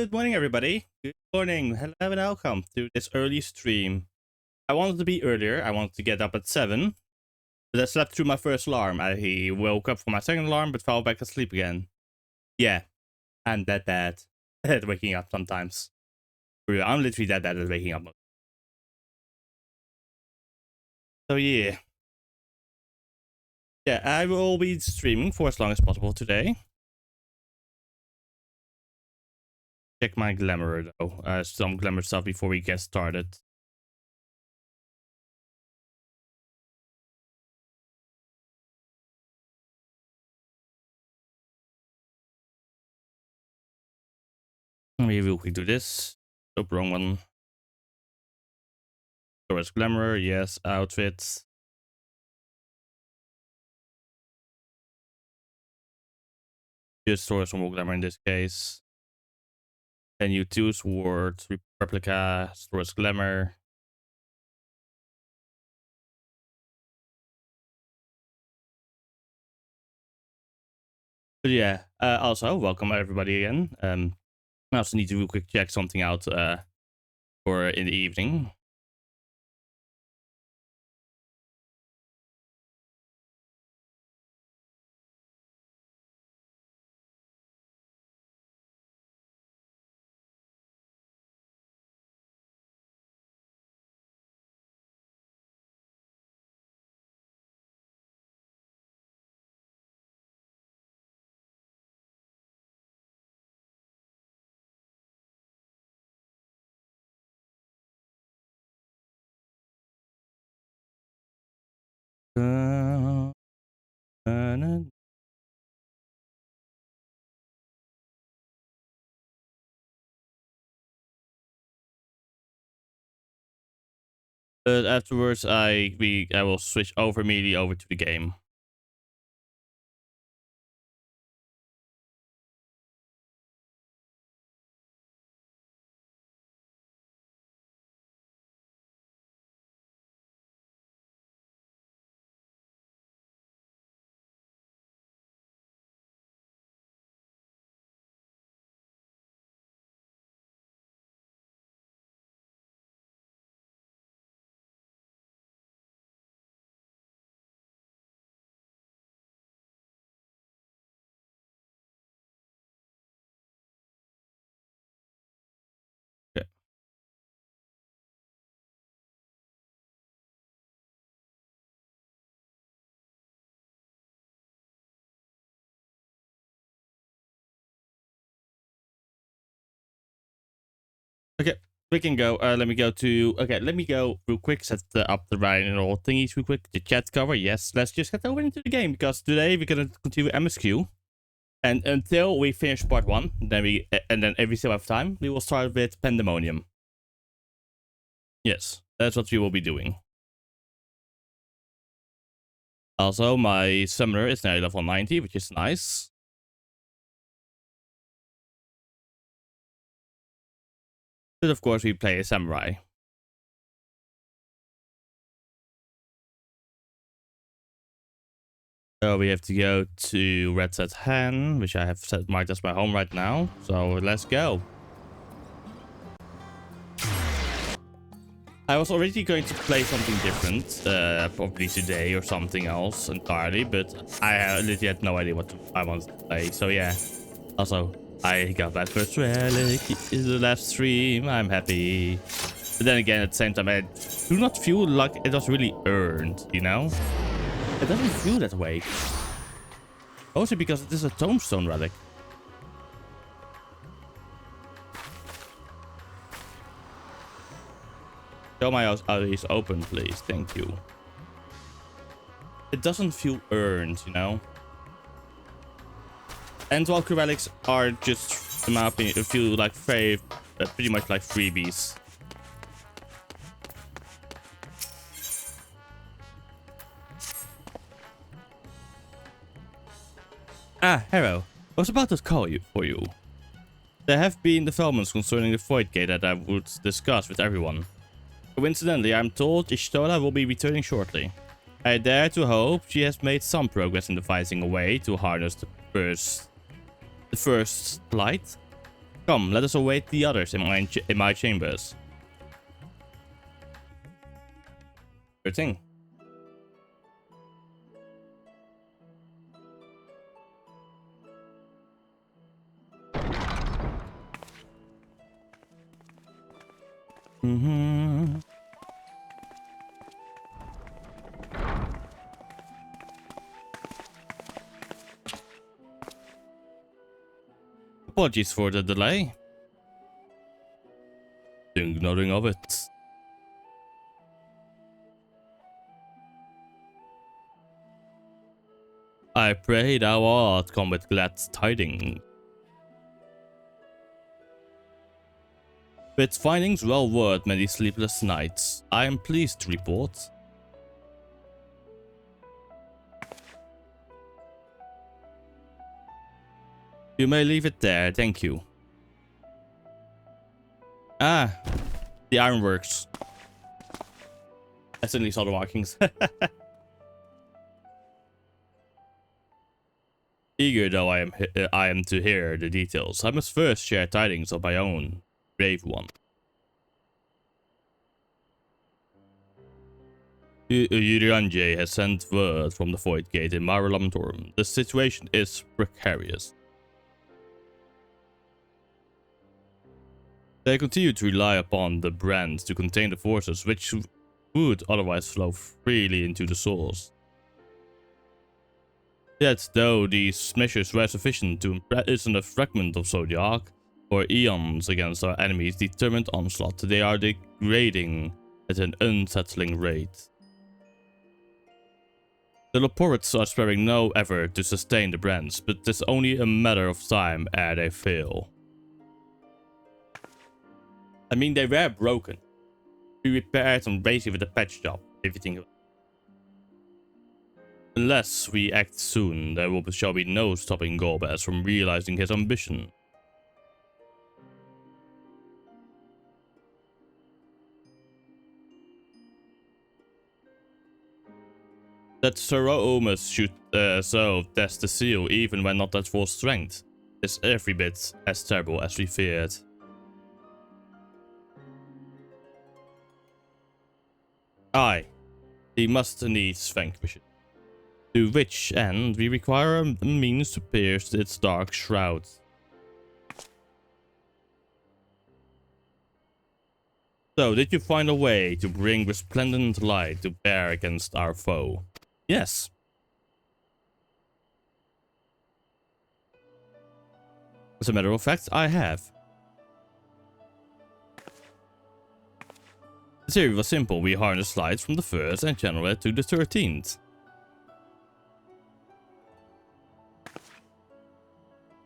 Good morning, everybody. Good morning. Hello and welcome to this early stream. I wanted to be earlier. I wanted to get up at 7, but I slept through my first alarm. I woke up for my second alarm, but fell back asleep again. Yeah, I'm that bad at waking up sometimes. For real, I'm literally that bad at waking up. So yeah. Yeah, I will be streaming for as long as possible today. Check my glamour though. Some glamour stuff before we get started. Maybe we can do this. Oh, wrong one. Towards glamour, yes. Outfits. Just source more glamour in this case. And you two swords, replica, source glamour. But yeah, also welcome everybody again. I also need to real quick check something out for in the evening. But afterwards, I will switch over immediately over to the game. Okay. Okay, we can go. Let me go to. Okay, let me go real quick. Set up the right and all thingies real quick. The chat cover. Yes, let's just get over into the game because today we're gonna continue MSQ. And until we finish part 1, then every single time we will start with Pandemonium. Yes, that's what we will be doing. Also, my summoner is now level 90, which is nice. But of course, we play a samurai. So we have to go to Red Set Han, which I have set marked as my home right now. So let's go. I was already going to play something different, probably today or something else entirely, but I literally had no idea what I wanted to play. So yeah. Also, I got that first relic in the last stream. I'm happy. But then again, at the same time, I do not feel like it was really earned, you know? It doesn't feel that way. Also because it is a tombstone relic. Show my eyes open, please. Thank you. It doesn't feel earned, you know? Endwalker relics are just, in my opinion, feel like very, pretty much like freebies. Ah, Hero. I was about to call you for you. There have been developments concerning the Void Gate that I would discuss with everyone. Coincidentally, I'm told Ishtola will be returning shortly. I dare to hope she has made some progress in devising a way to harness the first light. Come, let us await the others in my chambers. Sure thing. Apologies for the delay. Think nothing of it. I pray thou art come with glad tidings. With findings well worth many sleepless nights, I am pleased to report. You may leave it there, thank you. Ah, the ironworks. I suddenly saw the markings. Eager though I am to hear the details, I must first share tidings of my own brave one. Urianje has sent word from the Void Gate in Marlamtorm. The situation is precarious. They continue to rely upon the brand to contain the forces which would otherwise flow freely into the source. Yet, though these measures were sufficient to imprison the fragment of Zodiac for eons against our enemy's determined onslaught, they are degrading at an unsettling rate. The Leporids are sparing no effort to sustain the brands, but it is only a matter of time ere they fail. I mean, they were broken. We repaired them basically with a patch job, if you think about it. Unless we act soon, there shall be no stopping Golbez from realizing his ambition. That Sir Omus should so test the seal even when not at full strength is every bit as terrible as we feared. Aye, he must needs vanquish it. To which end we require a means to pierce its dark shroud. So, did you find a way to bring resplendent light to bear against our foe? Yes. As a matter of fact, I have. The theory was simple. We harnessed lights from the 1st and channel it to the 13th.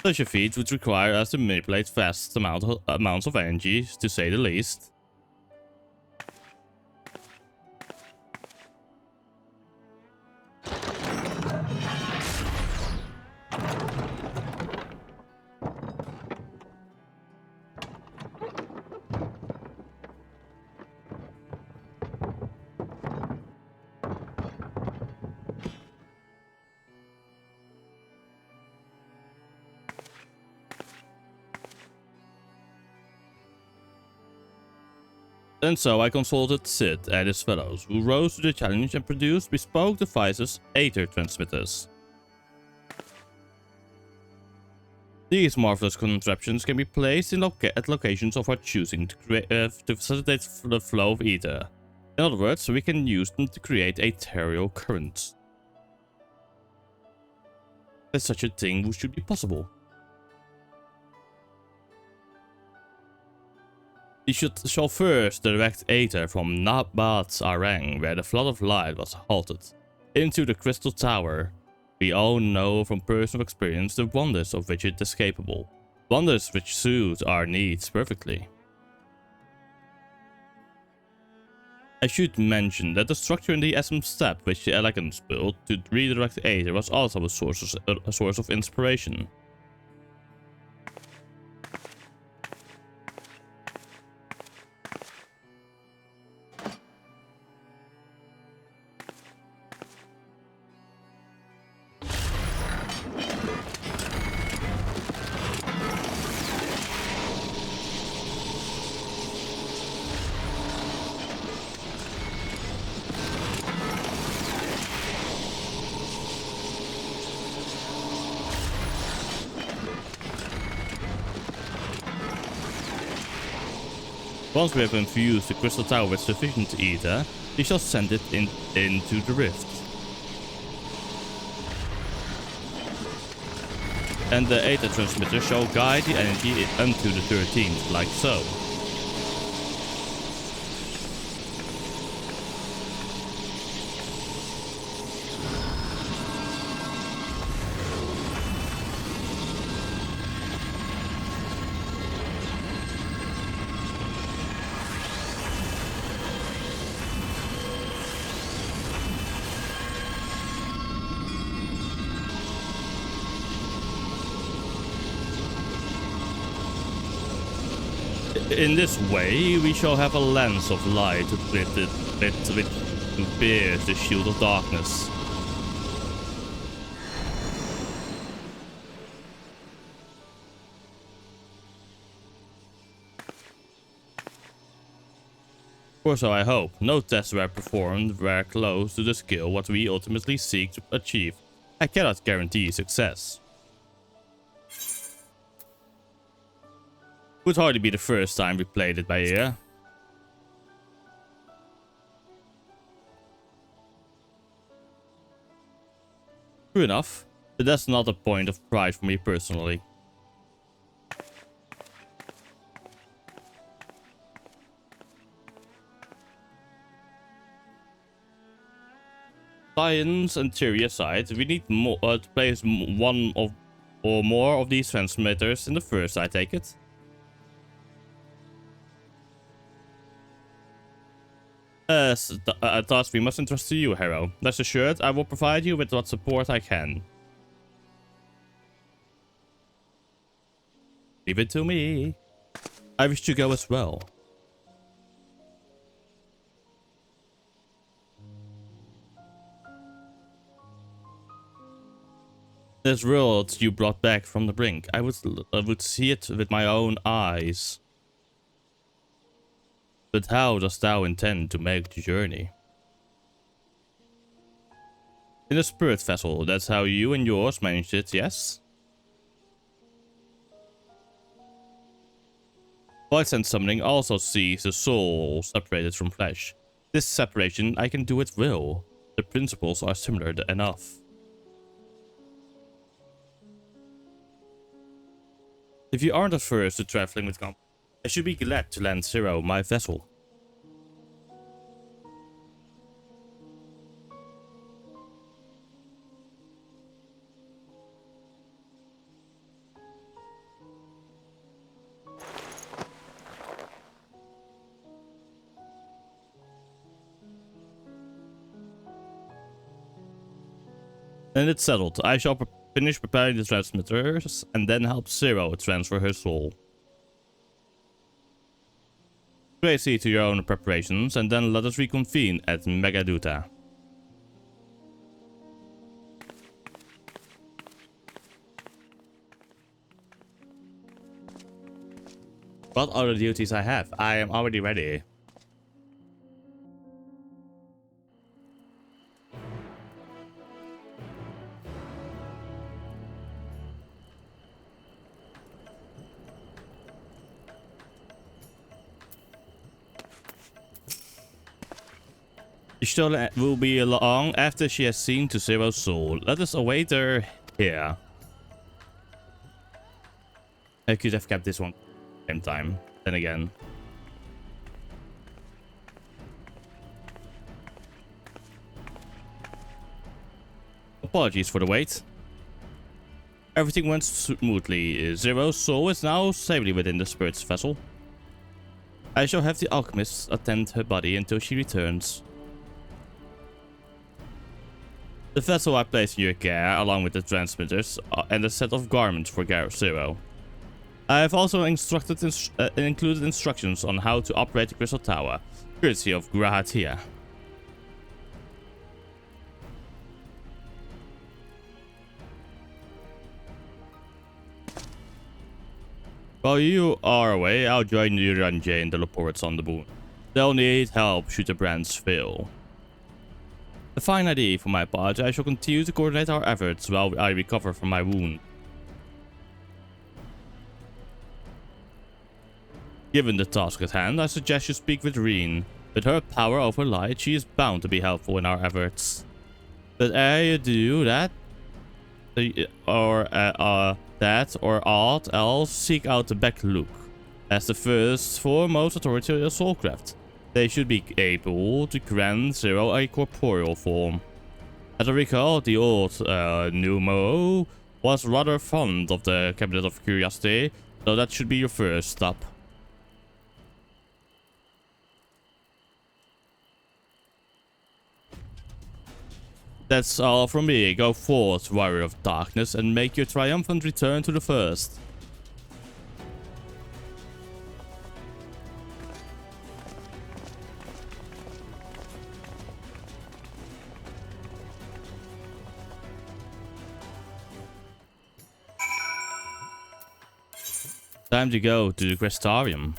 Such a feat would require us to manipulate vast amounts of energy, to say the least. And so I consulted Sid and his fellows, who rose to the challenge and produced bespoke devices, Aether transmitters. These marvelous contraptions can be placed in at locations of our choosing to facilitate the flow of ether. In other words, we can use them to create ethereal currents. That such a thing should be possible. We shall first direct Aether from Nabat Arang, where the flood of light was halted, into the Crystal Tower. We all know from personal experience the wonders of which it is capable. Wonders which suit our needs perfectly. I should mention that the structure in the SM step which the Elegants built to redirect Aether was also a source of inspiration. Once we have infused the crystal tower with sufficient ether, we shall send it into the rift. And the ether transmitter shall guide the energy unto the 13th, like so. In this way, we shall have a lens of light with bears the shield of darkness. Or so I hope. No tests were performed were close to the skill what we ultimately seek to achieve. I cannot guarantee success. Would hardly be the first time we played it by ear. True enough, but that's not a point of pride for me personally. Science and theory aside, we need more to place one of or more of these transmitters in the first, I take it. A task we must entrust to you, Hero. Rest assured, I will provide you with what support I can. Leave it to me. I wish to go as well. This world you brought back from the brink, I would see it with my own eyes. But how dost thou intend to make the journey? In a spirit vessel, that's how you and yours managed it, yes? Void sense summoning also sees the soul separated from flesh. This separation I can do at will. The principles are similar enough. If you aren't averse to traveling with company, I should be glad to lend Zero my vessel. And it's settled. I shall finish preparing the transmitters and then help Zero transfer her soul. See to your own preparations and then let us reconvene at Megaduta. What other duties I have? I am already ready. She will be along after she has seen to Zero's soul. Let us await her here. I could have kept this one same time. Then again. Apologies for the wait. Everything went smoothly. Zero's soul is now safely within the spirit's vessel. I shall have the alchemists attend her body until she returns. The vessel I placed in your care, along with the transmitters and a set of garments for Zero. I have also included instructions on how to operate the crystal tower, courtesy of Grahatia. While you are away, I'll join the Ranjay and the Laports on the moon. They'll need help should the brands fail. A fine idea for my part. I shall continue to coordinate our efforts while I recover from my wound. Given the task at hand, I suggest you speak with Reen. With her power over light, she is bound to be helpful in our efforts. But ere you do that, or aught else, seek out the back look. As the first foremost authority of Soulcraft, they should be able to grant Zero a corporeal form. As I recall, the old Numo was rather fond of the Cabinet of Curiosity, so that should be your first stop. That's all from me. Go forth, Warrior of Darkness, and make your triumphant return to the First. Time to go to the Crestarium.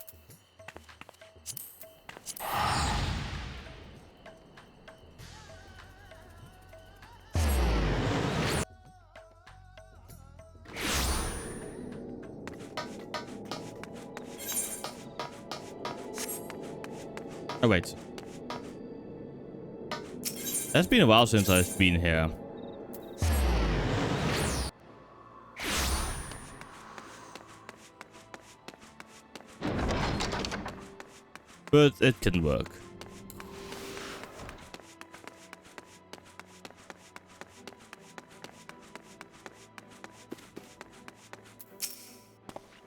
Oh, wait. It's been a while since I've been here. But it can work.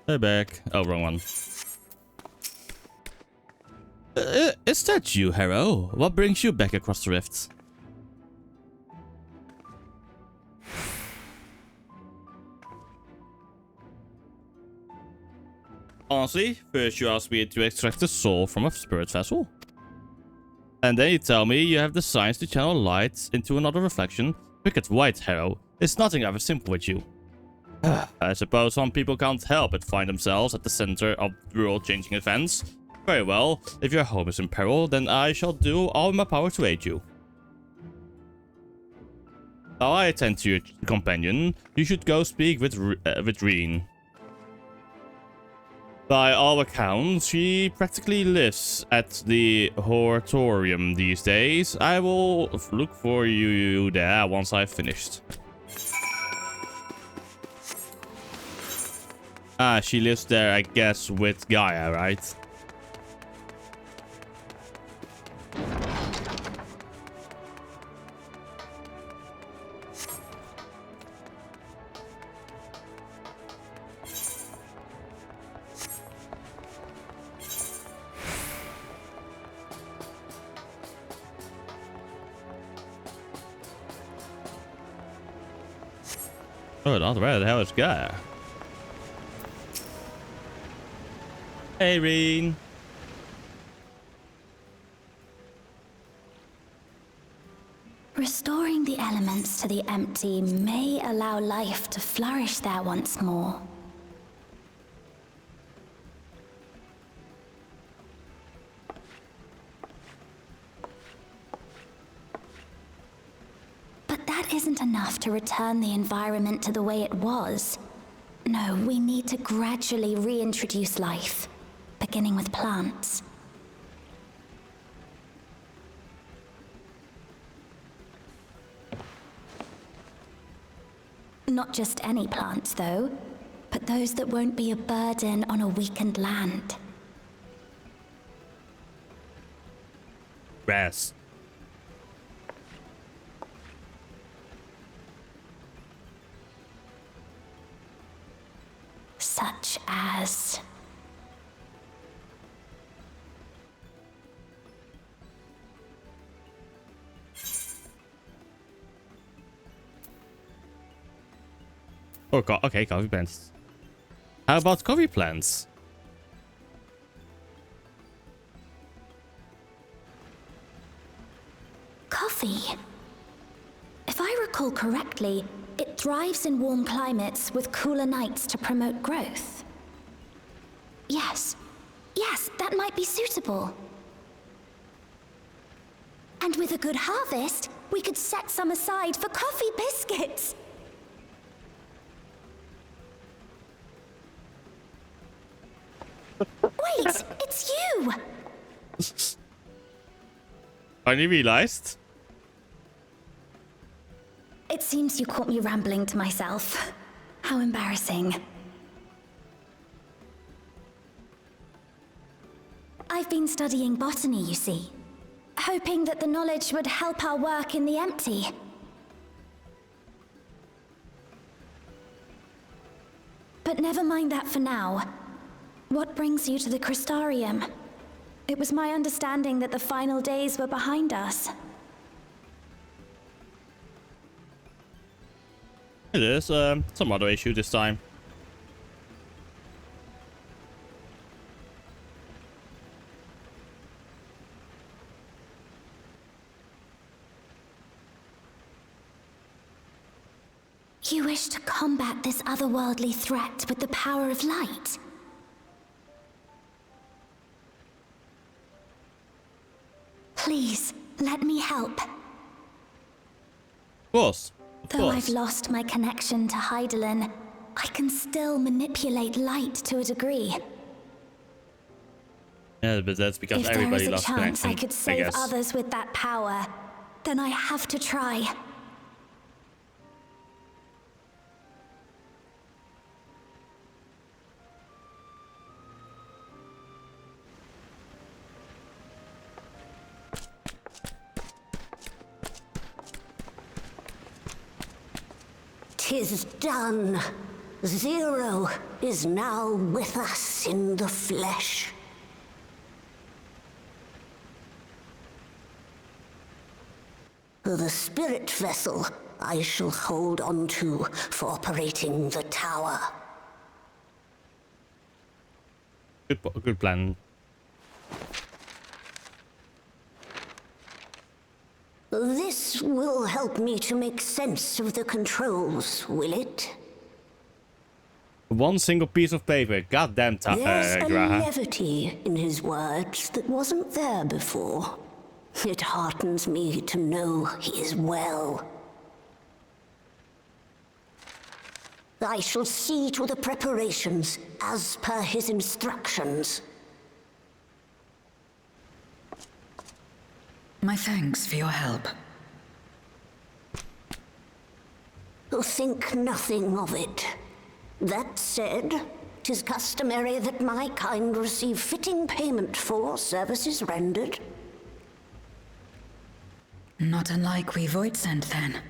Hey, back. Oh, wrong one. Is that you, Harrow? What brings you back across the rifts? Honestly, first you asked me to extract the soul from a spirit vessel. And then you tell me you have the science to channel light into another reflection. Wicked white, Harrow. It's nothing ever simple with you. I suppose some people can't help but find themselves at the center of world-changing events. Very well, if your home is in peril, then I shall do all in my power to aid you. While I attend to your companion, you should go speak with Reen. By all accounts, she practically lives at the Hortorium these days. I will look for you there once I've finished. Ah, she lives there, I guess, with Gaia, right? Oh, not where the hell is Gaia? Hey, Reen. Restoring the elements to the empty may allow life to flourish there once more. But that isn't enough to return the environment to the way it was. No, we need to gradually reintroduce life, beginning with plants. Not just any plants, though, but those that won't be a burden on a weakened land. Grass. Such as... Oh, okay, coffee plants. How about coffee plants? Coffee. If I recall correctly, it thrives in warm climates with cooler nights to promote growth. Yes, that might be suitable. And with a good harvest, we could set some aside for coffee biscuits. Wait, Wait, it's you! Finally realized. It seems you caught me rambling to myself. How embarrassing. I've been studying botany, you see. Hoping that the knowledge would help our work in the empty. But never mind that for now. What brings you to the Crystarium? It was my understanding that the final days were behind us. It is some other issue this time. You wish to combat this otherworldly threat with the power of light? Please, let me help. Of course. Though I've lost my connection to Hydaelyn, I can still manipulate light to a degree. Yeah, but that's because everybody lost connection. If there is a chance I could save others with that power, then I have to try. 'Tis done. Zero is now with us in the flesh. The spirit vessel I shall hold on to for operating the tower. Good plan. This will help me to make sense of the controls, will it? One single piece of paper. Goddamn, There's a Graha. levity in his words that wasn't there before. It heartens me to know he is well. I shall see to the preparations as per his instructions. My thanks for your help. Think nothing of it. That said, 'tis customary that my kind receive fitting payment for services rendered. Not unlike we Voidsent, then.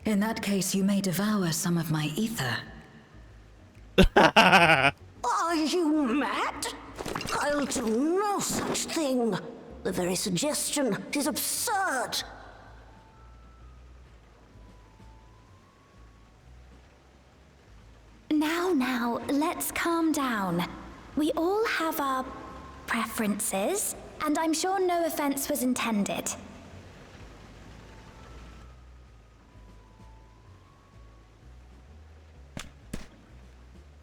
In that case, you may devour some of my ether. Are you mad? I'll do no such thing. The very suggestion is absurd. Now, let's calm down. We all have our preferences, and I'm sure no offense was intended.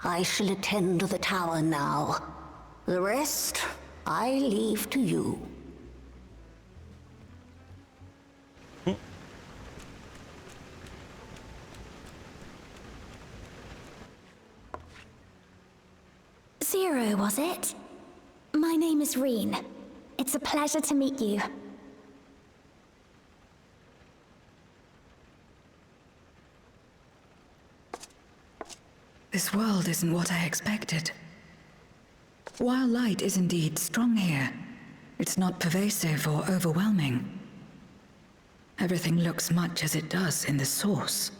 I shall attend to the tower now. The rest, I leave to you. Zero, was it? My name is Reen. It's a pleasure to meet you. This world isn't what I expected. While light is indeed strong here, it's not pervasive or overwhelming. Everything looks much as it does in the source.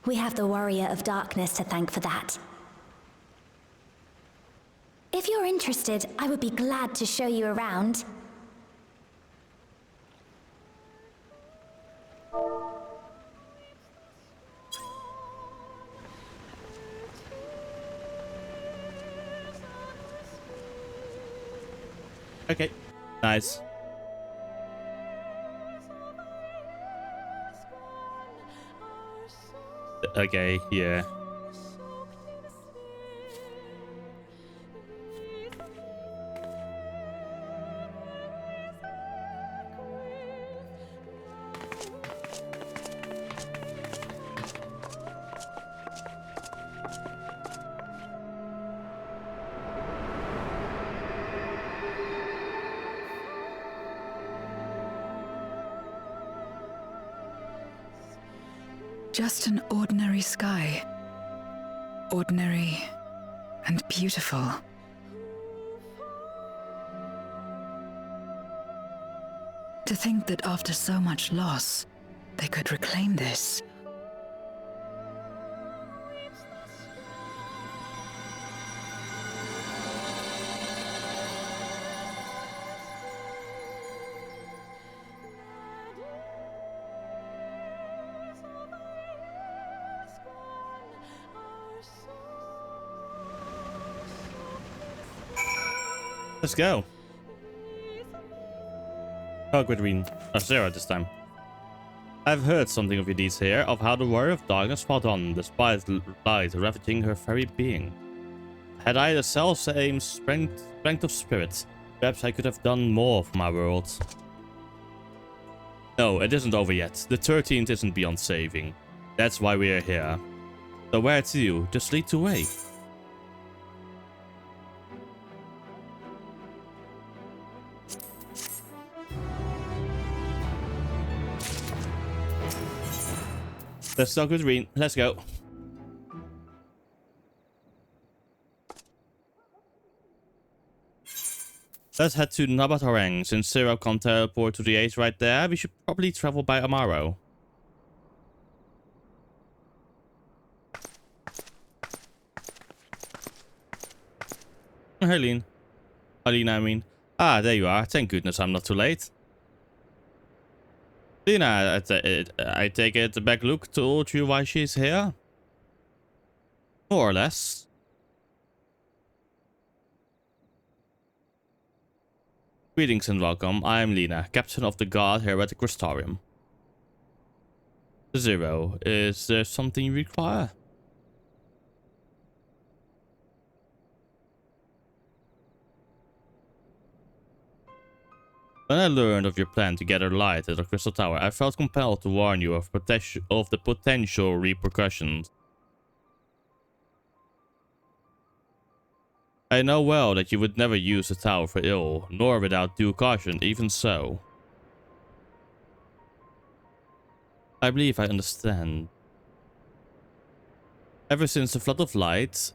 We have the Warrior of Darkness to thank for that. If you're interested, I would be glad to show you around. Okay, nice. Okay, yeah. Just an ordinary sky. Ordinary and beautiful. To think that after so much loss, they could reclaim this. Let's go. Oh, Gwydion. Zero this time. I've heard something of your deeds here, of how the warrior of darkness fought on, despite light ravaging her very being. Had I the self-same strength of spirit, perhaps I could have done more for my world. No, it isn't over yet. The 13th isn't beyond saving. That's why we're here. So where to? Just lead the way. Let's talk with Reen. Let's go. Let's head to Nabatarang. Since Zero can't teleport to the Ace right there, we should probably travel by Amaro. Helene. Alina, I mean. Ah, there you are. Thank goodness I'm not too late. Lena, I take it back Luke told you why she's here? More or less. Greetings and welcome. I am Lena, captain of the guard here at the Crystarium. Zero, is there something you require? When I learned of your plan to gather light at the Crystal Tower, I felt compelled to warn you of the potential repercussions. I know well that you would never use the tower for ill, nor without due caution, even so. I believe I understand. Ever since the flood of light,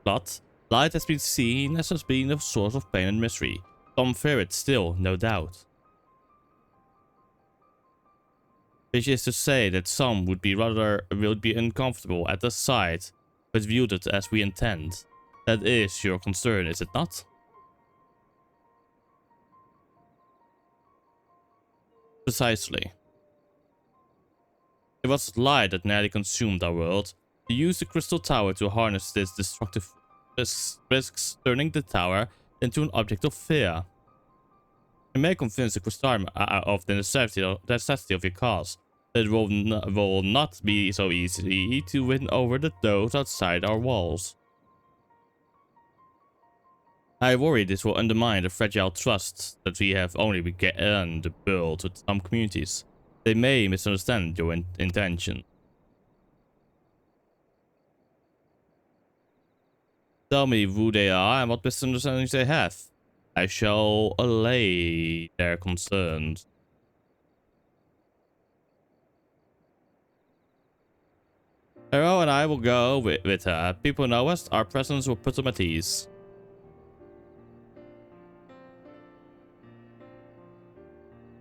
light has been seen as being a source of pain and misery. Some fear it still, no doubt. Which is to say that some would be uncomfortable at the sight, but viewed it as we intend. That is your concern, is it not? Precisely. It was light that nearly consumed our world. To use the Crystal Tower to harness this destructive risks turning the tower into an object of fear. You may convince the Crystarium of the necessity of your cause, but it will not be so easy to win over those outside our walls. I worry this will undermine the fragile trust that we have only begun to build with some communities. They may misunderstand your intention. Tell me who they are and what misunderstandings they have. I shall allay their concerns. Hero and I will go with her. People know us, our presence will put them at ease.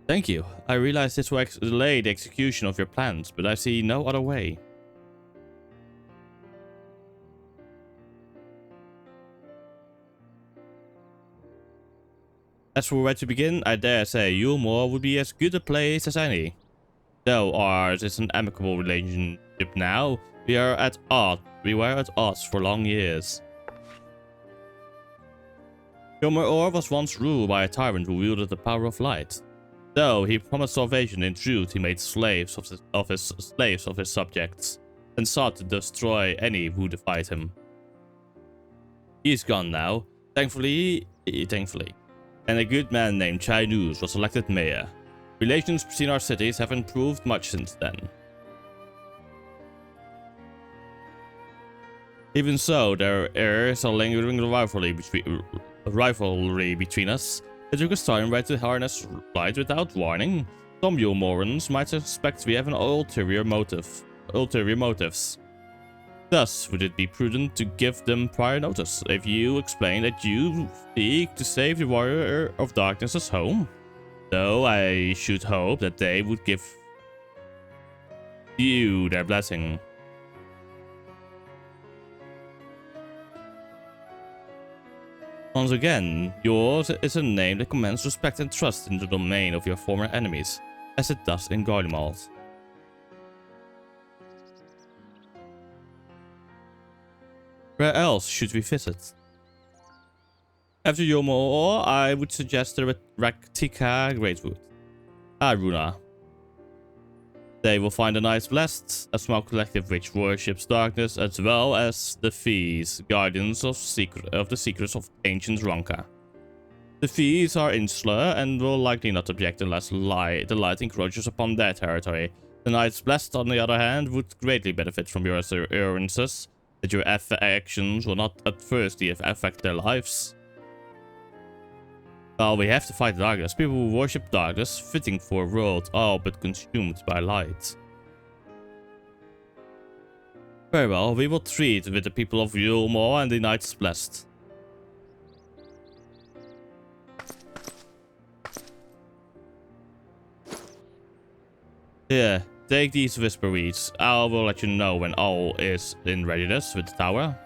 Thank you. I realize this will delay the execution of your plans, but I see no other way. As for where to begin, I dare say Yulmore would be as good a place as any. Though ours is an amicable relationship now, we were at odds for long years. Yulmore was once ruled by a tyrant who wielded the power of light. Though he promised salvation, in truth he made slaves of his subjects, and sought to destroy any who defied him. He is gone now, thankfully, and a good man named Chai Nuz was elected mayor. Relations between our cities have improved much since then. Even so, there is a lingering rivalry between us. It took us time right to harness light without warning. Some Yulmorans might suspect we have an ulterior motive. ulterior motives. Thus, would it be prudent to give them prior notice if you explain that you seek to save the Warrior of Darkness's home? Though I should hope that they would give you their blessing. Once again, yours is a name that commands respect and trust in the domain of your former enemies, as it does in Garlemald. Where else should we visit? After Yomo, I would suggest the Raktika Greatwood. Runa. They will find a nice blessed, a small collective which worships darkness, as well as the Fees, guardians of the secrets of ancient Ronka. The Fees are insular and will likely not object unless the light encroaches upon their territory. The Knights Blessed, on the other hand, would greatly benefit from your assurances that your actions will not adversely affect their lives. Well, we have to fight darkness. People who worship darkness, fitting for a world all but consumed by light. Very well, we will treat with the people of Yulmore and the Knights Blessed. Yeah, take these whisper weeds. I will let you know when all is in readiness with the tower.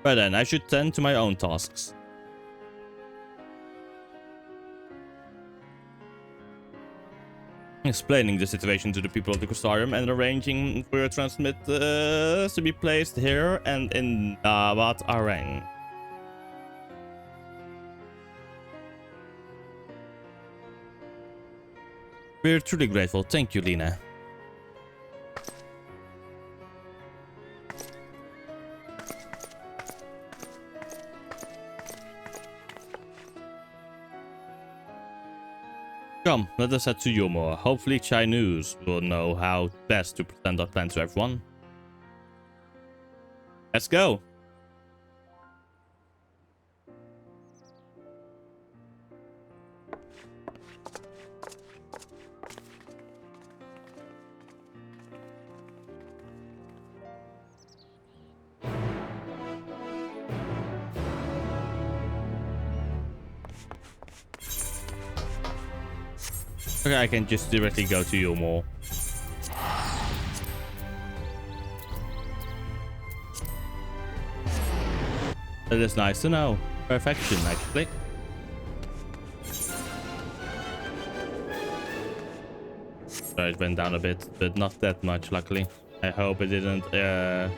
Right then, I should tend to my own tasks. Explaining the situation to the people of the Crystarium and arranging for your transmit to be placed here and in Wat Arang. We're truly grateful. Thank you, Lena. Come, let us head to Yomor. Hopefully Chai News will know how best to present our plan to everyone. Let's go! Okay, I can just directly go to Yulmore. That is nice to know. Perfection, actually. So it went down a bit, but not that much, luckily. I hope it didn't, a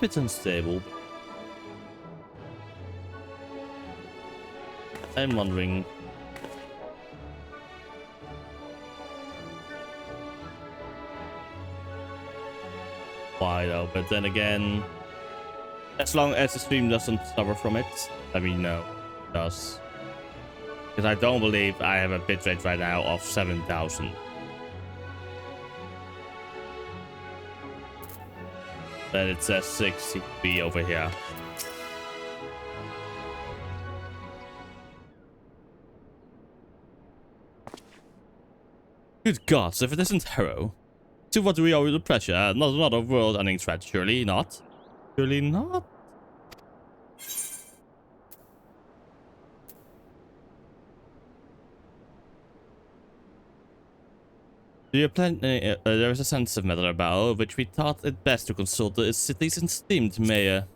bit unstable. I'm wondering. Why though? But then again, as long as the stream doesn't suffer from it, let me know it does. Because I don't believe I have a bitrate right now of 7,000. Then it says 60p over here. Good gods, if it isn't Harrow. To what do we owe the pressure? Not another world-ending threat, surely not? Surely not? Do you plan? There is a sensitive matter about which we thought it best to consult the city's esteemed mayor.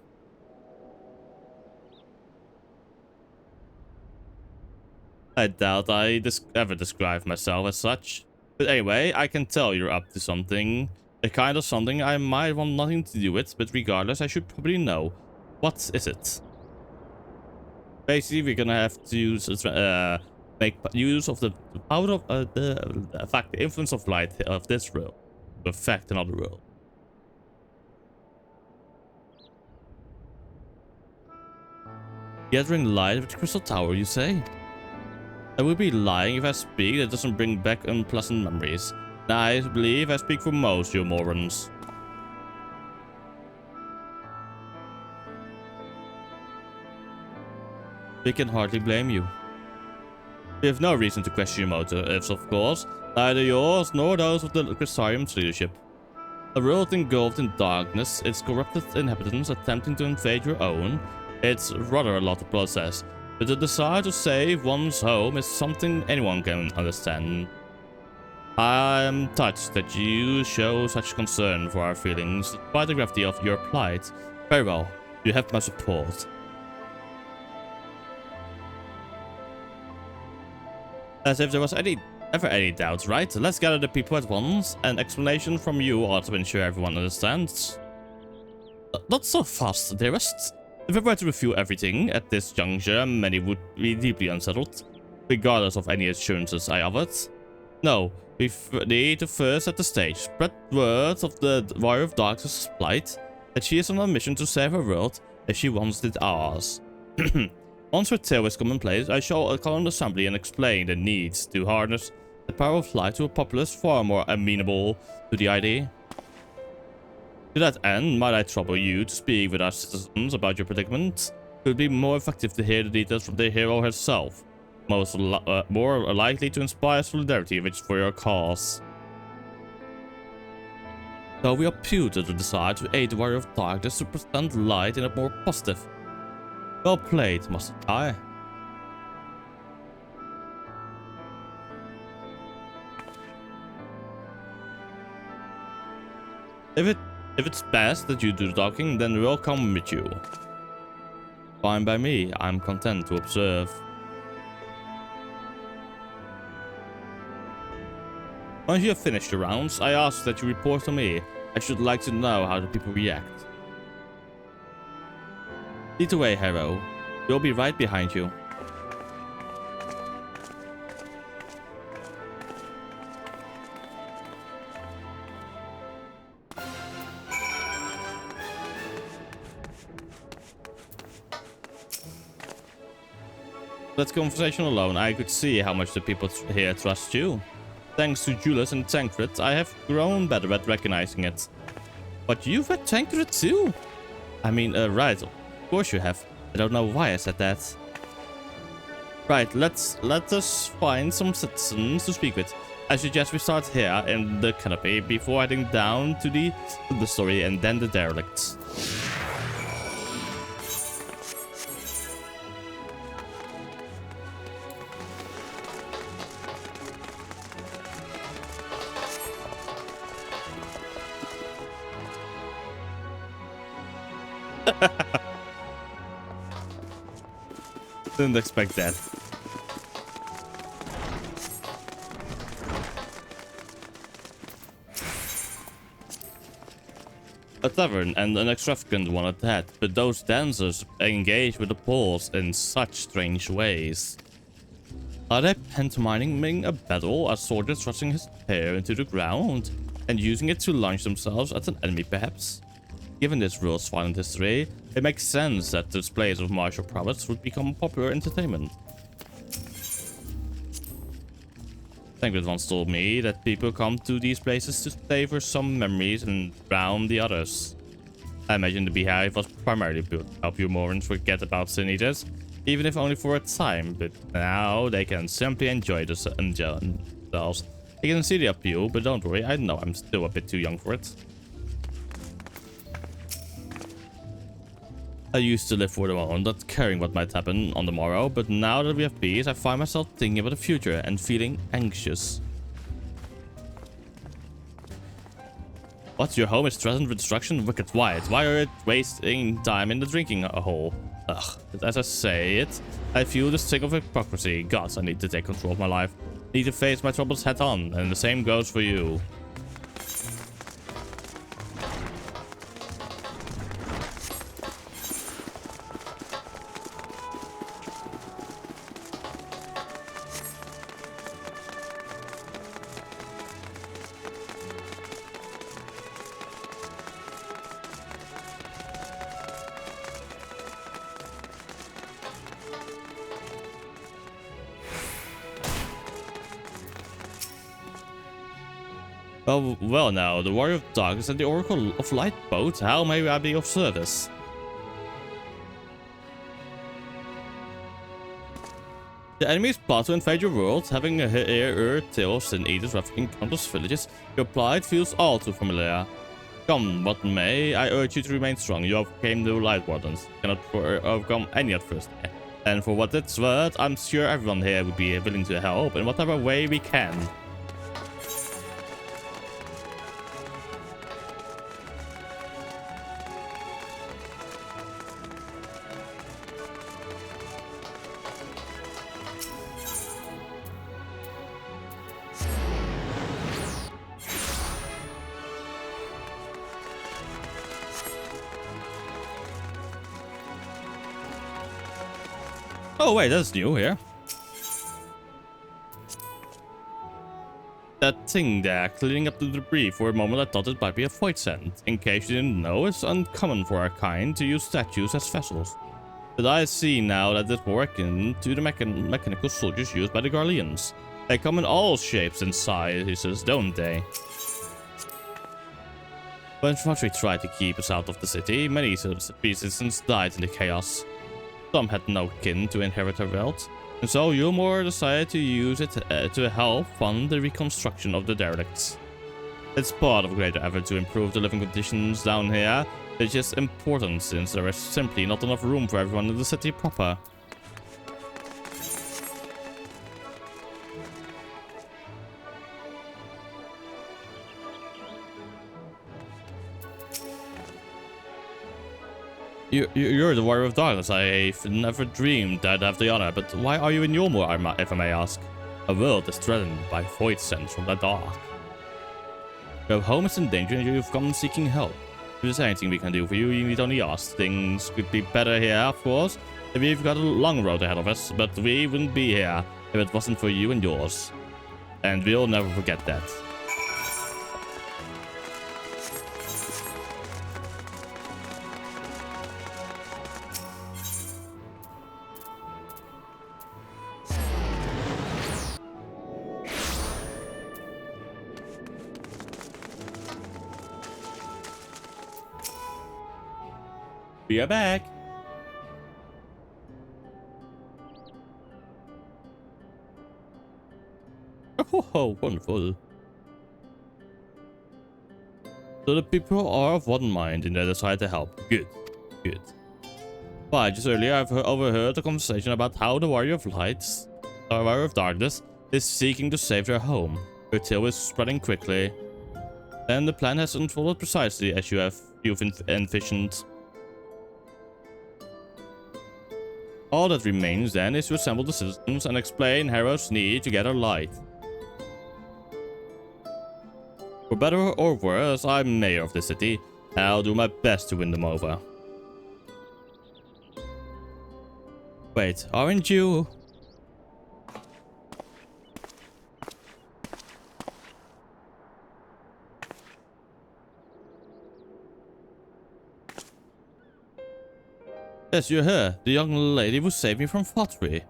I doubt I ever described myself as such. But anyway, I can tell you're up to something. A kind of something I might want nothing to do with, but regardless, I should probably know. What is it? Basically, we're gonna have to make use of the power of the influence of light of this world to affect another world. Gathering light with the crystal tower, you say? I would be lying if I speak that doesn't bring back unpleasant memories. I believe I speak for most you morons. We can hardly blame you. We have no reason to question your motives, of course, neither yours nor those of the Crystarium's leadership. A world engulfed in darkness, its corrupted inhabitants attempting to invade your own, it's rather a lot to process, but the desire to save one's home is something anyone can understand. I am touched that you show such concern for our feelings, despite the gravity of your plight. Very well, you have my support. As if there was ever any doubts, right? Let's gather the people at once. An explanation from you ought to ensure everyone understands. Not so fast, dearest. If I were to review everything at this juncture, many would be deeply unsettled, regardless of any assurances I offered. No, we need to first set the stage. Spread word of the Warrior of Darkness' plight, that she is on a mission to save her world as she once did ours. Once her tale is commonplace, I shall call an assembly and explain the need to harness the power of light to a populace far more amenable to the idea. To that end, might I trouble you to speak with our citizens about your predicament? It would be more effective to hear the details from the hero herself, more likely to inspire solidarity for your cause. So we appeal to the desire to aid the Warrior of Darkness to present light in a more positive. Well played, Master I. If it's best that you do the talking, then we'll come with you. Fine by me, I'm content to observe. Once you have finished your rounds, I ask that you report to me. I should like to know how the people react. Lead the way, hero. We'll be right behind you. That conversation alone, I could see how much the people here trust you. Thanks to Julius and Tancred, I have grown better at recognizing it. But you've had Tancred too? I mean, right. Of course you have. I don't know why I said that. Right, let us find some citizens to speak with. I suggest we start here in the canopy before heading down to the story and then the derelicts. Didn't expect that. A tavern, and an extravagant one at that, but those dancers engage with the poles in such strange ways. Are they pantomiming a battle, a soldier thrusting his spear into the ground and using it to launch themselves at an enemy perhaps? Given this world's violent history, it makes sense that displays of martial prowess would become popular entertainment. Tancred once told me that people come to these places to savor some memories and drown the others. I imagine the beehive was primarily built to help you Morans forget about Sin Eaters, even if only for a time, but now they can simply enjoy themselves. I can see the appeal, but don't worry, I know I'm still a bit too young for it. I used to live for the moment, not caring what might happen on the morrow, but now that we have peace, I find myself thinking about the future and feeling anxious. What, your home is threatened with destruction? Wicked white. Why are you wasting time in the drinking hole? Ugh, but as I say it, I feel the stick of hypocrisy. Gods, I need to take control of my life. Need to face my troubles head on, and the same goes for you. Oh, well now, the Warrior of Darkness and the Oracle of Light both. How may I be of service? The enemies plot to invade your world, having a hair tail sin eaters ravaging countless villages. Your plight feels all too familiar. Come what may, I urge you to remain strong. You overcame the Light Wardens. Cannot overcome any at first. And for what it's worth, I'm sure everyone here would be willing to help in whatever way we can. Oh wait, that's new here. That thing there, cleaning up the debris. For a moment I thought it might be a void sand. In case you didn't know, it's uncommon for our kind to use statues as vessels. But I see now that it's more akin to the mechanical soldiers used by the Garleans. They come in all shapes and sizes, don't they? When we tried to keep us out of the city, many citizens died in the chaos. Some had no kin to inherit her wealth, and so Yulmore decided to use it to help fund the reconstruction of the derelicts. It's part of a greater effort to improve the living conditions down here, which is important since there is simply not enough room for everyone in the city proper. You're the Warrior of Darkness. I've never dreamed I'd have the honor, but why are you in Yulmore, if I may ask? A world is threatened by void sense from the dark. Your home is in danger and you've come seeking help. If there's anything we can do for you, you need only ask. Things could be better here, of course. We've got a long road ahead of us, but we wouldn't be here if it wasn't for you and yours. And we'll never forget that. We are back. Oh, wonderful. So the people are of one mind in their desire to help. Good, good. But just earlier I've overheard a conversation about how the Warrior of Lights, or Warrior of Darkness, is seeking to save their home. Her tale is spreading quickly. And the plan has unfolded precisely as you've envisioned. All that remains then is to assemble the citizens and explain Harrow's need to gather light. For better or worse, I'm mayor of the city, and I'll do my best to win them over. Wait, aren't you? Yes, you're her, the young lady who saved me from Fottery.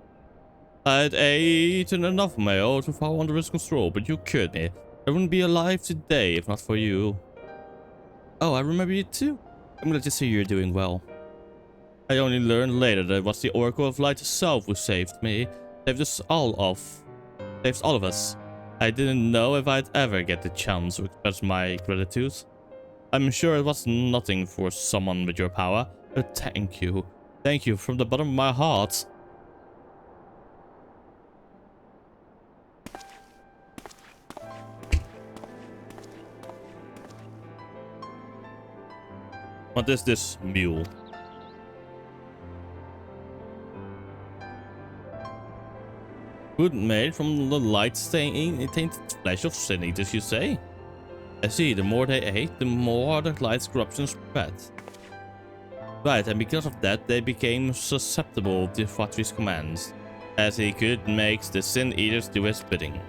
I'd eaten enough mayo to fall under his control, but you cured me. I wouldn't be alive today if not for you. Oh, I remember you too. I'm glad to see you're doing well. I only learned later that it was the Oracle of Light herself who saved me. Saved all of us. I didn't know if I'd ever get the chance to express my gratitude. I'm sure it was nothing for someone with your power. But thank you. Thank you from the bottom of my heart. What is this mule? Food made from the light-tainted flesh of sin eaters, you say? I see, the more they ate, the more the light's corruption spread. Right, and because of that, they became susceptible to Fottery's commands, as he could make the Sin Eaters do his bidding.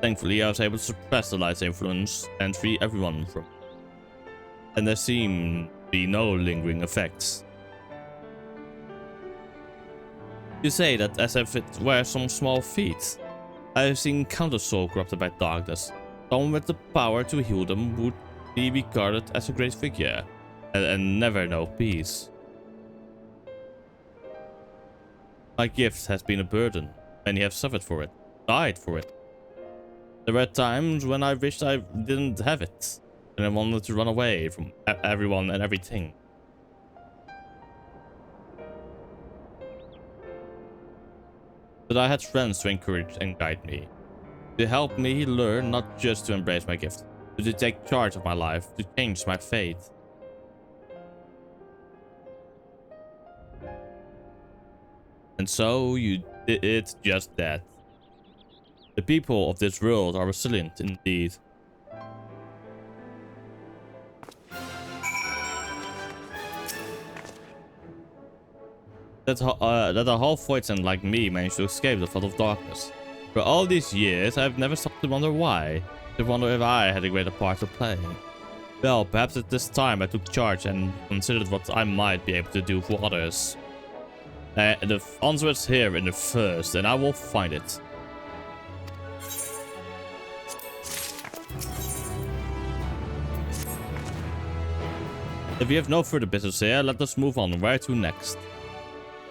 Thankfully, I was able to suppress the light's influence and free everyone from it. And there seem to be no lingering effects. You say that as if it were some small feat. I have seen countless souls corrupted by darkness. Someone with the power to heal them would be regarded as a great figure. And never know peace. My gift has been a burden. Many have suffered for it, died for it. There were times when I wished I didn't have it, and I wanted to run away from everyone and everything. But I had friends to encourage and guide me. They helped me learn not just to embrace my gift, but to take charge of my life, to change my fate. And so you did just that. The people of this world are resilient indeed. That a half-voidsent like me managed to escape the flood of darkness. For all these years, I have never stopped to wonder why. To wonder if I had a greater part to play. Well, perhaps at this time I took charge and considered what I might be able to do for others. The answer is here in the first, and I will find it. If we have no further business here, let us move on. Where to next?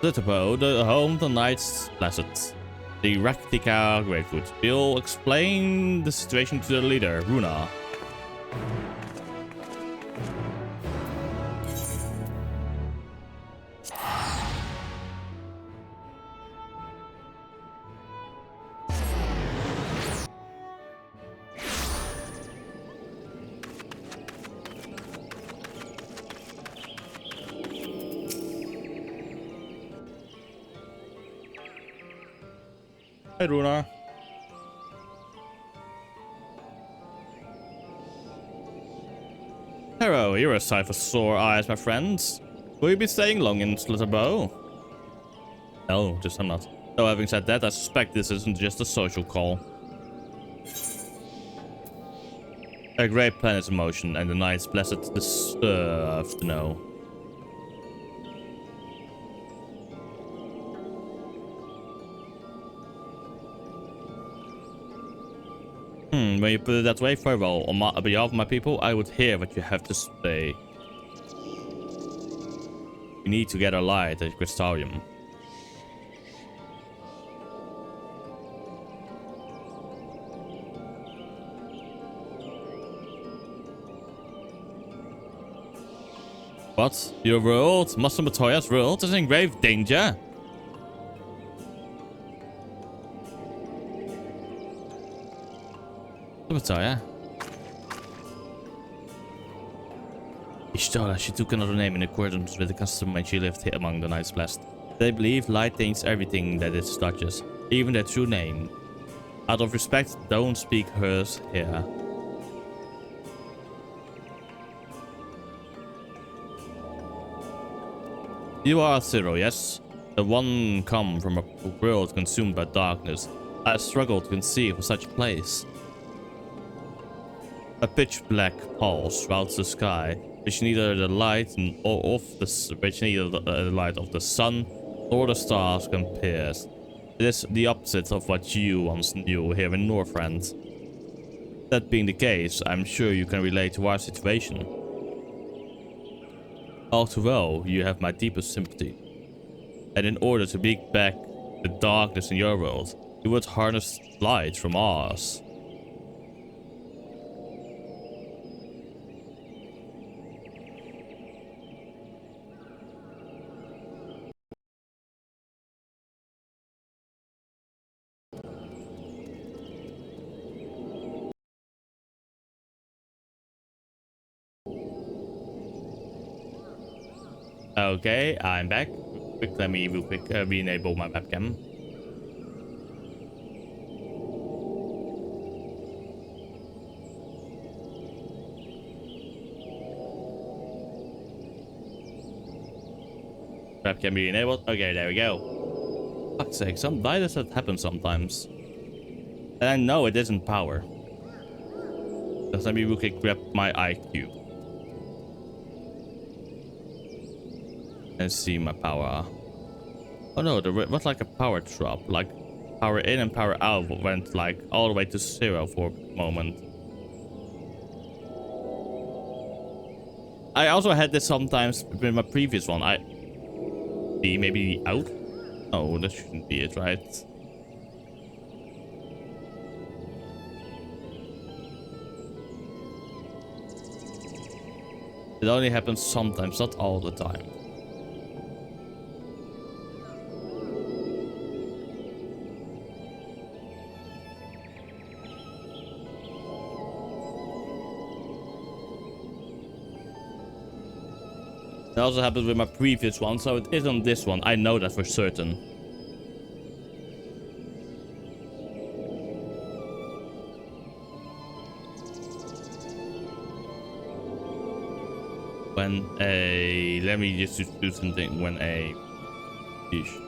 Litterbow, the home of the Knights Blessed. The Raktika Greatwood. We'll explain the situation to the leader, Runa. Hey, Runa. Hello, you're a sight for sore eyes, my friends. Will you be staying long in Slitterbow? No, just I'm not. Though having said that, I suspect this isn't just a social call. A great plan is in motion, and the Knights Blessed deserve to know. When you put it that way, very well. On behalf of my people, I would hear what you have to say. We need to get a light at Crystalium. What? Your world? Master Matoya's world is in grave danger? Matoya? Ishtora, she took another name in accordance with the custom when she lived here among the Knights Blessed. They believe light taints everything that it touches, even their true name. Out of respect, don't speak hers here. You are Zero, yes? The one come from a world consumed by darkness. I struggle to conceive of such a place. A pitch black pall shrouds the sky, which neither the light of the sun nor the stars compares. It is the opposite of what you once knew here in Northrend. That being the case, I'm sure you can relate to our situation. All too well, you have my deepest sympathy. And in order to beat back the darkness in your world, you would harness light from ours. Okay, I'm back. Let me real quick re-enable my webcam. Webcam re-enabled. Okay, there we go. Fuck's sake, why does that happen sometimes? And I know it isn't power. Just let me real quick grab my IQ. And see my power. Oh no, there was like a power drop. Like power in and power out went like all the way to 0 for a moment. I also had this sometimes with my previous one. Maybe out? Oh, that shouldn't be it, right? It only happens sometimes, not all the time. It also happened with my previous one, so it is on this one. I know that for certain. When a... Let me just do something. When a... Yeesh.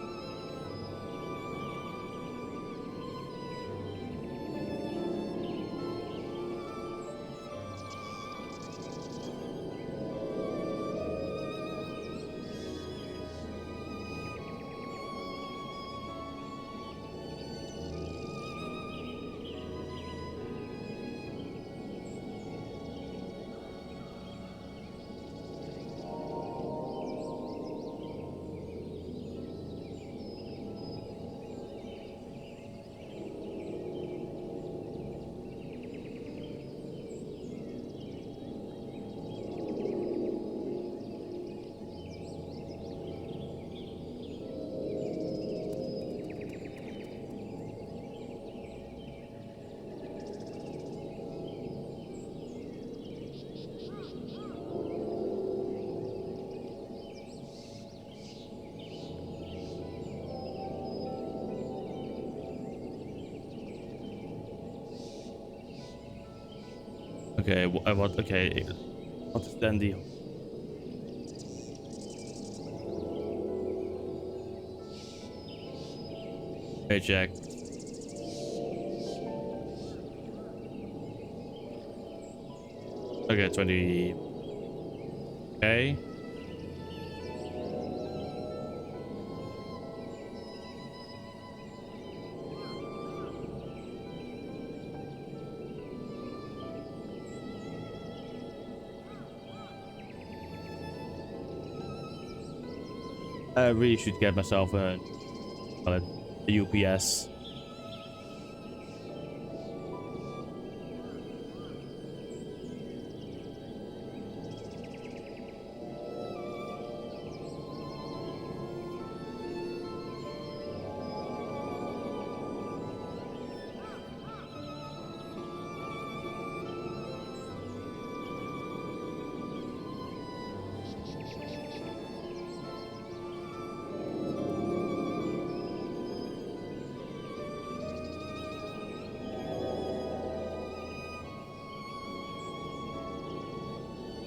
Okay, what? Okay, what is then the... Okay, check. Okay, 20. Okay. I really should get myself a UPS.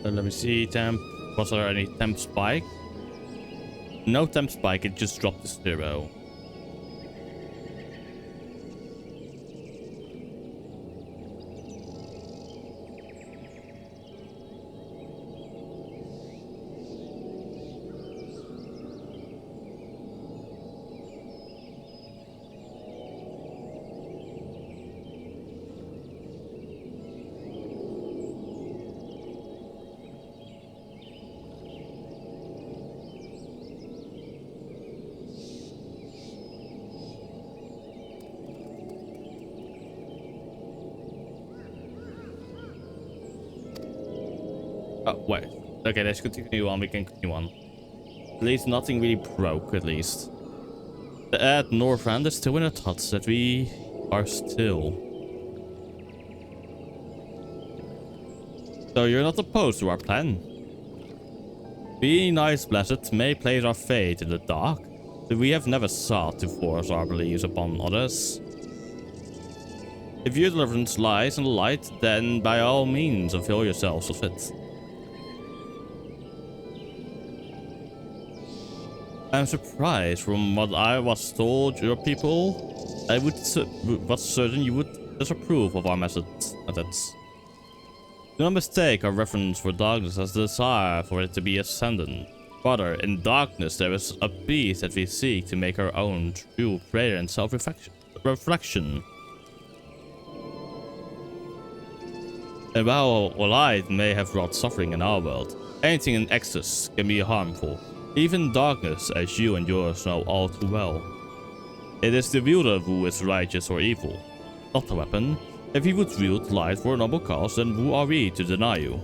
Let me see, temp. Was there any temp spike? No temp spike, it just dropped to 0. Oh, wait. Okay, let's continue on. We can continue on. At least nothing really broke, at least. At Northrend is still in a thoughts that we are still. So you're not opposed to our plan? Being nice, blessed, may place our fate in the dark, but we have never sought to force our beliefs upon others. If your deliverance lies in the light, then by all means avail yourselves of it. I'm surprised. From what I was told, your people, I was certain you would disapprove of our methods. Do not mistake our reverence for darkness as the desire for it to be ascendant. Rather, in darkness there is a peace that we seek to make our own through prayer and self-reflection. And while light may have wrought suffering in our world, anything in excess can be harmful. Even darkness, as you and yours know all too well. It is the wielder who is righteous or evil, not the weapon. If he would wield light for a noble cause, then who are we to deny you?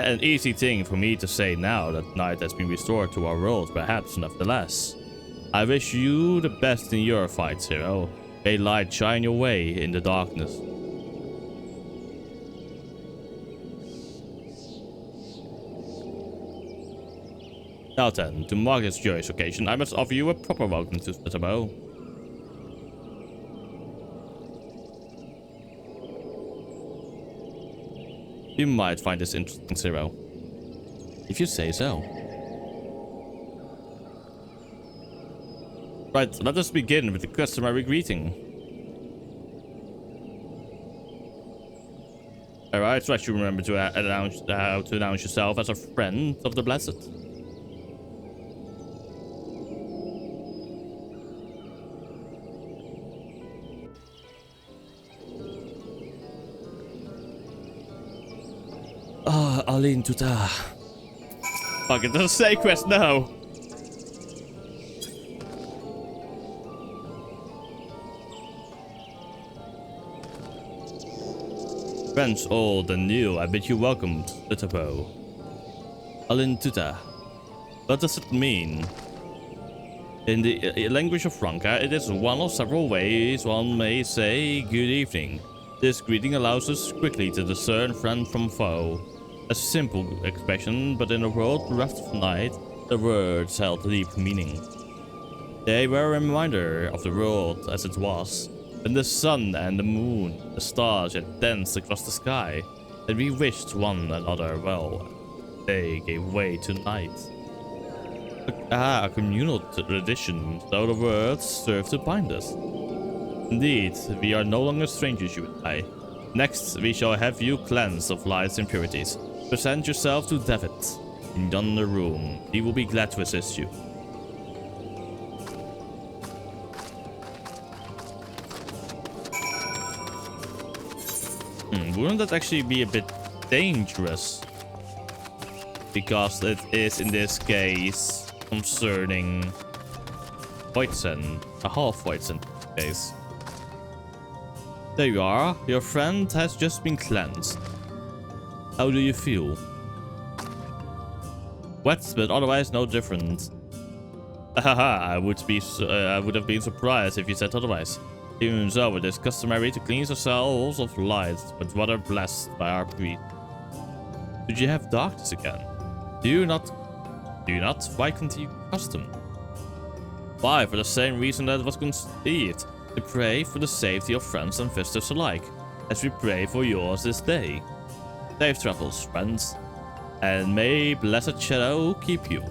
an easy thing for me to say now that night has been restored to our world, perhaps nevertheless. I wish you the best in your fight, Zero. May light shine your way in the darkness. Now then, to mark this joyous occasion, I must offer you a proper welcome to Spitterbow. You might find this interesting, Zero. If you say so. Right, let us begin with the customary greeting. Alright, try to remember to announce how to announce yourself as a friend of the Blessed. Ah, Alin Tuta. Fuck it, doesn't say quest, no. Friends old and new, I bid you welcome to Spitterbow. Alin Tuta. What does it mean? In the language of Franca, it is one of several ways one may say good evening. This greeting allows us quickly to discern friend from foe. A simple expression, but in a world bereft of night, the words held deep meaning. They were a reminder of the world as it was, when the sun and the moon, the stars yet danced across the sky, and we wished one another well. They gave way to night. A communal tradition, so the words serve to bind us. Indeed, we are no longer strangers, you and I. Next, we shall have you cleansed of light's impurities. Present yourself to David in yonder room. He will be glad to assist you. Wouldn't that actually be a bit dangerous? Because it is, in this case, concerning Voidsen, a half Voidsen case. There you are. Your friend has just been cleansed. How do you feel? Wet, but otherwise no different. Haha, I would have been surprised if you said otherwise. Even so, it is customary to cleanse ourselves of light, but rather blessed by our priest. Did you have darkness again? Do you not? Why continue custom? Why, for the same reason that it was conceived, to pray for the safety of friends and visitors alike, as we pray for yours this day. Safe travels, friends, and may blessed shadow keep you.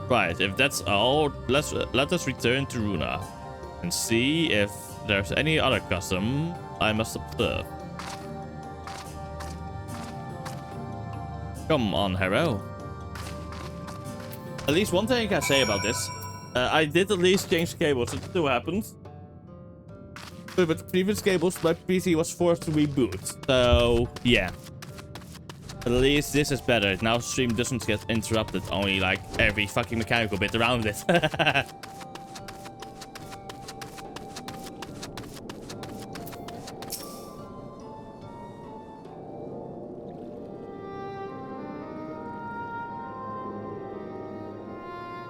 Right, if that's all, let us return to Runa and see if there's any other custom I must observe. Come on, Hero. At least one thing I can say about this. I did at least change cables, it still happens. But with previous cables, my PC was forced to reboot. So, yeah. At least this is better. Now stream doesn't get interrupted, only like every fucking mechanical bit around it.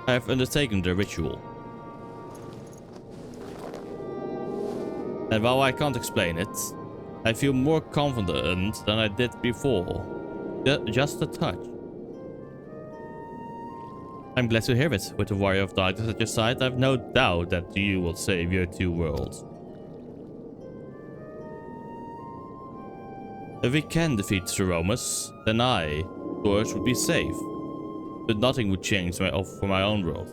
I have undertaken the ritual. And while I can't explain it, I feel more confident than I did before. Just a touch. I'm glad to hear it. With the Warrior of Darkness at your side, I have no doubt that you will save your two worlds. If we can defeat Seromus, then I, of course, would be safe. But nothing would change for my own world.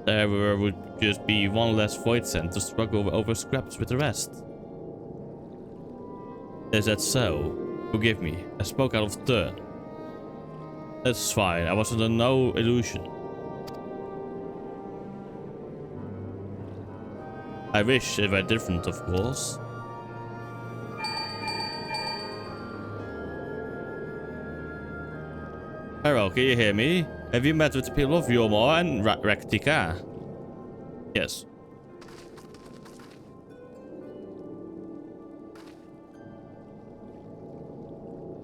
There would just be one less Voidsen to struggle over scraps with the rest. Is that so? Forgive me, I spoke out of turn. That's fine, I was under no illusion. I wish it were different, of course. Hello, can you hear me? Have you met with the people of Yomor and Raktika? Yes.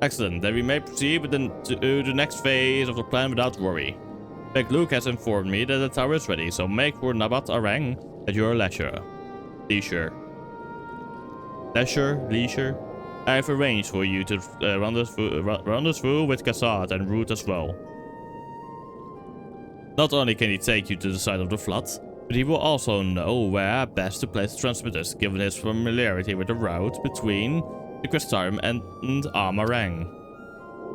Excellent. Then we may proceed with to the next phase of the plan without worry. Big Luke has informed me that the tower is ready, so make for Nabat Arang at your leisure. Leisure. I have arranged for you to run this through with Kassad and Root as well. Not only can he take you to the side of the flood, but he will also know where best to place the transmitters, given his familiarity with the route between the Crystarium and Amarang.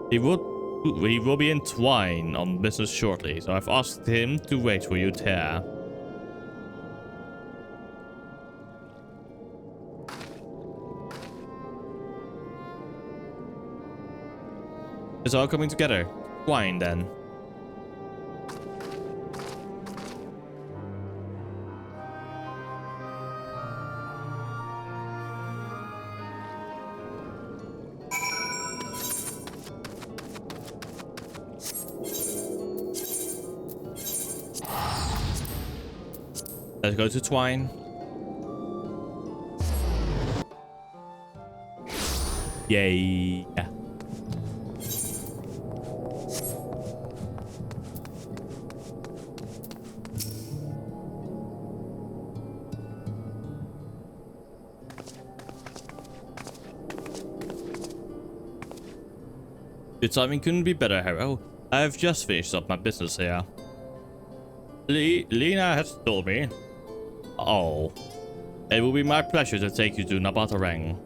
He will be in Twine on business shortly, so I've asked him to wait for you there. It's all coming together. Twine then. Let's go to Twine. Yay. Your timing couldn't be better, Harrow. I've just finished up my business here. Lena has told me. Oh. It will be my pleasure to take you to Nabatarang.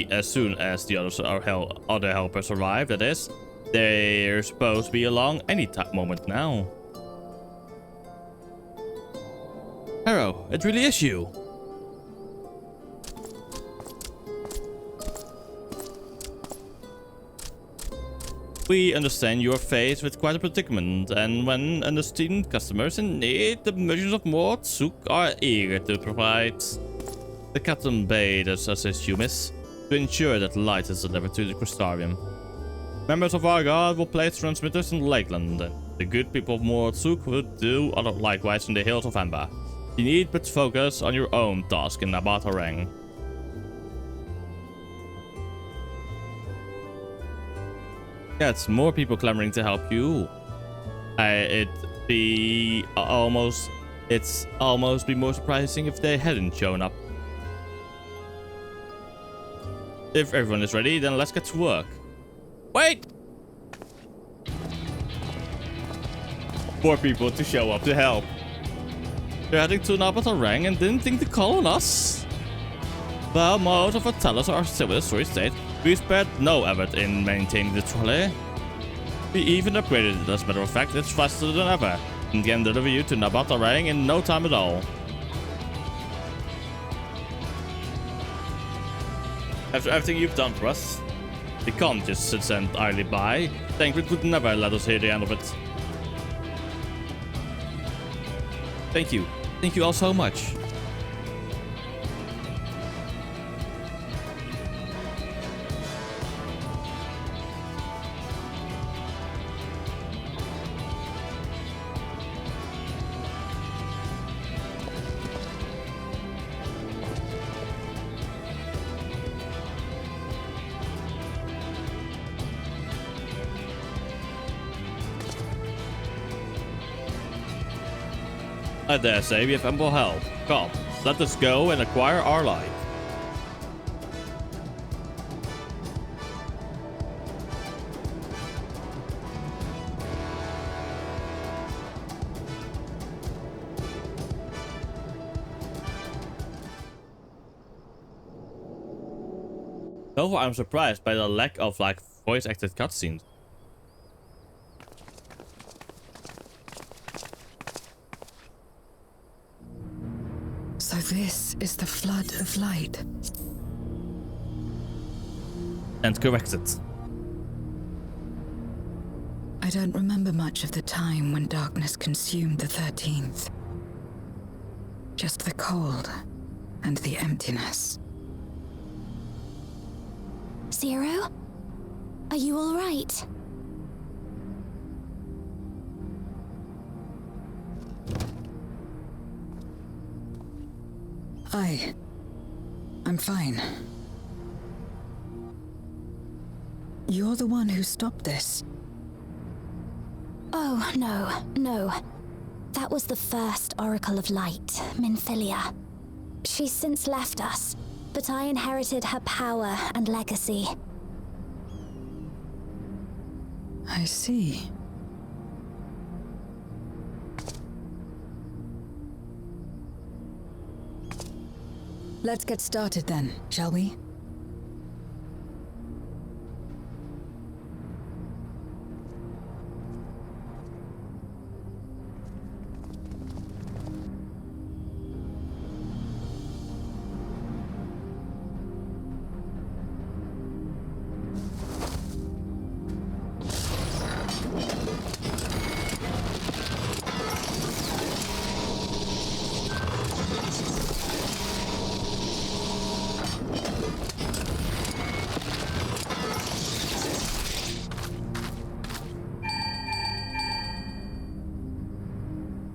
As soon as the other helpers arrive, that is. They're supposed to be along any moment now. Harrow, it really is you. We understand you are faced with quite a predicament, and when an esteemed customer is in need, the merchants of Mort Souk are eager to provide. The captain bade us assist you, miss, to ensure that light is delivered to the Crystarium. Members of our guard will place transmitters in Lakeland, and the good people of Mort Souk will do likewise in the hills of Amber. You need but focus on your own task in Nabatarang. Yeah, it's more people clamoring to help you. It's almost be more surprising if they hadn't shown up. If everyone is ready, then let's get to work. Wait! More people to show up to help. They're heading to Nabatarang and didn't think to call on us. Well, most of our tellers are still in a sorry state. We spared no effort in maintaining the trolley. We even upgraded it, as a matter of fact. It's faster than ever and can deliver you to Nabatarang in no time at all. After everything you've done for us, we can't just sit and idly by. Thankfully would never let us hear the end of it. Thank you. Thank you all so much. I dare say we have ample help. Come, let us go and acquire our light. So far, I'm surprised by the lack of voice-acted cutscenes. So this is the flood of light. And corrected. I don't remember much of the time when darkness consumed the 13th. Just the cold and the emptiness. Zero? Are you all right? I'm fine. You're the one who stopped this. Oh, no. That was the first Oracle of Light, Minfilia. She's since left us, but I inherited her power and legacy. I see. Let's get started then, shall we?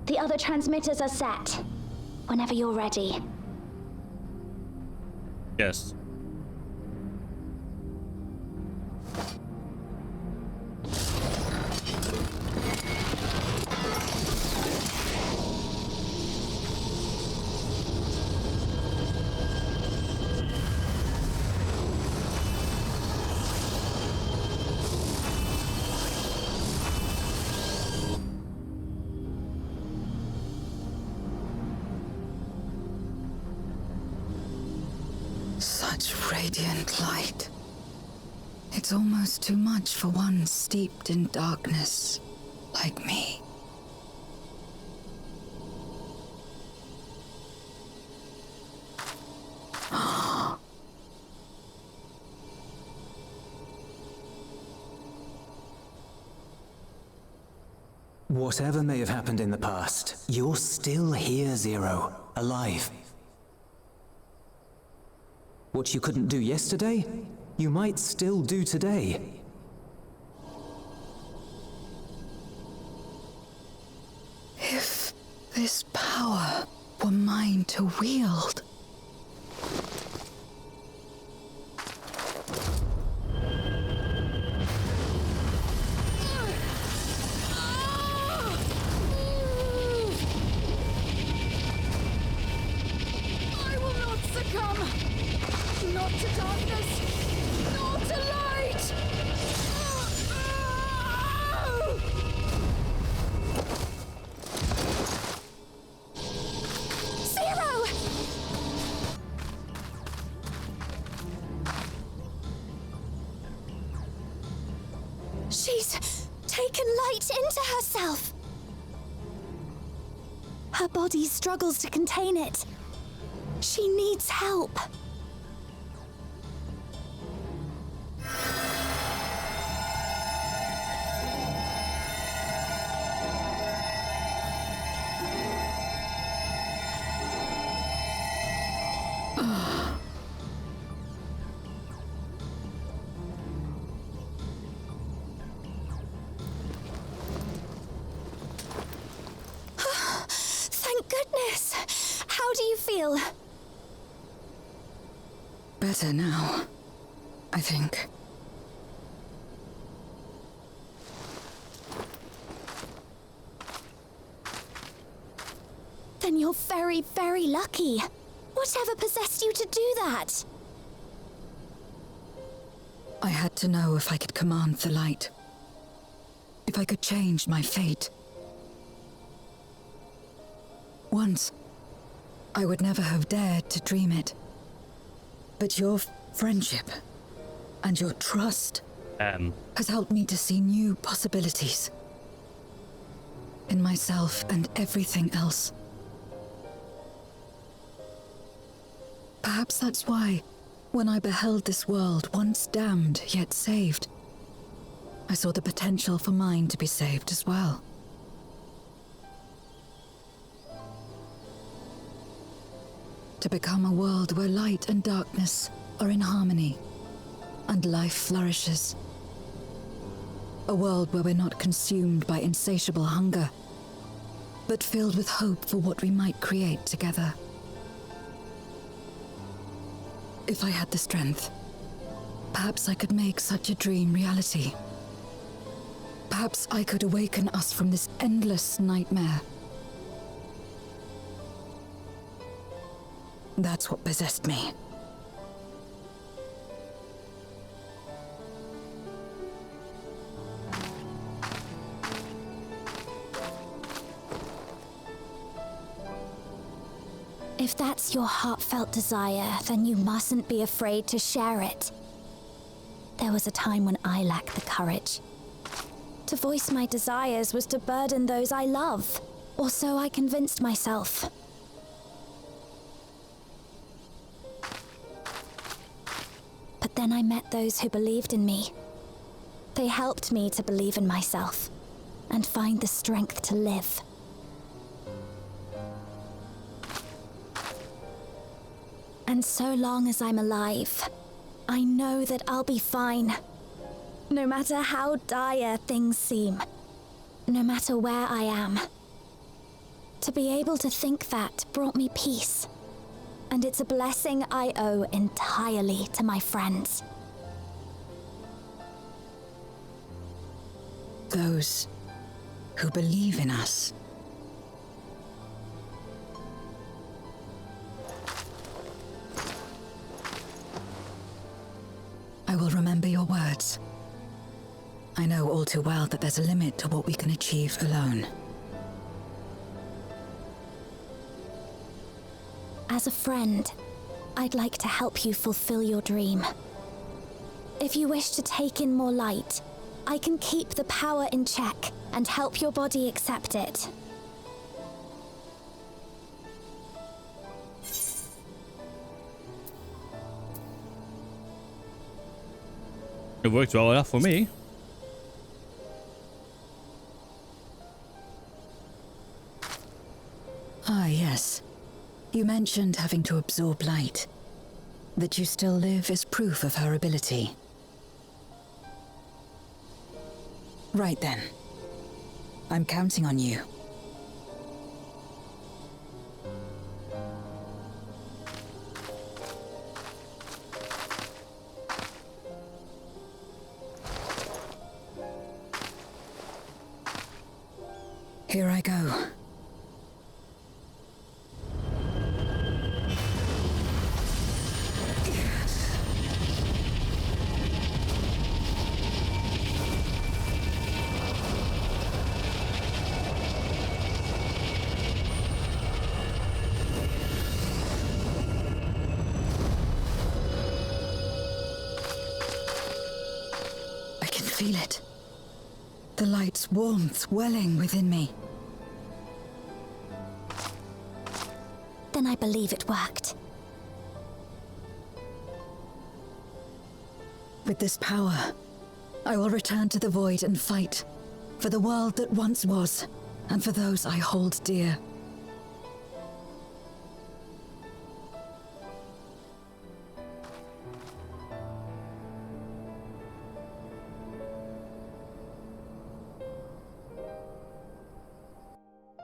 The other transmitters are set. Whenever you're ready. Yes. Such radiant light. It's almost too much for one steeped in darkness like me. Whatever may have happened in the past, you're still here, Zero, alive. What you couldn't do yesterday, you might still do today. If this power were mine to wield. I will not succumb! Not to darkness! Not to light! Zero! She's taken light into herself. Her body struggles to contain it. She needs help. Thank goodness. How do you feel? Better now, I think. Then you're very, very lucky. Whatever possessed you to do that? I had to know if I could command the light. If I could change my fate. Once, I would never have dared to dream it. But your friendship and your trust has helped me to see new possibilities. In myself and everything else. Perhaps that's why, when I beheld this world once damned yet saved, I saw the potential for mine to be saved as well. To become a world where light and darkness are in harmony, and life flourishes. A world where we're not consumed by insatiable hunger, but filled with hope for what we might create together. If I had the strength, perhaps I could make such a dream reality. Perhaps I could awaken us from this endless nightmare. That's what possessed me. If that's your heartfelt desire, then you mustn't be afraid to share it. There was a time when I lacked the courage. To voice my desires was to burden those I love, or so I convinced myself. But then I met those who believed in me. They helped me to believe in myself, and find the strength to live. And so long as I'm alive, I know that I'll be fine. No matter how dire things seem, no matter where I am. To be able to think that brought me peace. And it's a blessing I owe entirely to my friends. Those who believe in us. I will remember your words. I know all too well that there's a limit to what we can achieve alone. As a friend, I'd like to help you fulfill your dream. If you wish to take in more light, I can keep the power in check and help your body accept it. It worked well enough for me. Ah, yes. You mentioned having to absorb light. That you still live is proof of her ability. Right then. I'm counting on you. Here I go. I can feel it. The light's warmth welling within me. Then I believe it worked. With this power, I will return to the void and fight for the world that once was, and for those I hold dear.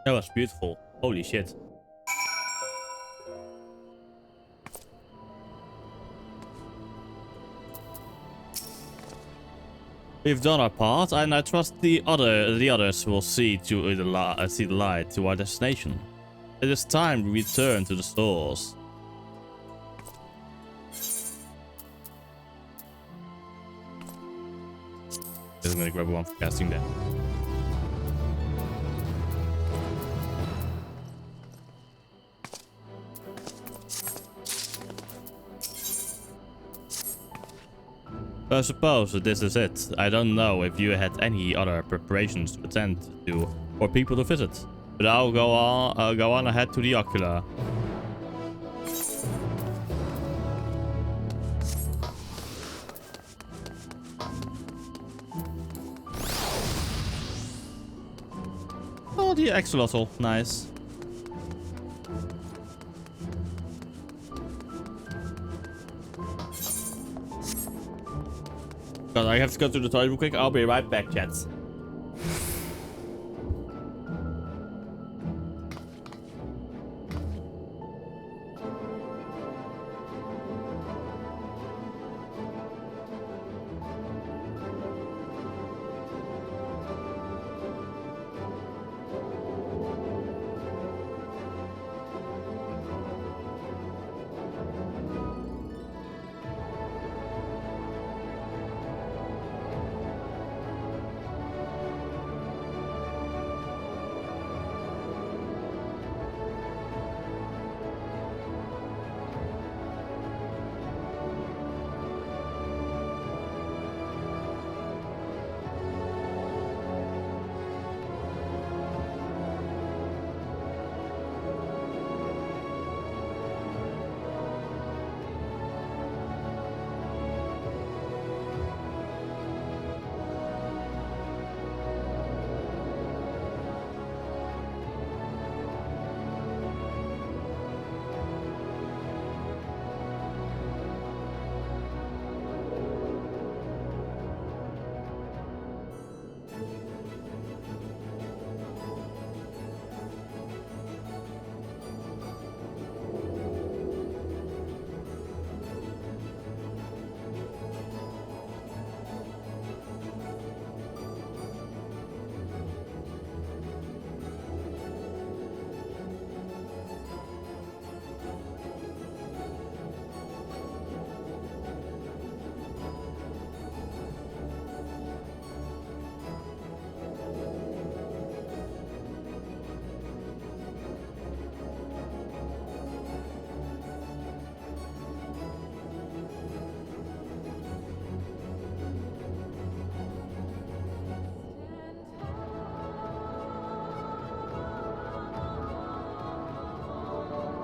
That was beautiful. Holy shit. We've done our part, and I trust the others will see to the light to our destination. It is time we return to the stores. I'm gonna grab one for casting then. I suppose this is it. I don't know if you had any other preparations to attend to or people to visit, but I'll go on ahead to the ocular. Oh, the axolotl, nice. God, I have to go to the toilet real quick. I'll be right back, chats.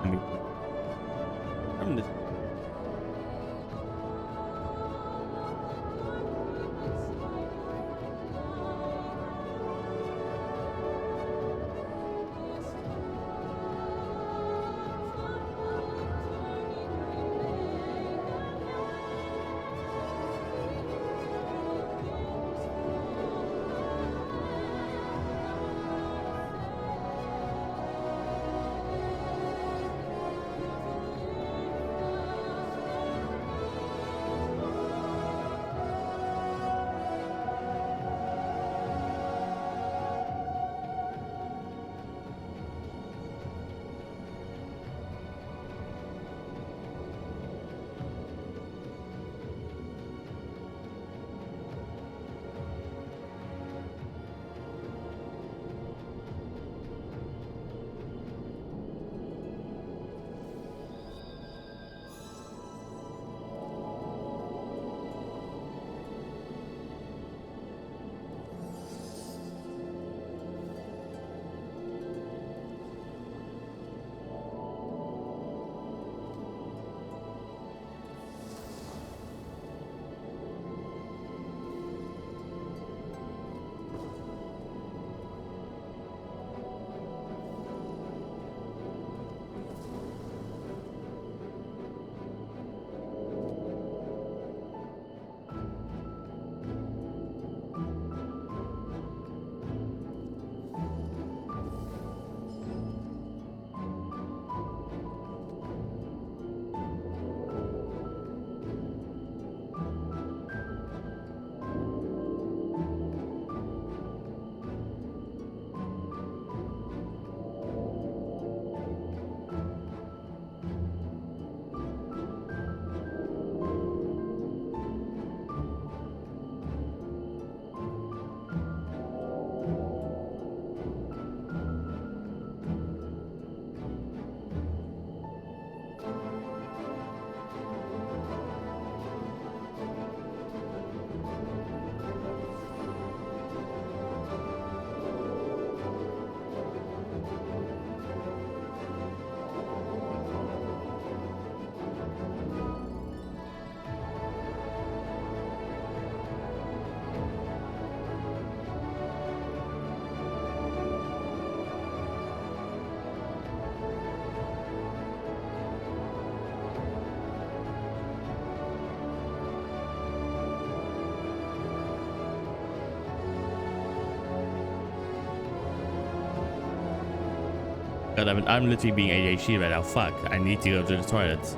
Let me. I'm just. God, I'm literally being ADHD right now. Fuck. I need to go to the toilet.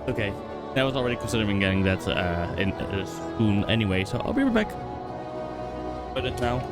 Okay, I was already considering getting that in soon anyway, so I'll be right back. But it now.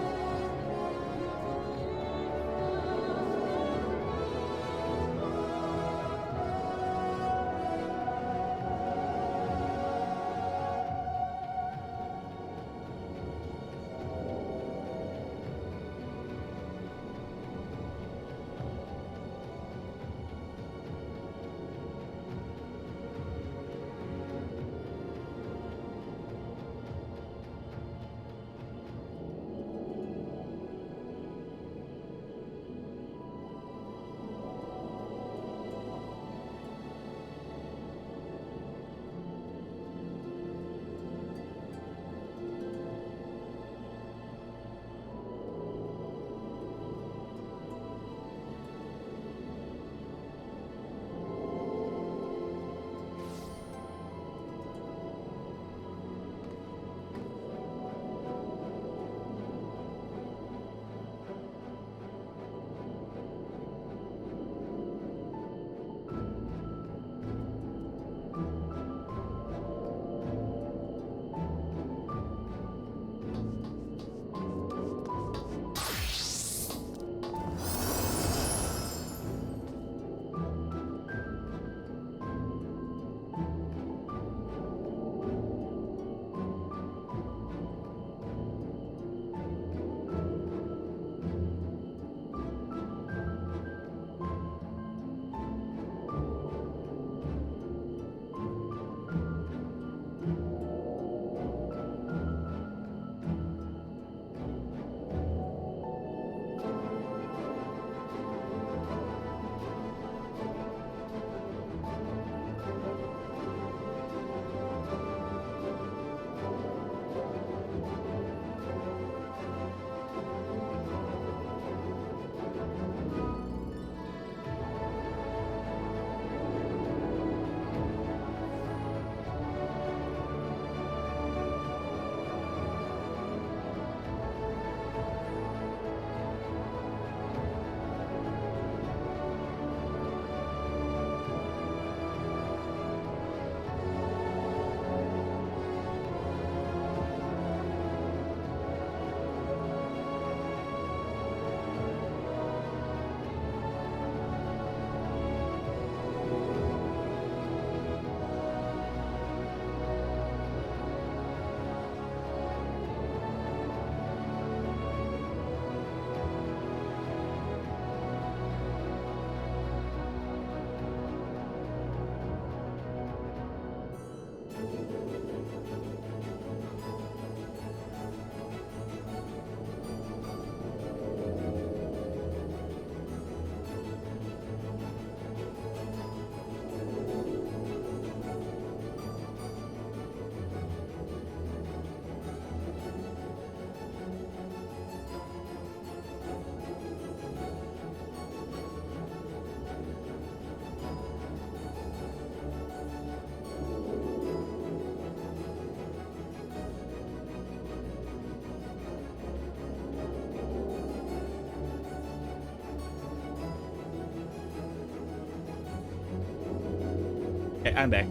Okay, I'm back.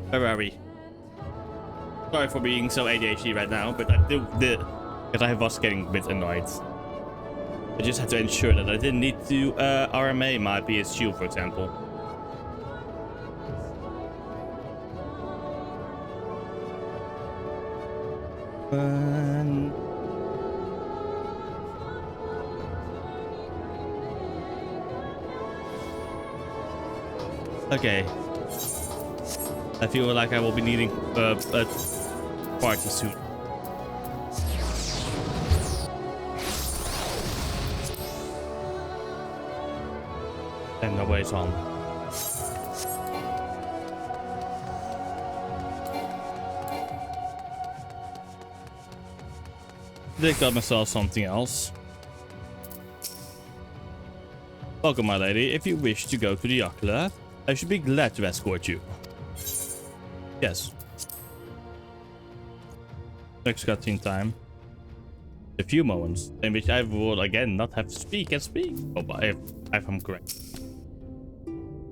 Where are we? Sorry for being so ADHD right now, but I still did, because I was getting a bit annoyed. I just had to ensure that I didn't need to RMA my PS2, for example. Okay. I feel like I will be needing a party soon. And nobody's on. They got myself something else. Welcome, my lady. If you wish to go to the ocular, I should be glad to escort you. Yes. Next cutscene time. A few moments in which I will again not have to speak and speak. Oh, but if I'm correct.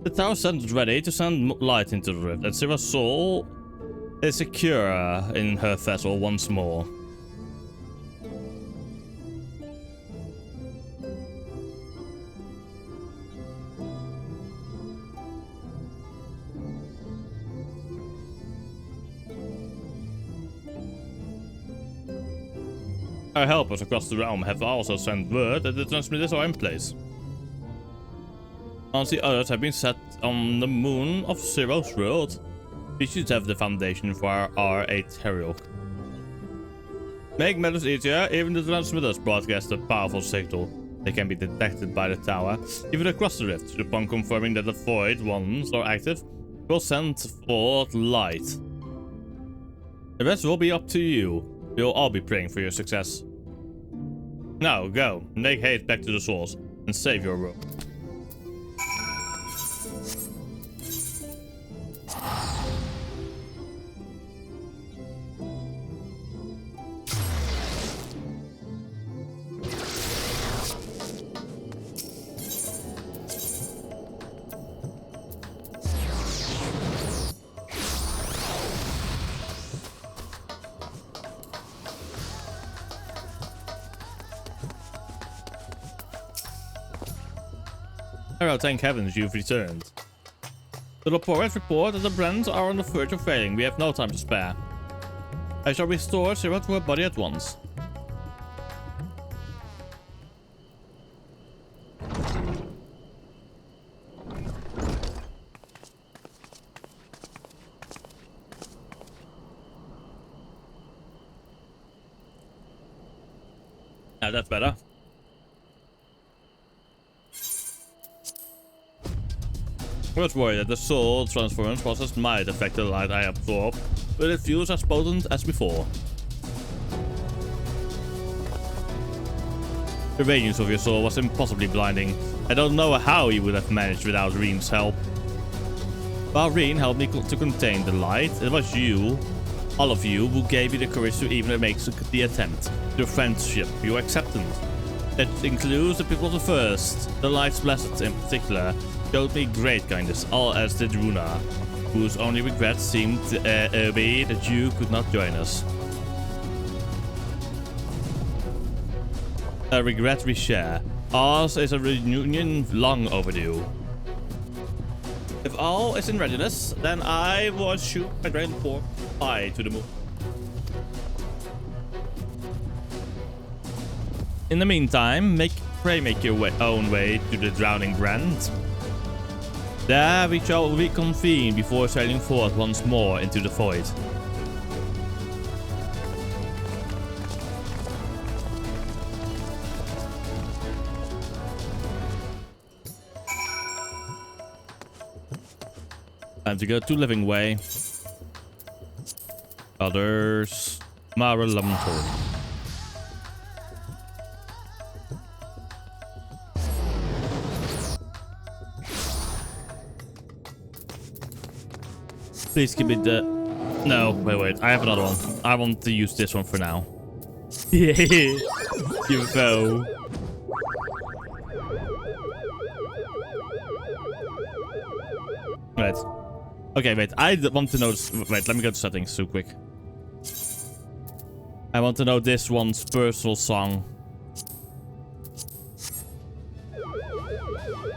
The tower stands ready to send light into the rift, and Sira's soul is secure in her vessel once more. Our helpers across the realm have also sent word that the transmitters are in place. Once the others have been set on the moon of Zero's world, we should have the foundation for our aerial. Make matters easier, even the transmitters broadcast a powerful signal. They can be detected by the tower, even across the rift. Upon confirming that the void ones are active, we'll send forth light. The rest will be up to you. We'll all be praying for your success. Now, go. Make haste back to the source and save your world. Hello, thank heavens you've returned. The reports report that the brands are on the verge of failing. We have no time to spare. I shall restore Zero to her body at once. Now that's better. I was worried that the soul transference process might affect the light I absorb, but it feels as potent as before. The radiance of your soul was impossibly blinding. I don't know how you would have managed without Reen's help. While Reen helped me to contain the light, it was you, all of you, who gave me the courage to even make the attempt. Your friendship, your acceptance. That includes the people of the First, the Light's Blessed in particular. Showed me great kindness, all as did Runa, whose only regret seemed to be that you could not join us. A regret we share. Ours is a reunion long overdue. If all is in readiness, then I will shoot my dragon form high to the moon. In the meantime, pray make your own way to the drowning Grand. There we shall reconvene before sailing forth once more into the void. Time to go to Living Way. Others. Maralamtor. Please give me the... No, wait. I have another one. I want to use this one for now. Yeah, you foe. Right. Okay, wait. Want to know... Wait, let me go to settings too quick. I want to know this one's personal song.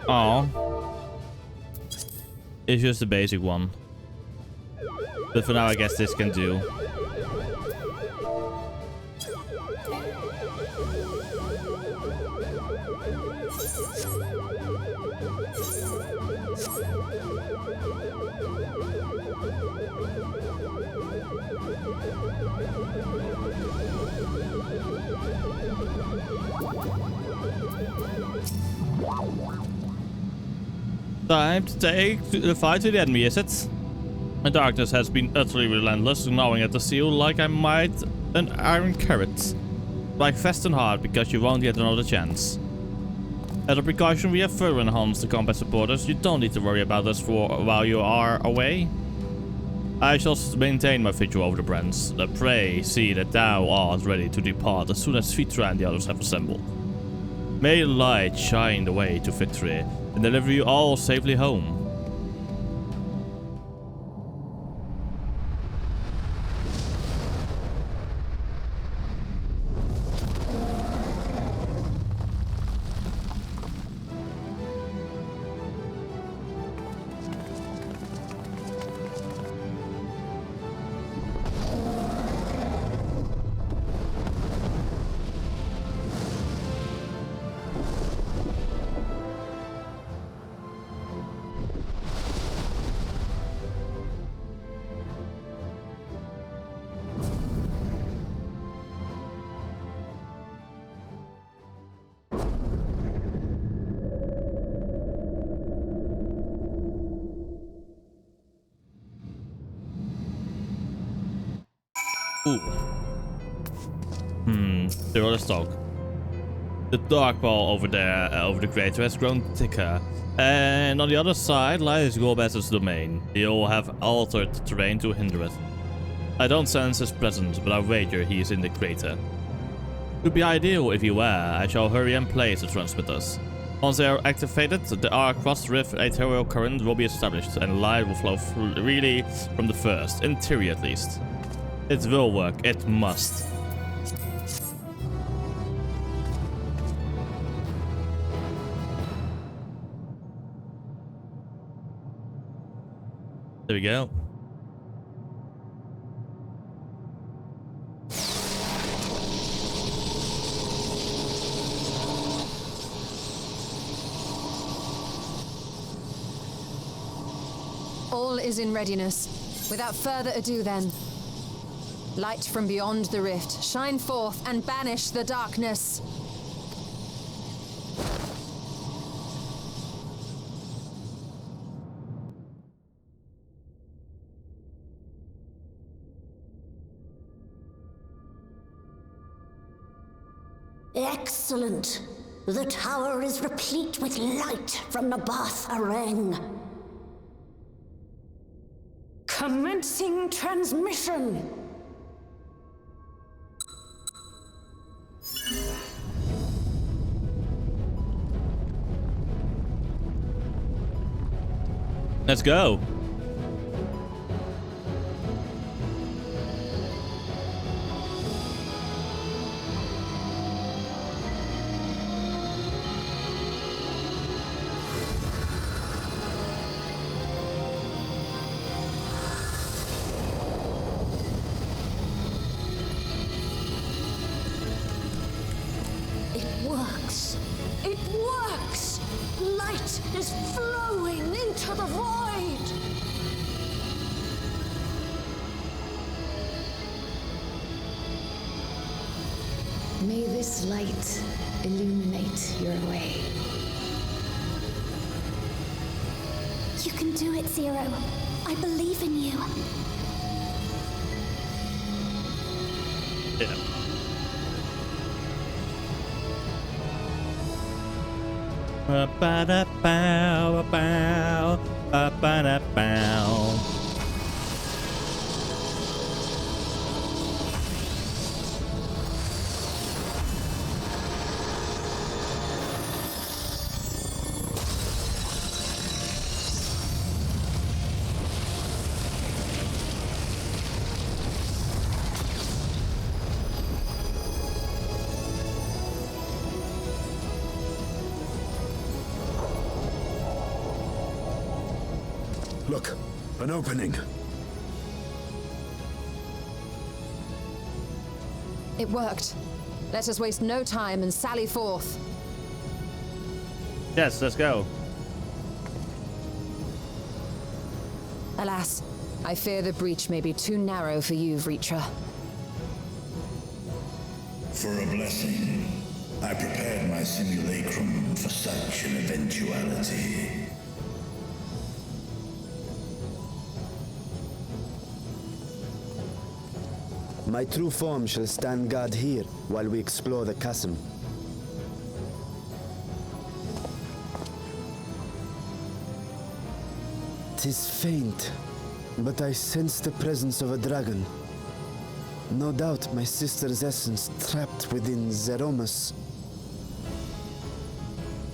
Oh. It's just the basic one. But for now, I guess this can do. Time to take the fight to the enemy, is it? The darkness has been utterly relentless, gnawing at the seal like I might an iron carrot. Like fast and hard, because you won't get another chance. As a precaution, we have further enhanced the combat supporters. You don't need to worry about us while you are away. I shall maintain my vigil over the brands. Pray see that thou art ready to depart as soon as Vitra and the others have assembled. May the light shine the way to victory and deliver you all safely home. Ooh. There is talk. The dark wall over there, over the crater, has grown thicker. And on the other side lies Golbez's domain. They all have altered the terrain to hinder it. I don't sense his presence, but I wager he is in the crater. It would be ideal if he were. I shall hurry and place the transmitters. Once they are activated, the cross rift arterial current will be established, and light will flow freely from the first, in theory at least. It will work. It must. There we go. All is in readiness. Without further ado then. Light from beyond the rift, shine forth and banish the darkness. Excellent. The tower is replete with light from the Bath Areng. Commencing transmission. Let's go. It works. It works. Light is flowing into the void. May this light illuminate your way. You can do it, Zero. I believe in you. Yeah. Look, an opening. It worked. Let us waste no time and sally forth. Yes, let's go. Alas, I fear the breach may be too narrow for you, Vritra. For a blessing, I prepared my simulacrum for such an eventuality. My true form shall stand guard here while we explore the chasm. Tis faint, but I sense the presence of a dragon. No doubt my sister's essence trapped within Zeromus.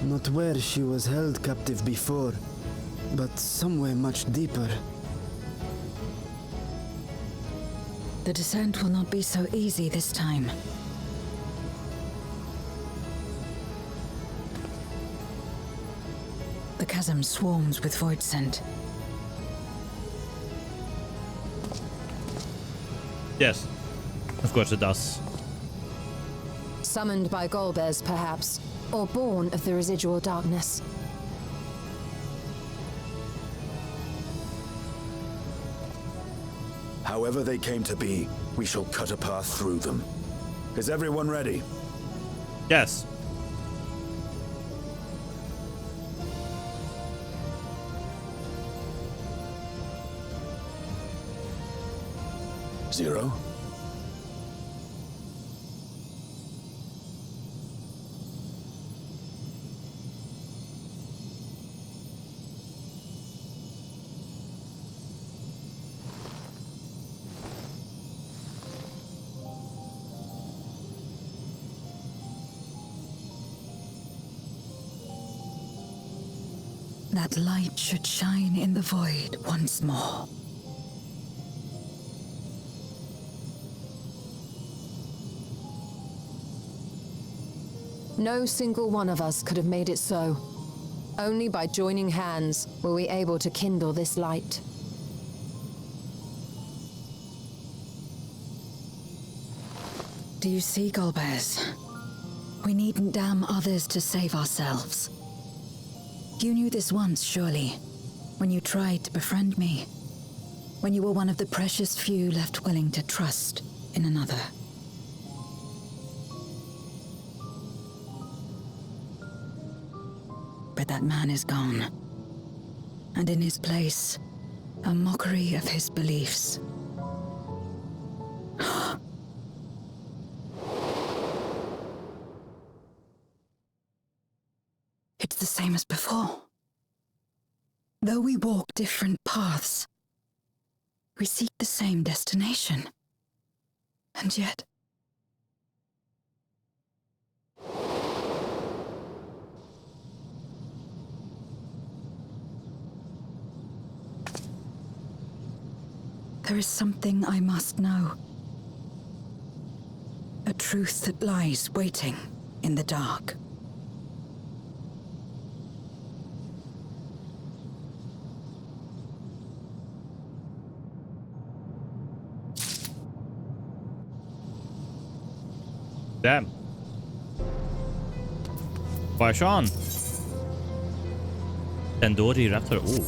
Not where she was held captive before, but somewhere much deeper. The descent will not be so easy this time. The chasm swarms with void scent. Yes, of course it does. Summoned by Golbez, perhaps, or born of the residual darkness. However they came to be, we shall cut a path through them. Is everyone ready? Yes. Zero? That light should shine in the void once more. No single one of us could have made it so. Only by joining hands were we able to kindle this light. Do you see, Golbez? We needn't damn others to save ourselves. You knew this once, surely, when you tried to befriend me. When you were one of the precious few left willing to trust in another. But that man is gone. And in his place, a mockery of his beliefs. It's the same as before. Though we walk different paths, we seek the same destination. And yet... there is something I must know. A truth that lies waiting in the dark. Damn. Waar Sean? En door die raptor. Oeh.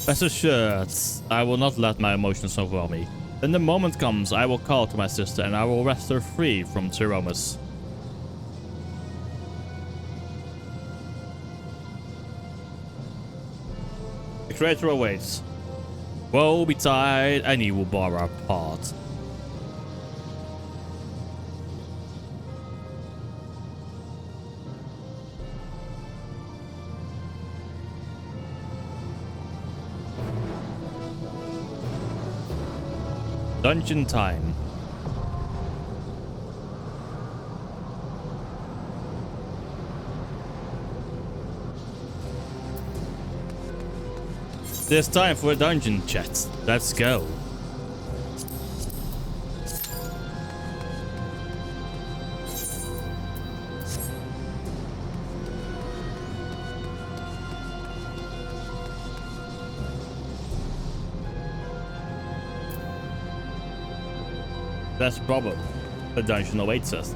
Rest assured, I will not let my emotions overwhelm me. When the moment comes, I will call to my sister and I will wrest her free from Zeromus. The creator awaits. Woe betide, and he will bar our path. Dungeon time. There's time for a dungeon, chat. Let's go. That's the problem. The dungeon awaits us.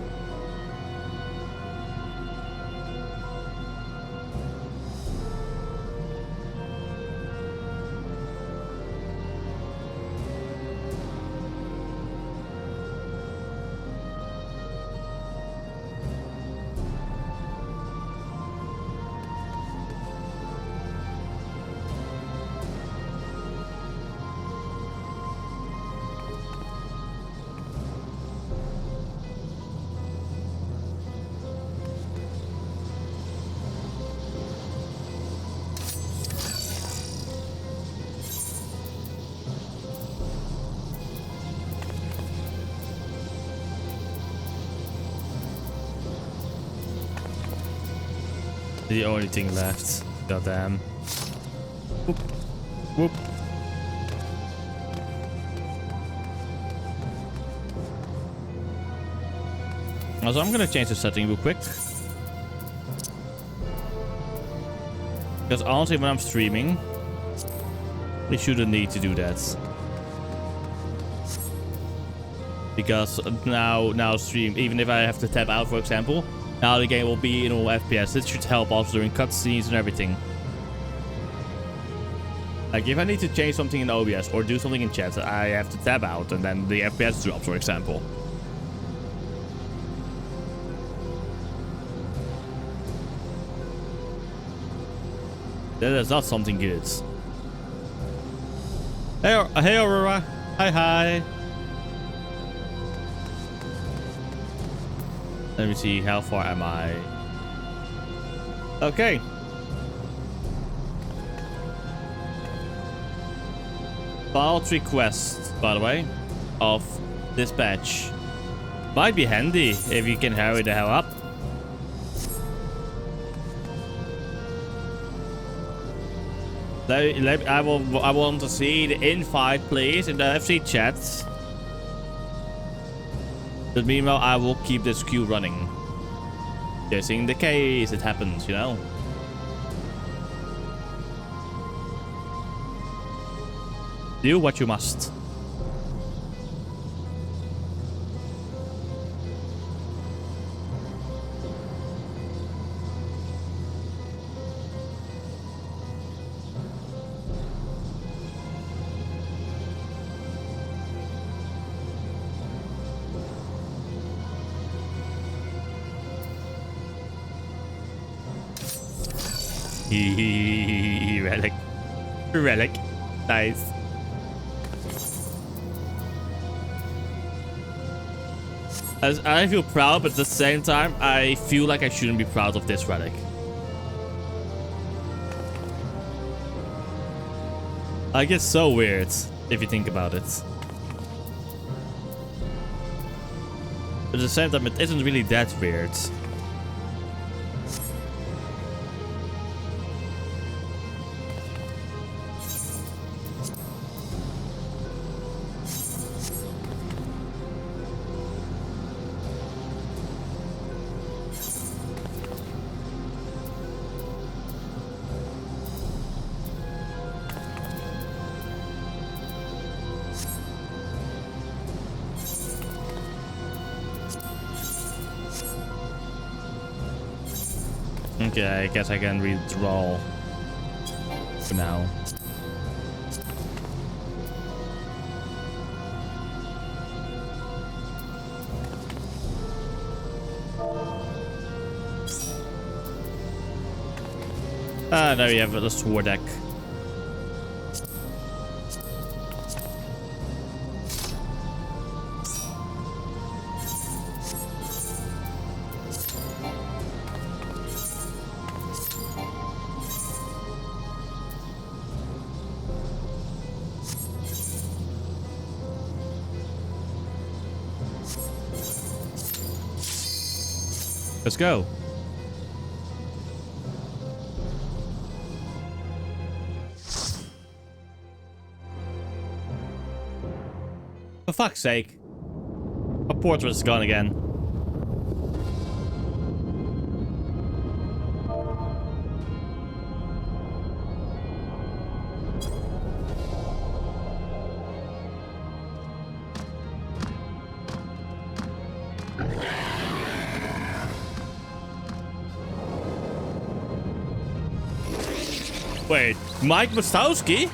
The only thing left. Goddamn. Whoop. Whoop. Also, I'm gonna change the setting real quick. Because honestly, when I'm streaming, we shouldn't need to do that. Because now stream, even if I have to tap out, for example, now the game will be in all FPS. This should help also during cutscenes and everything. Like if I need to change something in OBS or do something in chat, I have to tab out and then the FPS drops, for example. That is not something good. Hey Aurora. Hi. Let me see, how far am I? Okay. File request, by the way, of dispatch. Might be handy if you can hurry the hell up. I want to see the invite, please, in the FC chat. But meanwhile, I will keep this queue running. Just in the case it happens, you know. Do what you must. Relic. Nice. As I feel proud, but at the same time, I feel like I shouldn't be proud of this relic. Like, it's so weird, if you think about it. But at the same time, it isn't really that weird. Okay, I guess I can withdraw for now. Now you have the sword deck. Let's go. For fuck's sake. My portrait is gone again. Wait, Mike Wazowski?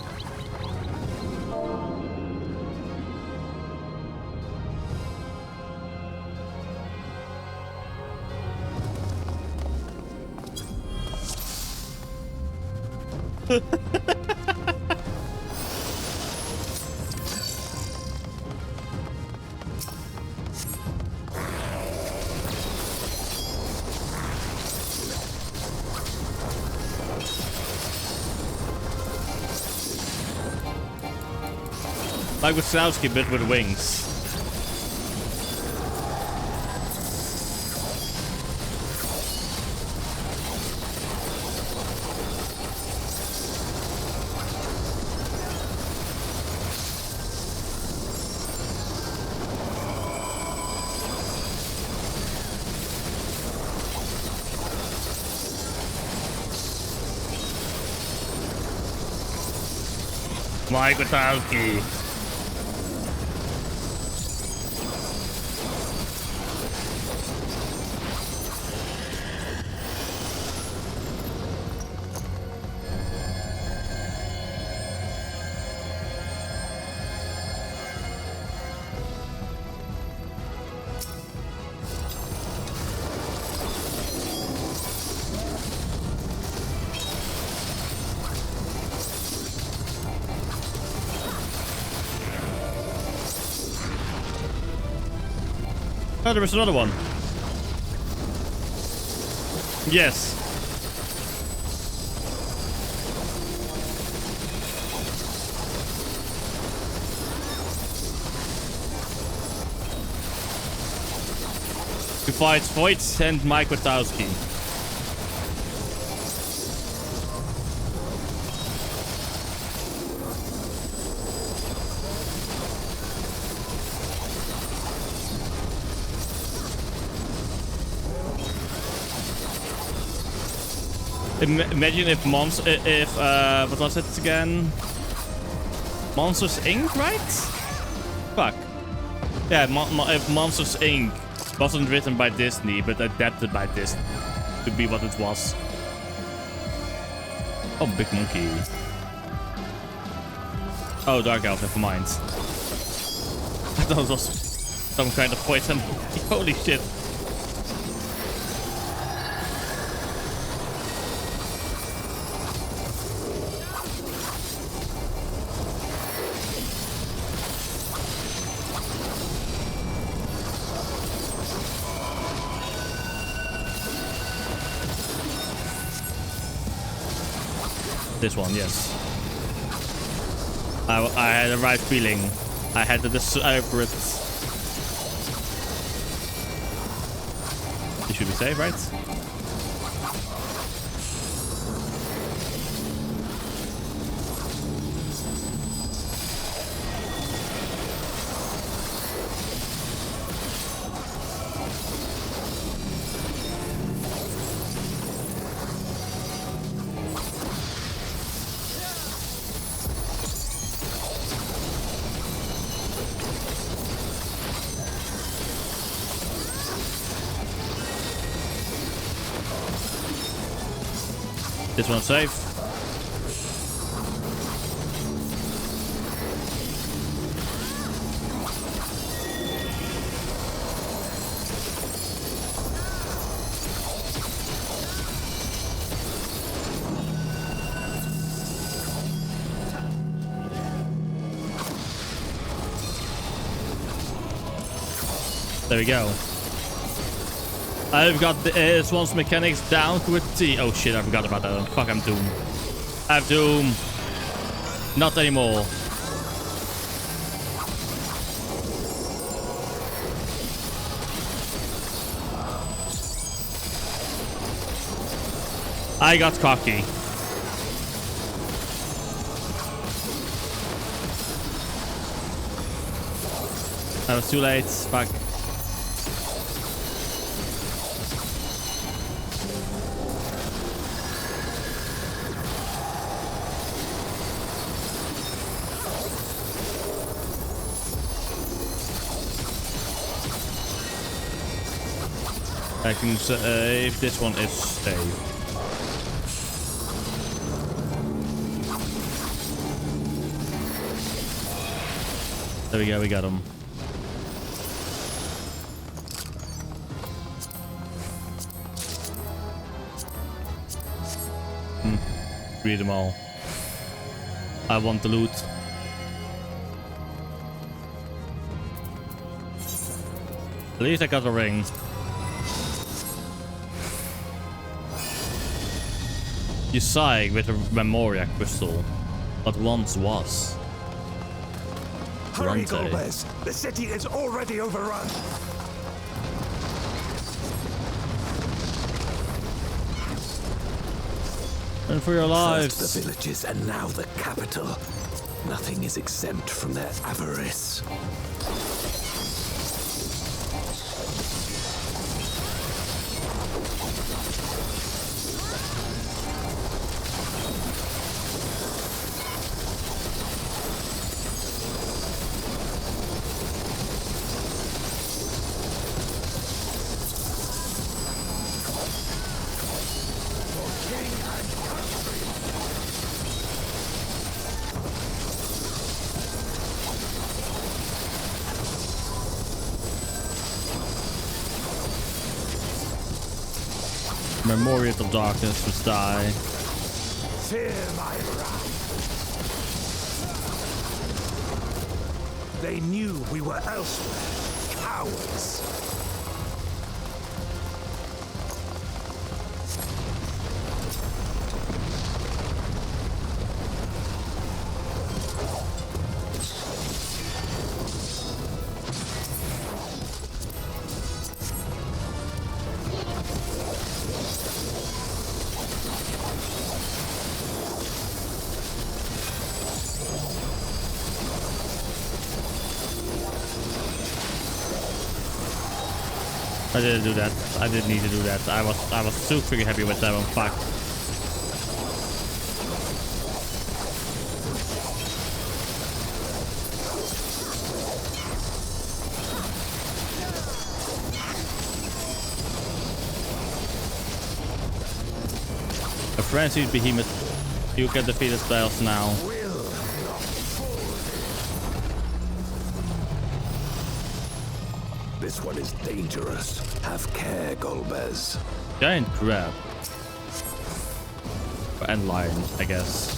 Like Wazowski, but with wings. Mike Wazowski. Oh, there was another one. Yes. To fight Voight and Mike Wazowski. Imagine if what was it again? Monsters Inc., right? Fuck. Yeah, if Monsters Inc. wasn't written by Disney, but adapted by Disney to be what it was. Oh, big monkey. Oh, Dark Elf, never mind. I thought it was some kind of poison. Holy shit. This one, yes. I had the right feeling. I had the decipher it. This should be safe, right? This one's safe. There we go. I've got the Swan's mechanics down to a T. Oh shit, I forgot about that one. Fuck, I'm doomed. I'm doomed. Not anymore. I got cocky. I was too late. Fuck. I can say if this one is safe. There we go, we got him. Read them all. I want the loot. At least I got the ring. You sigh with a Memoria crystal, what once was. Hurry, Dawntrail. Golbez! The city is already overrun! And for your lives. First the villages and now the capital. Nothing is exempt from their avarice. Memoria of darkness must die. Fear my wrath. They knew we were elsewhere. Cowards. I didn't do that. I didn't need to do that. I was so freaking happy with that one. Fuck. A frenzied behemoth. You can defeat his spells now. This one is dangerous. Have care, Golbez. Giant crab. And lion, I guess.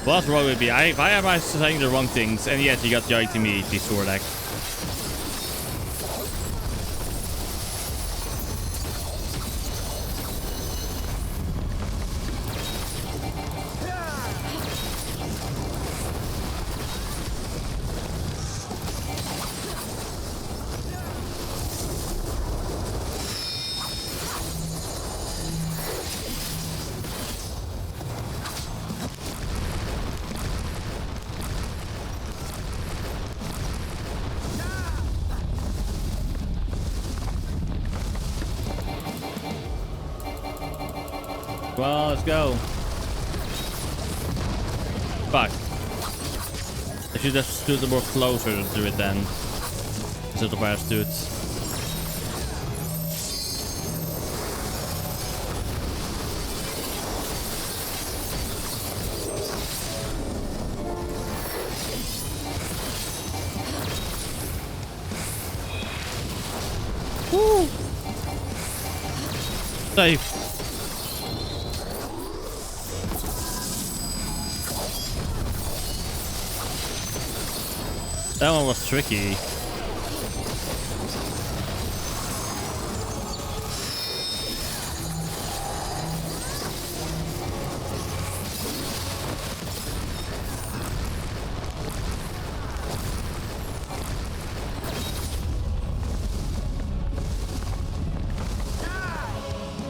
What's wrong with me? Why am I saying the wrong things? And yet you got the item immediately, Swordek. Well, let's go. Fuck. I should have stood more closer to it then. Instead of where I stood. Woo! Safe. That one was tricky.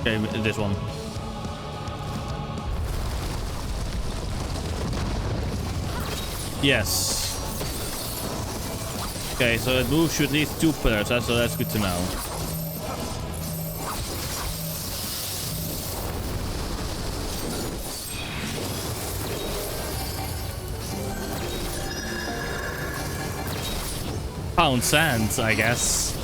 Okay, this one. Yes. Okay, so it will shoot at least 2 pillars, so that's good to know. Pound sand, I guess.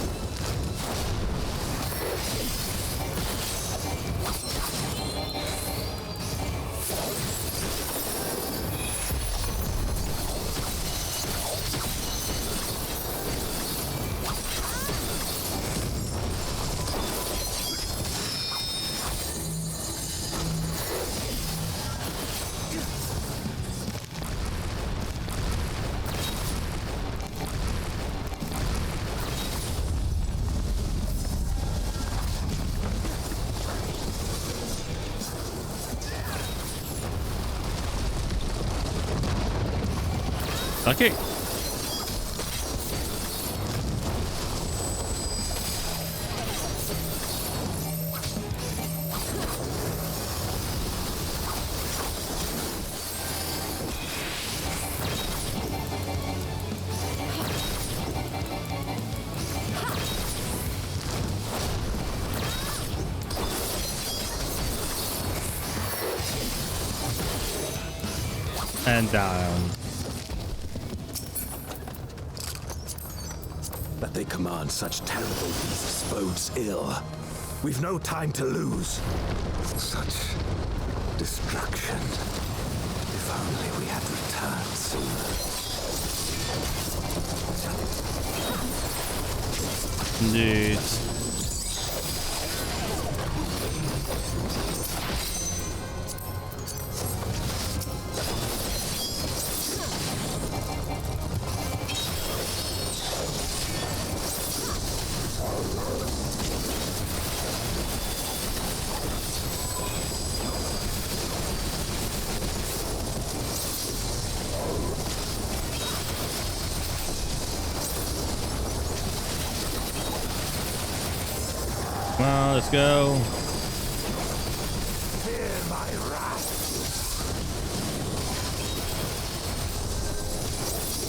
Okay. And down. That they command such terrible beasts bodes ill. We've no time to lose. Such destruction. If only we had returned sooner. Indeed. Well, let's go.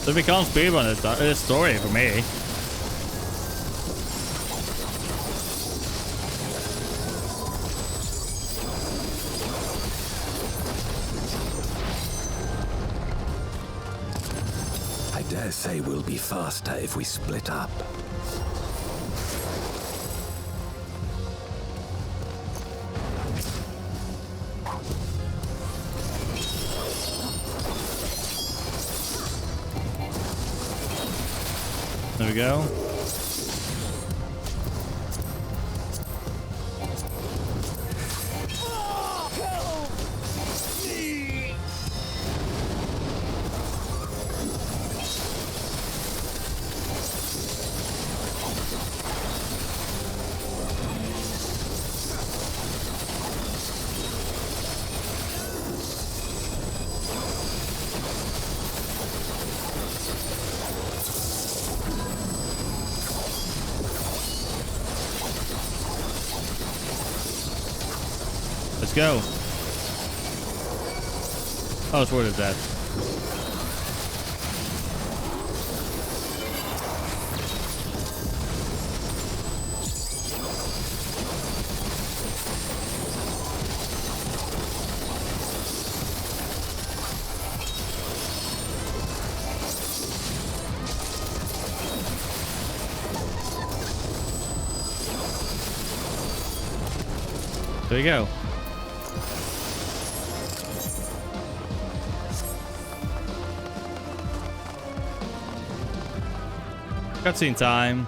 So we can't speedrun this story for me. I dare say we'll be faster if we split up. There we go. Let's go. Oh, it's worth that. There you go. Cutscene time.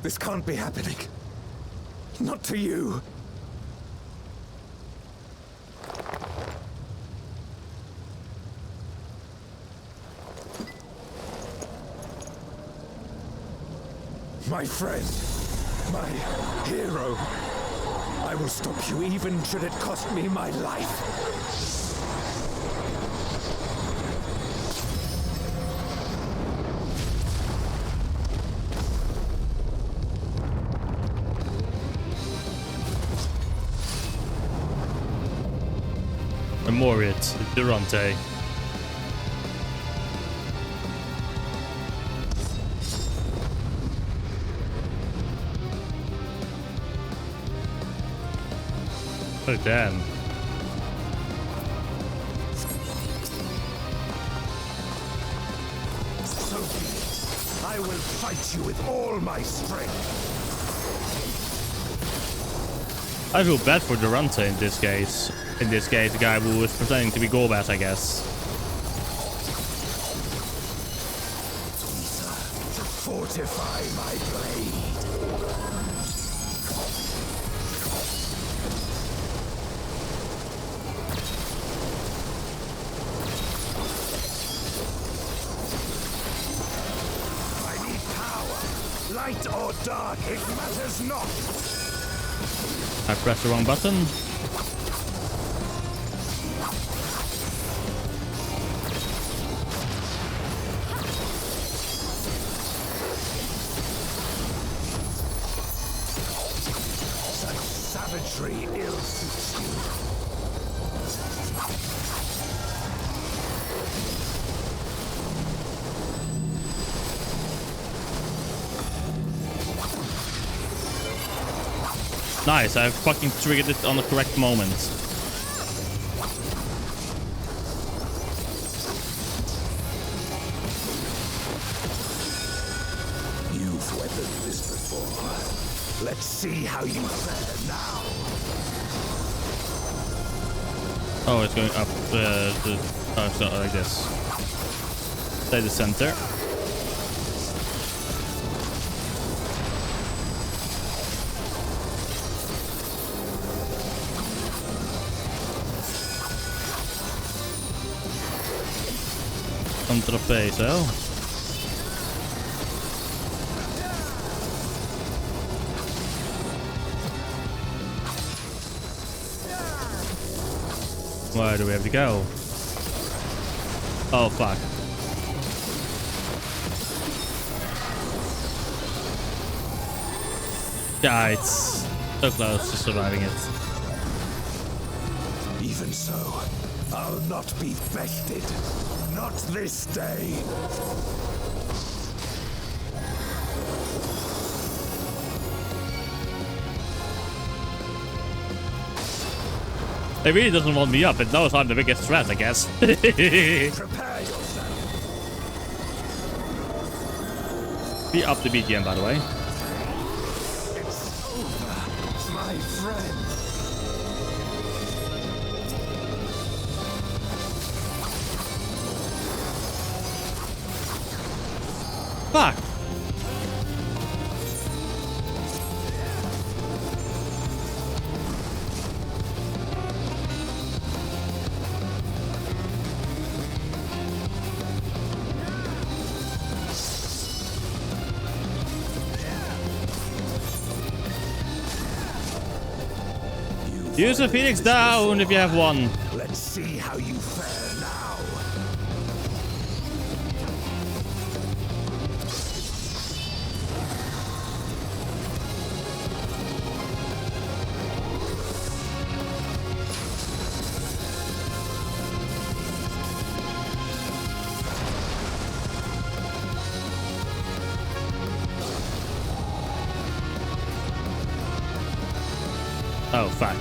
This can't be happening. Not to you. My friend, my hero. I will stop you even should it cost me my life. Memoriat, Durante. Oh damn. So be it. I will fight you with all my strength. I feel bad for Durante in this case. In this case, the guy who was pretending to be Golbas, I guess. To fortify my blade. Light or dark, it matters not. I pressed the wrong button. Such savagery ill suits you. Nice, I fucking triggered it on the correct moment. You've weathered this before. Let's see how you fare now. Oh, it's going up. Oh, it's not like this. Stay the center. Contrapeso. Where do we have to go? Oh fuck. Yeah, it's so close to surviving it. Even so, I'll not be bested. Not this day. It really doesn't want me up. It knows I'm the biggest threat, I guess. Prepare yourself. Be up the BGM, by the way. It's over, my friend. Fuck. Use a Phoenix down if you have one. Let's see how you fare now. Oh, fuck.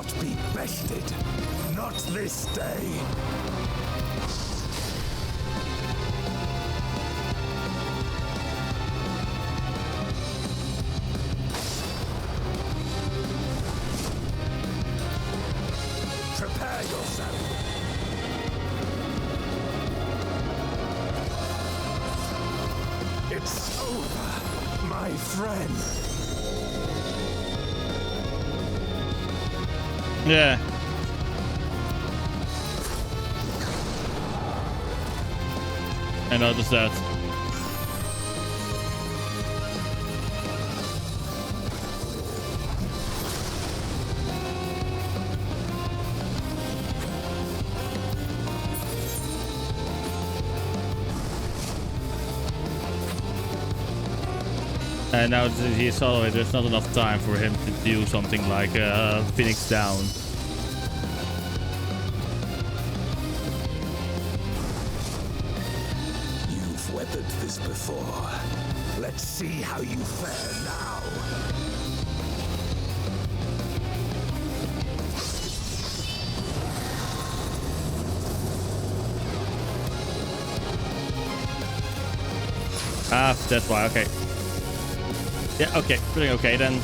not be bested. Not this day. Prepare yourself. It's over, my friend. Yeah. I noticed that. And now that he's soloed, there's not enough time for him to do something like Phoenix down. You've weathered this before. Let's see how you fare now. Ah, that's why, okay. Yeah, okay, pretty okay then.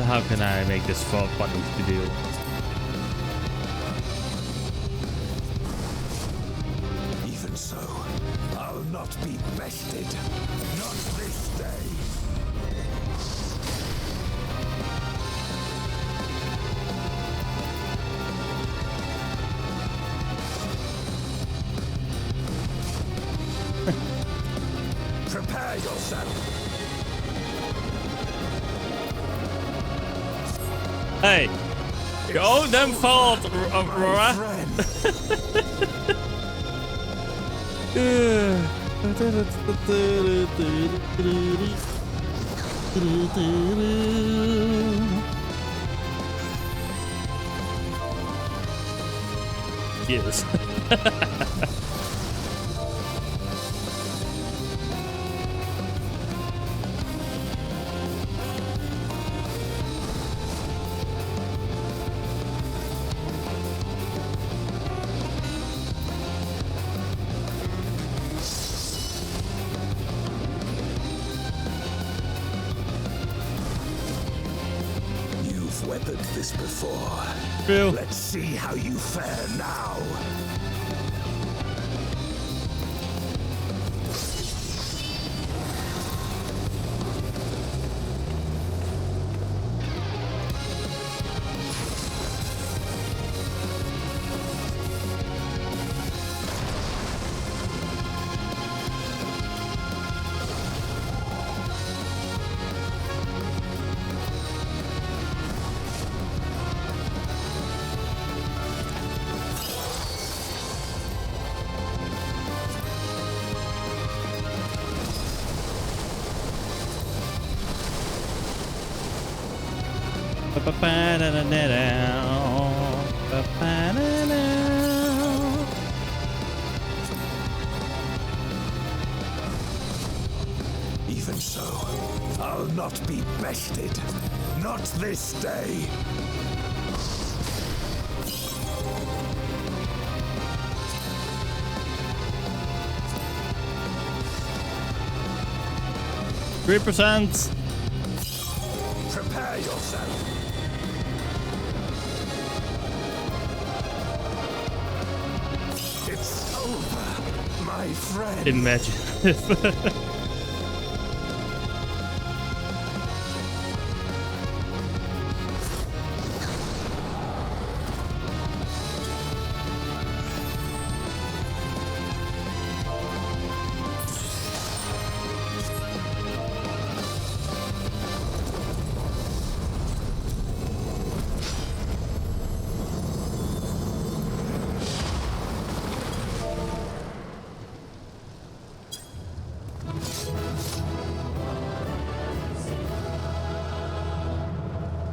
How can I make this fun to do? Even so, I'll not be bested. Not this day. Prepare yourself. Hey, your own damn fault, Aurora. Yes. Weathered this before. Real. Let's see how you fare now. 'Even so, I'll not be bested. Not this day. %. Prepare yourself. It's over, my friend. Imagine.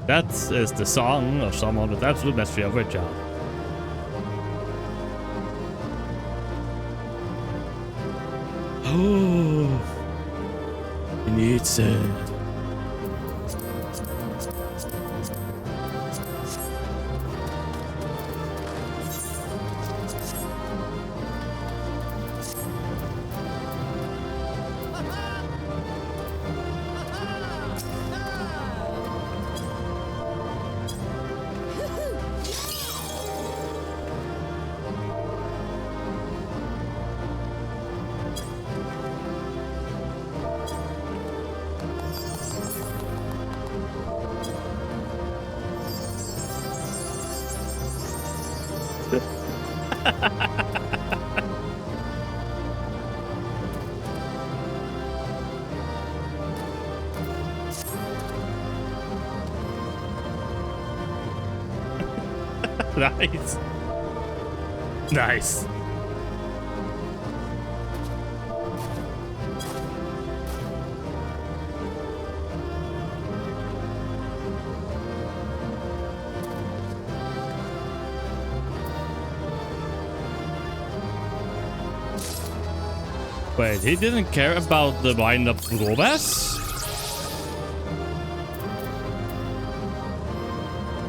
That is the song of someone with absolute mastery of a job. Oh, he needs it. Nice. Nice. Wait, he didn't care about the wind-up Robas?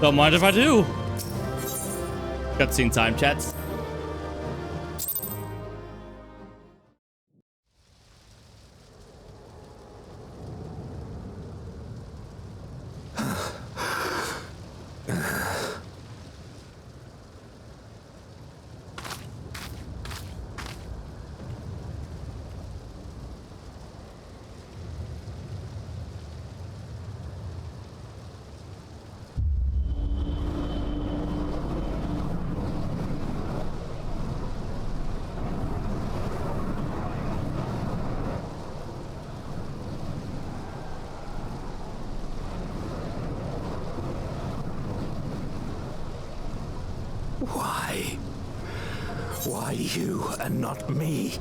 Don't mind if I do. Cutscene time, chat. Why? Why you and not me?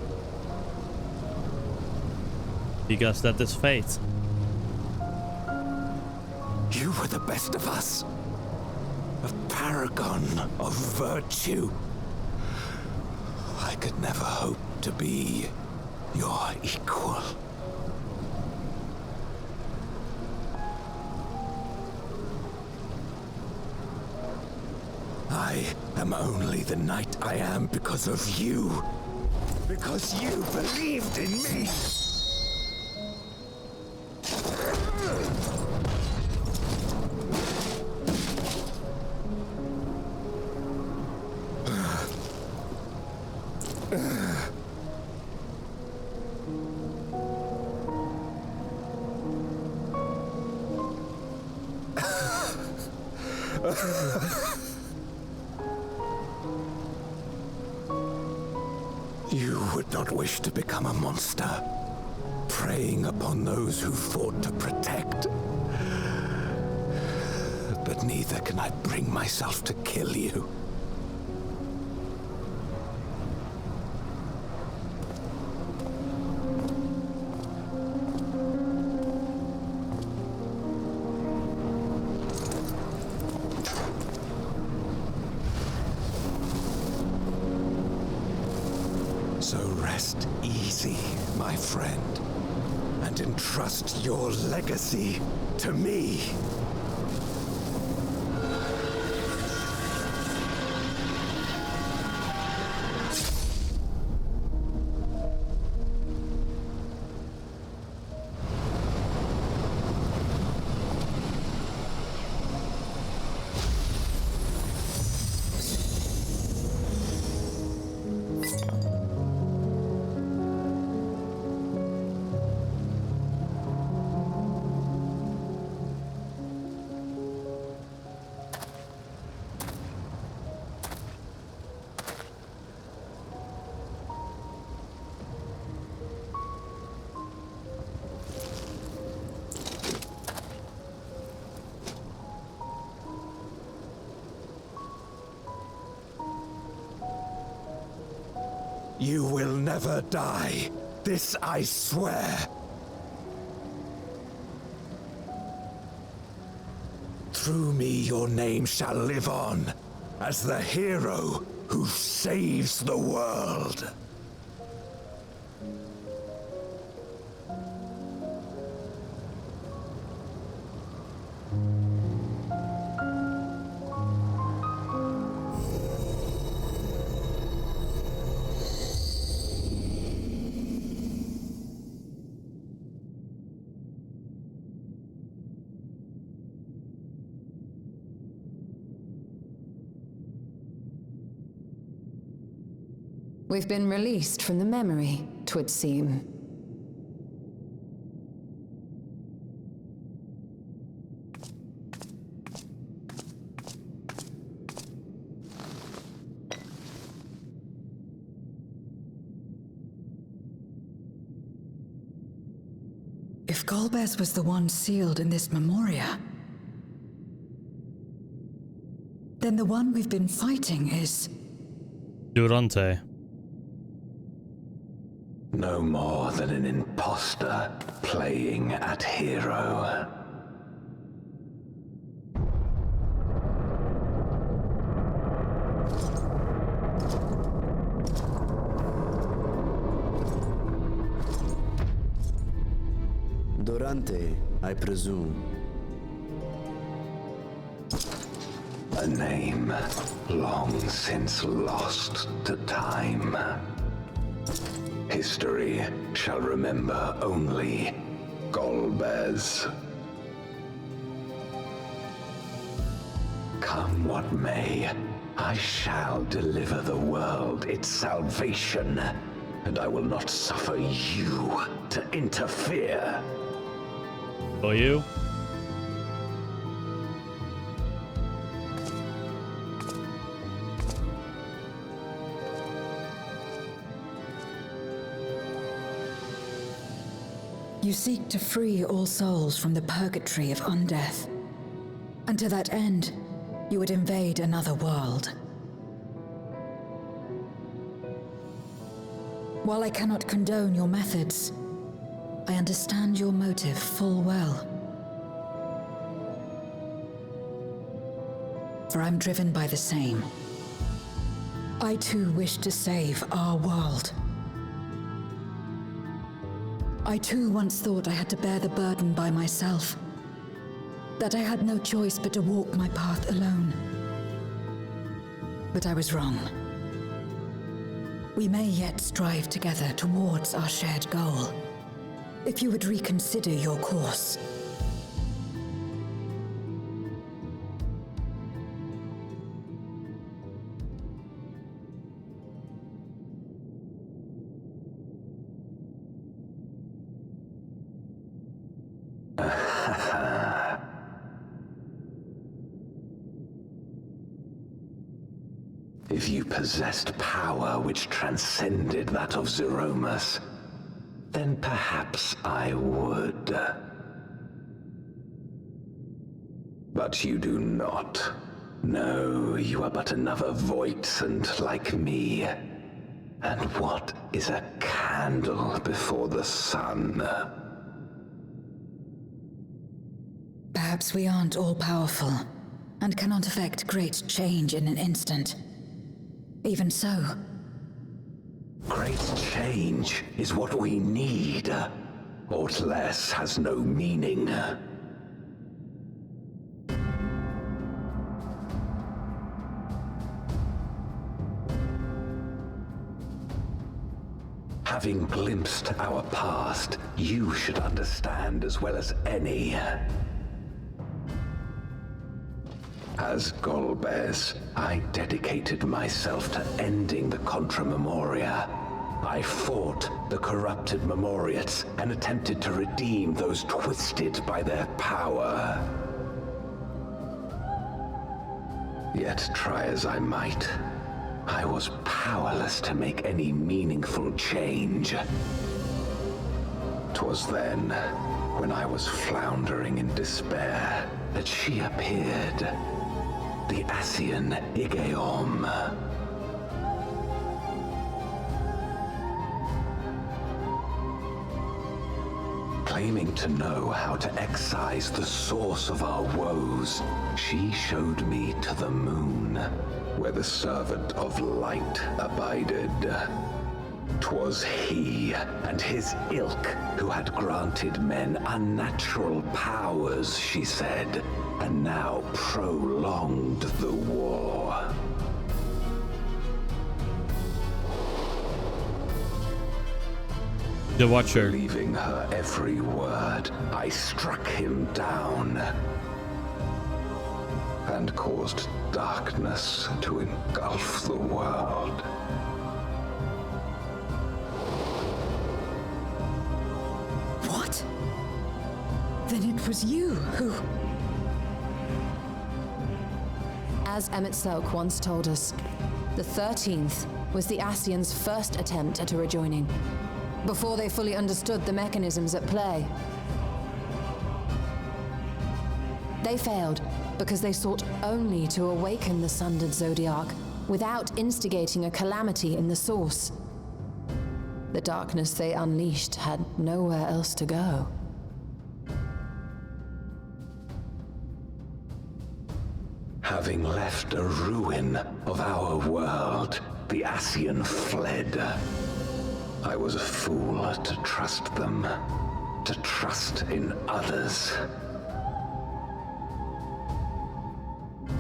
Because that is fate. You were the best of us. A paragon of virtue. I could never hope to be your equal. I am only the knight I am because of you. Because you believed in me. You would not wish to become a monster, preying upon those who fought to protect. But neither can I bring myself to kill you. So rest easy, my friend, and entrust your legacy to me. You will never die. This I swear. through me your name shall live on as the hero who saves the world. We've been released from the memory, 'twould seem. If Golbez was the one sealed in this memoria, then the one we've been fighting is... Durante. No more than an imposter playing at hero. Durante, I presume. A name long since lost to time. History shall remember only Golbez. Come what may, I shall deliver the world its salvation, and I will not suffer you to interfere. For you? You seek to free all souls from the purgatory of undeath. And to that end, you would invade another world. While I cannot condone your methods, I understand your motive full well. For I'm driven by the same. I too wish to save our world. I too once thought I had to bear the burden by myself. That I had no choice but to walk my path alone. But I was wrong. We may yet strive together towards our shared goal. If you would reconsider your course. If you possessed power which transcended that of Zeromus, then perhaps I would. But you do not. No, you are but another Voidsent like me. And what is a candle before the sun? Perhaps we aren't all-powerful, and cannot effect great change in an instant. Even so. Great change is what we need. Aught less has no meaning. Having glimpsed our past, you should understand as well as any. As Golbez, I dedicated myself to ending the Contra Memoria. I fought the corrupted Memoriates and attempted to redeem those twisted by their power. Yet try as I might, I was powerless to make any meaningful change. 'Twas then, when I was floundering in despair, that she appeared. The Ascian Igeom. Claiming to know how to excise the source of our woes, she showed me to the moon, where the servant of light abided. 'Twas he and his ilk who had granted men unnatural powers, she said, and now prolonged the war. The Watcher. Believing her every word, I struck him down and caused darkness to engulf the world. What? Then it was you who... As Emmett Selk once told us, the 13th was the Ascians' first attempt at a rejoining, before they fully understood the mechanisms at play. They failed because they sought only to awaken the sundered Zodiac without instigating a calamity in the source. The darkness they unleashed had nowhere else to go. Having left a ruin of our world, the Ascian fled. I was a fool to trust them, to trust in others.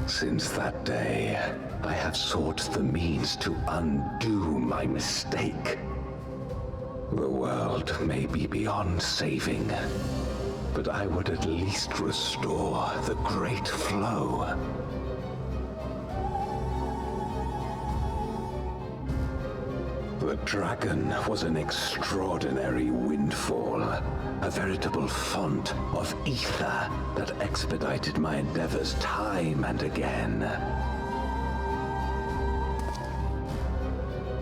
Since that day, I have sought the means to undo my mistake. The world may be beyond saving, but I would at least restore the great flow. The dragon was an extraordinary windfall, a veritable font of ether that expedited my endeavors time and again.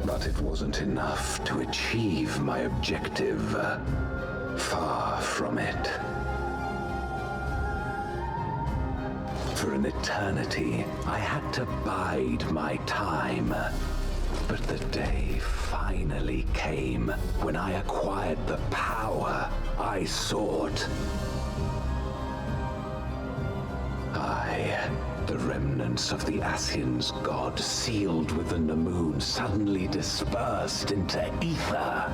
But it wasn't enough to achieve my objective. Far from it. For an eternity, I had to bide my time. But the day finally came when I acquired the power I sought. The remnants of the Ascians' god sealed within the moon suddenly dispersed into ether.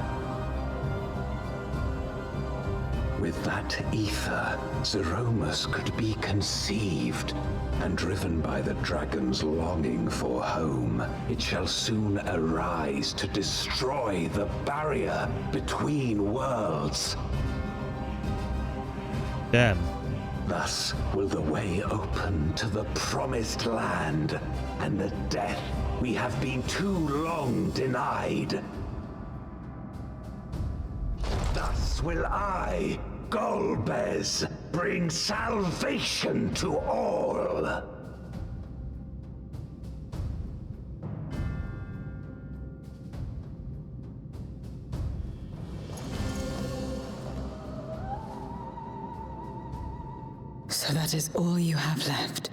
With that ether, Zeromus could be conceived, and driven by the dragon's longing for home, it shall soon arise to destroy the barrier between worlds. Damn. Thus will the way open to the promised land, and the death we have been too long denied. Thus will I, Golbez, bring salvation to all. So that is all you have left.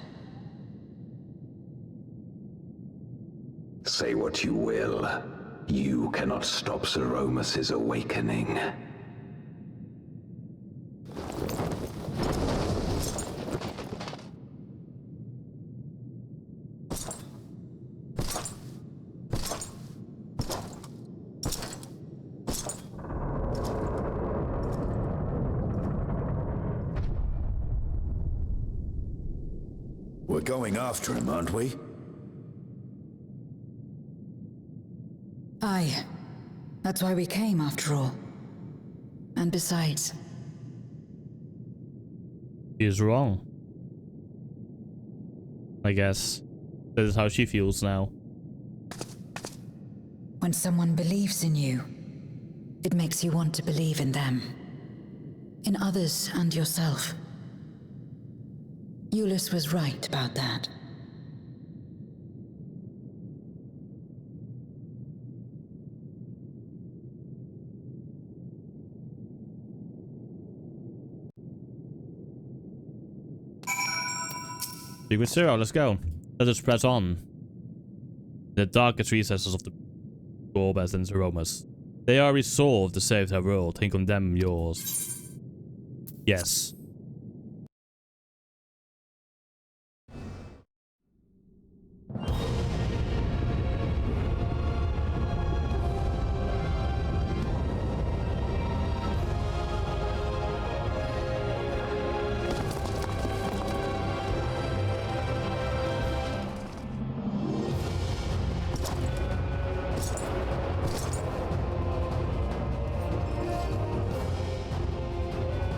Say what you will. You cannot stop Zeromus' awakening. We're going after him, aren't we? Aye. That's why we came, after all. And besides... He is wrong. I guess. That is how she feels now. When someone believes in you, it makes you want to believe in them. In others and yourself. Euless was right about that. Secret Zero, let's go. Let us press on. The darkest recesses of the Golbez and Zeromus. They are resolved to save their world and condemn yours. Yes.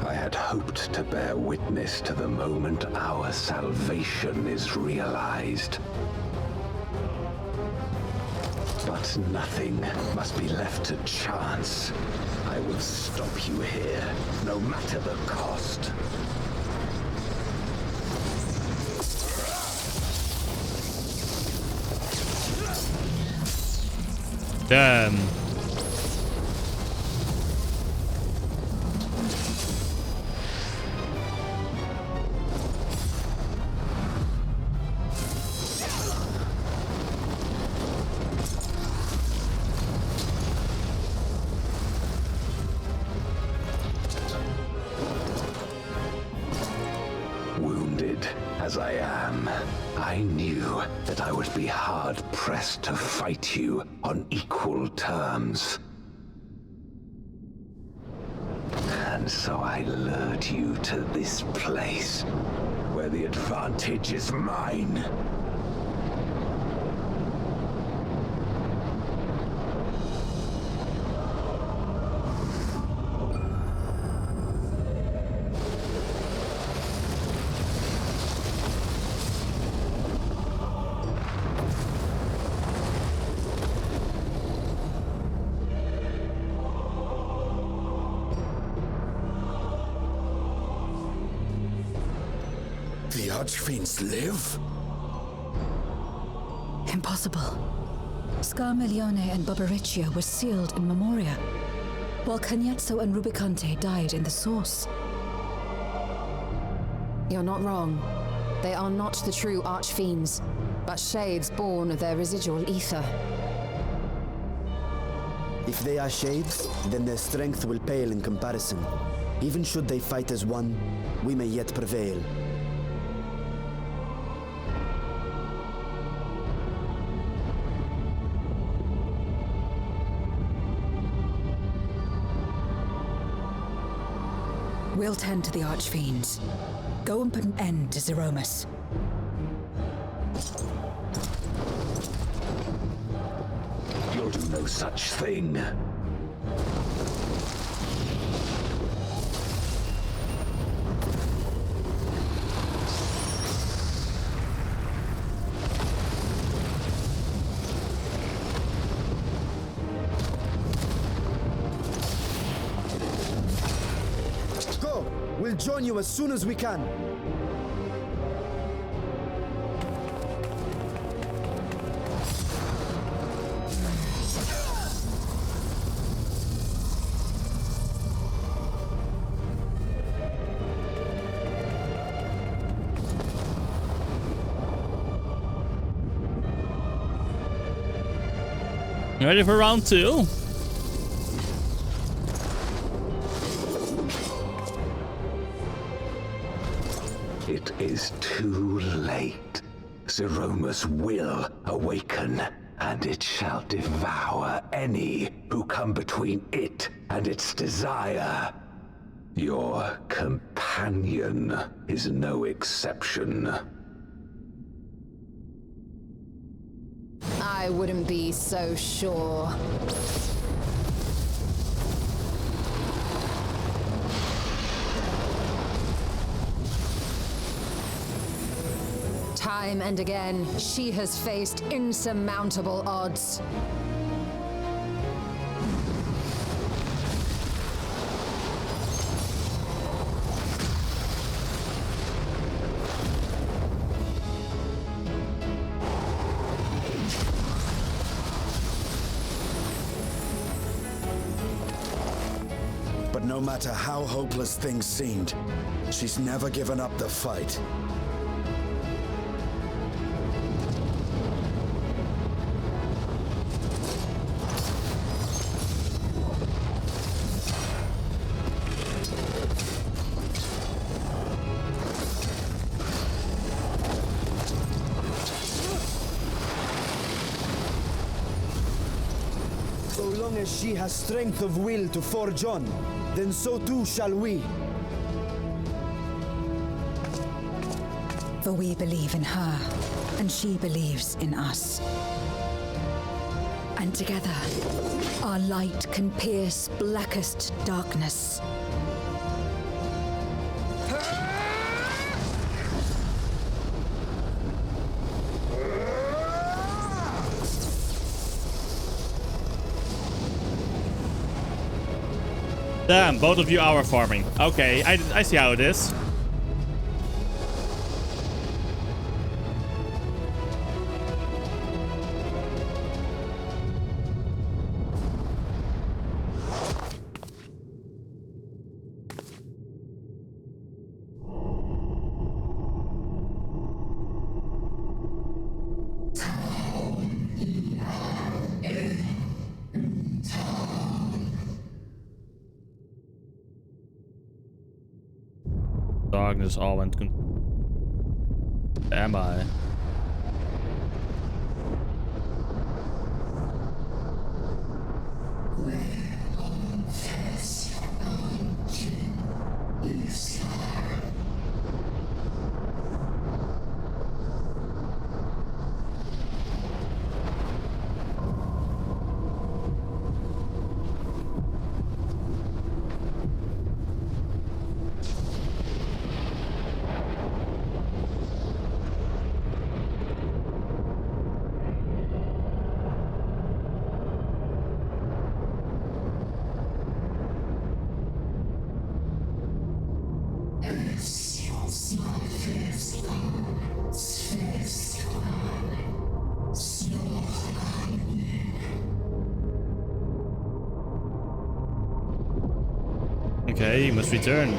I had hoped to bear witness to the moment our salvation is realized. But nothing must be left to chance. I will stop you here, no matter the cost. Damn. Wounded as I am, I knew that I would be hard-pressed to fight you on equal terms. And so I lured you to this place, where the advantage is mine. The Archfiends live? Impossible. Scarmiglione and Barbariccia were sealed in Memoria, while Cagnezzo and Rubicante died in the Source. You're not wrong. They are not the true Archfiends, but shades born of their residual ether. If they are shades, then their strength will pale in comparison. Even should they fight as one, we may yet prevail. We'll tend to the Archfiends. Go and put an end to Zeromus. You'll do no such thing. We'll join you as soon as we can. Ready for round 2? It is too late. Zeromus will awaken, and it shall devour any who come between it and its desire. Your companion is no exception. I wouldn't be so sure. Time and again, she has faced insurmountable odds. But no matter how hopeless things seemed, she's never given up the fight. long as she has strength of will to forge on, then so too shall we. For we believe in her, and she believes in us. And together, our light can pierce blackest darkness. Damn, both of you are farming. Okay, I see how it is. Darkness all went. Am I? Okay, you must return.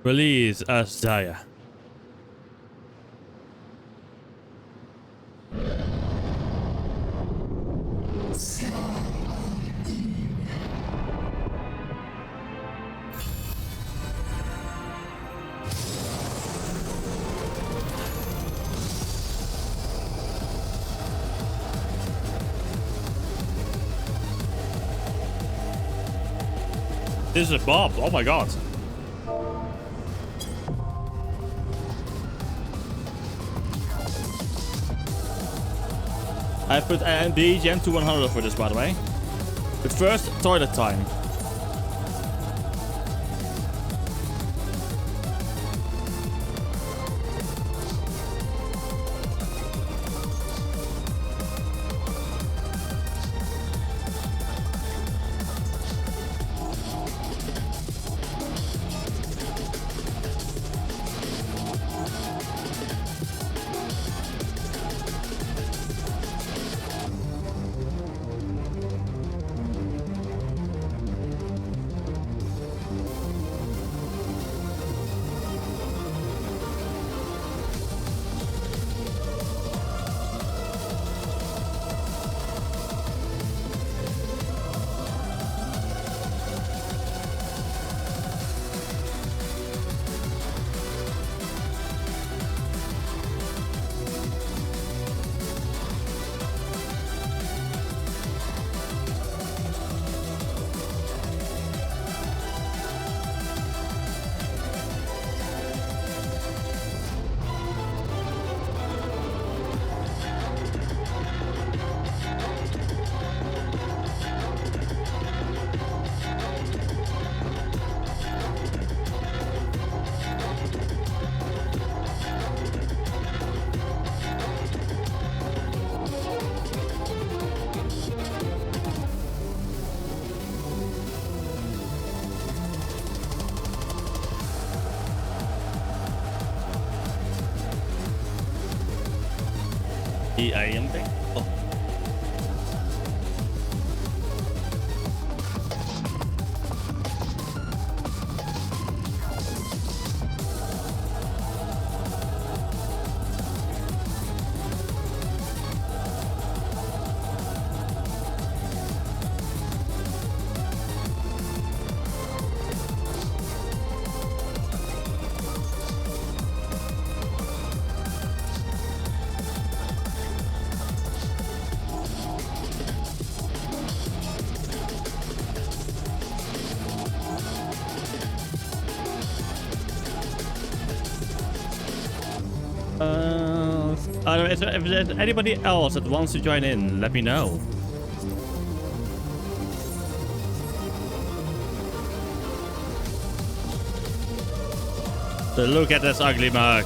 Release us, Zaya. This is Bob. Oh my god. I put the EGM to 100 for this, by the way. But first, toilet time. The IM thing? Oh. By the way, if there's anybody else that wants to join in, let me know. So look at this ugly mug.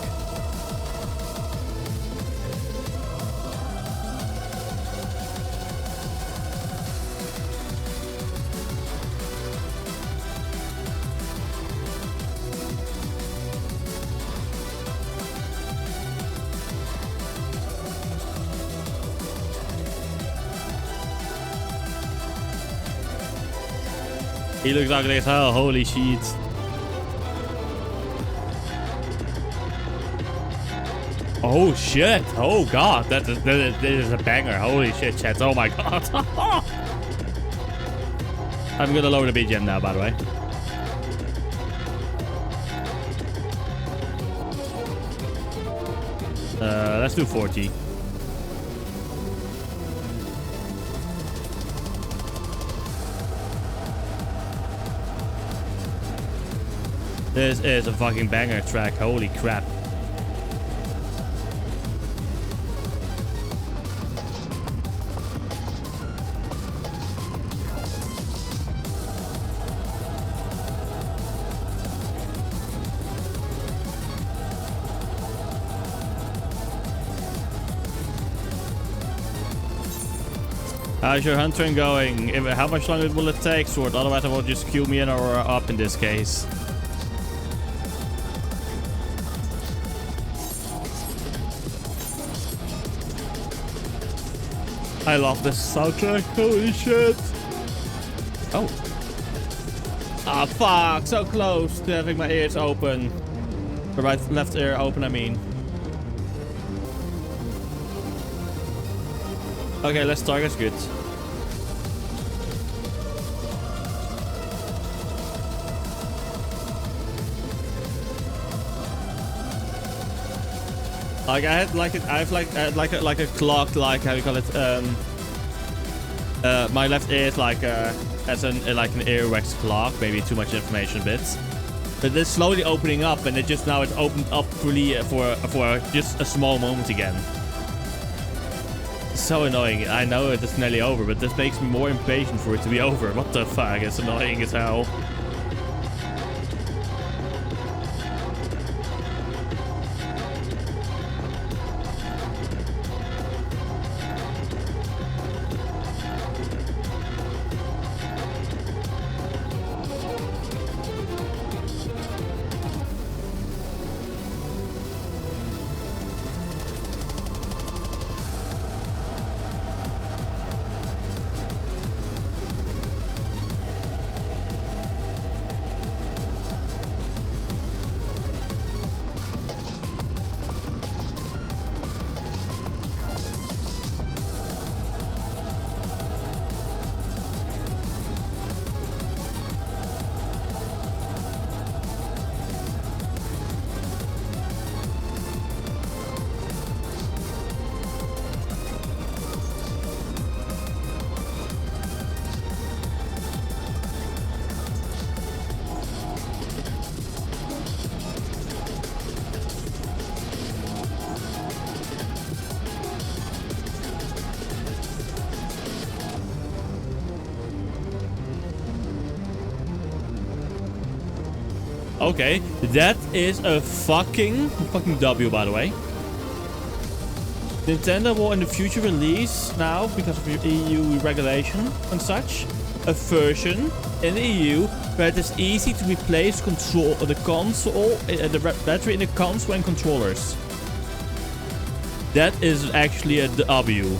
He looks ugly as hell, holy shit. Oh shit, oh god, that is a banger, holy shit, chat, oh my god. I'm gonna lower the BGM now, by the way. Let's do 40. This is a fucking banger track, holy crap. How's your hunting going? How much longer will it take, Sword? Otherwise I will just queue me in or up in this case. I love this soundtrack, holy shit. Oh. Ah, fuck, so close to having my ears open. The left ear open, I mean. Okay, let's start, that's good. Like I had like I have like a clock, like how you call it, my left ear is like as an like an earwax clock, maybe too much information bits. But it's slowly opening up, and it's opened up fully for just a small moment again. So annoying. I know it's nearly over, but this makes me more impatient for it to be over. What the fuck? It's annoying as hell. Okay, that is a fucking W, by the way. Nintendo will in the future release now, because of EU regulation and such, a version in the EU where it is easy to replace the battery in the console and controllers. That is actually a W.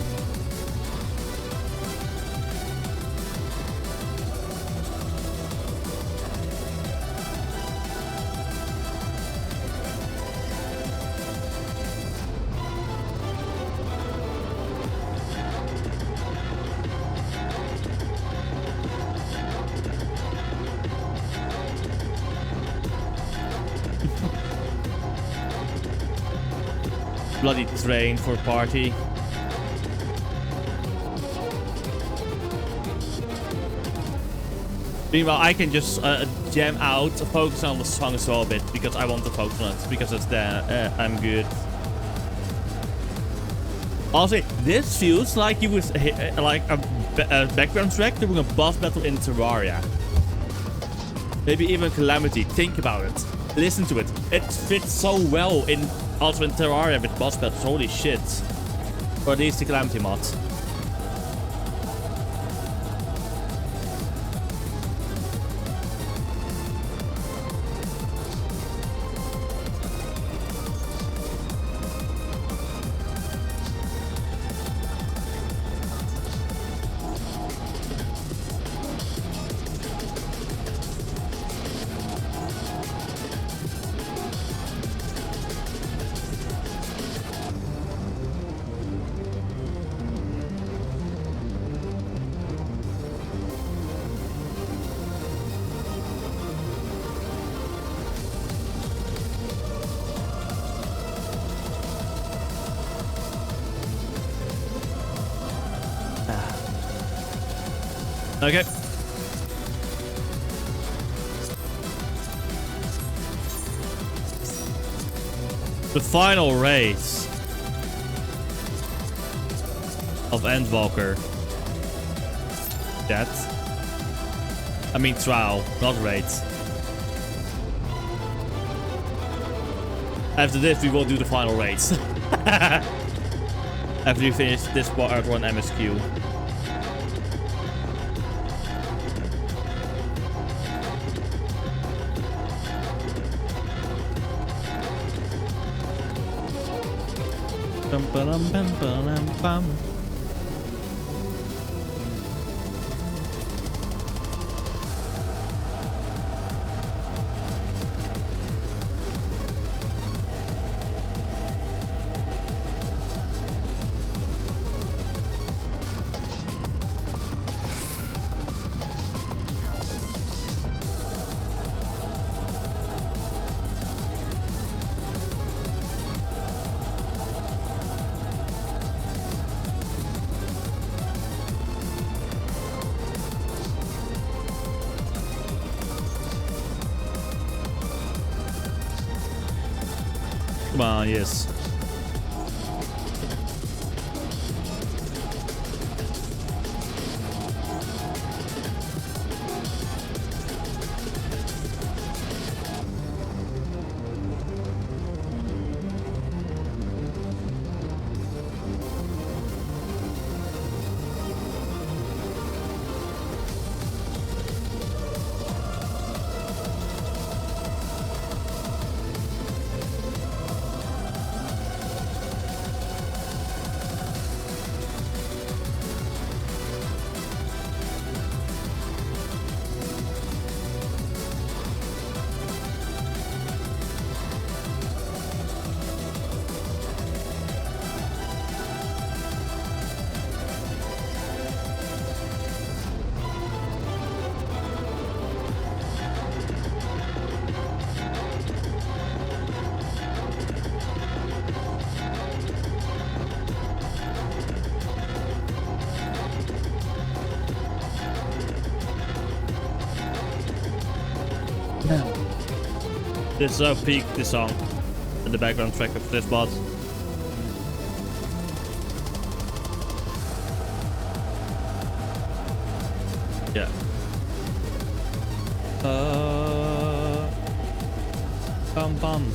Bloody train for party. Meanwhile, I can just jam out, focus on the song as well a bit, because I want to focus on it, because it's there. I'm good. Also, this feels like you was like a background track during a boss battle in Terraria. Maybe even Calamity. Think about it. Listen to it. It fits so well in also in Terraria with boss battles. Holy shit. Or at least the Calamity mod. Okay. The final race of Endwalker. That. I mean trial, not race. After this, we will do the final race. After we finish this part 1 MSQ. Bum, ba-dum, bum, ba-dum, bum. Come on, yes. This peak this song and the background track of this mod. Yeah. Bum bum.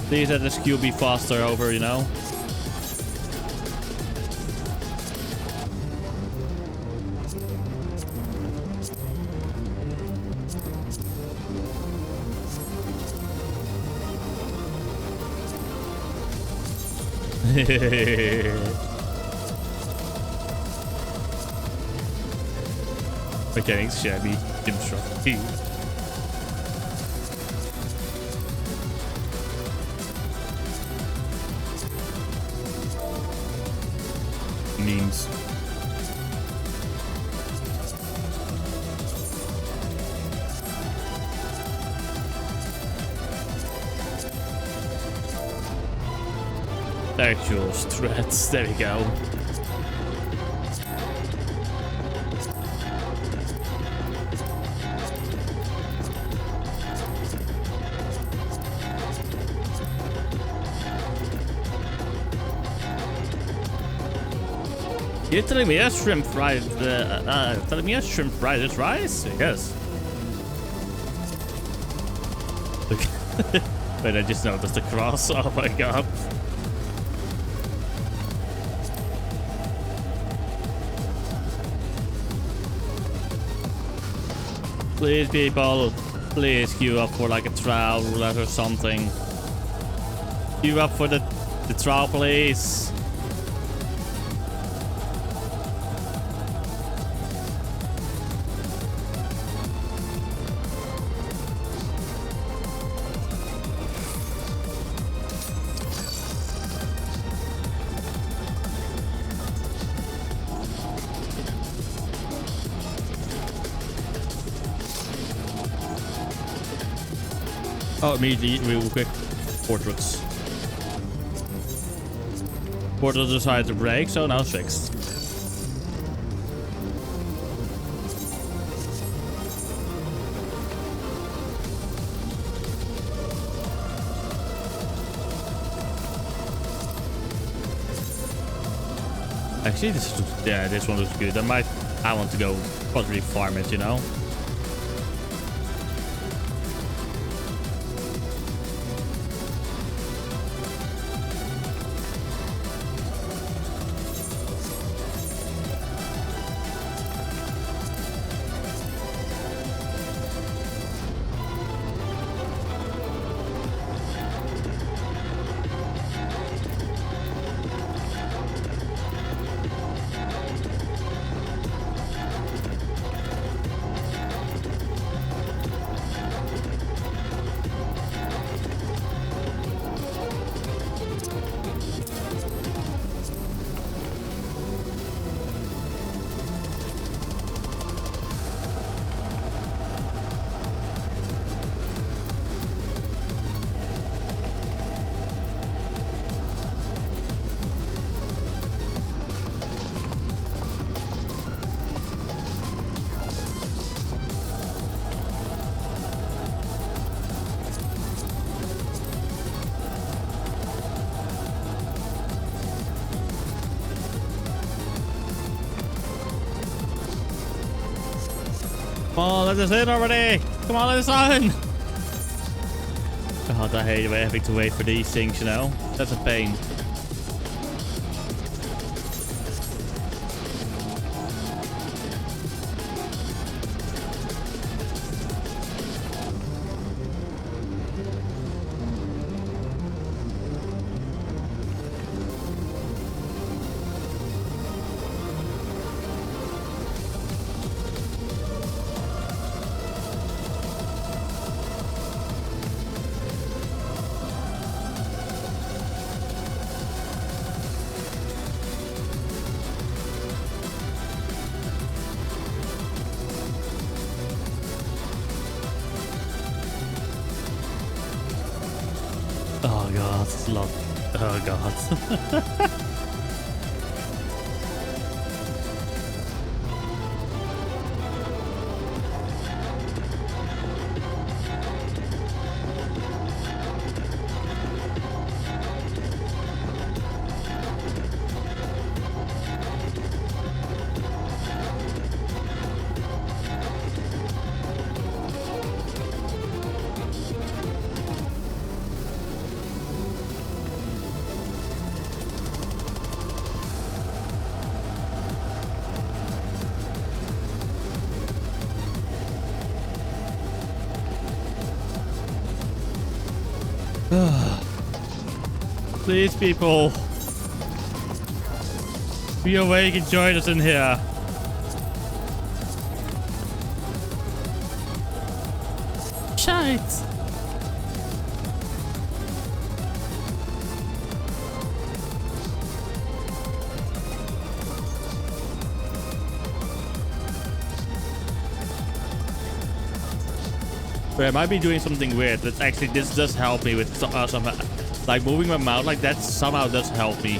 Please let this queue be faster over, you know? We're getting shabby. Instructive. means. Actual threats, there we go. You're telling me a shrimp fried, telling me a shrimp fried is rice? Yes. Wait, I just noticed the cross. Oh my god. Please, people, please queue up for like a trial roulette or something. Queue up for the trial, please. Oh, immediately, real quick. Portraits. Portraits decided to break, so now it's fixed. Actually, this one looks good. I want to go pottery farm it, you know. Come on, let us in already! Come on, let us in! God, I hate having to wait for these things, you know? That's a pain. Oh god, it's a lot. Oh god. Please, people, be awake and join us in here. Shite. But I might be doing something weird. But actually, this does help me with some like moving my mouth like that. Somehow does help me.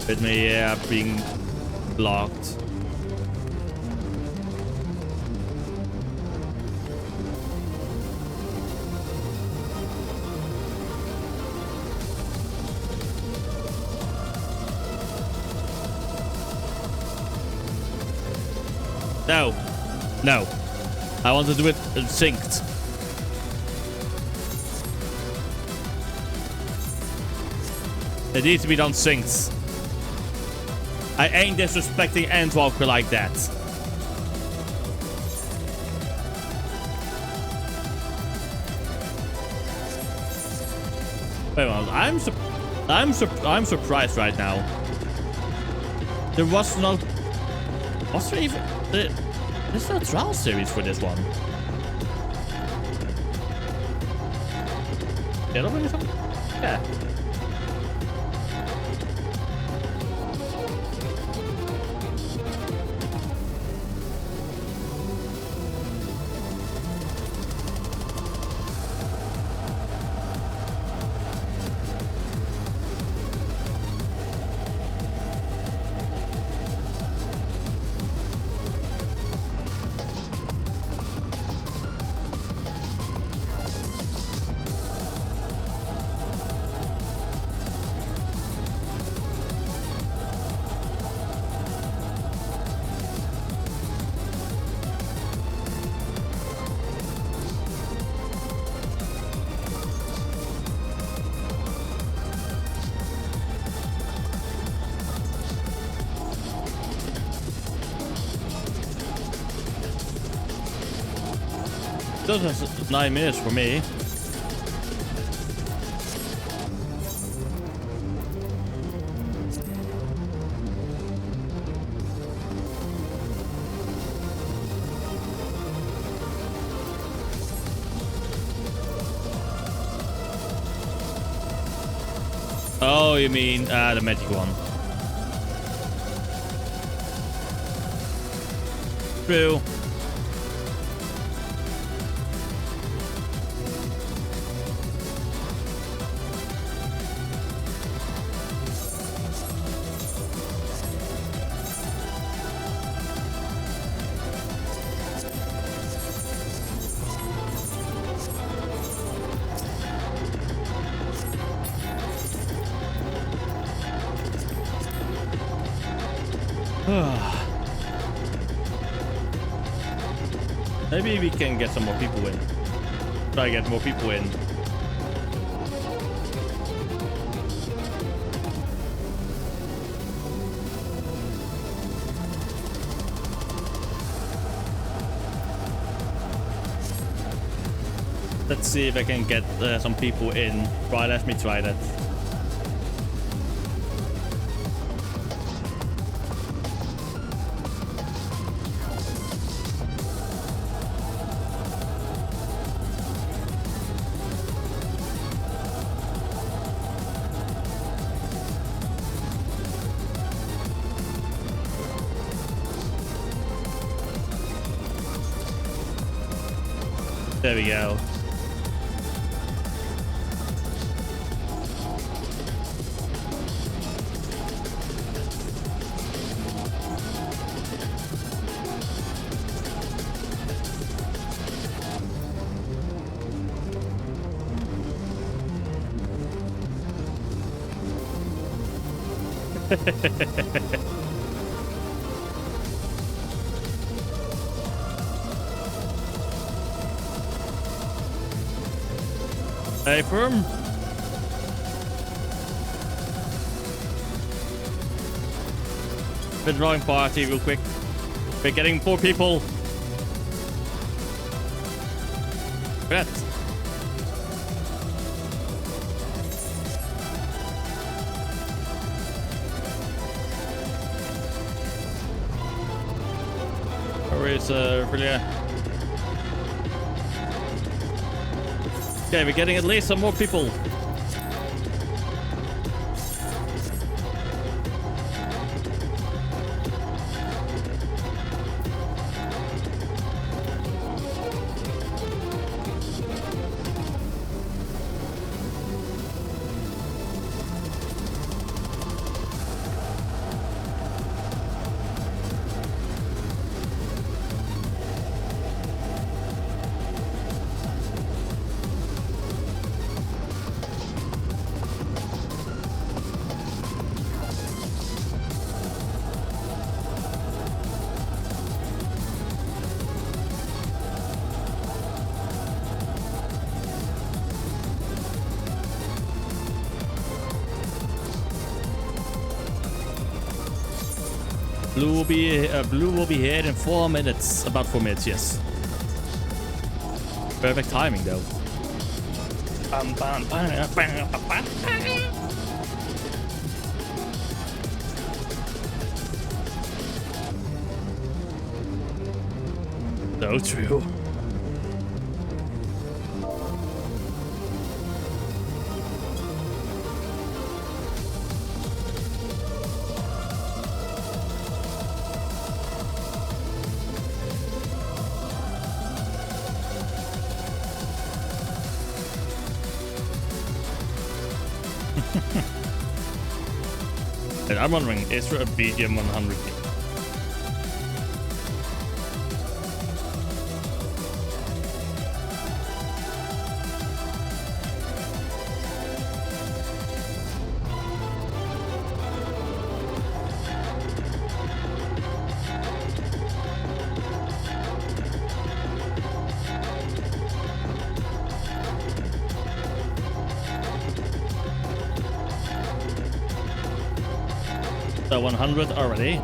With me being blocked. No. No. I want to do it synced. It needs to be done synced. I ain't disrespecting Endwalker like that. Wait a minute. I'm surprised right now. There was no... Was there even... There's no trial series for this one. Yeah. Those are 9 minutes for me. Oh, you mean the magic one. True. Maybe we can get some more people in. Try to get more people in. Let's see if I can get some people in. Right, let me try that. There we go. Hey, firm. The drawing party real quick. We're getting 4 people. Great. Where is Julia? Okay, we're getting at least some more people. Blue will be here in 4 minutes. About 4 minutes, yes. Perfect timing, though. So true. And I'm wondering, is there a BGM 100? So 100 already.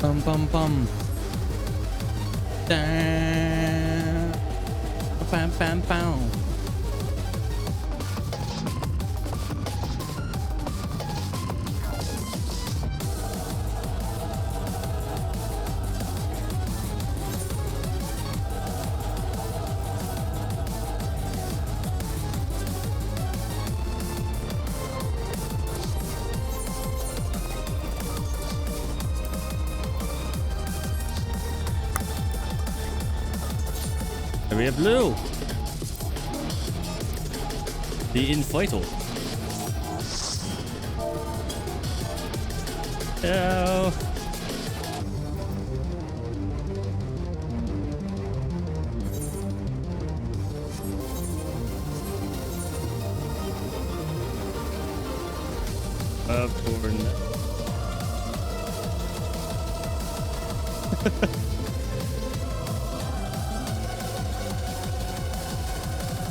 Bum bum bum. Da. Bam bam bam. We have blue. The invital. Hello.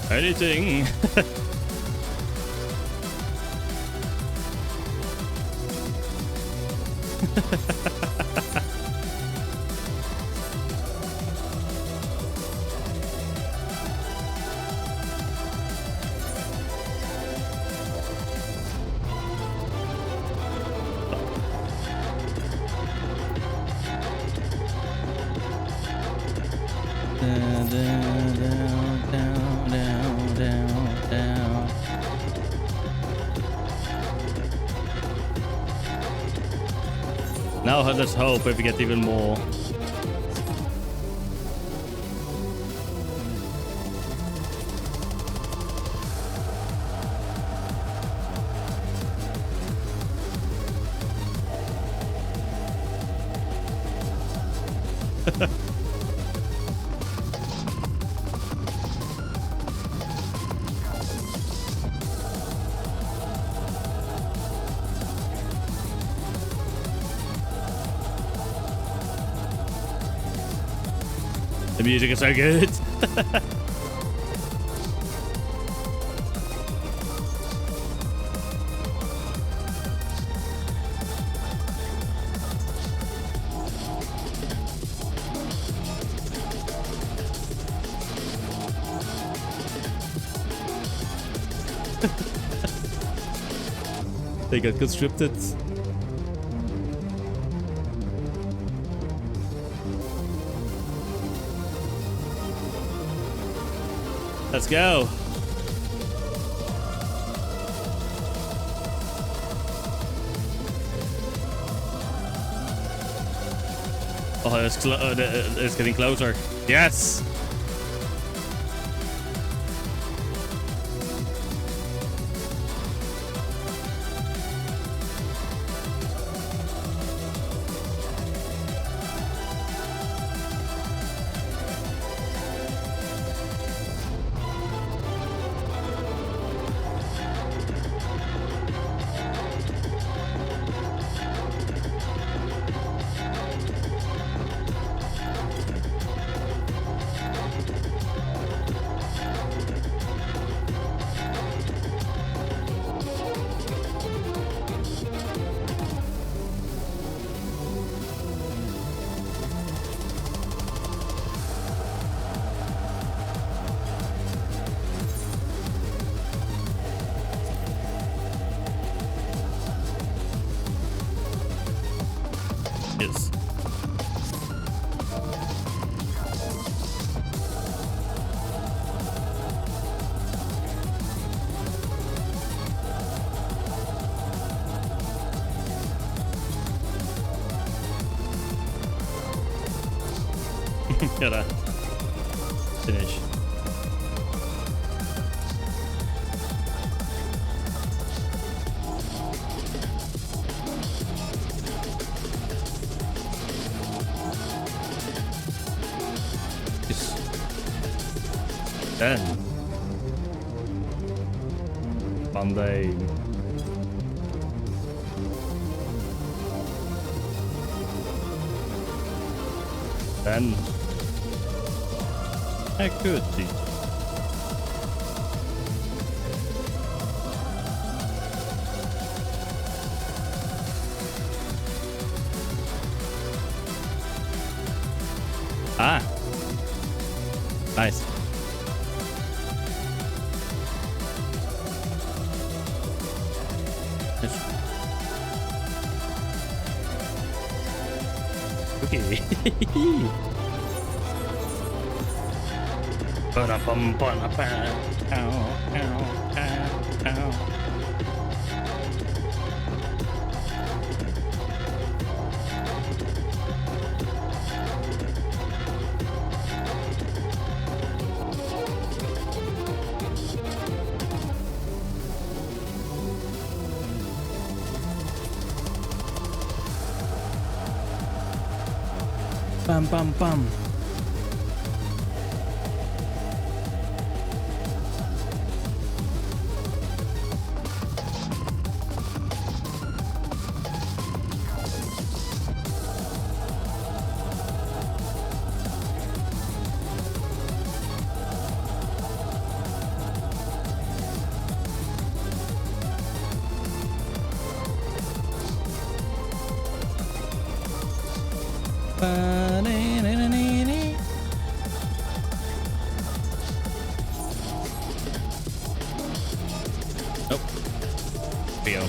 For anything. Now let's hope if we get even more. The music is so good. They got conscripted. Let's go. Oh, it's getting closer. Yes. Yes. Gotta finish. Yes. Then Monday. Then I could see. Ah, nice. Okay. Bum bum bum. Nope. Theo.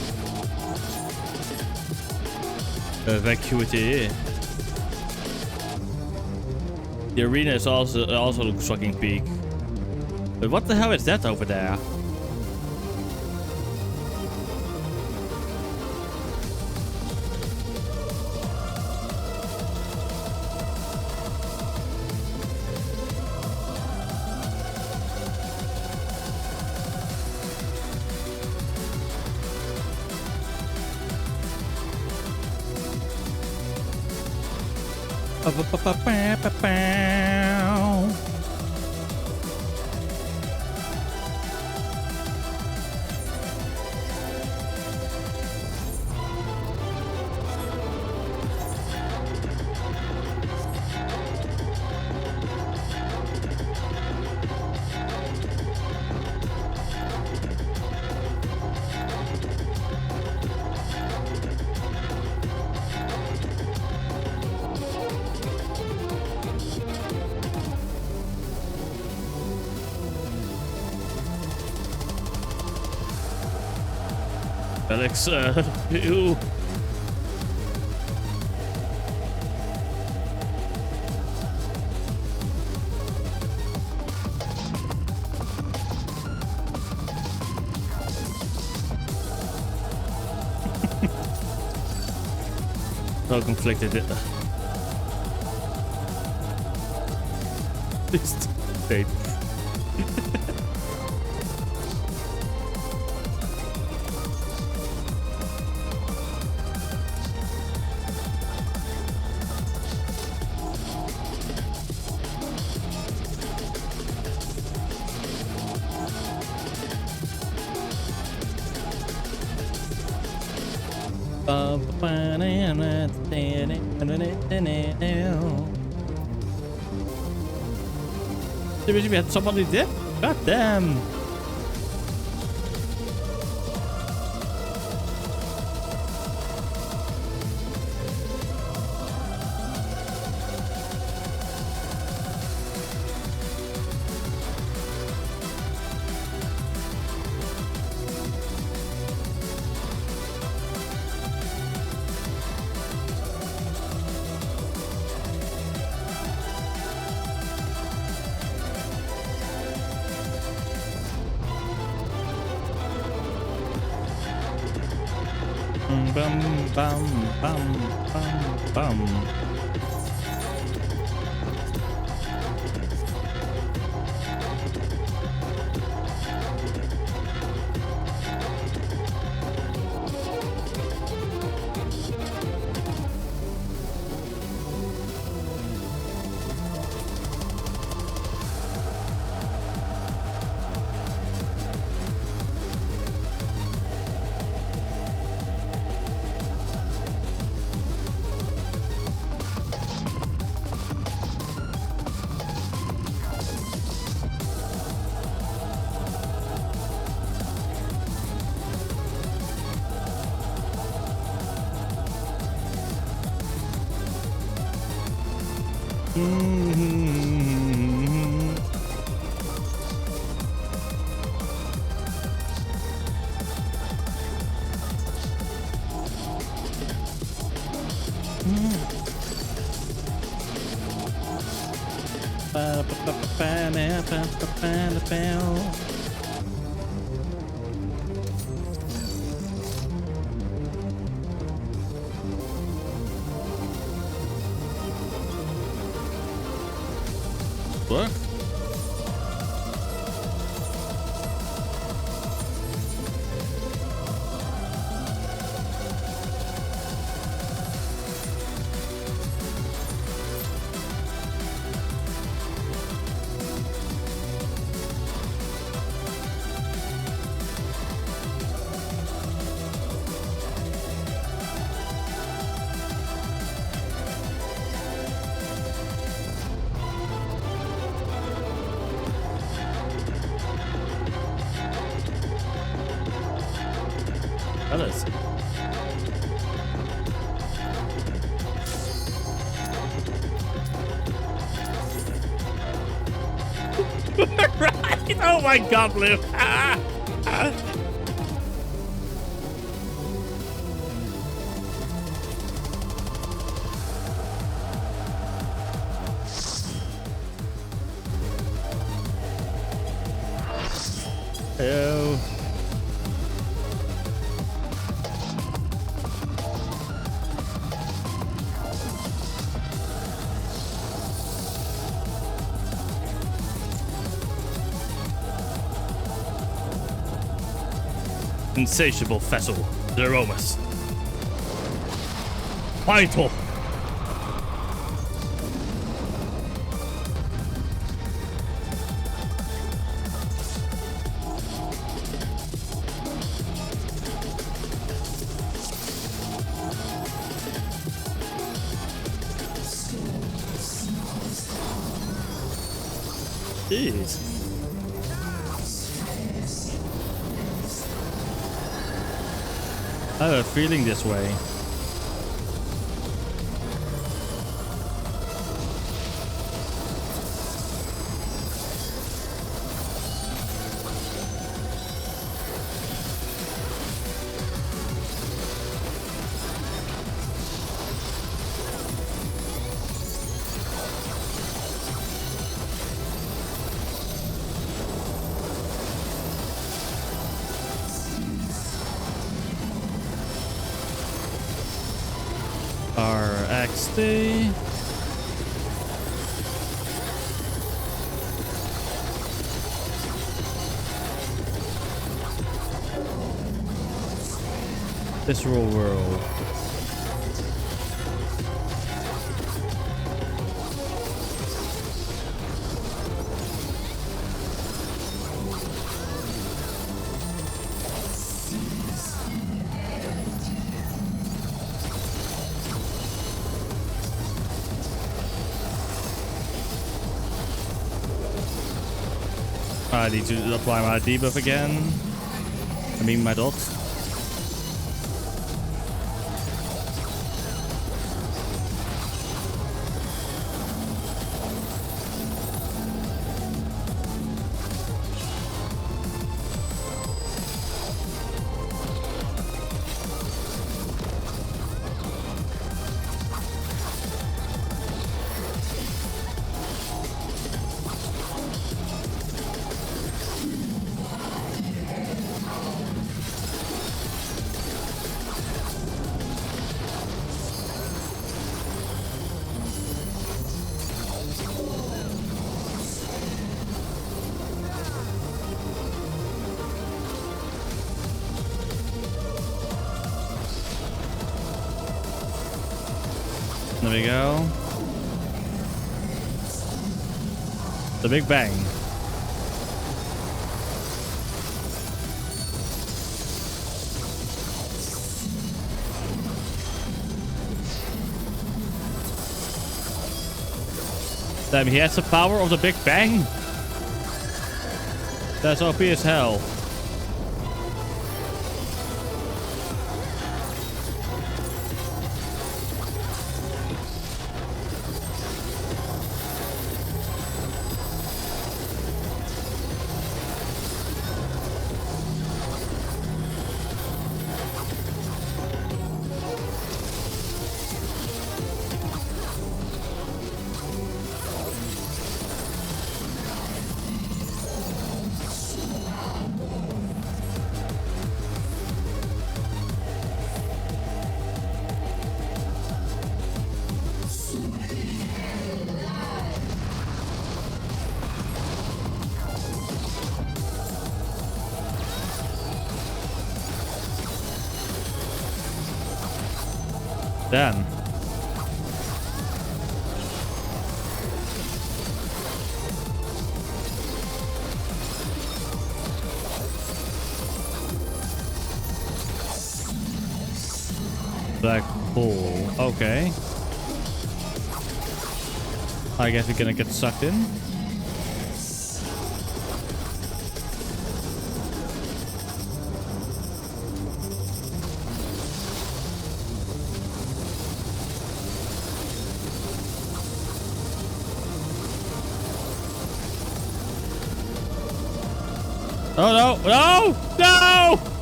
Vacuity. The arena is also looks fucking big. But what the hell is that over there? Alex, ew. So conflicted. This tape. Seriously, we had somebody there? God damn. bum bum bum bum bum. What? Fellas. Right! Oh my god, Blue! Ew. Insatiable vessel, the aromas. Vital. Jeez. I have a feeling this way. RXD. Visceral world. I need to apply my debuff again. I mean my dot. There we go. The Big Bang. Damn, he has the power of the Big Bang? That's OP as hell. Damn. Black hole. Okay. I guess we're gonna get sucked in. Oh no! No! No!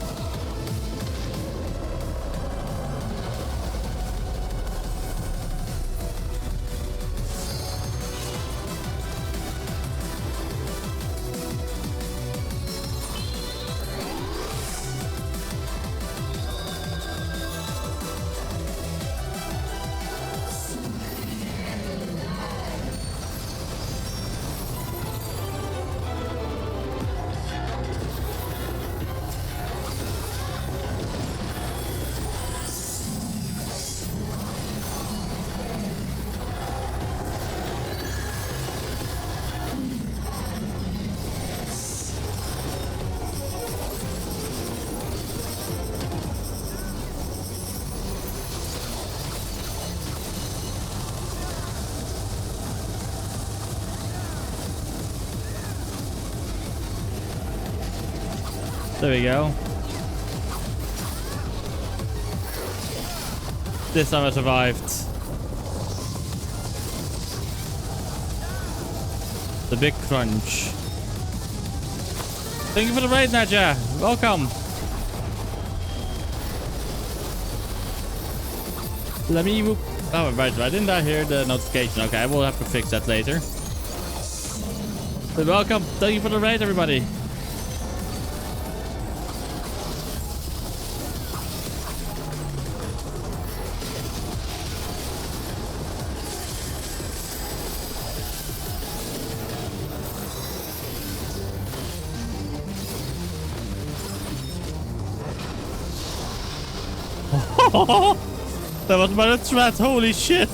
There we go. This time I survived. The big crunch. Thank you for the raid, Nadja. Welcome. Let me... Oh, right. I didn't hear the notification. Okay, I will have to fix that later. But welcome. Thank you for the raid, everybody. That was by the threat, holy shit!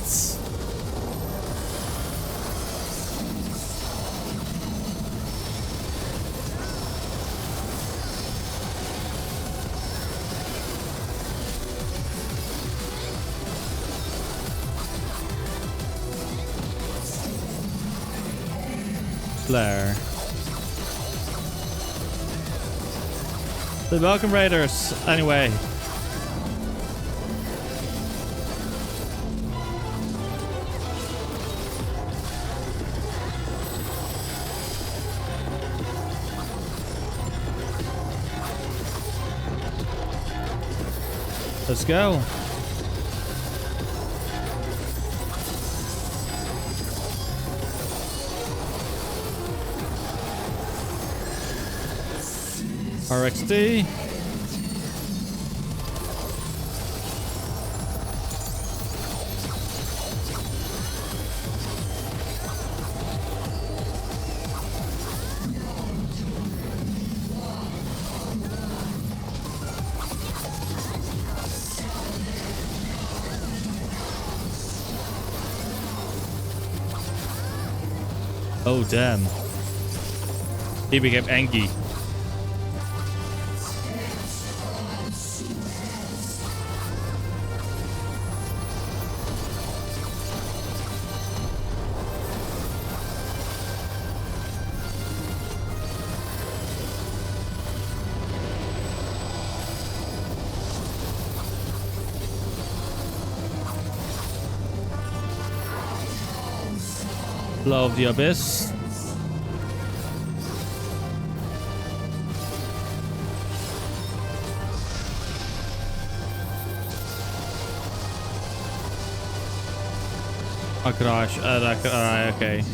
Flare. The welcome raiders, anyway. Let's go. RXD. Oh, damn. He became angry. Flow of the Abyss. Oh gosh, okay.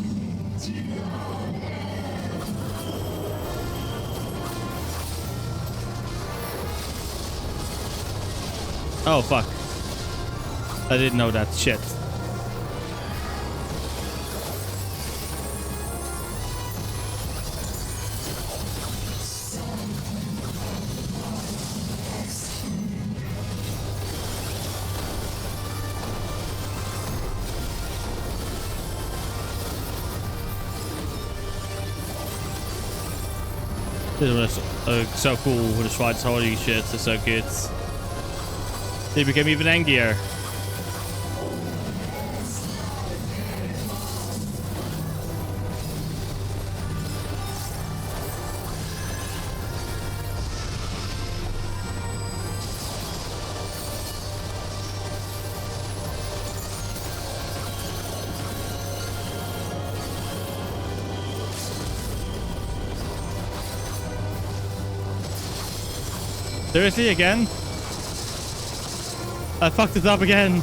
Oh fuck. I didn't know that shit. This was so cool with the Schweiz. Holy shit, it's so good. They became even angrier. Seriously, again? I fucked it up again.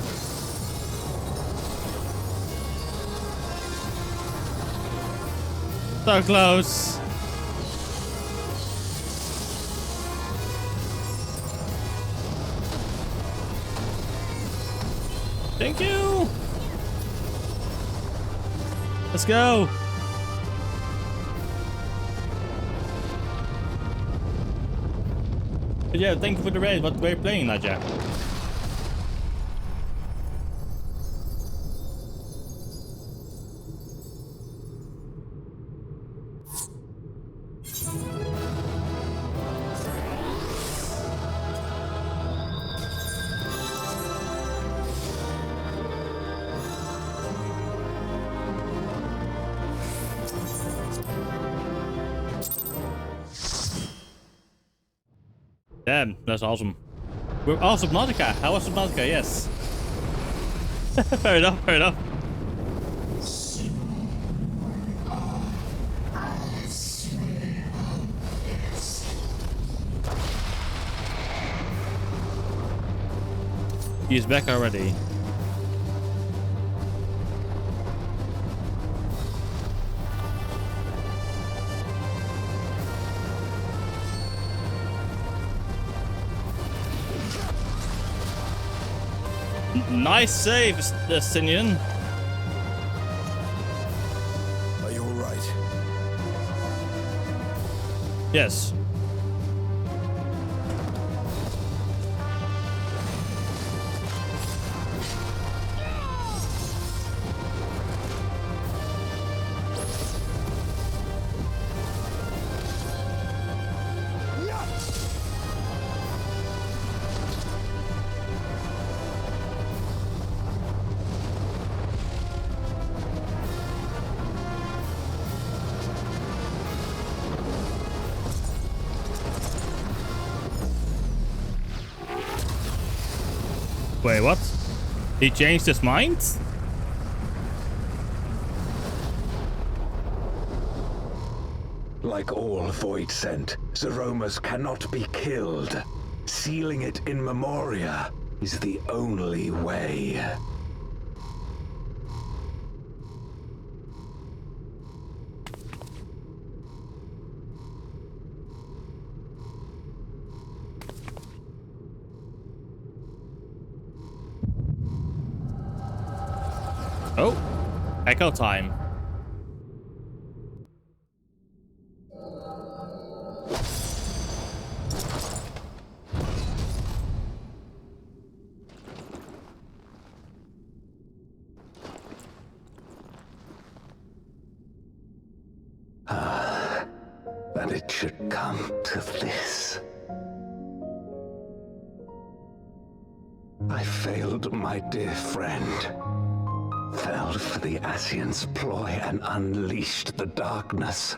So close. Thank you. Let's go. But yeah, thank you for the raid. What were you playing, Naja? Damn, that's awesome. We're awesome, Subnautica. How was Subnautica? Yes. Fair enough, fair enough. He's back already. Nice save, Destinian. Are you all right? Yes. Wait, what? He changed his mind? Like all Void Sent, Zeromus cannot be killed. Sealing it in Memoria is the only way. Oh, echo time. that it should come to this. I failed my dear friend, fell for the Ascian's ploy and unleashed the darkness.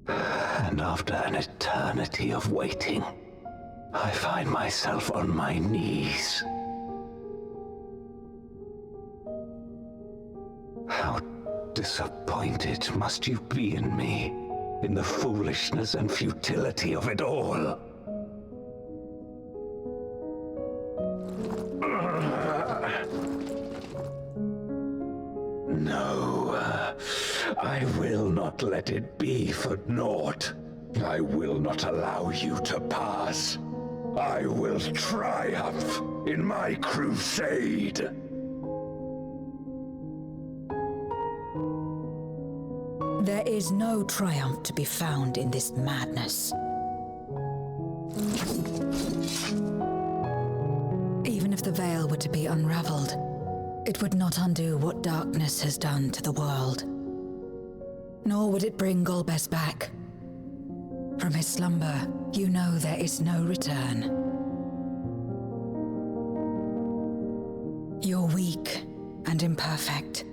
And after an eternity of waiting, I find myself on my knees. How disappointed must you be in me, in the foolishness and futility of it all. No, I will not let it be for naught. I will not allow you to pass. I will triumph in my crusade. There is no triumph to be found in this madness. Even if the veil were to be unraveled, it would not undo what darkness has done to the world. Nor would it bring Golbez back. From his slumber, you know there is no return. You're weak and imperfect.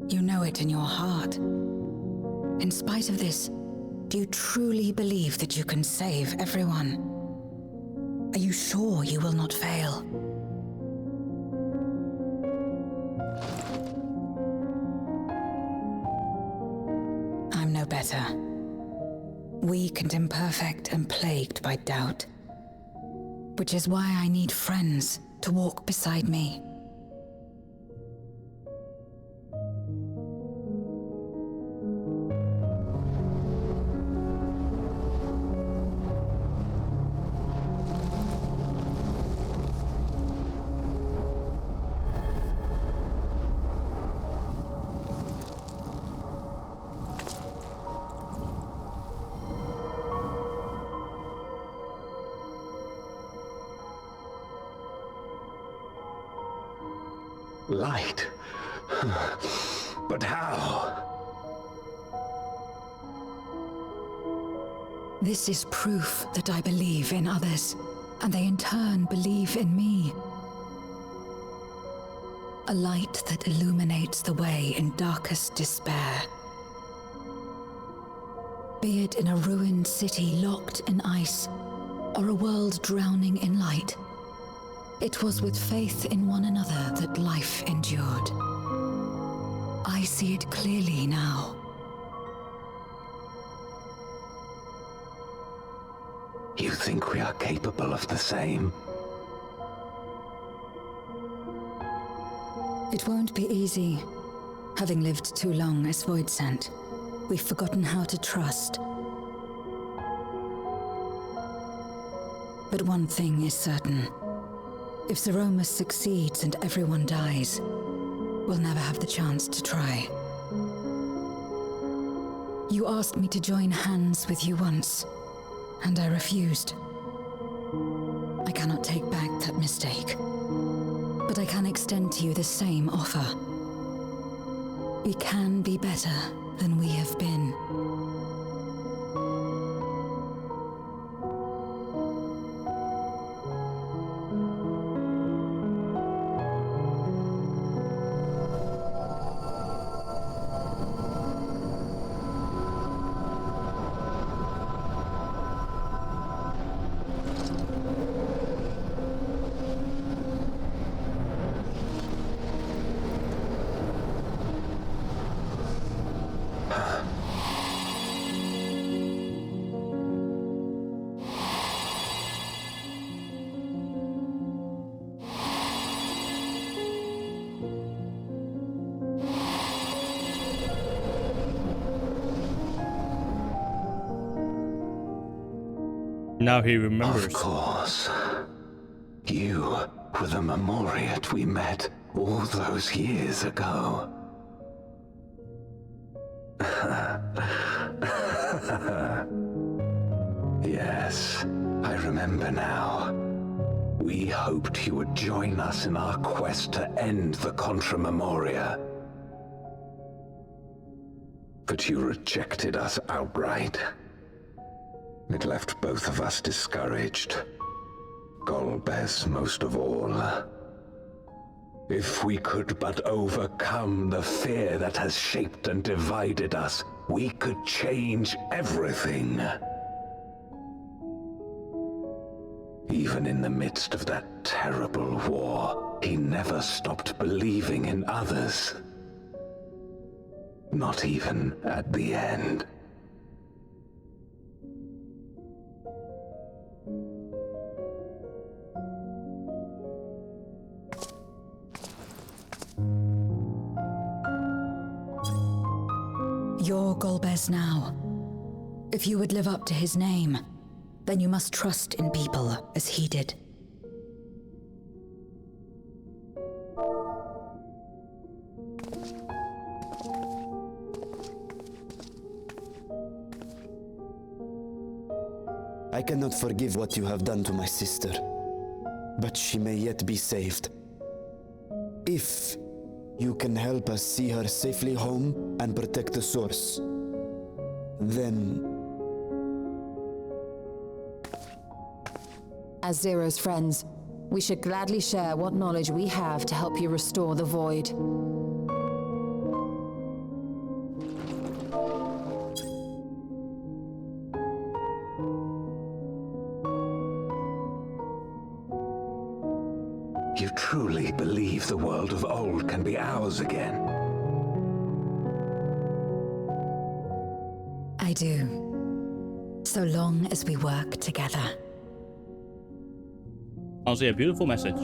You know it in your heart. In spite of this, do you truly believe that you can save everyone? Are you sure you will not fail? I'm no better. Weak and imperfect and plagued by doubt. Which is why I need friends to walk beside me. Light? But how? This is proof that I believe in others, and they in turn believe in me. A light that illuminates the way in darkest despair. Be it in a ruined city locked in ice, or a world drowning in light, it was with faith in one another that life endured. I see it clearly now. You think we are capable of the same? It won't be easy. Having lived too long as Voidsent, we've forgotten how to trust. But one thing is certain. If Zeromus succeeds and everyone dies, we'll never have the chance to try. You asked me to join hands with you once, and I refused. I cannot take back that mistake, but I can extend to you the same offer. We can be better than we have been. Now he remembers. Of course. You were the Memoriat we met all those years ago. Yes, I remember now. We hoped you would join us in our quest to end the Contra Memoria. but you rejected us outright. It left both of us discouraged. Golbez most of all. If we could but overcome the fear that has shaped and divided us, we could change everything. Even in the midst of that terrible war, he never stopped believing in others. Not even at the end. You're Golbez now. If you would live up to his name, then you must trust in people as he did. I cannot forgive what you have done to my sister, but she may yet be saved. If you can help us see her safely home and protect the source, then... As Zero's friends, we should gladly share what knowledge we have to help you restore the Void. You truly believe the world of old can be ours again? I do. So long as we work together. Honestly, a beautiful message.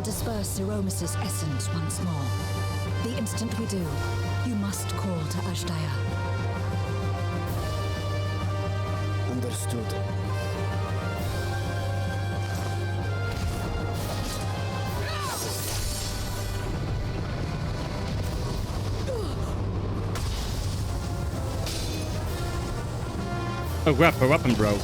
Disperse Zeromus's essence once more. The instant we do, you must call to Ashdaya. Understood. Oh, grab her weapon, bro.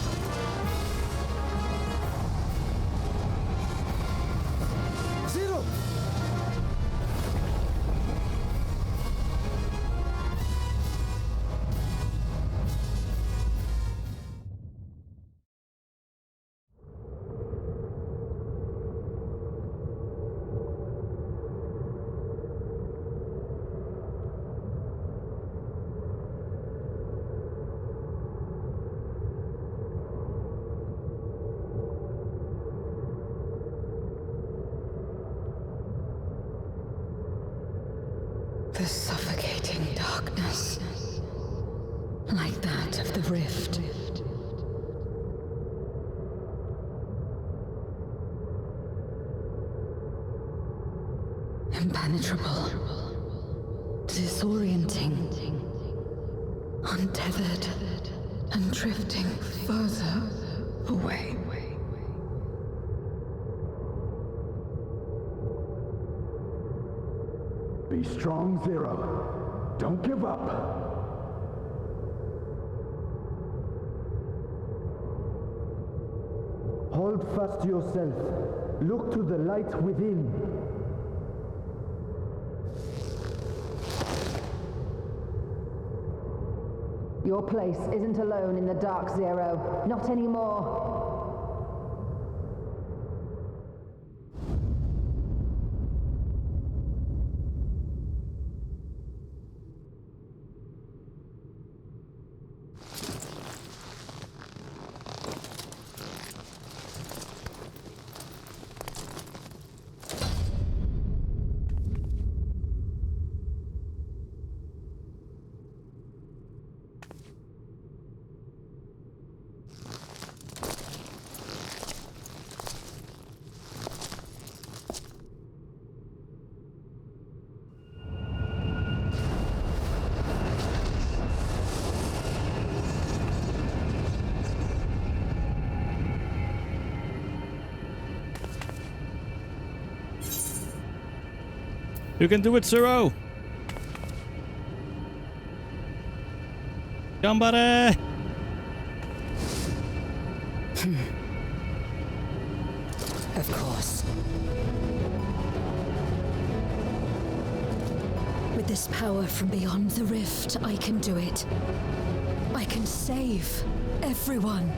The suffocating darkness, like that of the rift. Impenetrable, disorienting, untethered, and drifting further away. Be strong, Zero. Don't give up. Hold fast to yourself. Look to the light within. Your place isn't alone in the dark, Zero. Not anymore. You can do it, Zero! Gambare! Of course. With this power from beyond the rift, I can do it. I can save everyone.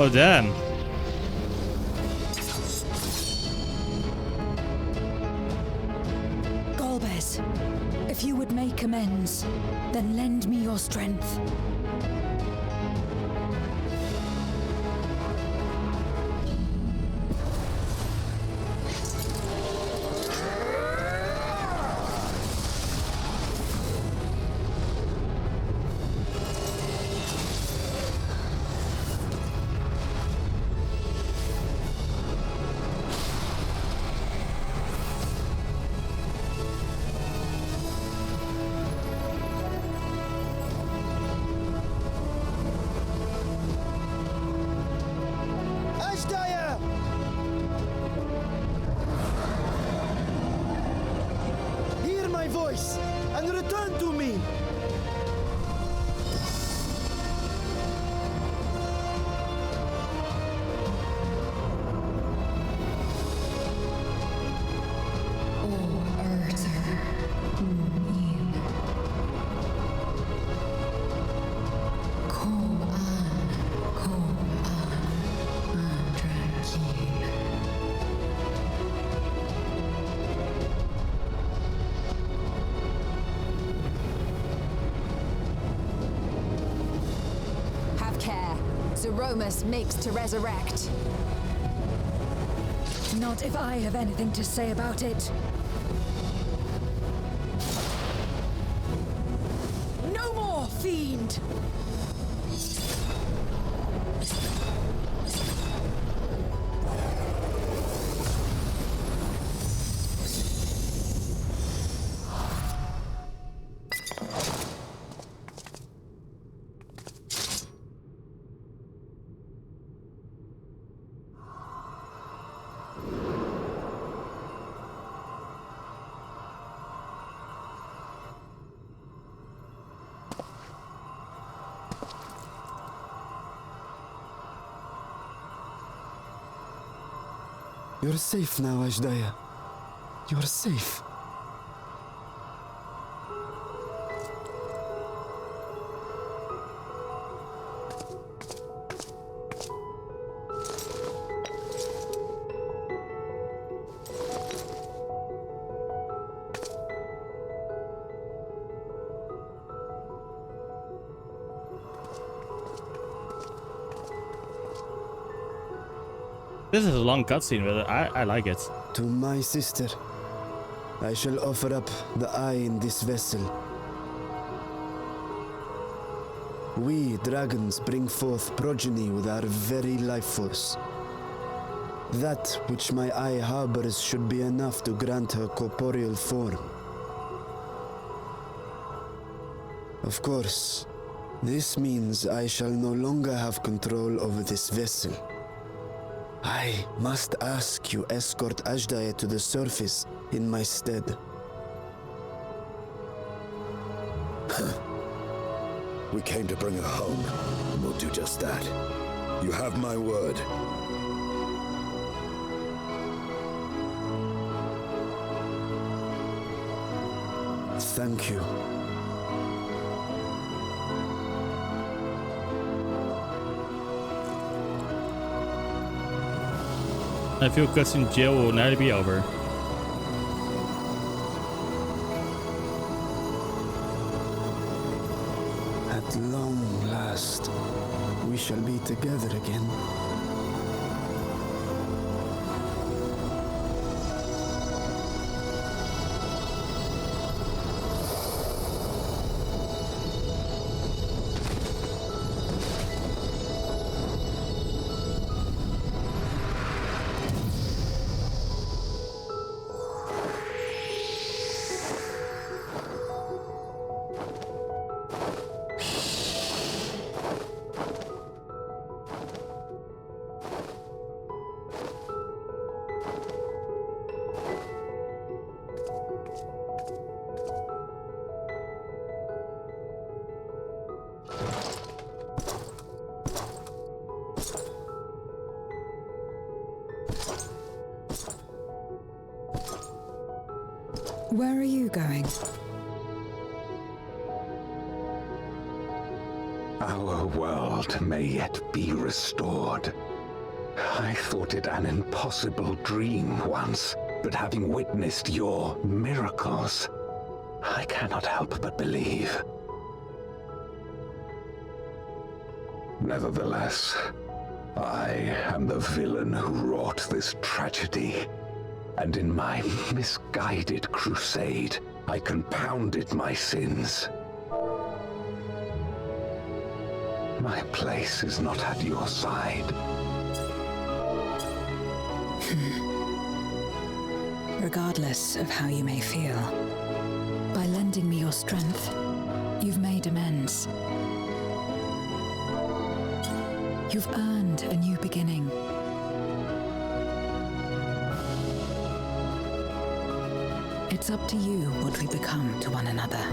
Oh, damn. Golbez, if you would make amends, then lend me your strength. Hear my voice and return to me! Zeromus makes to resurrect. Not if I have anything to say about it. No more, fiend! You're safe now, Ashdaya. You're safe. This is a long cutscene, but I like it. To my sister, I shall offer up the eye in this vessel. We, dragons, bring forth progeny with our very life force. That which my eye harbors should be enough to grant her corporeal form. Of course, this means I shall no longer have control over this vessel. I must ask you escort Ashdaya to the surface in my stead. We came to bring her home, and we'll do just that. You have my word. Thank you. I feel cutscene jail will never be over. At long last, we shall be together again. Where are you going? Our world may yet be restored. I thought it an impossible dream once, but having witnessed your miracles, I cannot help but believe. Nevertheless, I am the villain who wrought this tragedy, and in my misguided crusade, I compounded my sins. My place is not at your side. Regardless of how you may feel, by lending me your strength, you've made amends. You've earned a new beginning. It's up to you what we become to one another.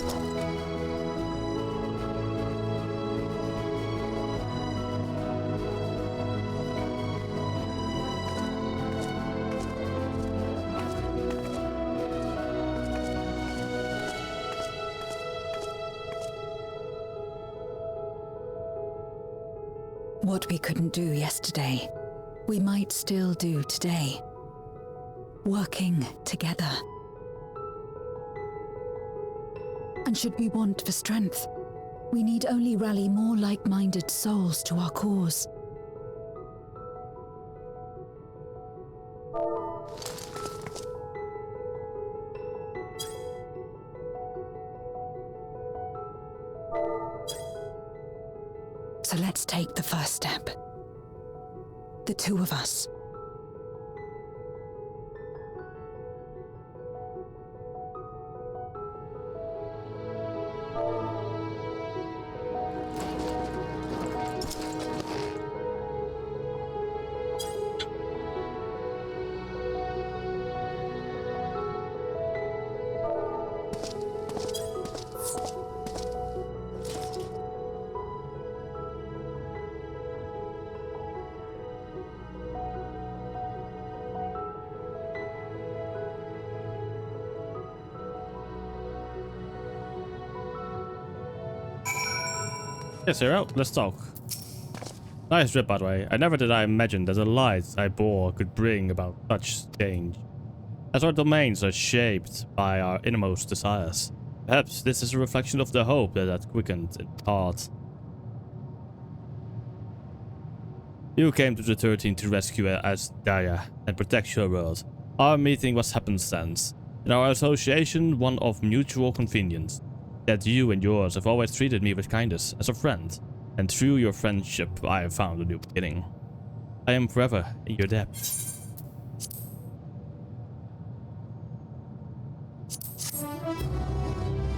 What we couldn't do yesterday, we might still do today. Working together. And should we want for strength, we need only rally more like-minded souls to our cause. So let's take the first step. The two of us. Yes, Zero, let's talk. Nice trip, by the way. I never did I imagine that the light I bore could bring about such change. As our domains are shaped by our innermost desires. Perhaps this is a reflection of the hope that quickened in heart. You came to the 13 to rescue Asdaya and protect your world. Our meeting was happenstance, and our association one of mutual convenience. That you and yours have always treated me with kindness, as a friend, and through your friendship I have found a new beginning. I am forever in your debt.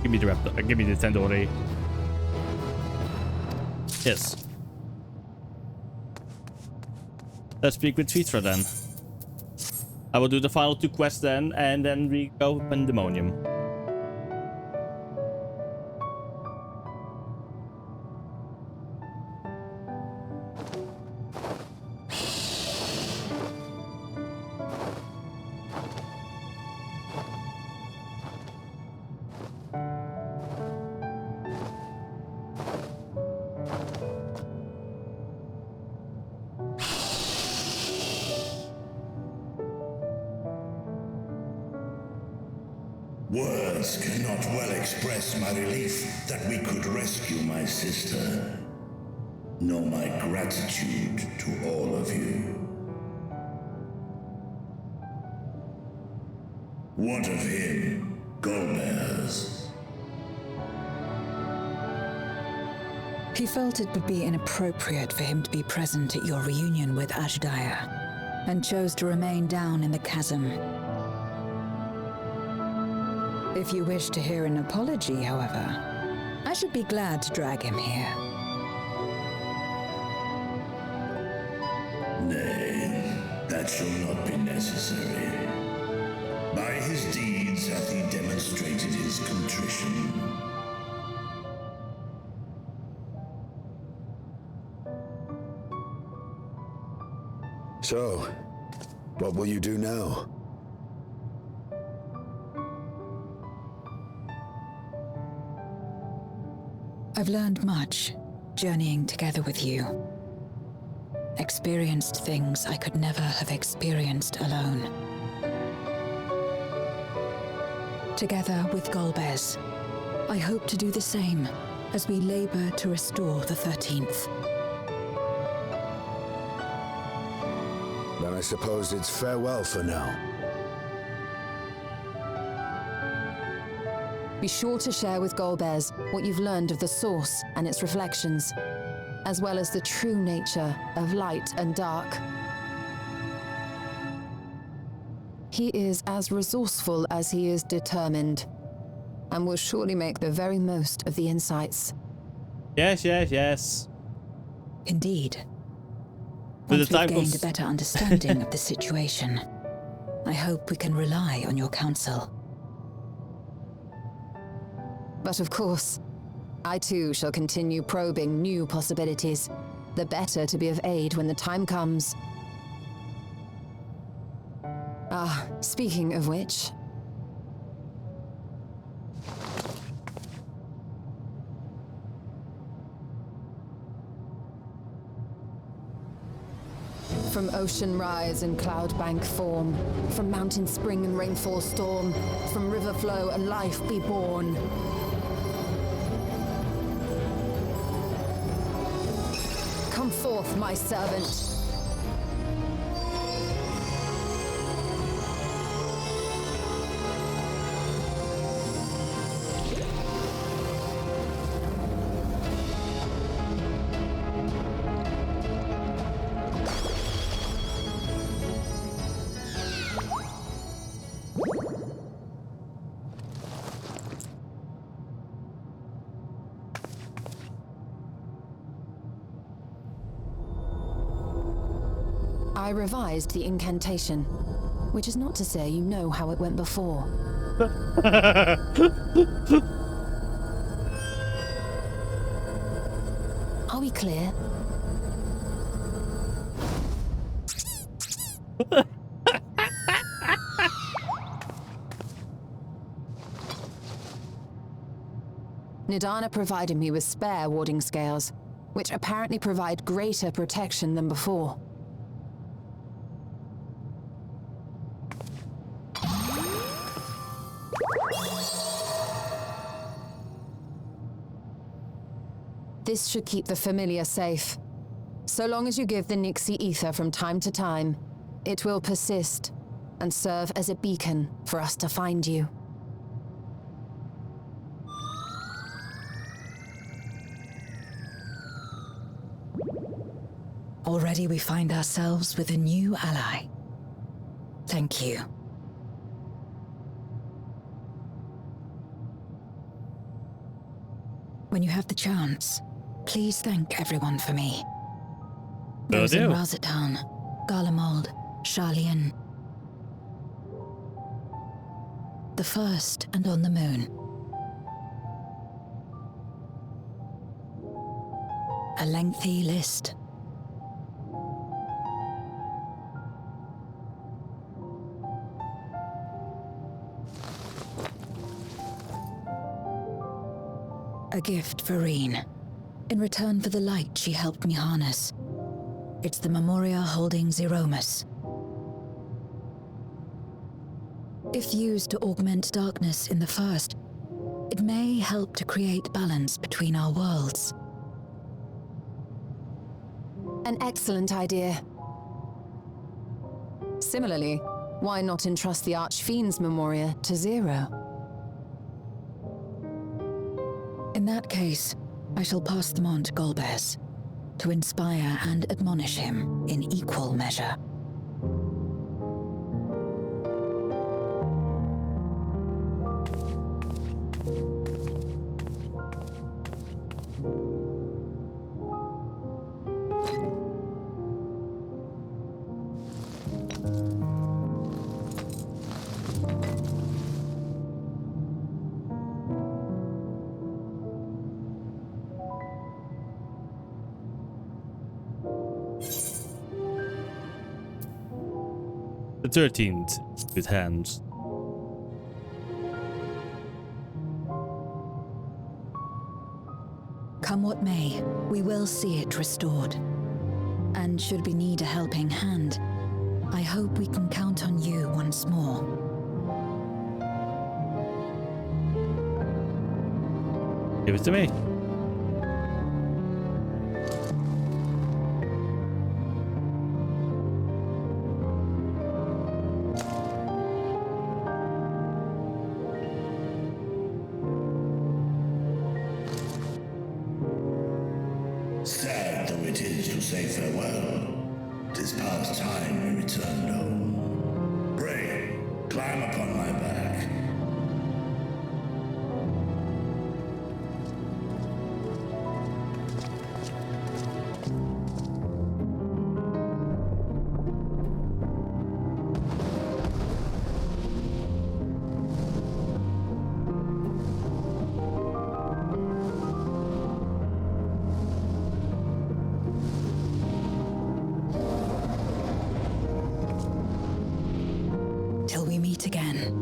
Give me the raptor, give me the Tendori. Yes. Let's speak with Fitra then. I will do the final 2 quests then, and then we go Pandemonium. Words cannot well express my relief that we could rescue my sister, nor my gratitude to all of you. What of him, Golbears? He felt it would be inappropriate for him to be present at your reunion with Ashdaya, and chose to remain down in the chasm. If you wish to hear an apology, however, I should be glad to drag him here. Nay, that shall not be necessary. By his deeds hath he demonstrated his contrition. So, What will you do now? I've learned much, journeying together with you. Experienced things I could never have experienced alone. Together with Golbez, I hope to do the same as we labor to restore the 13th. Then I suppose it's farewell for now. Be sure to share with Golbez what you've learned of the Source and its reflections, as well as the true nature of light and dark. He is as resourceful as he is determined, and will surely make the very most of the insights. Yes, yes, yes. Indeed. But Once the we've time gained comes- a better understanding of the situation, I hope we can rely on your counsel. But of course, I too shall continue probing new possibilities, the better to be of aid when the time comes. Ah, speaking of which... From ocean rise and cloud bank form, from mountain spring and rainfall storm, from river flow and life be born. Come forth, my servant. I revised the incantation, which is not to say you know how it went before. Are we clear? Nidana provided me with spare warding scales, which apparently provide greater protection than before. This should keep the familiar safe. So long as you give the Nixie ether from time to time, it will persist and serve as a beacon for us to find you. Already we find ourselves with a new ally. Thank you. When you have the chance, please thank everyone for me. Those in Razatan, Garlemald, Sharlayan. The first and on the moon. A lengthy list. A gift for Reen, in return for the light she helped me harness. It's the Memoria holding Zeromus. If used to augment darkness in the first, it may help to create balance between our worlds. An excellent idea. Similarly, why not entrust the Archfiend's Memoria to Zero? In that case, I shall pass them on to Golbez, to inspire and admonish him in equal measure. The 13th. Good hands. Come what may, we will see it restored. And should we need a helping hand, I hope we can count on you once more. Give it to me. Sad though it is to say farewell, 'tis past time we returned home. Pray, climb upon my back. Till we meet again.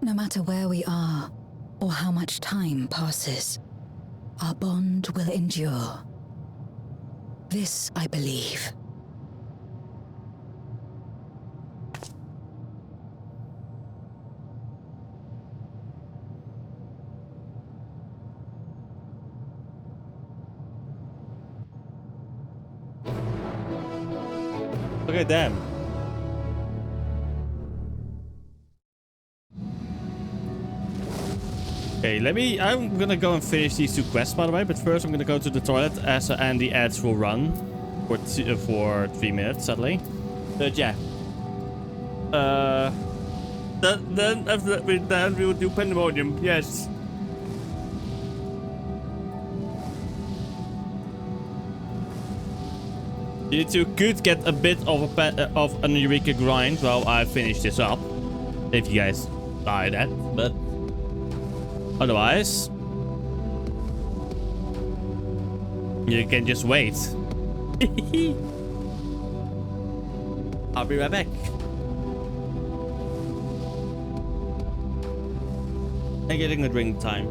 No matter where we are, or how much time passes, our bond will endure. This I believe. Okay, damn. Okay, I'm gonna go and finish these 2 quests, by the way, but first I'm gonna go to the toilet as and the ads will run for 3 minutes, sadly. But yeah. Then after we're done, we will do Pandemonium, yes. You two could get a bit of an Eureka grind while I finish this up. If you guys buy that, but otherwise, you can just wait. I'll be right back. I'm getting a drink time.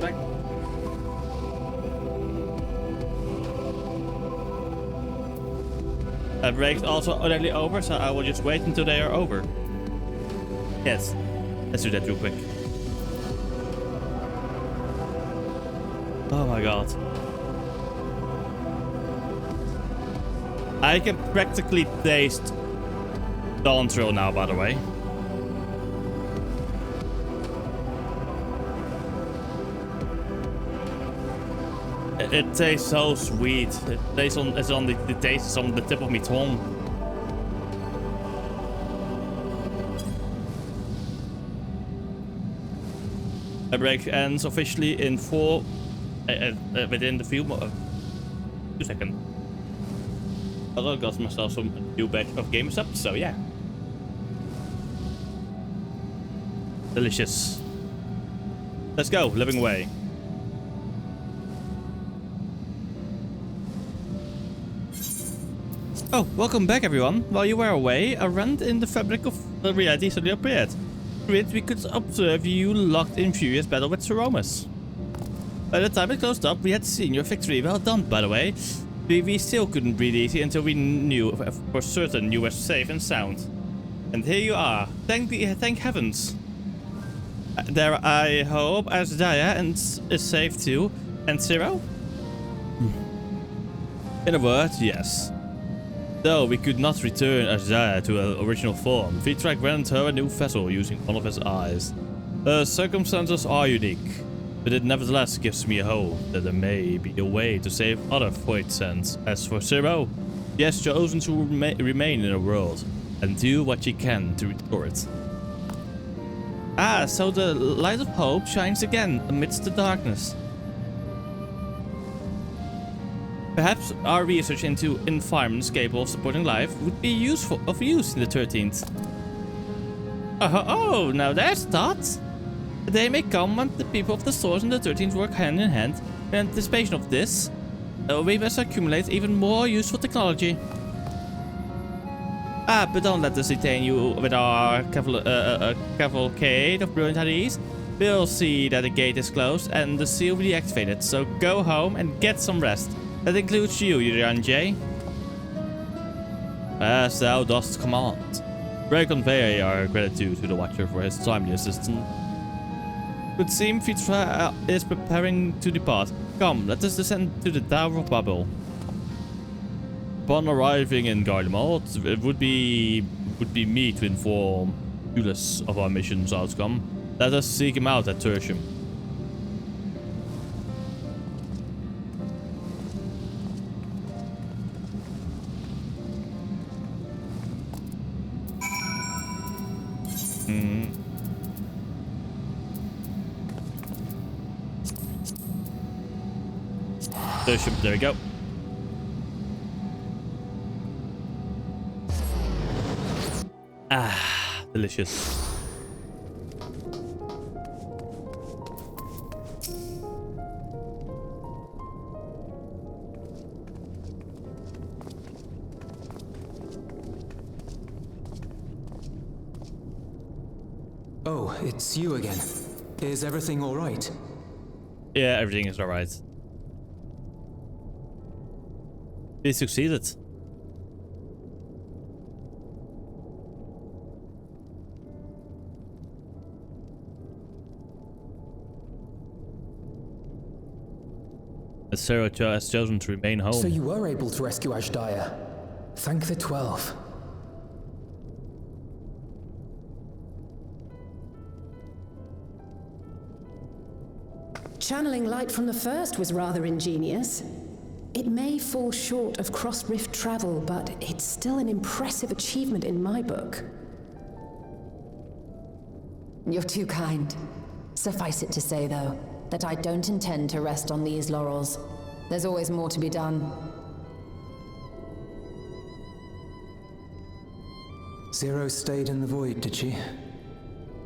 I'm back. Break's also already over, so I will just wait until they are over. Yes, let's do that real quick. Oh my god. I can practically taste Dawntrail now, by the way. It tastes so sweet. It tastes on, the taste is on the tip of my tongue. A break ends officially in 4 within the few 2 seconds. I got myself some new batch of games up, so yeah. Delicious. Let's go, living away. Oh, welcome back everyone. While you were away, a rent in the fabric of reality suddenly appeared. Through it, we could observe you locked in furious battle with Seromus. By the time it closed up, we had seen your victory. Well done, by the way. We still couldn't breathe easy until we knew for certain you were safe and sound. And here you are. Thank heavens. There, I hope Asdaya is safe too. And Zero? In a word, yes. Though we could not return Asdaya to her original form, we tried granted her a new vessel using one of his eyes. The circumstances are unique, but it nevertheless gives me a hope that there may be a way to save other void sands. As for Zero, she has chosen to remain in the world and do what she can to restore it. Ah, so the light of hope shines again amidst the darkness. Perhaps our research into environments capable of supporting life would be of use in the 13th. Oh, now there's thoughts. The day may come when the people of the Source and the 13th work hand in hand. In anticipation of this, we must accumulate even more useful technology. Ah, but don't let us detain you with our cavalcade of brilliant ideas. We'll see that the gate is closed and the seal will be deactivated, so go home and get some rest. That includes you, Yuranjay. As thou dost command. Pray convey our gratitude to the Watcher for his timely assistance. Would seem Fitra is preparing to depart. Come, let us descend to the Tower of Babel. Upon arriving in Garlemald, it would be me to inform Ulysses of our mission's outcome. Let us seek him out at Tertium. There we go. Ah, delicious. Oh, it's you again. Is everything all right? Yeah, everything is all right. We succeeded. Zero has chosen to remain home. So you were able to rescue Ashdaya. Thank the 12. Channeling light from the first was rather ingenious. It may fall short of cross-rift travel, but it's still an impressive achievement in my book. You're too kind. Suffice it to say, though, that I don't intend to rest on these laurels. There's always more to be done. Zero stayed in the void, did she?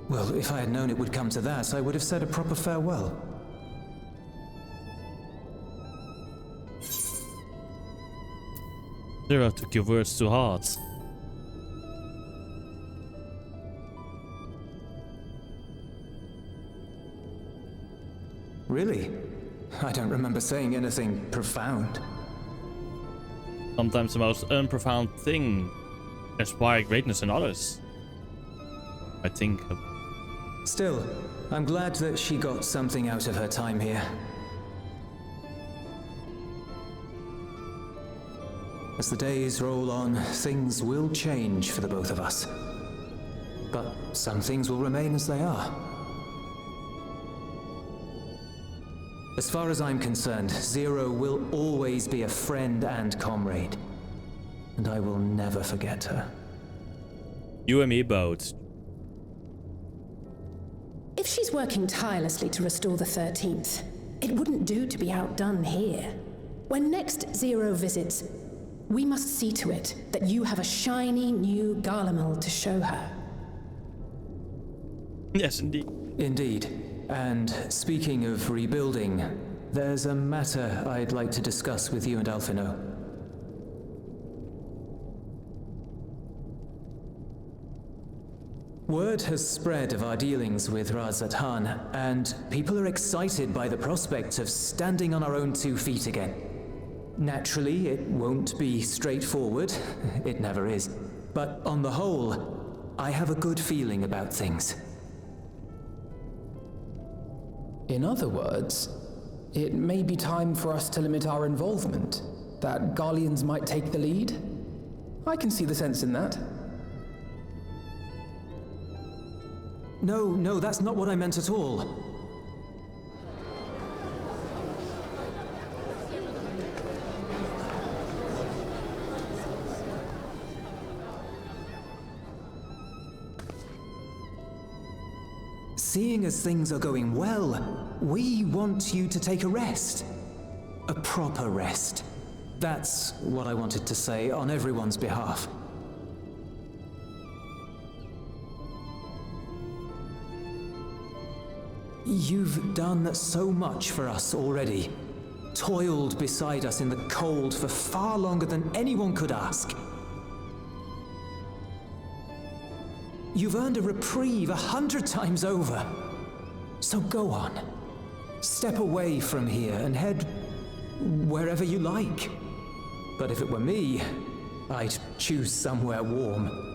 Well, if I had known it would come to that, I would have said a proper farewell. Zero took your words to heart. Really? I don't remember saying anything profound. Sometimes the most unprofound thing inspires greatness in others. I think. Still, I'm glad that she got something out of her time here. As the days roll on, things will change for the both of us. But some things will remain as they are. As far as I'm concerned, Zero will always be a friend and comrade. And I will never forget her. You and me both. If she's working tirelessly to restore the 13th, it wouldn't do to be outdone here. When next Zero visits, we must see to it that you have a shiny new Garlemald to show her. Yes, indeed. Indeed. And speaking of rebuilding, there's a matter I'd like to discuss with you and Alphino. Word has spread of our dealings with Razat Han, and people are excited by the prospect of standing on our own 2 feet again. Naturally, it won't be straightforward. It never is. But on the whole, I have a good feeling about things. In other words, it may be time for us to limit our involvement, that Garleans might take the lead. I can see the sense in that. No, that's not what I meant at all. Seeing as things are going well, we want you to take a rest. A proper rest. That's what I wanted to say on everyone's behalf. You've done so much for us already. Toiled beside us in the cold for far longer than anyone could ask. You've earned a reprieve 100 times over. So go on. Step away from here and head wherever you like. But if it were me, I'd choose somewhere warm.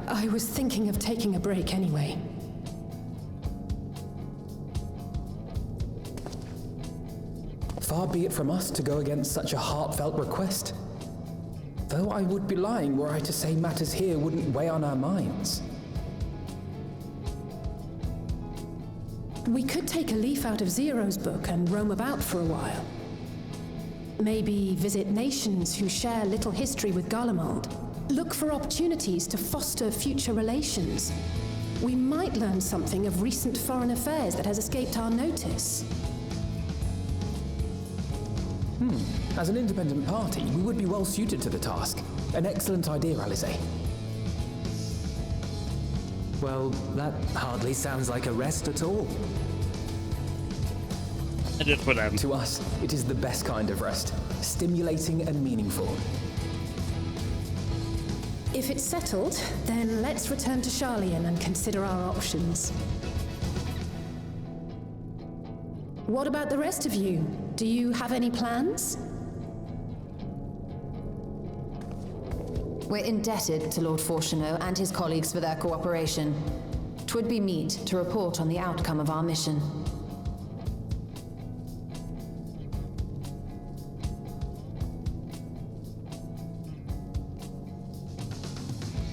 I was thinking of taking a break anyway. Far be it from us to go against such a heartfelt request. Though I would be lying were I to say matters here wouldn't weigh on our minds. We could take a leaf out of Zero's book and roam about for a while. Maybe visit nations who share little history with Garlemald. Look for opportunities to foster future relations. We might learn something of recent foreign affairs that has escaped our notice. As an independent party, we would be well suited to the task. An excellent idea, Alize. Well, that hardly sounds like a rest at all. Just for them. To us, it is the best kind of rest. Stimulating and meaningful. If it's settled, then let's return to Sharlayan and consider our options. What about the rest of you? Do you have any plans? We're indebted to Lord Fortuneau and his colleagues for their cooperation. 'Twould be meet to report on the outcome of our mission.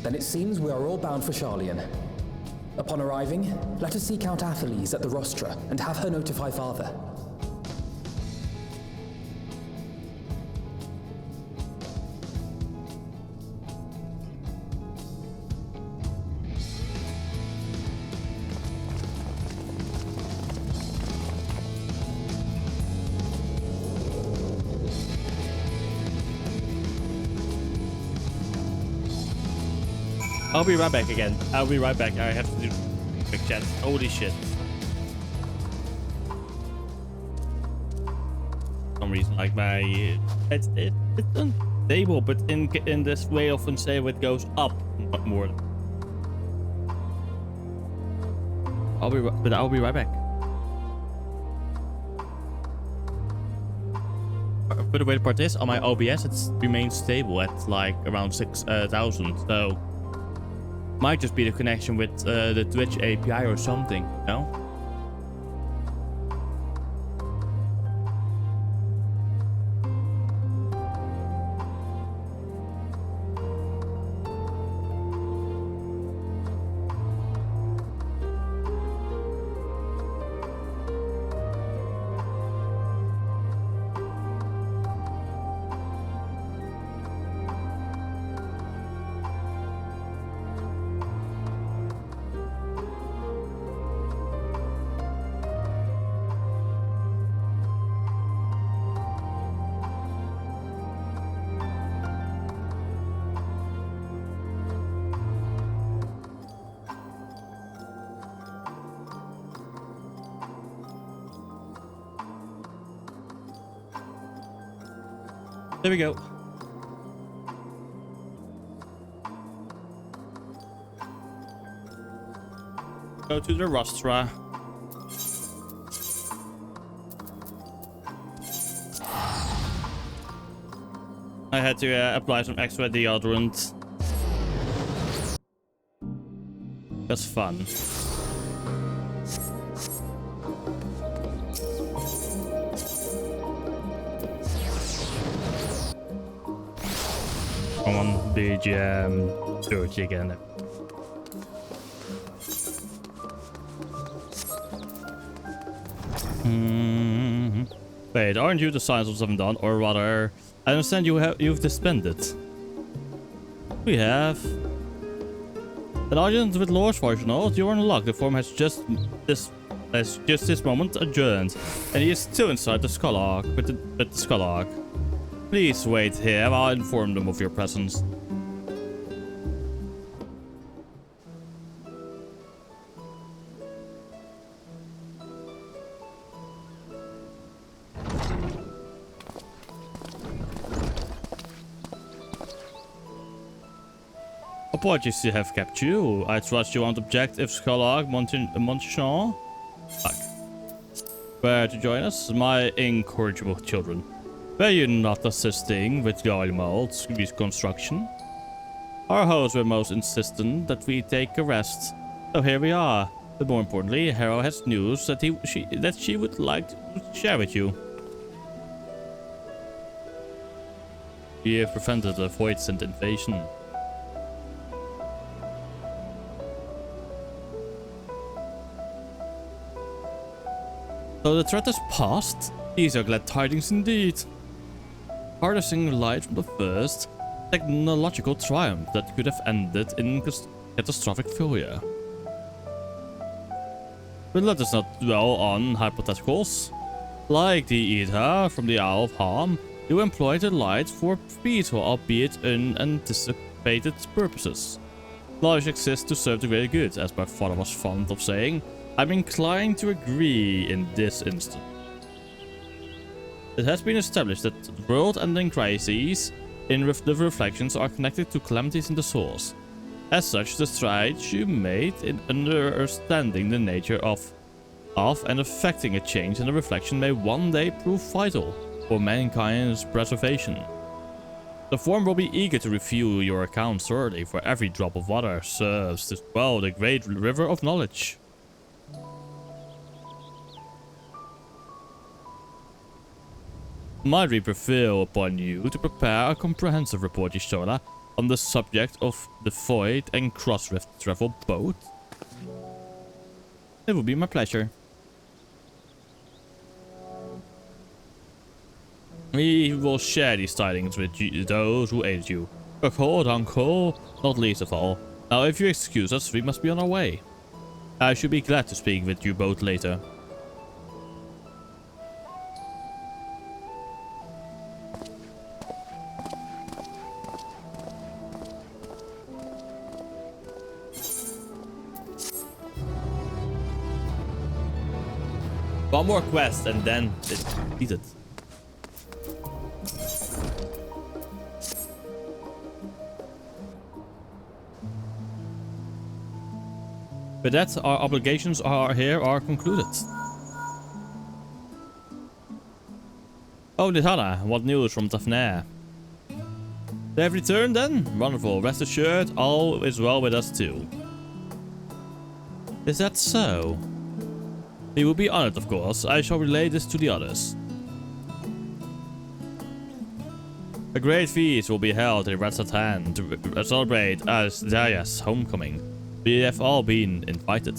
Then it seems we are all bound for Sharlayan. Upon arriving, let us seek out Atheles at the rostra and have her notify Father. I'll be right back again. I'll be right back. I have to do quick chat. Holy shit. some reason. Like it's unstable, but in this way of unstable, it goes up more. I'll be right back. But the way the part is, on my OBS, it remains stable at like around 6,000. So might just be the connection with the Twitch API or something, you know? There we go. Go to the rostra. I had to apply some extra deodorant. That's fun. Come on, big dirty again. Wait, aren't you the science of something done? Or rather, I understand you've disbanded. We have. An audience with Lord Fortunal, you are unlocked. The forum has just this moment adjourned. And he is still inside the Skull with the Skull. Please wait here, I'll inform them of your presence. Apologies to have kept you. I trust you won't object if Skallag Montchamp were to join us, my incorrigible children. Were you not assisting with Gallimald's reconstruction? Our hosts were most insistent that we take a rest, so here we are. But more importantly, Harrow has news that she would like to share with you. We have prevented a void-sent invasion. So the threat has passed? These are glad tidings indeed. Harnessing light from the first technological triumph that could have ended in catastrophic failure. But let us not dwell on hypotheticals. Like the Eater from the Isle of Harm, you employed the light for peaceful, albeit unanticipated purposes. Knowledge exists to serve the greater good, as my father was fond of saying. I'm inclined to agree in this instance. It has been established that world-ending crises in the reflections are connected to calamities in the source. As such, the strides you made in understanding the nature of and affecting a change in the reflection may one day prove vital for mankind's preservation. The forum will be eager to review your account thoroughly, for every drop of water serves to swell the great river of knowledge. Might we prevail upon you to prepare a comprehensive report, Ishtola, on the subject of the Void and Crossrift travel both? It would be my pleasure. We will share these tidings with those who aided you. Uncle, not least of all. Now, if you excuse us, we must be on our way. I should be glad to speak with you both later. One more quest and then it's completed. With that, our obligations are concluded. Oh, Nithana, what news from Tafnair? They have returned then? Wonderful. Rest assured, all is well with us too. Is that so? We will be honored, of course. I shall relay this to the others. A great feast will be held in Ratsatan to celebrate Daya's homecoming. We have all been invited.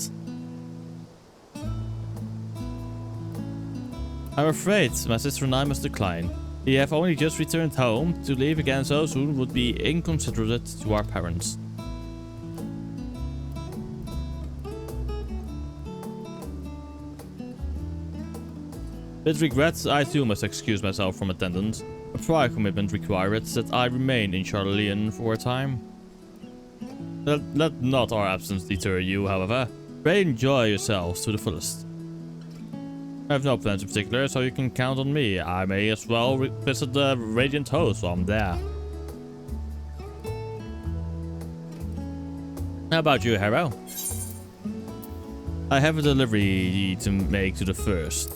I'm afraid my sister and I must decline. We have only just returned home. To leave again so soon would be inconsiderate to our parents. With regret, I too must excuse myself from attendance. A prior commitment requires that I remain in Charleleon for a time. Let not our absence deter you, however. Pray enjoy yourselves to the fullest. I have no plans in particular, so you can count on me. I may as well visit the Radiant Host while I'm there. How about you, Harrow? I have a delivery to make to the first.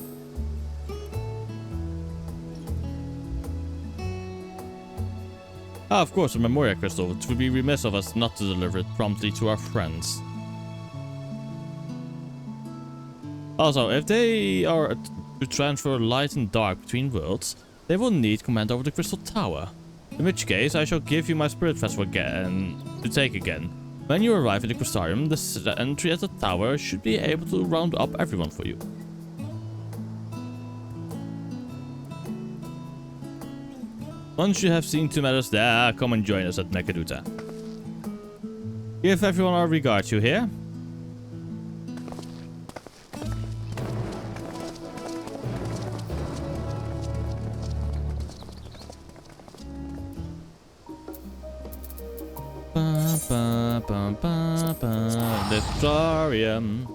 Ah, of course, a Memoria Crystal. It would be remiss of us not to deliver it promptly to our friends. Also, if they are to transfer light and dark between worlds, they will need command over the Crystal Tower. In which case, I shall give you my Spirit Vessel again to take again. When you arrive at the Crystarium, the entry at the tower should be able to round up everyone for you. Once you have seen to matters there, come and join us at Mekaduta. Give everyone our regards, you hear? The Crystarium.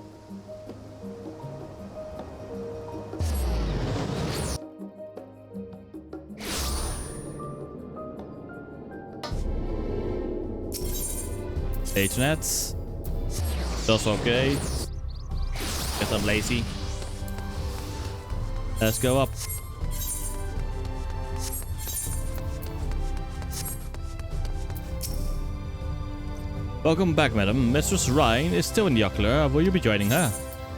H-nets. That's okay. Get I'm lazy. Let's go up. Welcome back, madam. Mistress Ryan is still in the Ocular. Will you be joining her?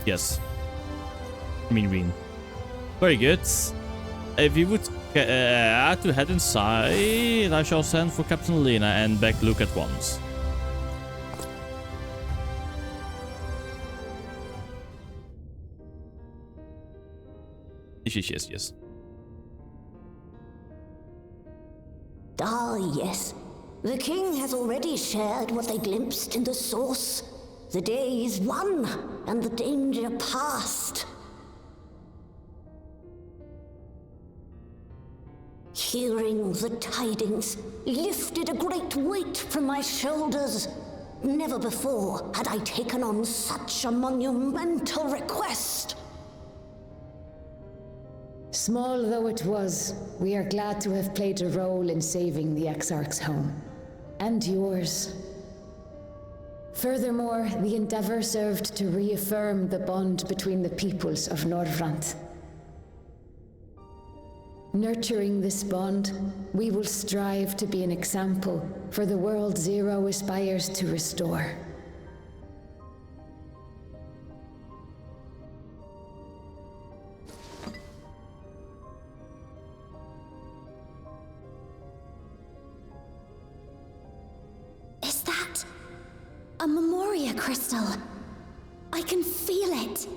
Yes. I mean, Reen. Very good. If you would have to head inside, I shall send for Captain Lena and back Luke at once. Yes. Ah, yes. The king has already shared what they glimpsed in the source. The day is won, and the danger past. Hearing the tidings lifted a great weight from my shoulders. Never before had I taken on such a monumental request. Small though it was, we are glad to have played a role in saving the Exarch's home. And yours. Furthermore, the endeavor served to reaffirm the bond between the peoples of Norvrant. Nurturing this bond, we will strive to be an example for the world Zero aspires to restore. A Memoria Crystal. I can feel it.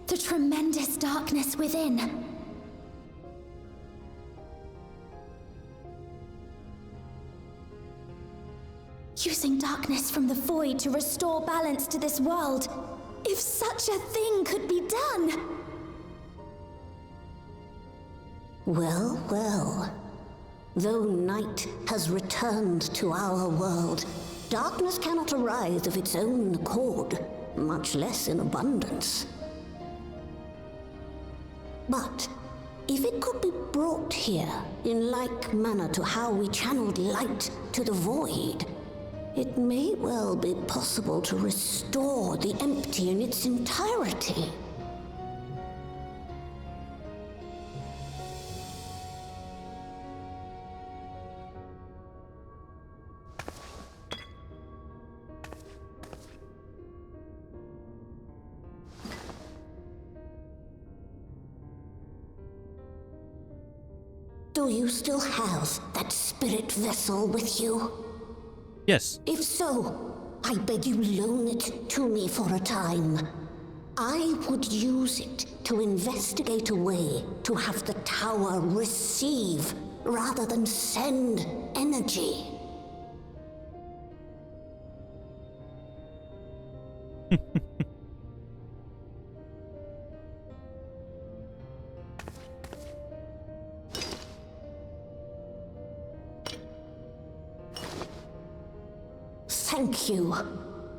The tremendous darkness within. Using darkness from the void to restore balance to this world. If such a thing could be done. Well, well. Though night has returned to our world, darkness cannot arise of its own accord, much less in abundance. But if it could be brought here in like manner to how we channeled light to the void, it may well be possible to restore the empty in its entirety. Do you still have that spirit vessel with you? Yes. If so, I beg you loan it to me for a time. I would use it to investigate a way to have the tower receive rather than send energy. Thank you.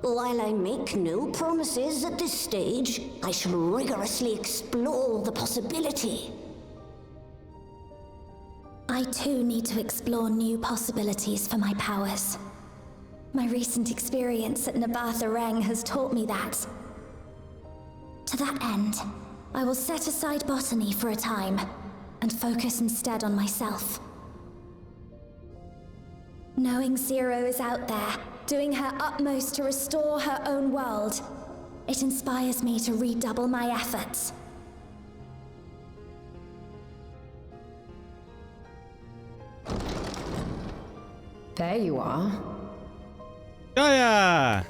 While I make no promises at this stage, I shall rigorously explore the possibility. I too need to explore new possibilities for my powers. My recent experience at Nabatha Reng has taught me that. To that end, I will set aside botany for a time, and focus instead on myself. Knowing Zero is out there, doing her utmost to restore her own world, it inspires me to redouble my efforts. There you are. Gaia!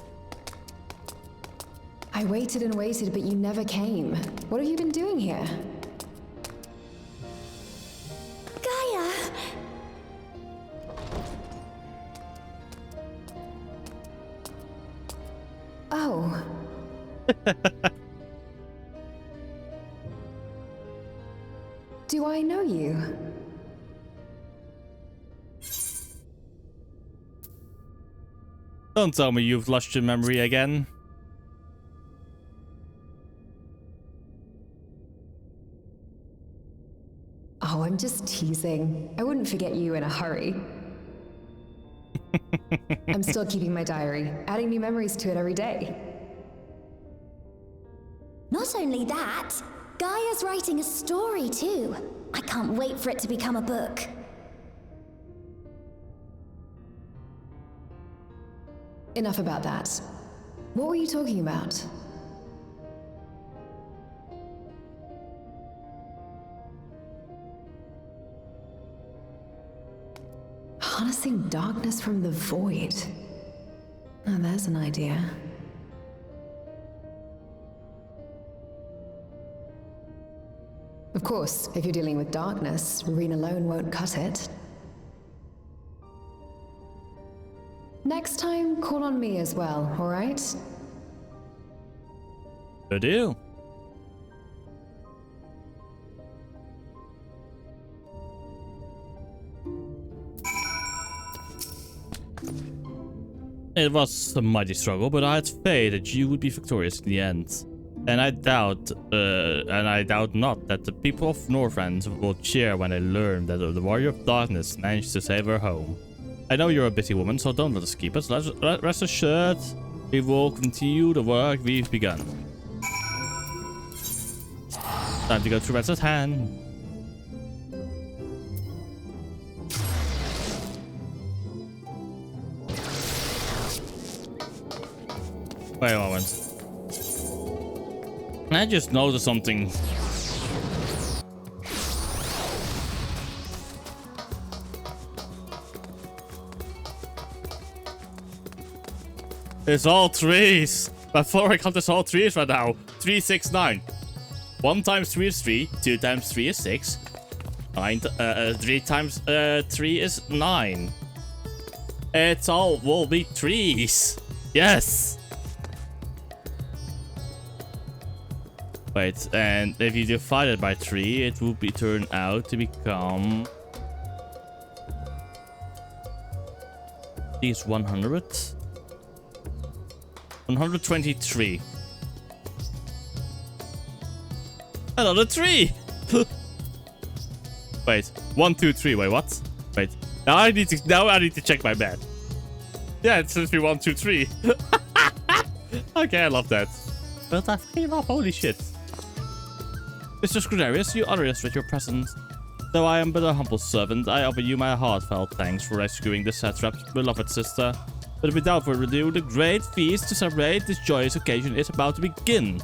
I waited and waited, but you never came. What have you been doing here? Gaia! Oh. Do I know you? Don't tell me you've lost your memory again. Oh, I'm just teasing. I wouldn't forget you in a hurry. I'm still keeping my diary, adding new memories to it every day. Not only that, Gaia's writing a story too. I can't wait for it to become a book. Enough about that. What were you talking about? Harnessing darkness from the void. Oh, there's an idea. Of course, if you're dealing with darkness, Reen alone won't cut it. Next time, call on me as well, alright? Good deal. It was a mighty struggle, but I had faith that you would be victorious in the end. And I doubt not that the people of Northrend will cheer when they learn that the Warrior of Darkness managed to save her home. I know you're a busy woman, so don't let us keep us. Rest assured, we will continue the work we've begun. Time to go to Red's hand. Wait a moment. I just noticed something. It's all trees. My floor count is all trees right now. 3, 6, 9. 1 times 3 is 3. 2 times 3 is 6. 3 times 3 is 9. It's all will be trees. Yes. Wait, and if you divide it by 3, it will be turned out to become. These 100. 123. Another 3. Wait, 1, 2, 3. Wait, what? Wait. Now I need to check my math. Yeah, it's since 1, 2, 3. Okay, I love that. But I fucking love, holy shit. Mr. Scrudarius, you honor us with your presence. Though I am but a humble servant, I offer you my heartfelt thanks for rescuing the satrap's beloved sister. But without further ado, the great feast to celebrate this joyous occasion is about to begin.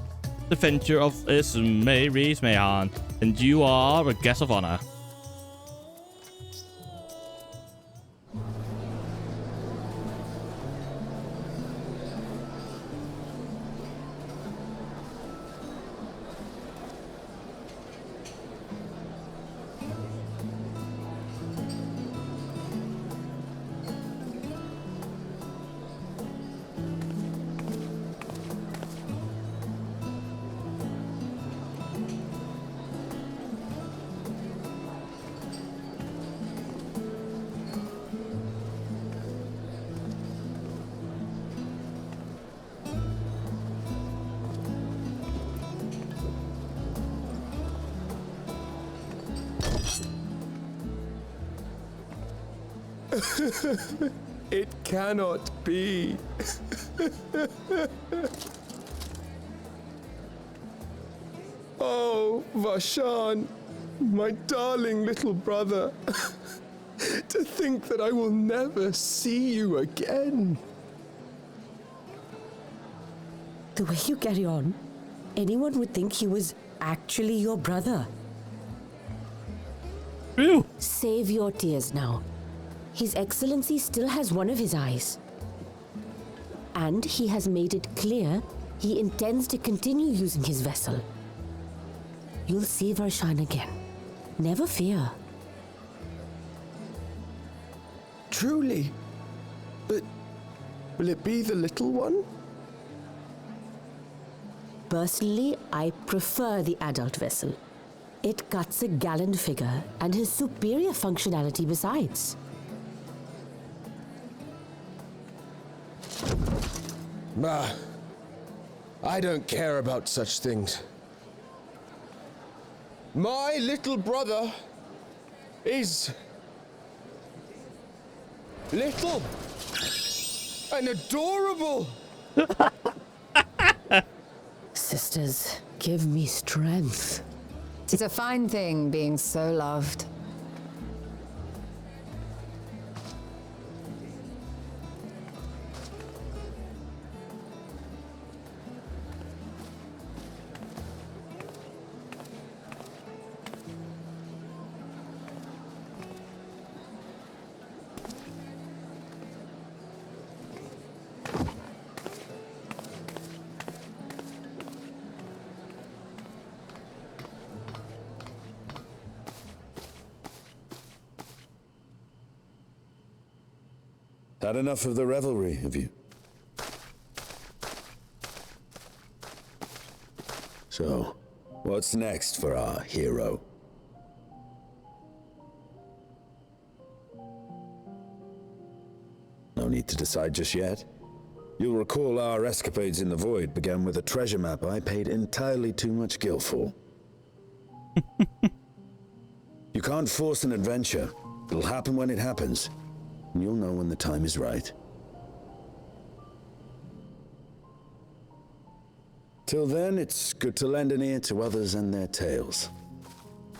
The venture of Mary's Mayhan, and you are a guest of honor. It cannot be. Oh, Vashan, my darling little brother. To think that I will never see you again. The way you carry on, anyone would think he was actually your brother. Ew. Save your tears now. His Excellency still has one of his eyes. And he has made it clear he intends to continue using his vessel. You'll see Varshan again. Never fear. Truly? But will it be the little one? Personally, I prefer the adult vessel. It cuts a gallant figure and has superior functionality besides. Bah, I don't care about such things. My little brother is little and adorable. Sisters, give me strength. It's a fine thing being so loved. Had enough of the revelry, have you? So, what's next for our hero? No need to decide just yet. You'll recall our escapades in the void began with a treasure map I paid entirely too much gil for. You can't force an adventure. It'll happen when it happens. And you'll know when the time is right. Till then, it's good to lend an ear to others and their tales.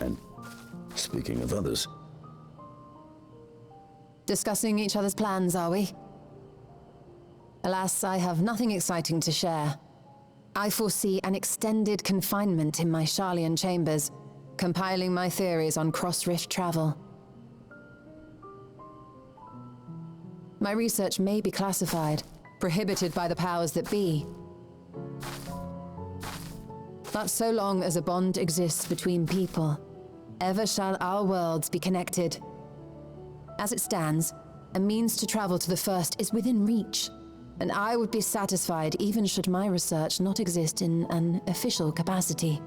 And speaking of others... Discussing each other's plans, are we? Alas, I have nothing exciting to share. I foresee an extended confinement in my Sharlayan chambers, compiling my theories on cross-rift travel. My research may be classified, prohibited by the powers that be. But so long as a bond exists between people, ever shall our worlds be connected. As it stands, a means to travel to the first is within reach, and I would be satisfied even should my research not exist in an official capacity.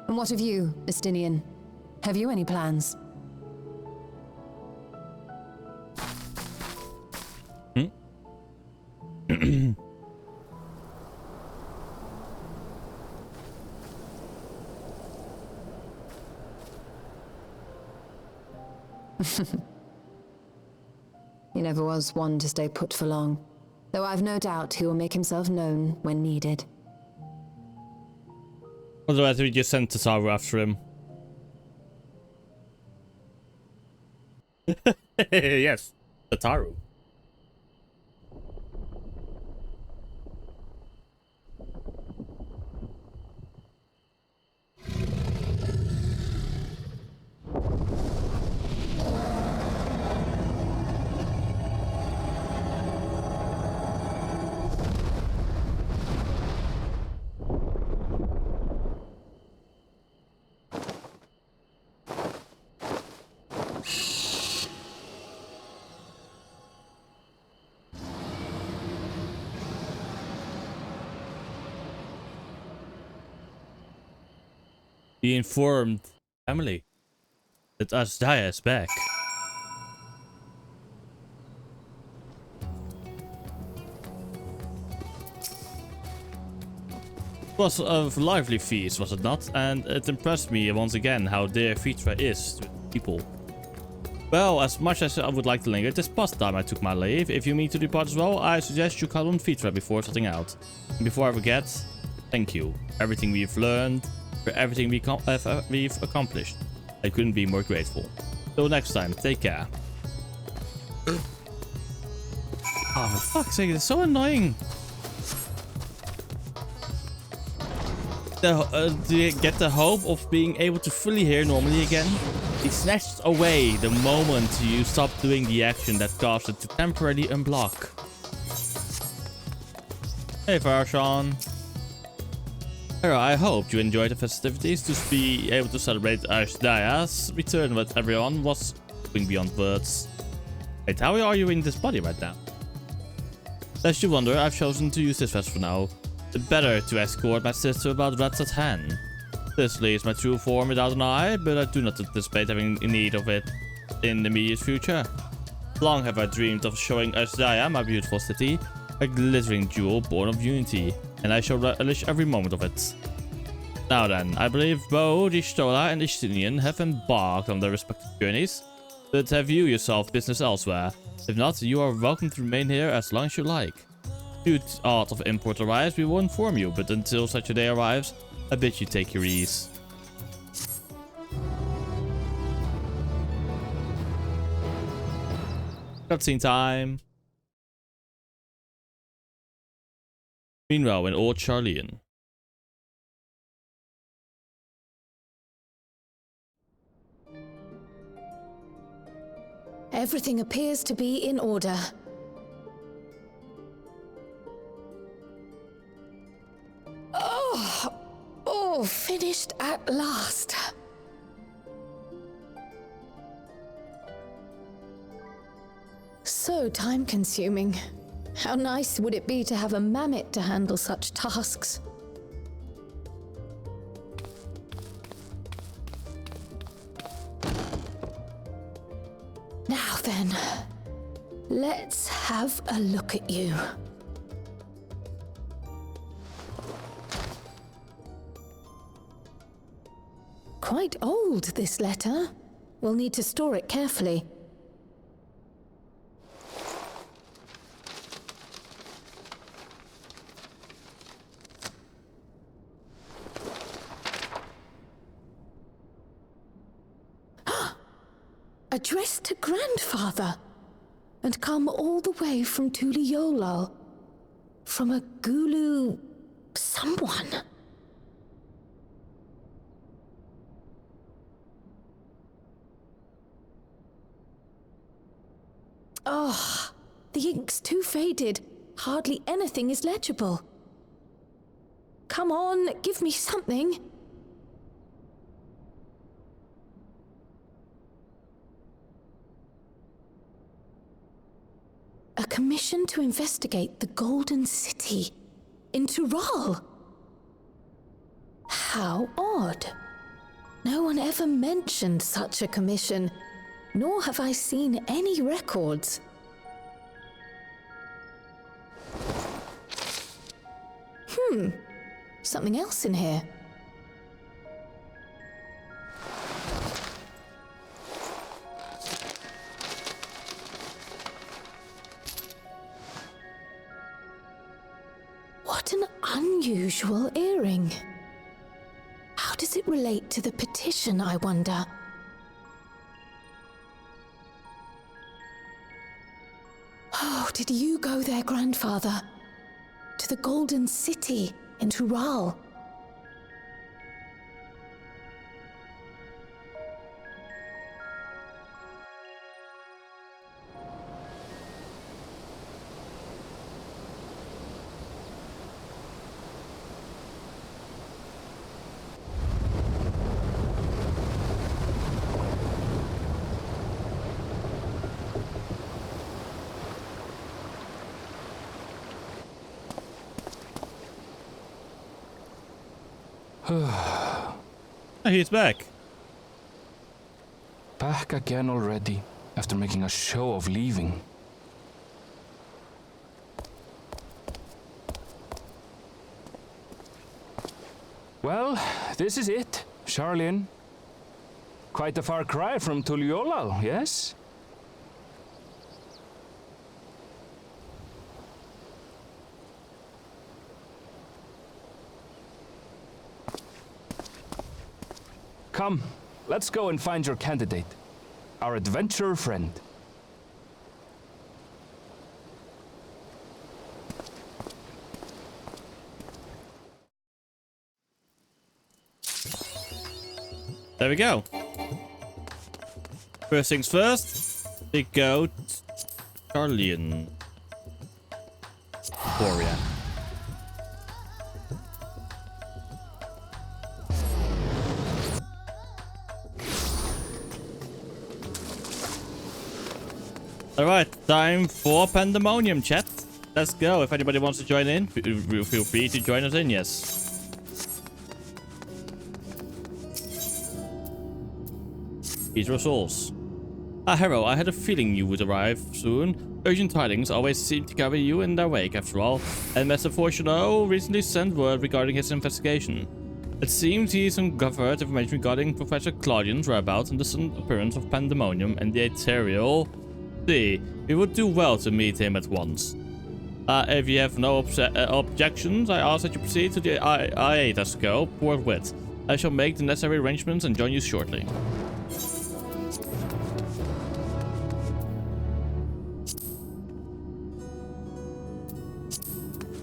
And what of you, Estinian? Have you any plans? He never was one to stay put for long, though I've no doubt he will make himself known when needed. Otherwise, we just sent Tataru after him. Yes, Tataru. He informed family that Asdaya is back. It was a lively feast, was it not? And it impressed me once again how dear Vitra is to people. Well, as much as I would like to linger, it is past time I took my leave. If you mean to depart as well, I suggest you call on Vitra before setting out. And before I forget, thank you. Everything we've learned, for everything we've accomplished. I couldn't be more grateful. Till next time, take care. Oh, for fuck's sake, it's so annoying. To get the hope of being able to fully hear normally again. It snatched away the moment you stopped doing the action that caused it to temporarily unblock. Hey Farshawn. I hope you enjoyed the festivities to be able to celebrate Ashdaya's return, but everyone was going beyond words. Wait, how are you in this body right now? Lest you wonder, I've chosen to use this vest for now. The better to escort my sister about Rats at hand. This is my true form without an eye, but I do not anticipate having need of it in the immediate future. Long have I dreamed of showing Ashdaya, my beautiful city, a glittering jewel born of unity, and I shall relish every moment of it. Now then, I believe both Ishtola and Ishtinian have embarked on their respective journeys, but have you yourself business elsewhere? If not, you are welcome to remain here as long as you like. Should aught of import arrives, we will inform you, but until such a day arrives, I bid you take your ease. Cutscene time. Meanwhile, in Old Charlean. Everything appears to be in order. Oh, finished at last. So time-consuming. How nice would it be to have a mammoth to handle such tasks? Now then, let's have a look at you. Quite old, this letter. We'll need to store it carefully. Addressed to grandfather, and come all the way from Tuliolal, from a Gulu someone. Oh, the ink's too faded. Hardly anything is legible. Come on, give me something. A commission to investigate the Golden City in Tural. How odd. No one ever mentioned such a commission, nor have I seen any records. Something else in here. unusual earring. How does it relate to the petition, I wonder? Oh, did you go there, grandfather? To the Golden City in Tural? He's back. Back again already, after making a show of leaving. Well, this is it, Charlene. Quite a far cry from Tuliolal, yes? Come, let's go and find your candidate, our adventurer friend. There we go. First things first, we go to Charlian Warrior. Alright, time for Pandemonium, chat. Let's go. If anybody wants to join in, feel free to join us in, yes. These are souls. Hero, I had a feeling you would arrive soon. Urgent tidings always seem to carry you in their wake, after all. And Master Fortuno recently sent word regarding his investigation. It seems he's uncovered information regarding Professor Claudian's whereabouts and the sudden appearance of Pandemonium and the Ethereal. See, we would do well to meet him at once. If you have no objections, I ask that you proceed to the I-8 scope forthwith. I shall make the necessary arrangements and join you shortly.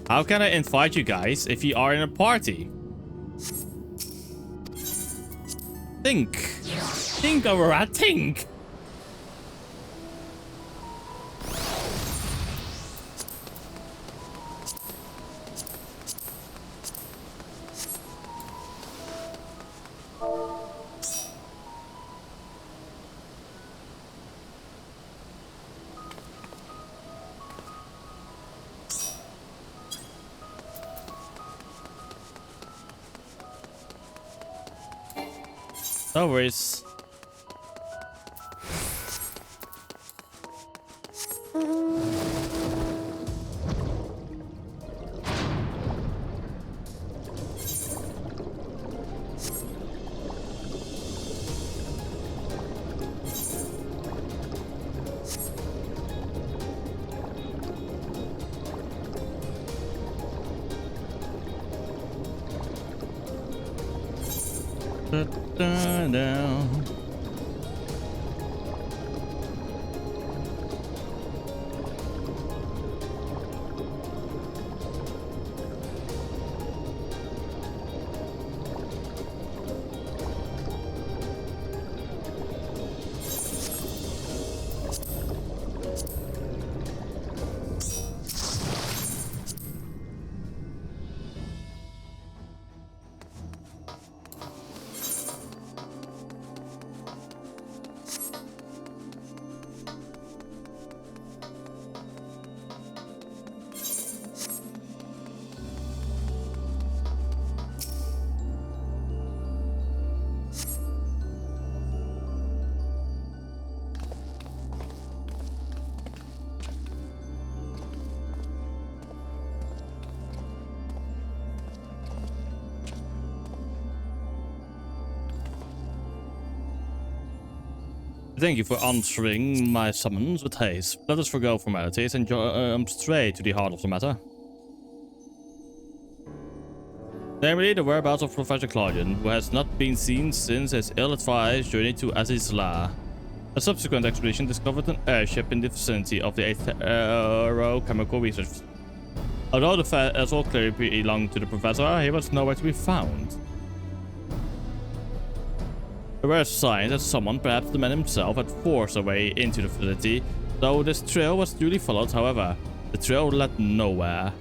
How can I invite you guys if you are in a party? Think. Think, Aurora, think. No worries. Down. Thank you for answering my summons with haste. Let us forgo formalities and jump straight to the heart of the matter. Namely, the whereabouts of Professor Claudian, who has not been seen since his ill-advised journey to Azizla. A subsequent expedition discovered an airship in the vicinity of the Aero Chemical Research. Although the vessel clearly belonged to the professor, he was nowhere to be found. There were signs that someone, perhaps the man himself, had forced a way into the facility, though this trail was duly followed. However, the trail led nowhere.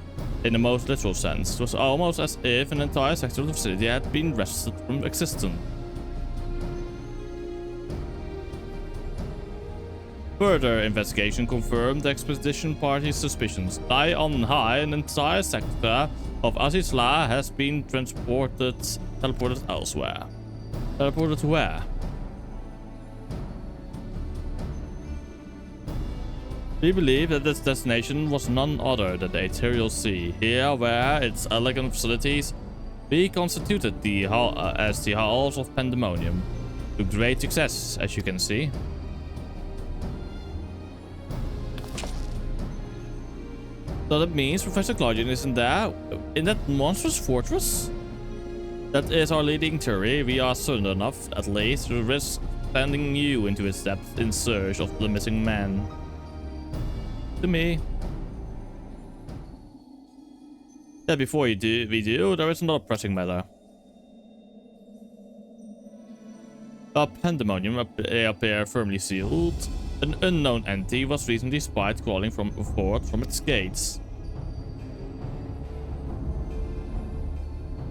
In the most literal sense, it was almost as if an entire section of the facility had been wrested from existence. Further investigation confirmed the expedition party's suspicions. High on high, an entire sector of Azizla has been teleported elsewhere. Teleported where? We believe that this destination was none other than the Ethereal Sea. Here, where its elegant facilities reconstituted the as the halls of Pandemonium, to great success, as you can see. So that means Professor Claudian isn't there in that monstrous fortress? That is our leading theory. We are certain enough, at least, to risk sending you into its depths in search of the missing man. To me. Yeah, before we do, there is another pressing matter. Our Pandemonium appear firmly sealed. An unknown entity was recently spied crawling forth from its gates.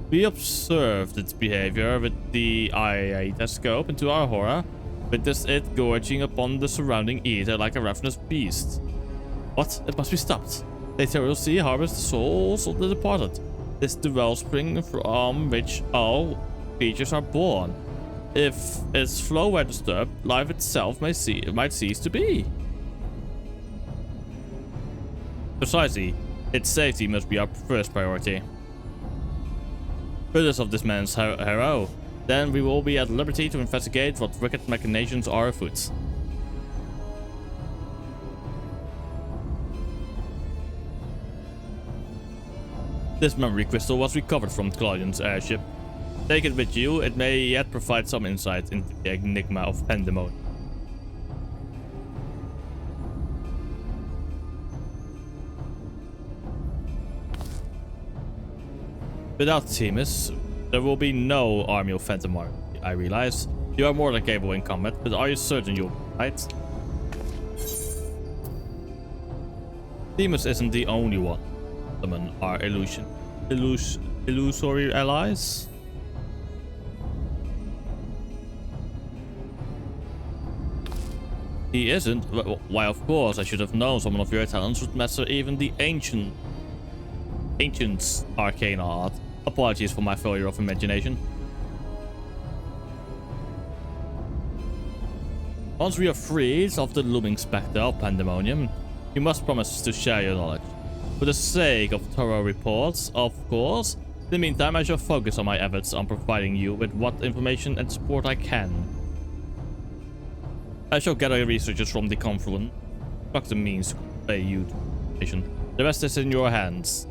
We observed its behavior with the iotoscope, and to our horror, witnessed it gorging upon the surrounding ether like a ravenous beast. What? It must be stopped. The Ethereal Sea harbors the souls of the departed. This is the wellspring from which all creatures are born. If its flow were disturbed, life itself might cease to be. Precisely, its safety must be our first priority. Rid us of this man's hero, then we will be at liberty to investigate what wicked machinations are afoot. This memory crystal was recovered from Claudian's airship. Take it with you, it may yet provide some insight into the enigma of Pandemonium. Without Themis, there will be no army of Phantom Army, I realize. You are more than capable in combat, but are you certain you'll be right? Themis isn't the only one. Summon our illusory allies. He isn't? Why, of course, I should have known someone of your talents would master even the ancient's arcane art. Apologies for my failure of imagination. Once we are freed of the looming specter of Pandemonium, you must promise to share your knowledge. For the sake of thorough reports, of course. In the meantime, I shall focus on my efforts on providing you with what information and support I can. I shall gather researchers from the Confluent, construct the means to convey you to information. The rest is in your hands.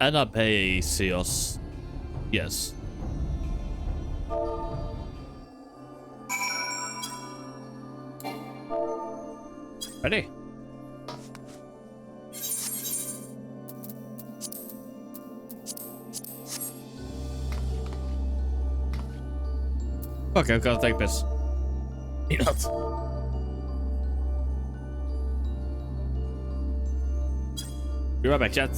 Anapaesios. Yes. Ready? Okay, I've got to take this. Peanut. Be right back, chat.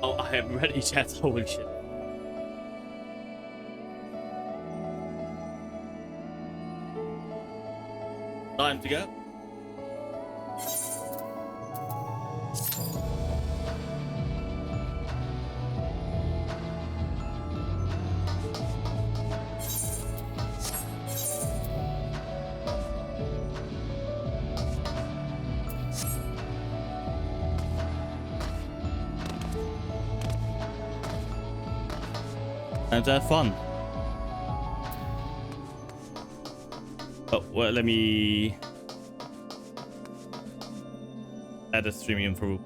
Oh, I am ready, chat. Holy shit. Time to go. And have fun. Oh, well, let me add a streaming for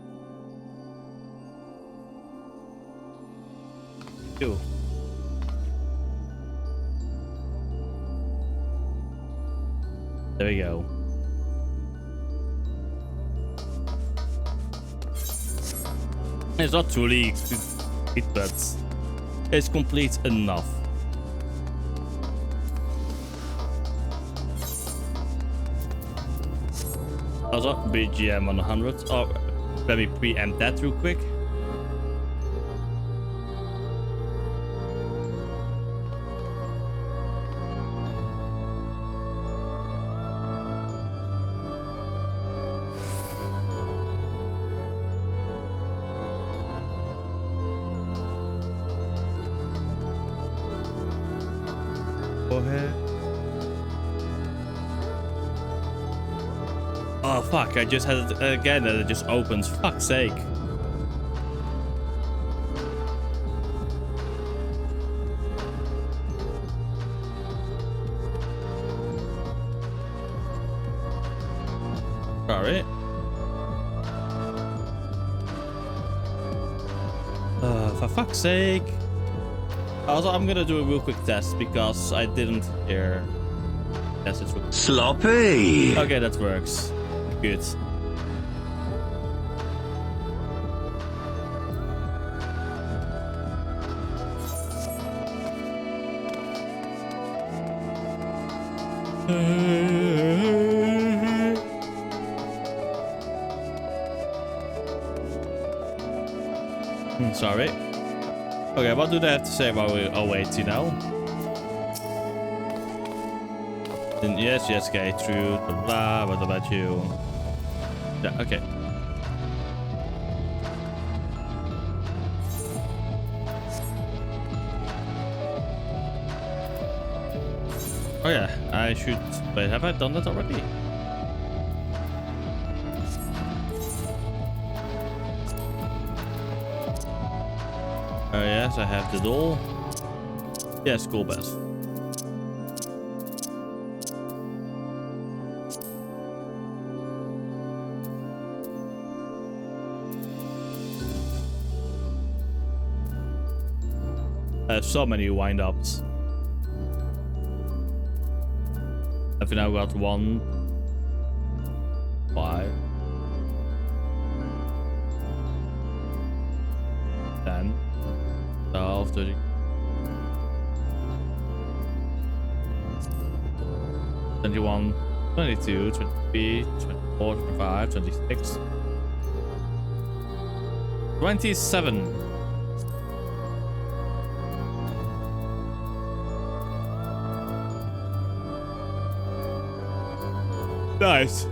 you. There we go. It's not truly complete, but it's complete enough. Also, BGM on 100. Oh, let me preempt that real quick. Go ahead. Oh fuck, I just had it again and it just opens. Fuck's sake. Sorry. For fuck's sake. Also, I'm gonna do a real quick test because I didn't hear. Yes, it's sloppy. Okay, that works. Good. Sorry. Okay, what do they have to say while we await, you know? Then yes, okay, true, blah, blah, what about you? Yeah, okay. Oh yeah, I should, wait, have I done that already? Oh yes, I have the doll. Yes, cool best. I have so many wind-ups. I've now got 1, 5, 10, 12, 13. 21, 22, 23, 24, 25, 26, 27. Nice.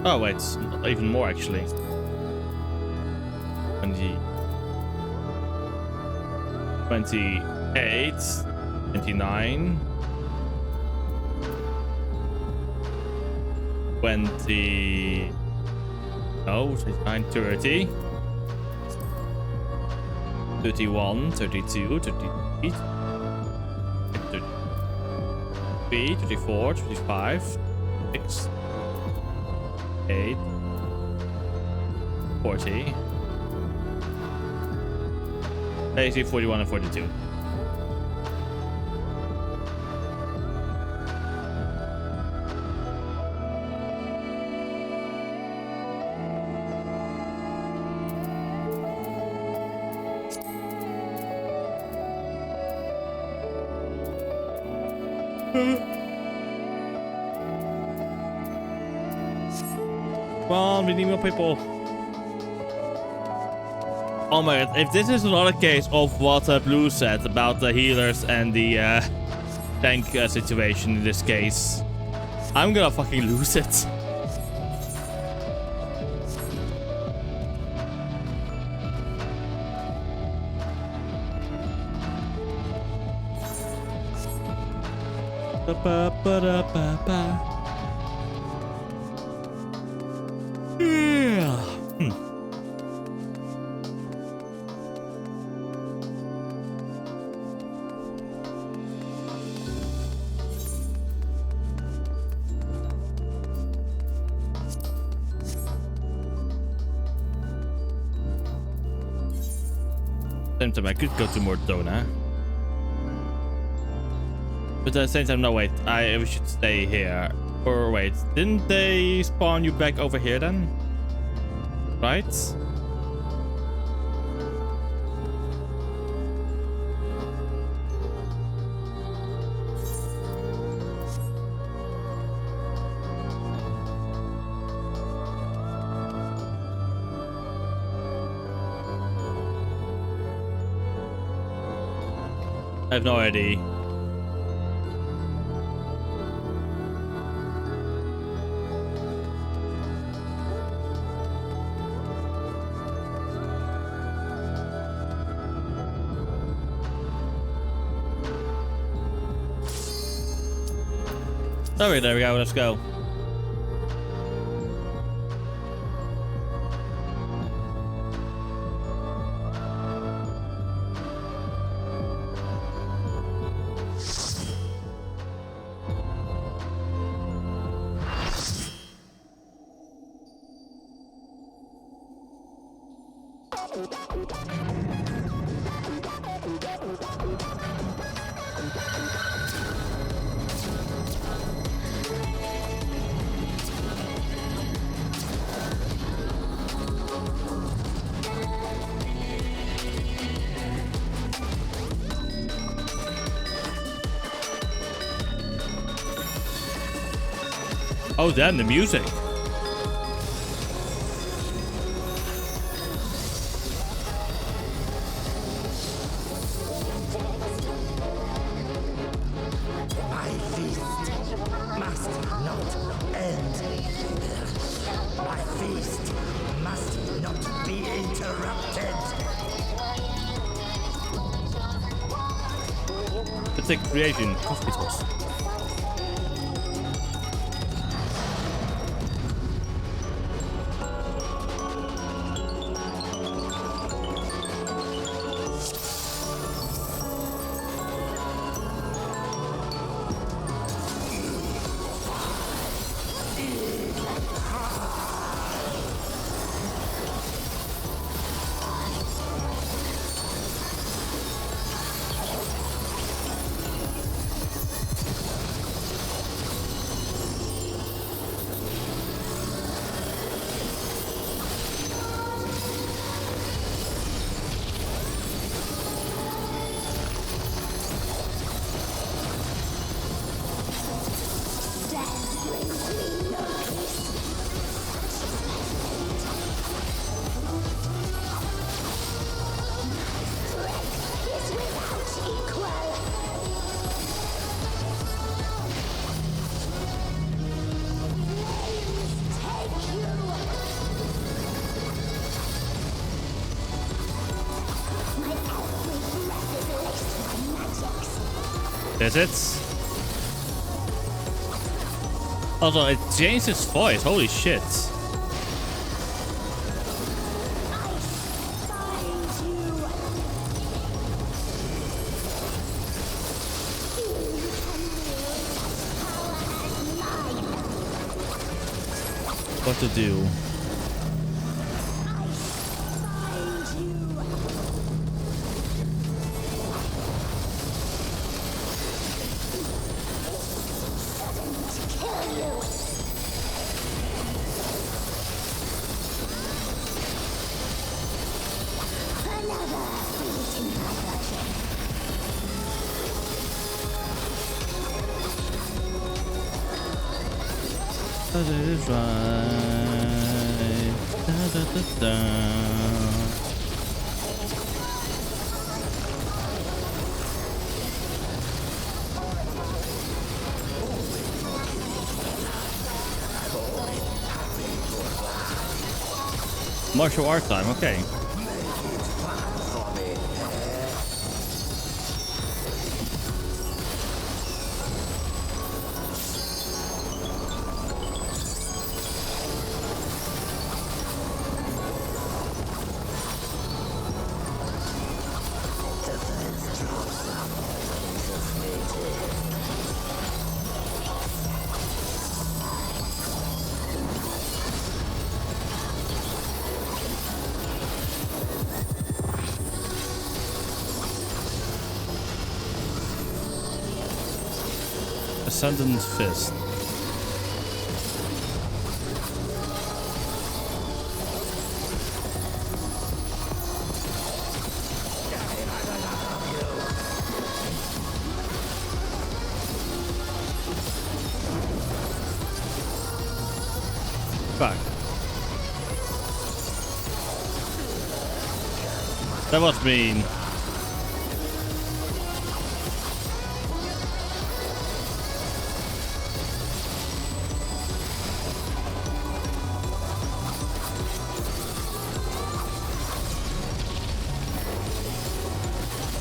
Oh wait, even more actually. 20, 28, 29, 20, no, 29, 30, 31, 32, 33, 33, 34, 35, 6, 8, 40, 80, 41, and 42. Come on, we need more people. Oh my god, if this is another case of what Blue said about the healers and the tank situation in this case, I'm gonna fucking lose it. Yeah. Same time, I could go to Mortona. But at the same time, no, wait. We should stay here. Or wait, didn't they spawn you back over here then? Right? I have no idea. Alright, there we go, let's go. Oh damn, the music. My feast must not end. My feast must not be interrupted. Let's take creation coffee toast. Is it? Also, it changed its voice. Holy shit. What to do? But it is right. Martial art time, okay. Ascendant Fist. Fuck. That was mean.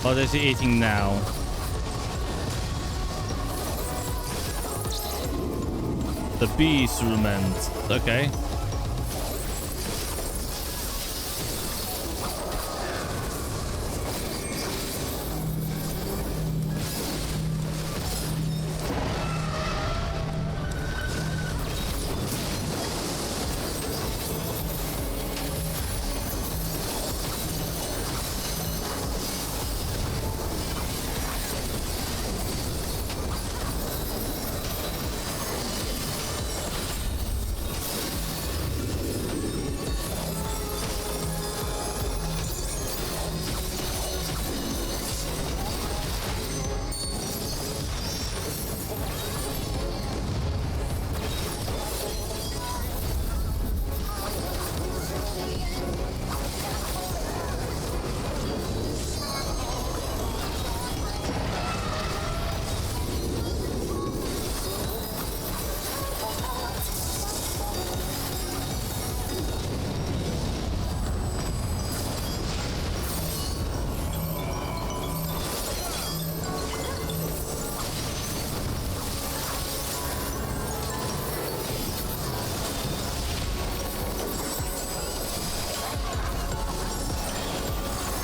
What is he eating now? The beast rument. Okay.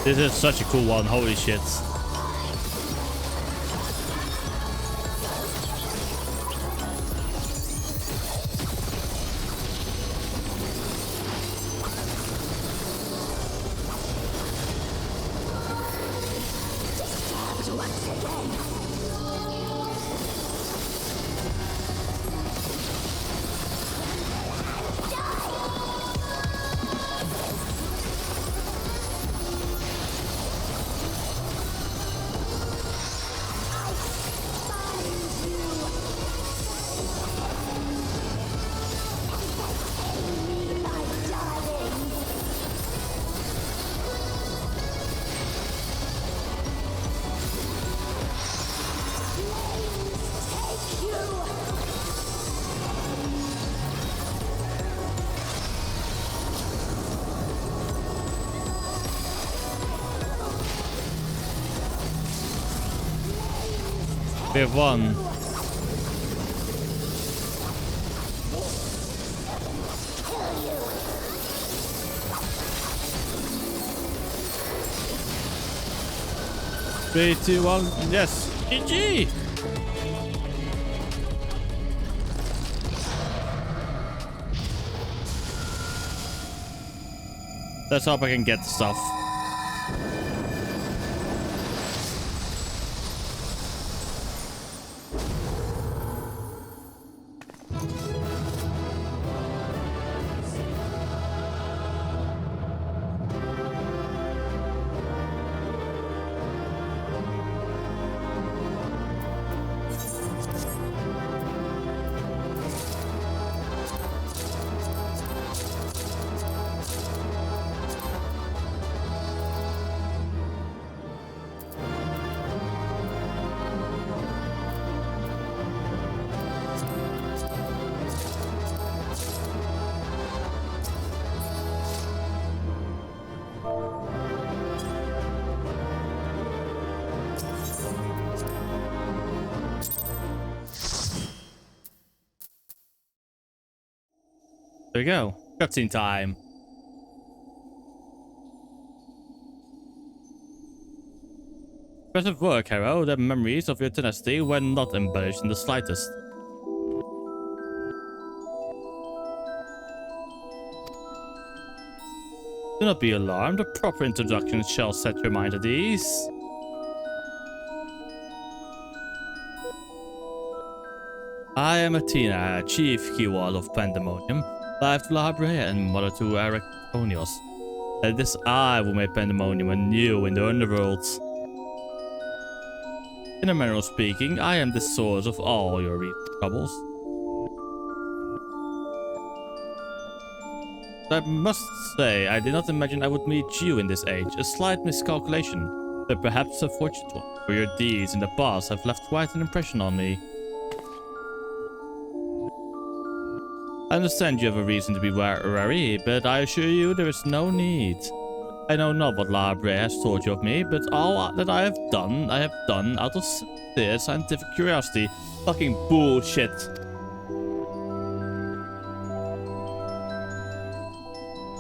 This is such a cool one, holy shit. We have one. Three, two, one. Yes. GG. Let's hope I can get stuff. There we go. Cutscene time. Impressive work, Harrow. The memories of your tenacity were not embellished in the slightest. Do not be alarmed. A proper introduction shall set your mind at ease. I am Athena, chief keyword of Pandemonium, wife to La Brea and mother to Erectonios. It is I who made Pandemonium anew in the underworld. In a manner of speaking, I am the source of all your recent troubles. I must say, I did not imagine I would meet you in this age. A slight miscalculation, but perhaps a fortunate one, for your deeds in the past have left quite an impression on me. I understand you have a reason to be wary, but I assure you there is no need. I know not what La Brea has told you of me, but all that I have done out of sincere scientific curiosity. Fucking bullshit.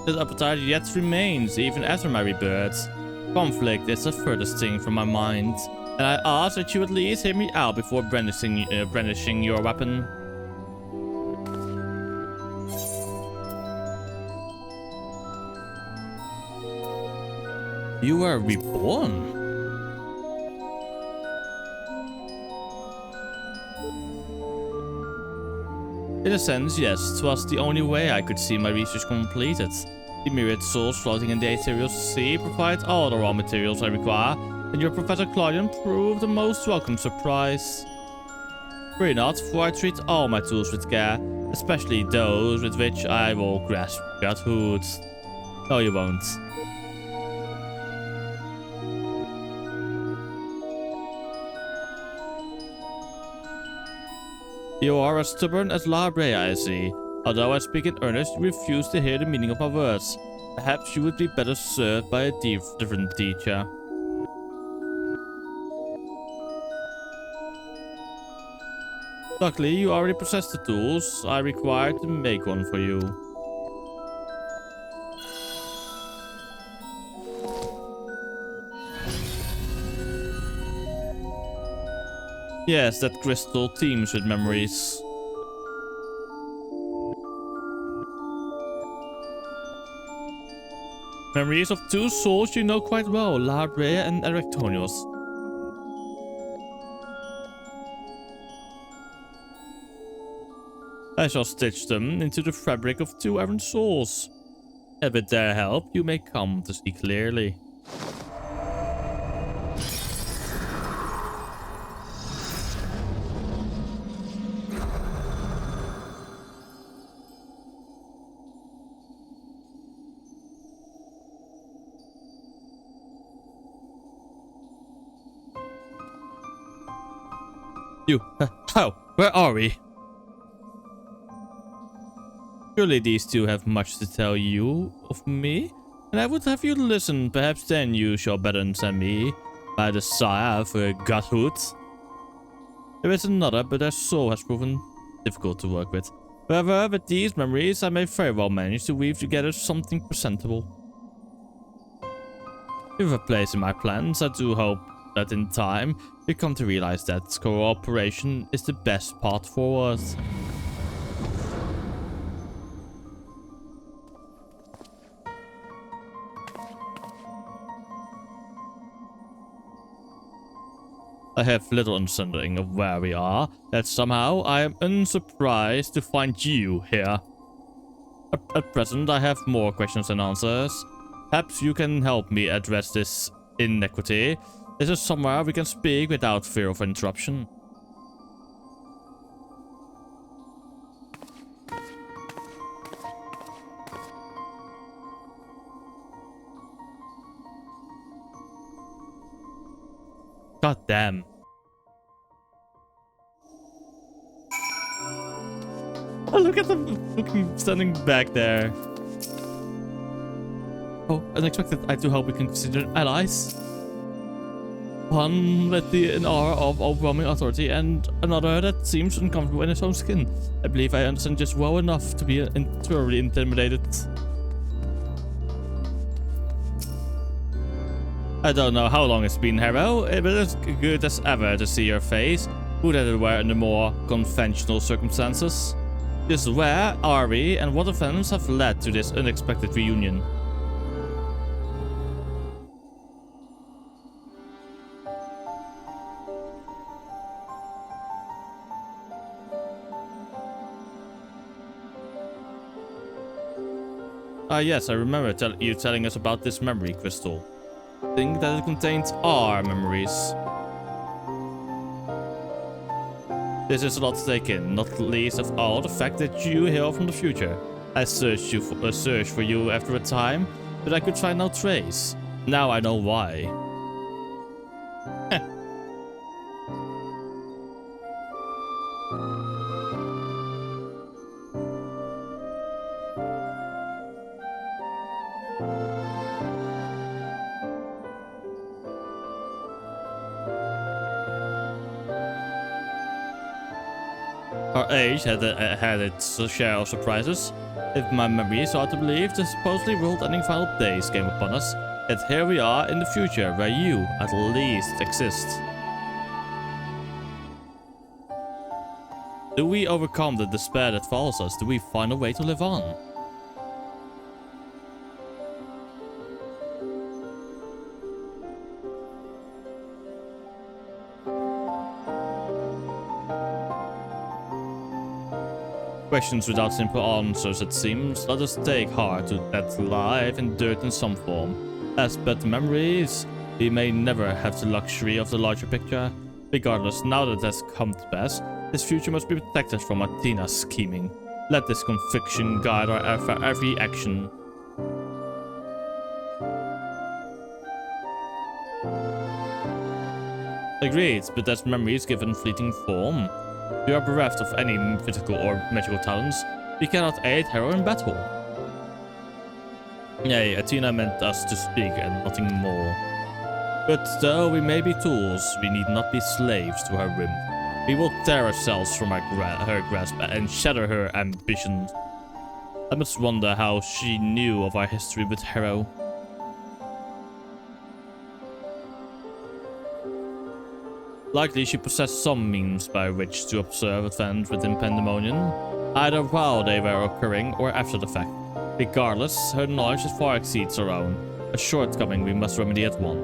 This appetite yet remains, even after my rebirth. Conflict is the furthest thing from my mind, and I ask that you at least hear me out before brandishing your weapon. You were reborn? In a sense, yes. 'Twas the only way I could see my research completed. The myriad souls floating in the ethereal sea provide all the raw materials I require, and your Professor Claudian proved a most welcome surprise. Worry not, for I treat all my tools with care, especially those with which I will grasp godhood. No, you won't. You are as stubborn as La Brea, I see. Although I speak in earnest, you refuse to hear the meaning of my words. Perhaps you would be better served by a different teacher. Luckily, you already possess the tools I require to make one for you. Yes, that crystal teems with memories. Memories of two souls you know quite well, La Brea and Erectonios. I shall stitch them into the fabric of two errant souls. And with their help, you may come to see clearly. How? Where are we? Surely these two have much to tell you of me, and I would have you listen. Perhaps then you shall better understand me, my desire for godhood. There is another, but their soul has proven difficult to work with. However, with these memories, I may very well manage to weave together something presentable. You have a place in my plans. I do hope that in time, you come to realize that cooperation is the best path forward. I have little understanding of where we are, yet somehow I am unsurprised to find you here. At present, I have more questions than answers. Perhaps you can help me address this inequity. Is there somewhere we can speak without fear of interruption? God damn. Oh, look at them fucking standing back there. Oh, unexpected. I do hope we can consider allies. one with an aura of overwhelming authority and another that seems uncomfortable in his own skin. I believe I understand just well enough to be thoroughly intimidated. I don't know how long it's been, Harrow, but it's good as ever to see your face. Who that it were under more conventional circumstances. Just where are we, and what events have led to this unexpected reunion? Ah yes, I remember you telling us about this memory crystal. I think that it contains our memories. This is a lot to take in, not least of all the fact that you hail from the future. I searched for you after a time, but I could find no trace. Now I know why. Our age had its share of surprises. If my memory is hard to believe, the supposedly world-ending final days came upon us. Yet here we are in the future, where you, at least, exist. Do we overcome the despair that follows us? Do we find a way to live on? Questions without simple answers, it seems. Let us take heart to that life endured in some form. As but memories, we may never have the luxury of the larger picture. Regardless, now that has come to pass, this future must be protected from Athena's scheming. Let this conviction guide our every action. Agreed, but as memories given fleeting form, we are bereft of any physical or magical talents. We cannot aid Hero in battle. Nay, Athena meant us to speak and nothing more. But though we may be tools, we need not be slaves to her whim. We will tear ourselves from her grasp and shatter her ambitions. I must wonder how she knew of our history with Hero. Likely she possessed some means by which to observe events within Pandemonium, either while they were occurring or after the fact. Regardless, her knowledge far exceeds our own, a shortcoming we must remedy at once.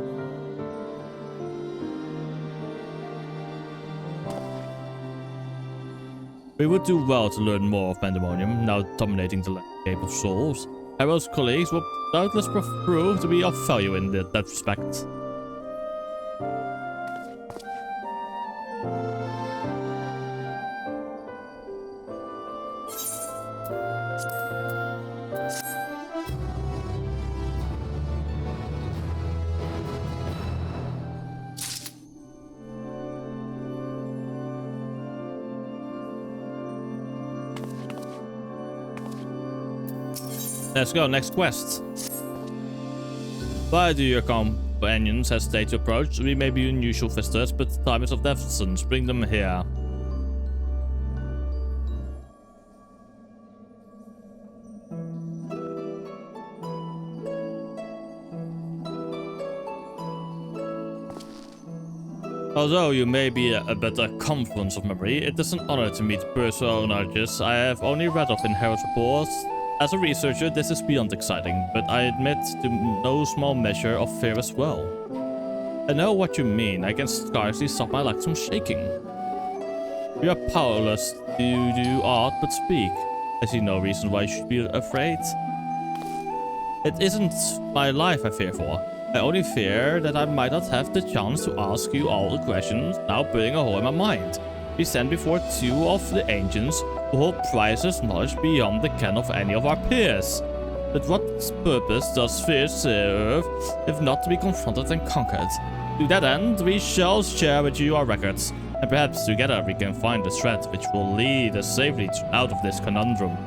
We would do well to learn more of Pandemonium, now dominating the landscape of souls. Hero's colleagues will doubtless prove to be of value in that respect. Let's go, next quest. Why do your companions hesitate to approach? We may be unusual visitors, but the time is of the essence. Bring them here. Although you may be a better confluence of memory, it is an honor to meet personages I have only read of in Herald's reports. As a researcher, this is beyond exciting, but I admit to no small measure of fear as well. I know what you mean. I can scarcely stop my legs from shaking. We are powerless to do aught but speak. I see no reason why you should be afraid. It isn't my life I fear for. I only fear that I might not have the chance to ask you all the questions now burning a hole in my mind. We stand before two of the ancients who hold priceless knowledge beyond the ken of any of our peers. But what purpose does fear serve if not to be confronted and conquered? To that end, we shall share with you our records, and perhaps together we can find the thread which will lead us safely out of this conundrum.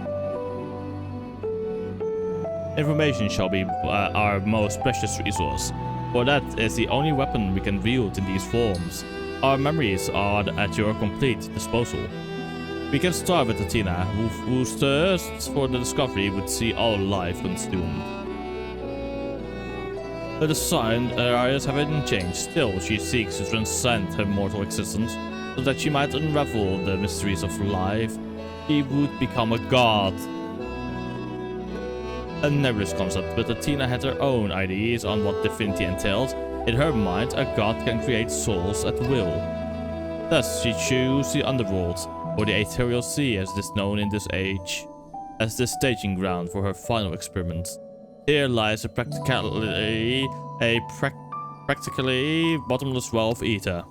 Information shall be our most precious resource. for that is the only weapon we can wield in these forms. Our memories are at your complete disposal. We can start with Athena, whose thirst for the discovery would see all life consumed. Her design areas haven't changed. Still, she seeks to transcend her mortal existence so that she might unravel the mysteries of life. She would become a god. A nebulous concept, but Athena had her own ideas on what divinity entails. In her mind, a god can create souls at will. Thus, she chose the underworld, or the ethereal sea as it is known in this age, as the staging ground for her final experiments. Here lies a practically bottomless well of ether.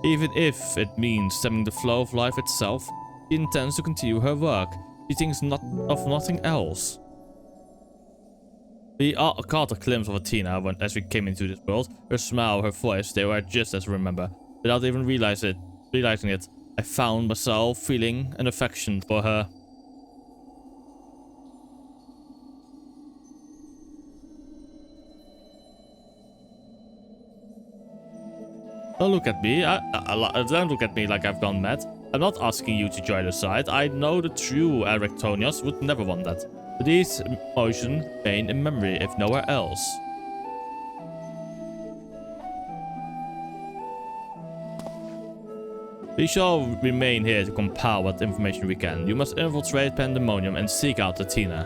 Even if it means stemming the flow of life itself, she intends to continue her work. She thinks of nothing else. We all caught a glimpse of Athena as we came into this world. Her smile, her voice, they were just as I remember. Without even realizing it, I found myself feeling an affection for her. Don't look at me. Don't look at me like I've gone mad. I'm not asking you to join the side. I know the true Erectonios would never want that. But these emotions remain in memory, if nowhere else. We shall remain here to compile what information we can. You must infiltrate Pandemonium and seek out Athena.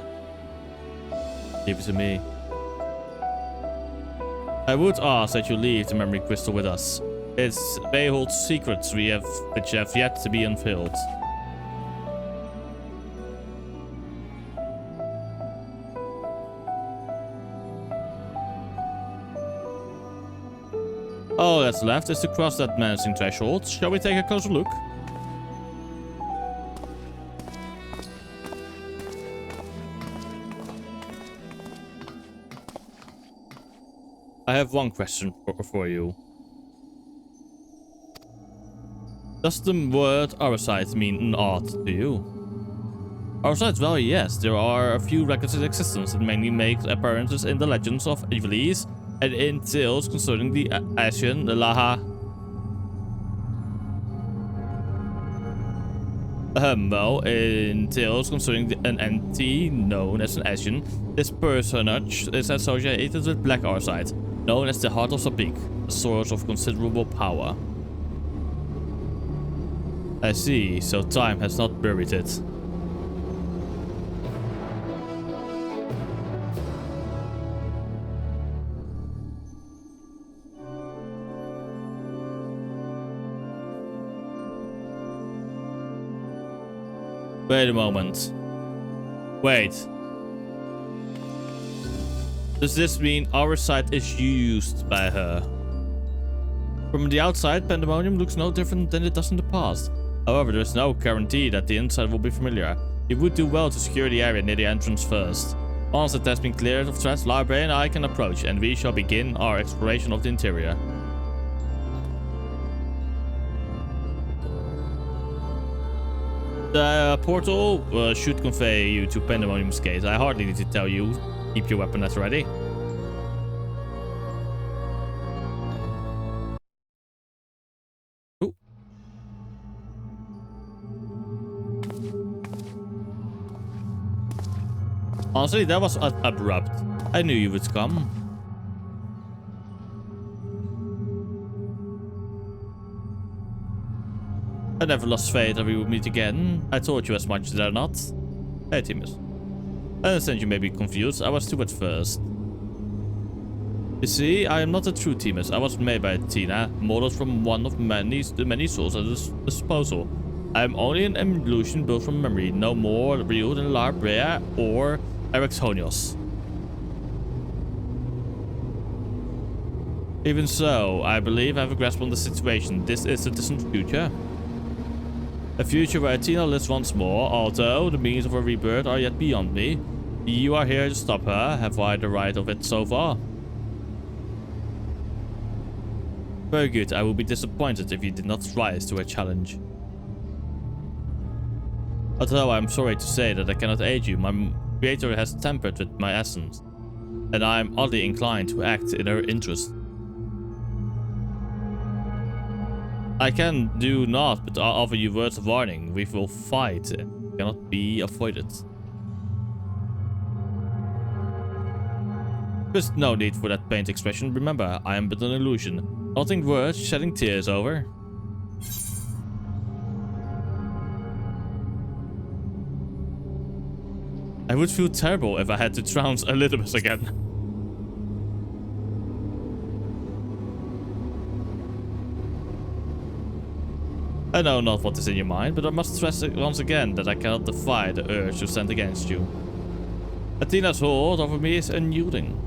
Leave it to me. I would ask that you leave the memory crystal with us. It may hold secrets which have yet to be unveiled. All that's left is to cross that menacing threshold. Shall we take a closer look? I have one question for you. Does the word our side mean aught to you? Our side, well, yes. There are a few records in existence that mainly make appearances in the legends of Ivalice and in tales concerning the Ashen, the Laha. Well, in tales concerning an entity known as an Ashen, this personage is associated with Black Arcite, known as the Heart of Sabik, a source of considerable power. I see, so time has not buried it. Wait a moment. Wait. Does this mean our side is used by her? From the outside, Pandemonium looks no different than it does in the past. However, there is no guarantee that the inside will be familiar. You would do well to secure the area near the entrance first. Once it has been cleared of threats, Library and I can approach, and we shall begin our exploration of the interior. The portal should convey you to Pandemonium's gate. I hardly need to tell you. Keep your weapon at ready. Ooh. Honestly, that was abrupt. I knew you would come. I never lost faith that we would meet again. I told you as much, did I not? Hey, Timus. I understand you may be confused. I was too at first. You see, I am not a true Timus. I was made by Athena, modeled from one of the many souls at his disposal. I am only an illusion built from memory, no more real than La Brea or Erectonios. Even so, I believe I have a grasp on the situation. This is a distant future. A future where Athena lives once more, although the means of her rebirth are yet beyond me. You are here to stop her. Have I the right of it so far? Very good. I will be disappointed if you did not rise to a challenge. Although I am sorry to say that I cannot aid you, my creator has tampered with my essence. and I'm oddly inclined to act in her interest. I can do naught but offer you words of warning. We will fight, and cannot be avoided. There's no need for that pained expression. Remember, I am but an illusion. Nothing worth shedding tears over. I would feel terrible if I had to trounce Elizabeth again. I know not what is in your mind, but I must stress once again that I cannot defy the urge to stand against you. Athena's hold over me is unyielding.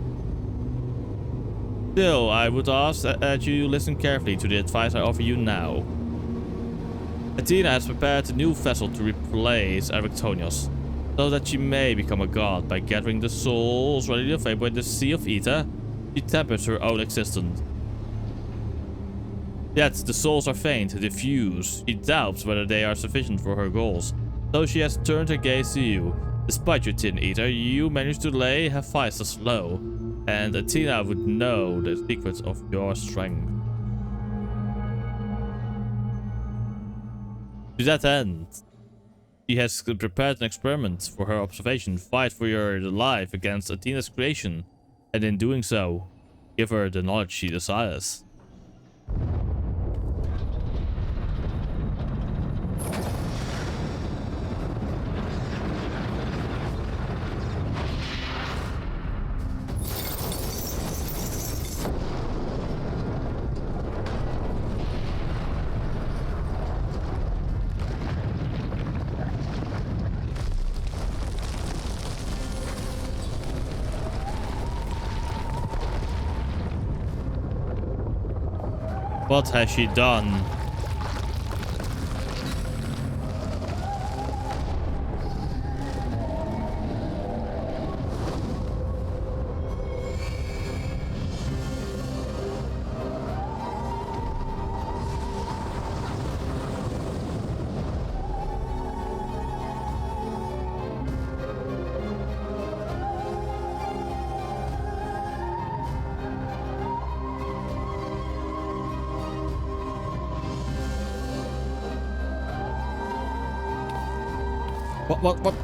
Still, I would ask that you listen carefully to the advice I offer you now. Athena has prepared a new vessel to replace Eriktonios, so that she may become a god by gathering the souls ready to vapor in the Sea of Ether. She tempers her own existence. Yet the souls are faint, diffuse. She doubts whether they are sufficient for her goals, so she has turned her gaze to you. Despite your tin eater, you managed to lay Hephaestus low, and Athena would know the secrets of your strength. To that end, she has prepared an experiment for her observation. Fight for your life against Athena's creation, and in doing so, give her the knowledge she desires. What has she done?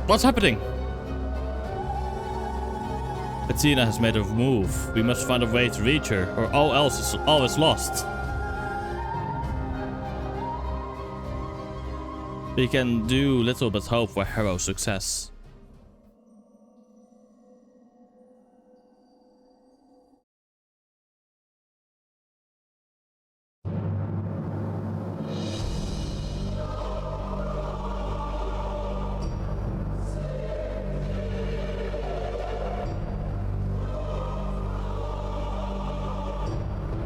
What's happening? Athena has made a move. We must find a way to reach her, or all is lost. We can do little but hope for Harrow's success.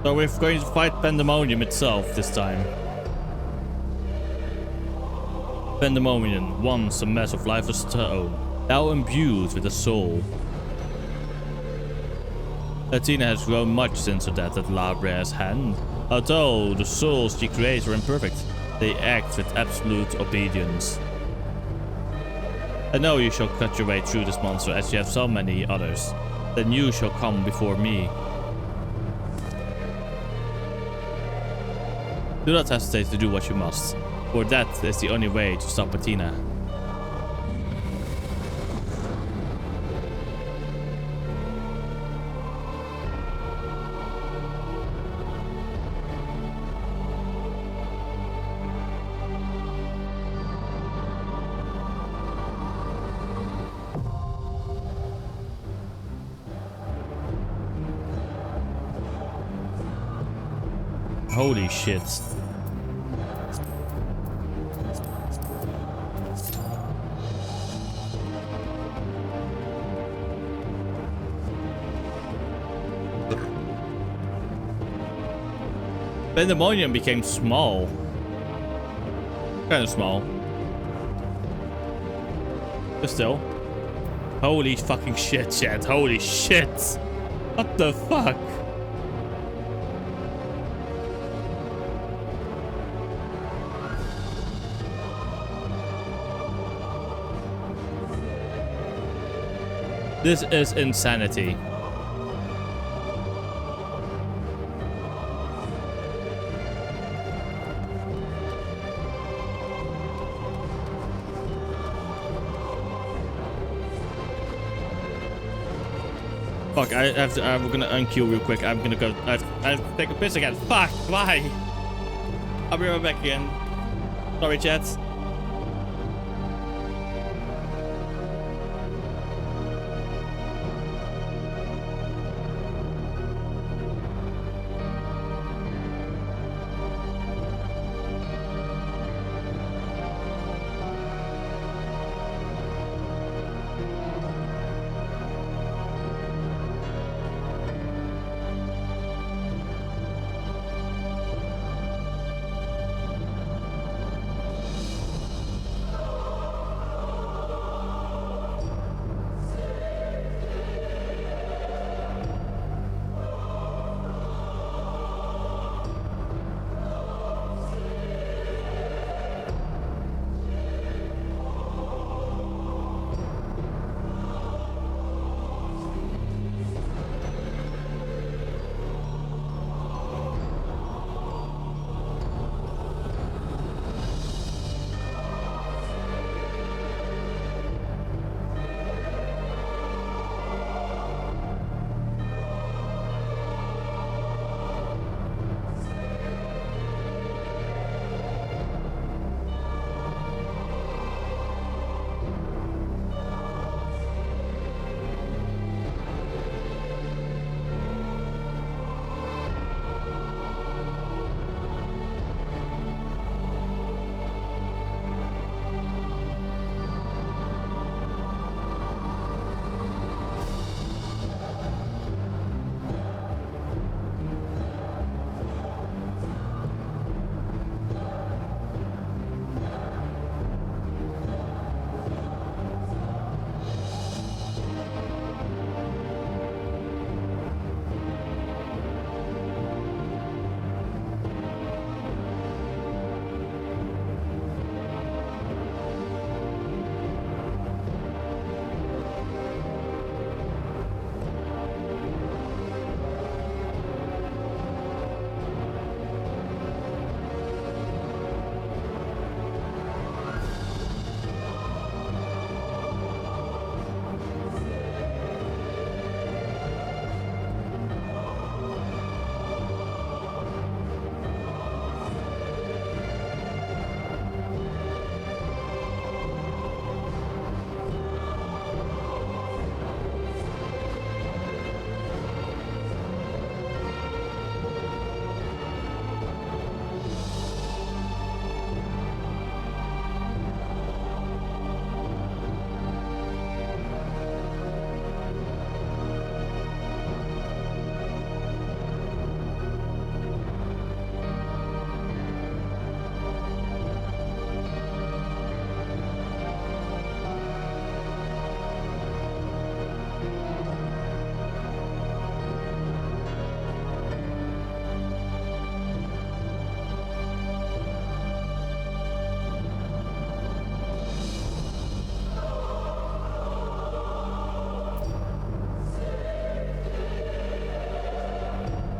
So we're going to fight Pandemonium itself this time. Pandemonium, once a mass of lifeless stone, now imbued with a soul. Athena has grown much since her death at La Brea's hand. Although the souls she creates are imperfect, they act with absolute obedience. I know you shall cut your way through this monster as you have so many others. Then you shall come before me. Do not hesitate to do what you must, for that is the only way to stop Athena. Holy shit. Pandemonium became small. Kind of small. But still. Holy fucking shit, chat. Holy shit. What the fuck? This is insanity. Fuck, I have to, I'm gonna unqueue real quick. I'm gonna go, I have to take a piss again. Fuck, why? I'll be right back again. Sorry, chat.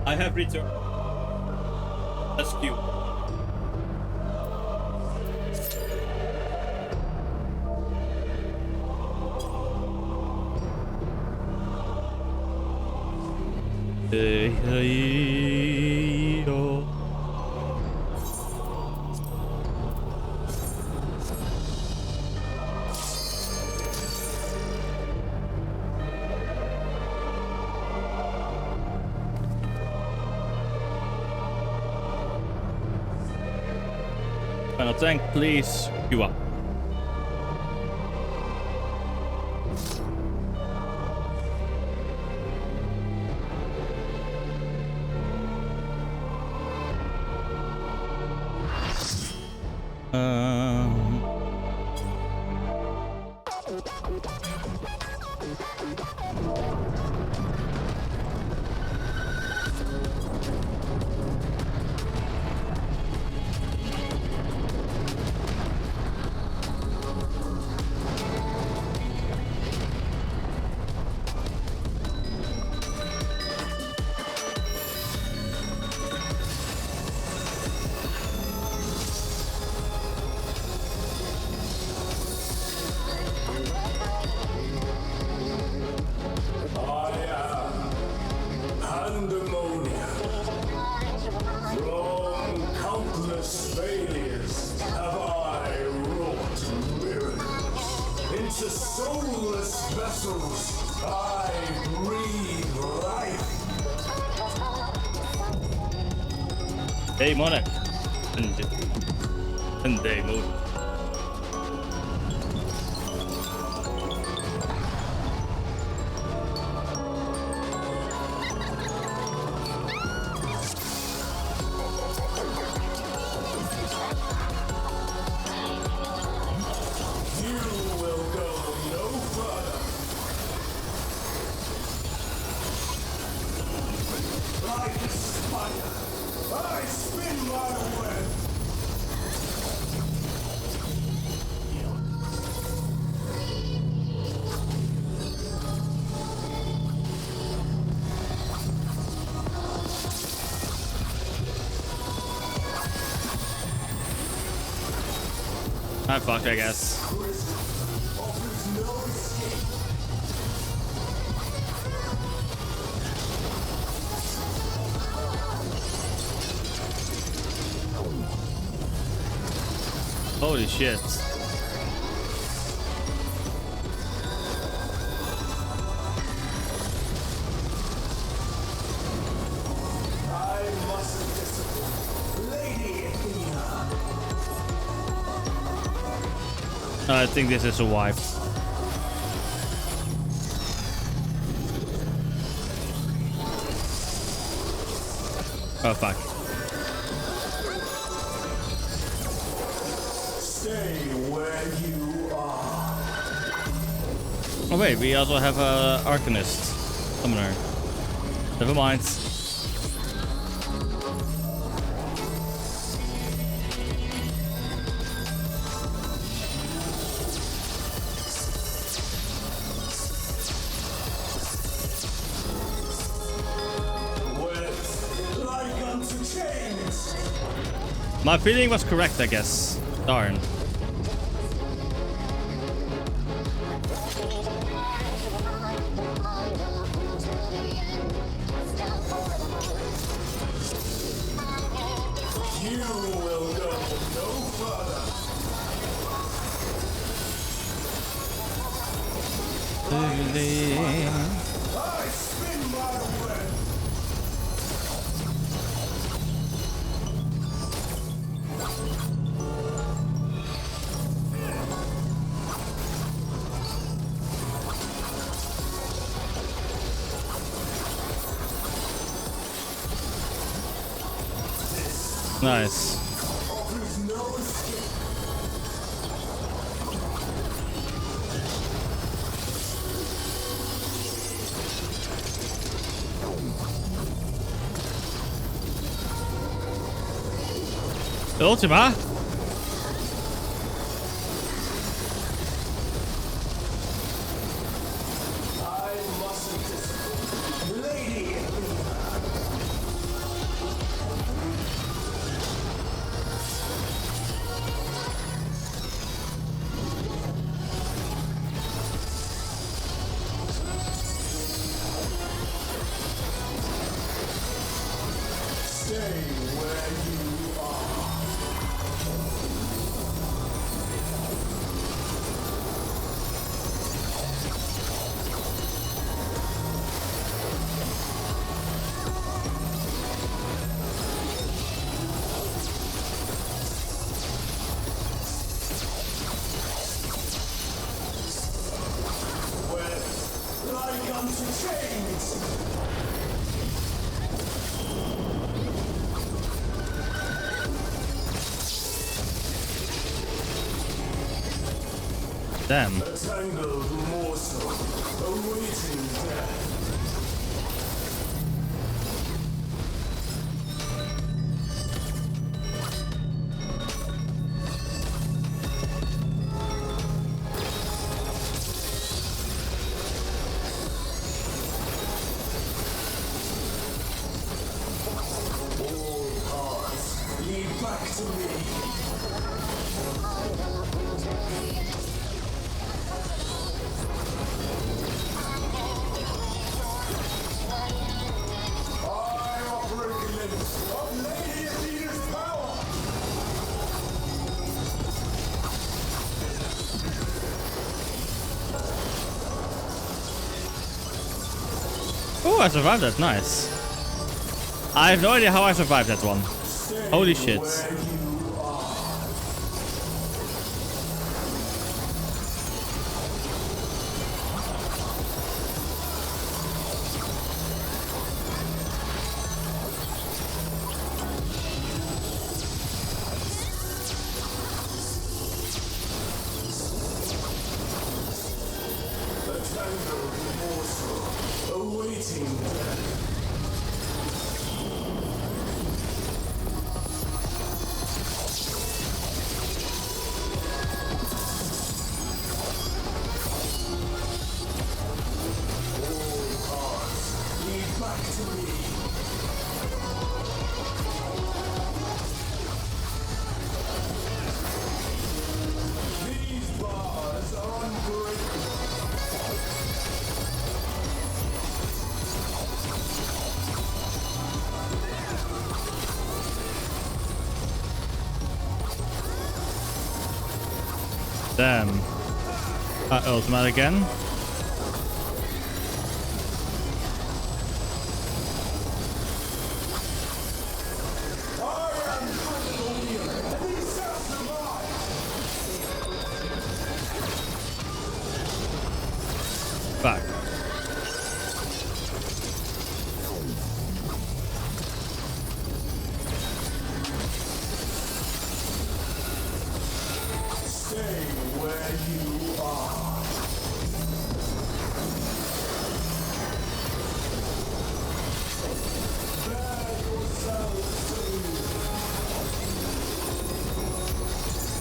I have returned. That's cute. Hey, hey, oh. Final tank, please. You up. muscles, I breathe life. Hey, Monarch. And they move. I'm fucked, I guess. Holy shit. I think this is a wipe. Oh fuck. Stay where you are. Oh wait, we also have a Arcanist summoner. Never mind. My feeling was correct, I guess. Darn. You will go no further. I spin my web. Nice. Ultima? Damn. A tangled morsel awaiting death. All paths lead back to me. Oh, I survived that. Nice. I have no idea how I survived that one. Holy shit. Damn. Ultimate again. Fuck.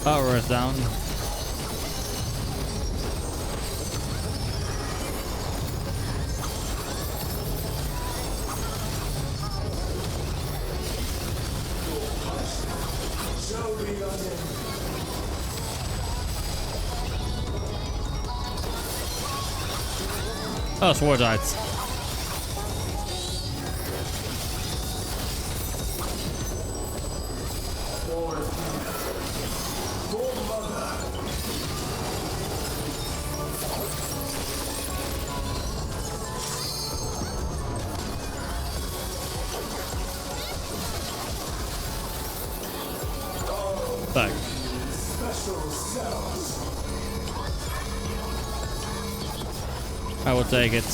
Power is down. Oh, sword died. Fuck. I will take it.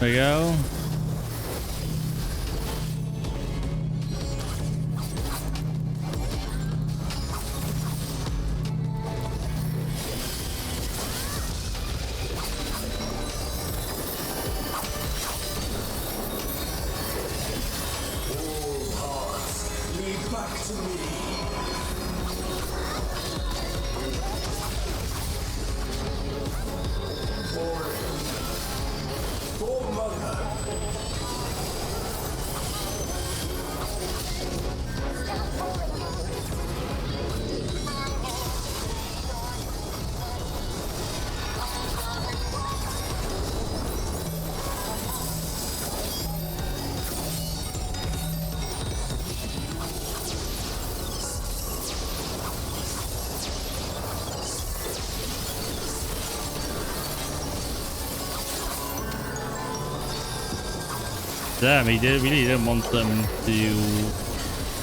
There we go. Damn, he really didn't want them to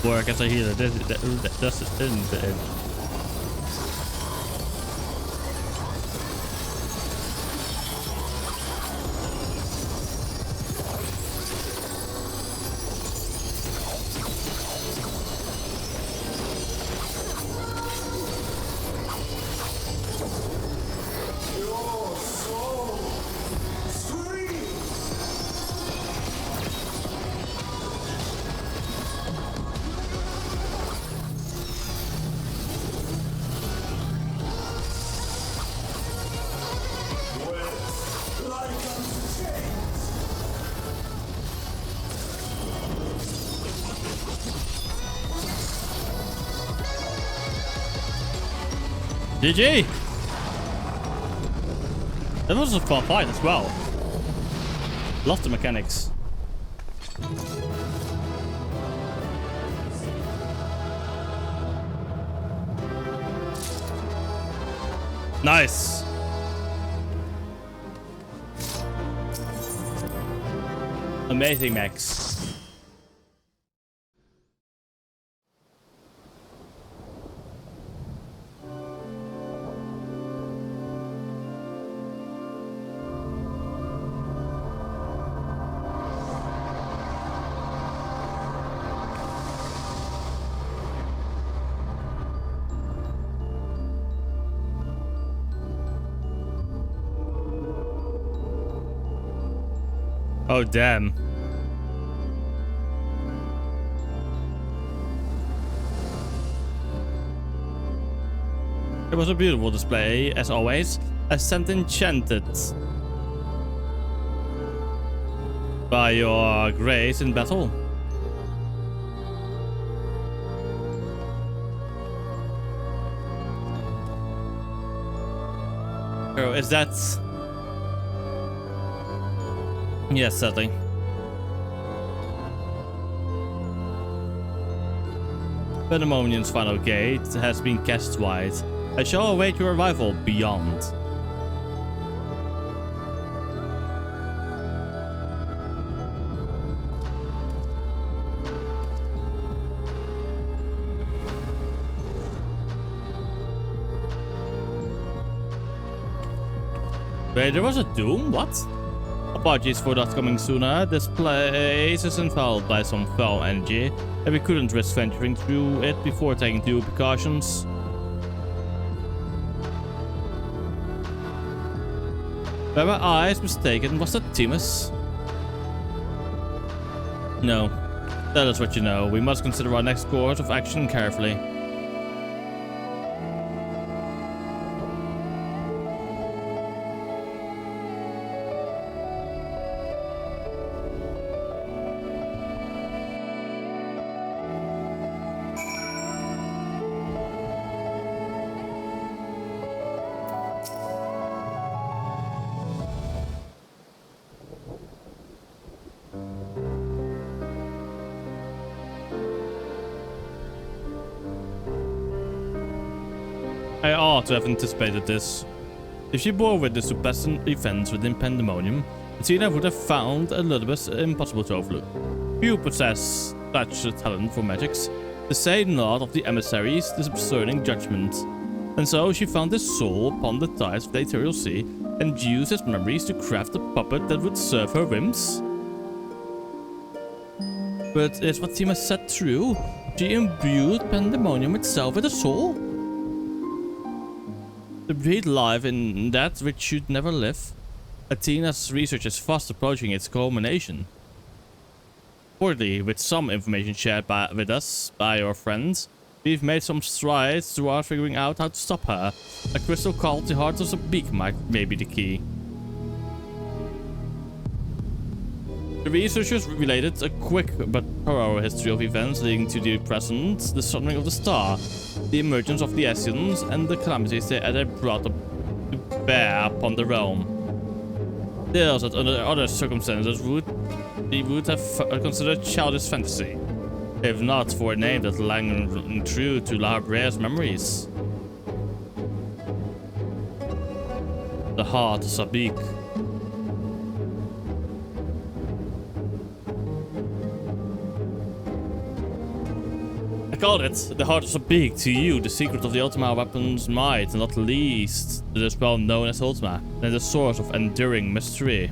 work as a healer. That's isn't it? GG! That was a fun fight as well. Love the mechanics. Nice! Amazing, Max. Oh, damn. It was a beautiful display, as always. I sent enchanted by your grace in battle. Oh, is that... Yes, certainly. Pandemonium's final gate has been cast wide. I shall await your arrival beyond. Wait, there was a doom? What? Apologies for not coming sooner. This place is infested by some foul energy, and we couldn't risk venturing through it before taking due precautions. Were my eyes mistaken? Was that Timus? No. Tell us what you know. We must consider our next course of action carefully. I ought to have anticipated this. If she bore witness to past events within Pandemonium, Athena would have found Elizabeth impossible to overlook. Few possess such a talent for magics, to say not of the emissaries' discerning judgment. And so she found his soul upon the tides of the ethereal sea, and used his memories to craft a puppet that would serve her whims. But is what Timus said true? She imbued Pandemonium itself with a soul? To breathe life in that which should never live, Athena's research is fast approaching its culmination. Fortunately, with some information shared with us by your friends, we've made some strides towards figuring out how to stop her. A crystal called the Heart of the Beak may be the key. The researchers related a quick but thorough history of events leading to the present, the sundering of the star, the emergence of the Ascians, and the calamities they had brought to bear upon the realm. Tales that under other circumstances would have considered childish fantasy, if not for a name that rang true to La Habrea's memories. The Heart of Sabik. called it the Heart of Sabik to you, the secret of the Ultima weapon's might, and not least the spell known as Ultima, and the source of enduring mystery.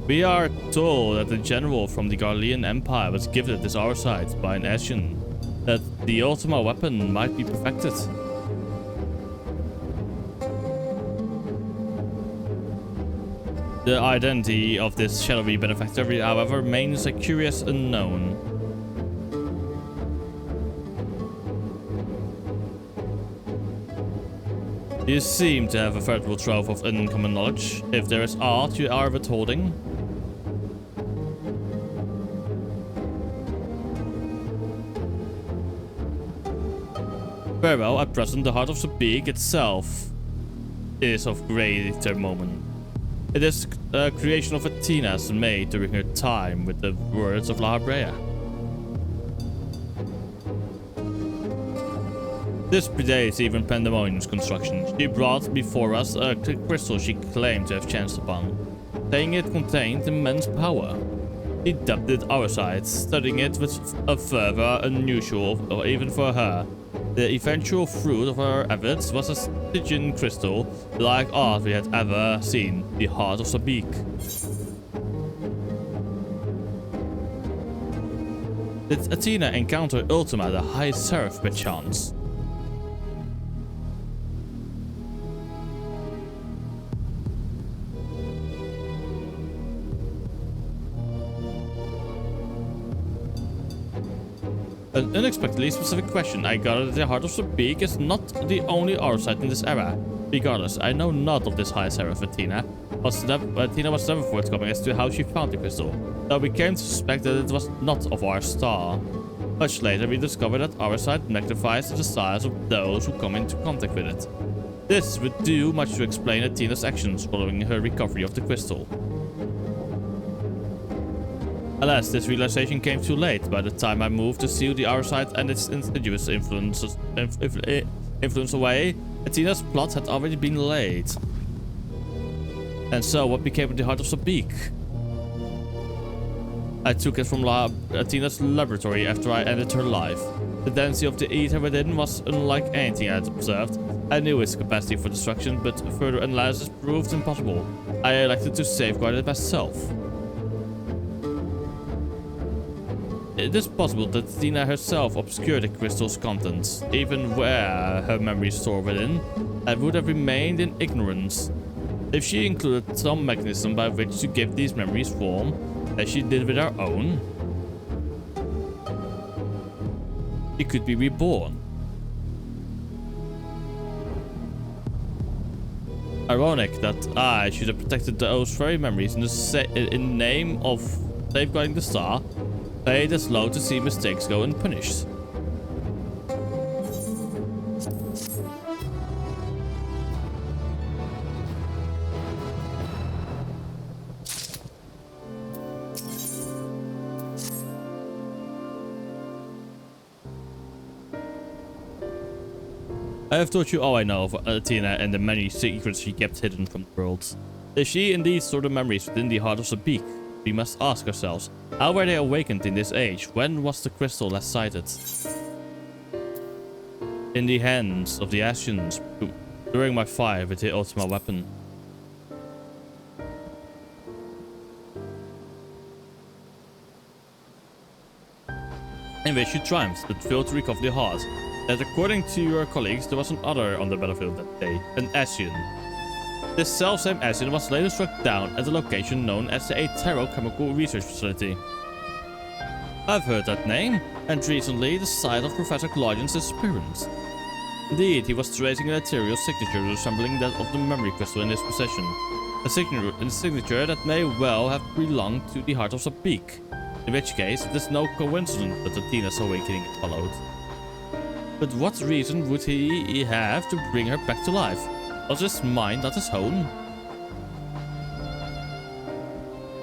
We are told that the general from the Garlean Empire was gifted this our sight by an Ashen, that the Ultima weapon might be perfected. The identity of this shadowy benefactor, however, remains a curious unknown. You seem to have a veritable trove of uncommon knowledge, if there is aught you are withholding. Very well, at present the Heart of Sabik itself is of greater moment. It is a creation of Athena's made during her time with the words of La Habrea. This predates even Pandemonium's construction. She brought before us a crystal she claimed to have chanced upon, saying it contained immense power. She dubbed it our sight, studying it with a fervor unusual, or even for her. The eventual fruit of her efforts was a Stygian crystal like aught we had ever seen, the Heart of Sabik. Did Athena encounter Ultima, the High Seraph, by chance? An unexpectedly specific question. I gather that the Heart of Sabik is not the only Aurosite in this era. Regardless, I know not of this High Seraph Athena. Athena was never forthcoming as to how she found the crystal, though we came to suspect that it was not of our star. Much later, we discovered that Aurosite magnifies the desires of those who come into contact with it. This would do much to explain Athena's actions following her recovery of the crystal. Alas, this realization came too late. By the time I moved to seal the Aurosite and its insidious influence away, Athena's plot had already been laid. And so, what became of the Heart of Sabik? I took it from Athena's laboratory after I ended her life. The density of the ether within was unlike anything I had observed. I knew its capacity for destruction, but further analysis proved impossible. I elected to safeguard it myself. It is possible that Athena herself obscured the crystal's contents, even where her memories stored within, and would have remained in ignorance. If she included some mechanism by which to give these memories form, as she did with her own, she could be reborn. Ironic that I should have protected those very memories in the name of safeguarding the star. Fate is slow to see mistakes go unpunished. I have told you all I know of Athena and the many secrets she kept hidden from the world. If she indeed stored the memories within the Heart of Sabik, we must ask ourselves, how were they awakened in this age? When was the crystal last sighted? In the hands of the Ascians, during my fight with the Ultima weapon. In which you triumphed, but failed to recover the heart. That according to your colleagues, there was another on the battlefield that day, an Ascian. This selfsame Ascian was later struck down at a location known as the Aetero Chemical Research Facility. I've heard that name, and recently the site of Professor Claudian's disappearance. Indeed, he was tracing an ethereal signature resembling that of the memory crystal in his possession. A signature that may well have belonged to the Heart of Sabik, in which case it is no coincidence that Athena's awakening followed. But what reason would he have to bring her back to life? Was his mind not his own?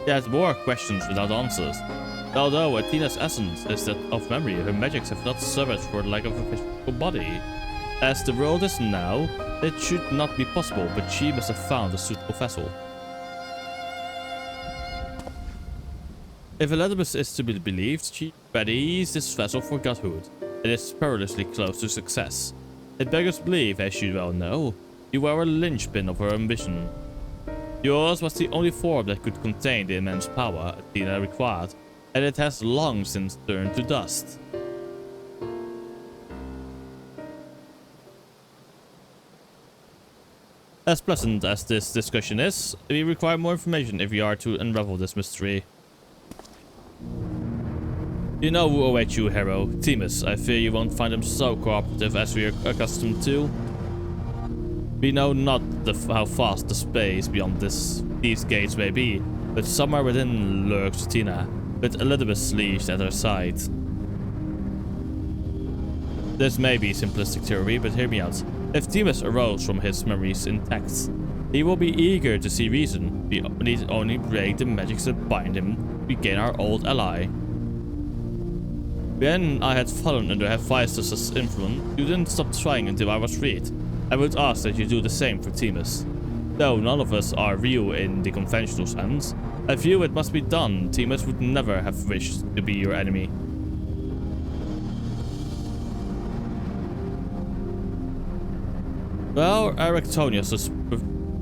He had more questions without answers. Although Athena's essence is that of memory, her magics have not suffered for the lack of a physical body. As the world is now, it should not be possible, but she must have found a suitable vessel. If Elizabeth is to be believed, she readies this vessel for godhood. it is perilously close to success. It beggars belief, as you well know, you were a linchpin of her ambition. Yours was the only form that could contain the immense power Athena required, and it has long since turned to dust. As pleasant as this discussion is, we require more information if we are to unravel this mystery. You know who awaits you, hero. Themis. I fear you won't find him so cooperative as we are accustomed to. We know not how vast the space beyond these gates may be, but somewhere within lurks Athena, with Elizabeth's leash at her side. This may be simplistic theory, but hear me out. If Themis arose from his memories intact, he will be eager to see reason. We need only break the magics that bind him to gain our old ally. When I had fallen under Hephaestus' influence, you didn't stop trying until I was freed. I would ask that you do the same for Themis. Though none of us are real in the conventional sense, I feel it must be done. Themis would never have wished to be your enemy. Well, Aractonius'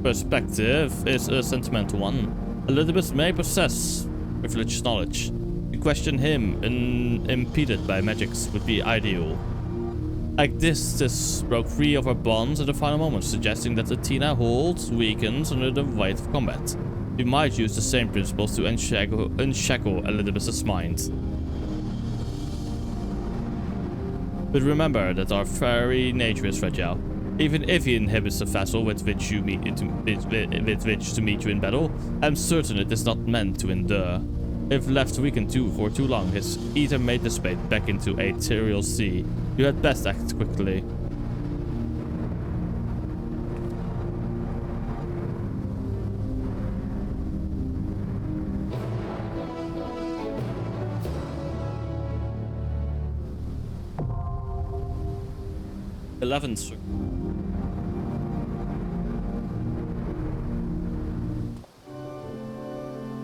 perspective is a sentimental one. Elizabeth may possess privileged knowledge. To question him unimpeded by magics would be ideal. Like this broke free of her bonds at the final moment, suggesting that Athena holds weakens under the weight of combat. We might use the same principles to unshackle Elizabeth's mind. But remember that our very nature is fragile. Even if he inhibits the vessel with which to meet you in battle, I'm certain it is not meant to endure. If left weakened for too long, his ether may dissipate back into a ethereal sea. You had best act quickly.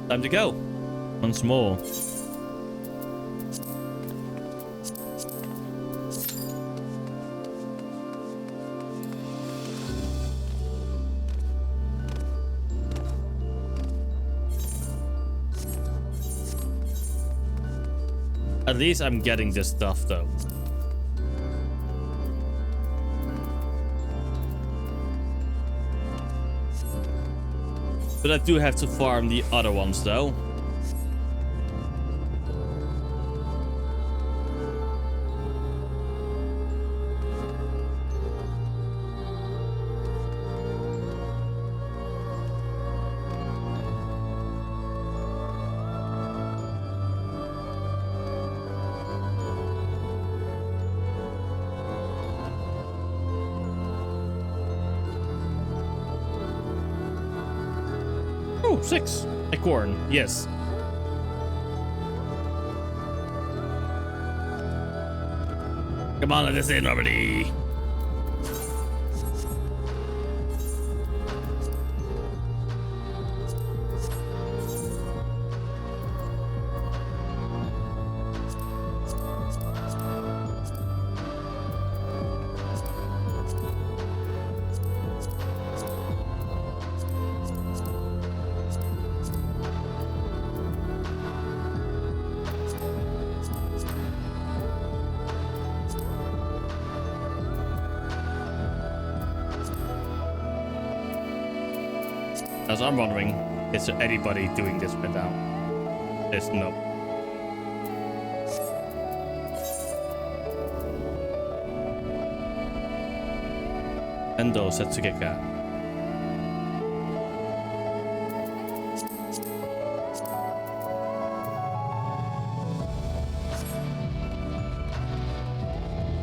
Time to go. Once more. At least I'm getting this stuff though. But I do have to farm the other ones though. Oh, 6. Acorn, yes. Come on, let us in already. As I'm wondering, is there anybody doing this right now? There's no. Endo Setsugeka.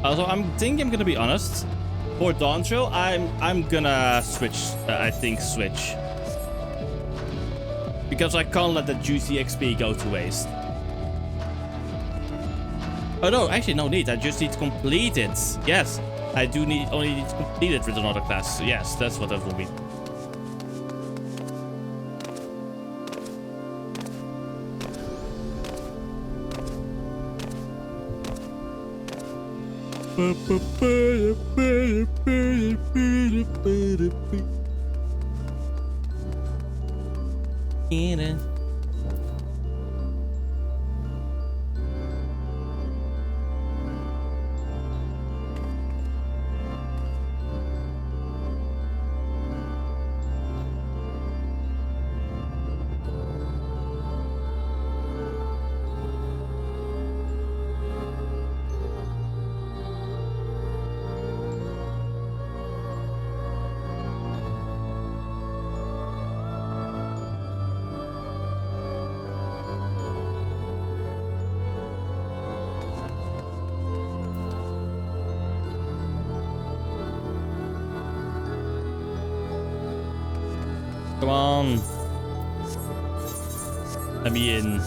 Also, I'm gonna be honest. For Dawntrail, I'm gonna switch. I think switch. Because I can't let the juicy XP go to waste. Oh no, actually no need. I just need to complete it. Yes, I do only need to complete it with another class. Yes, that's what that will be. Come on. Let me in.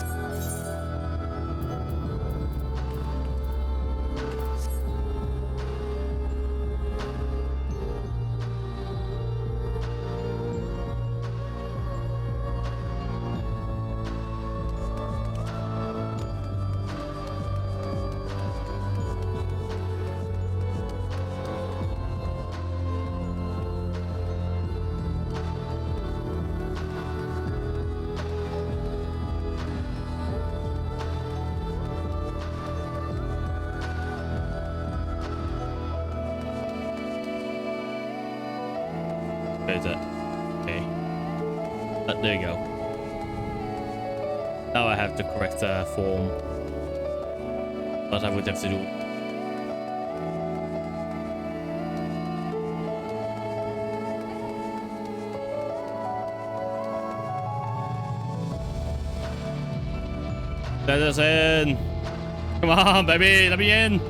Where's it? Okay. There you go. Now I have the correct form. But I would have to do. Let us in. Come on, baby. Let me in.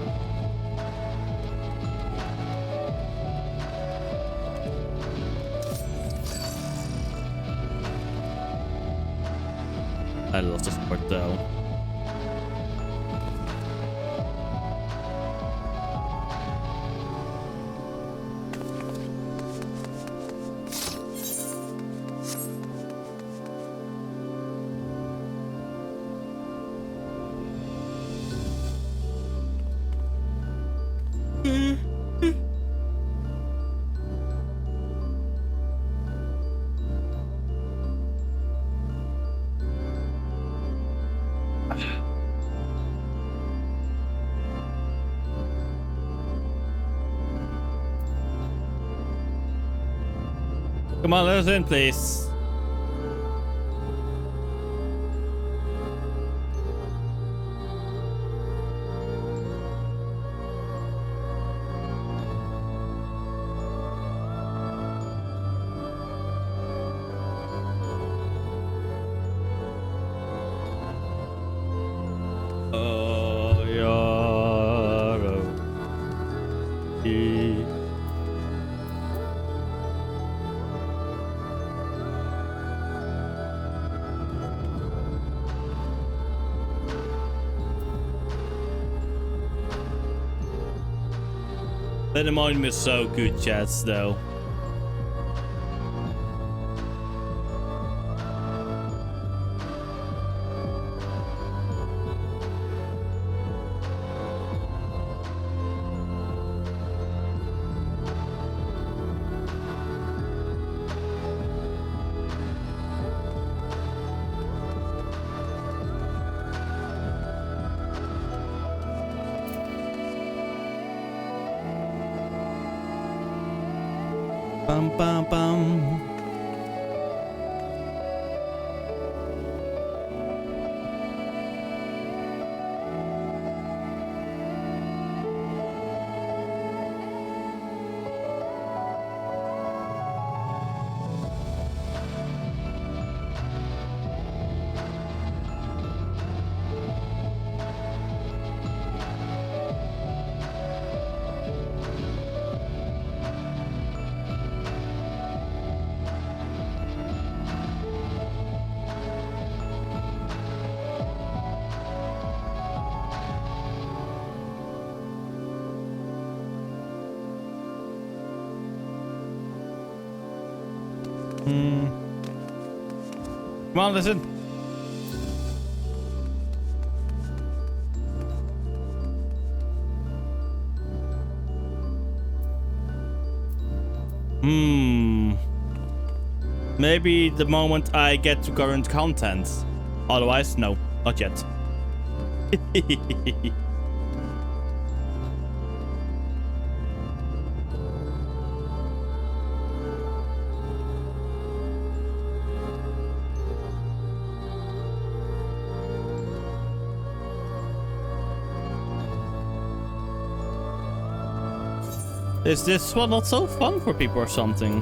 I lost the support though. Come on, let us in, please. Oh, Yaro. That reminded me of so good chats though. Bum bum bum. Come on, listen. Maybe the moment I get to current content. Otherwise, no, not yet. Is this one not so fun for people or something?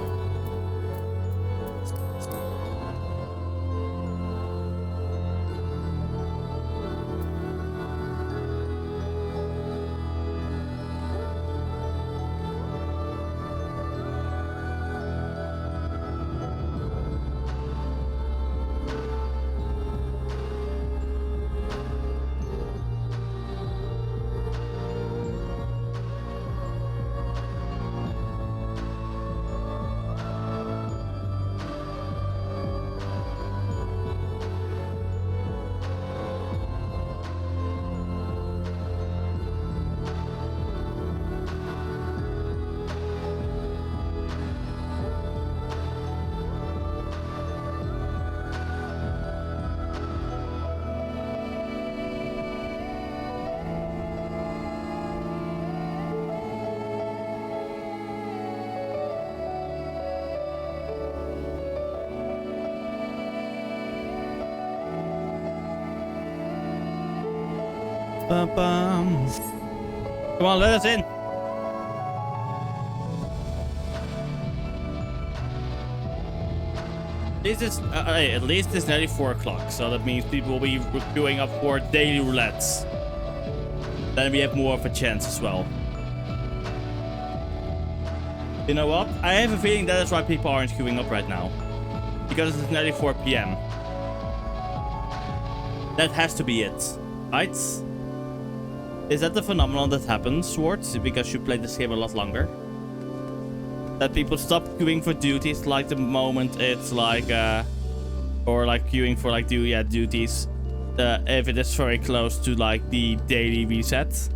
Come on, let us in. At least it's nearly 4 o'clock, so that means people will be queuing up for daily roulettes. Then we have more of a chance as well. You know what? I have a feeling that is why people aren't queuing up right now. Because it's nearly 4 p.m. That has to be it, right? Is that the phenomenon that happens, Swartz, because you played this game a lot longer? That people stop queuing for duties like the moment it's like, or like queuing for like duties, if it is very close to like the daily reset.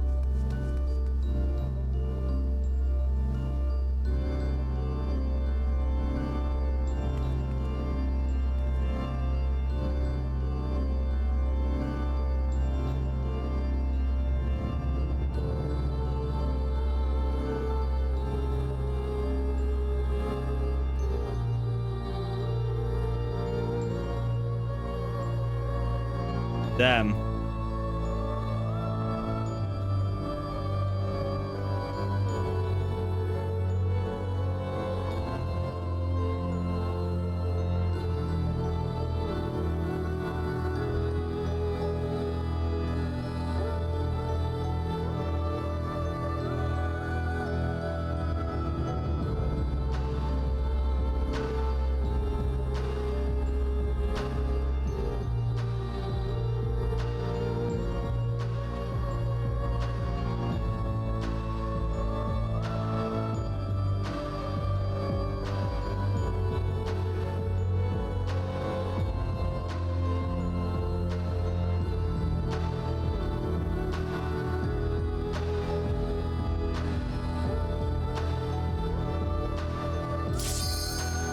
Damn.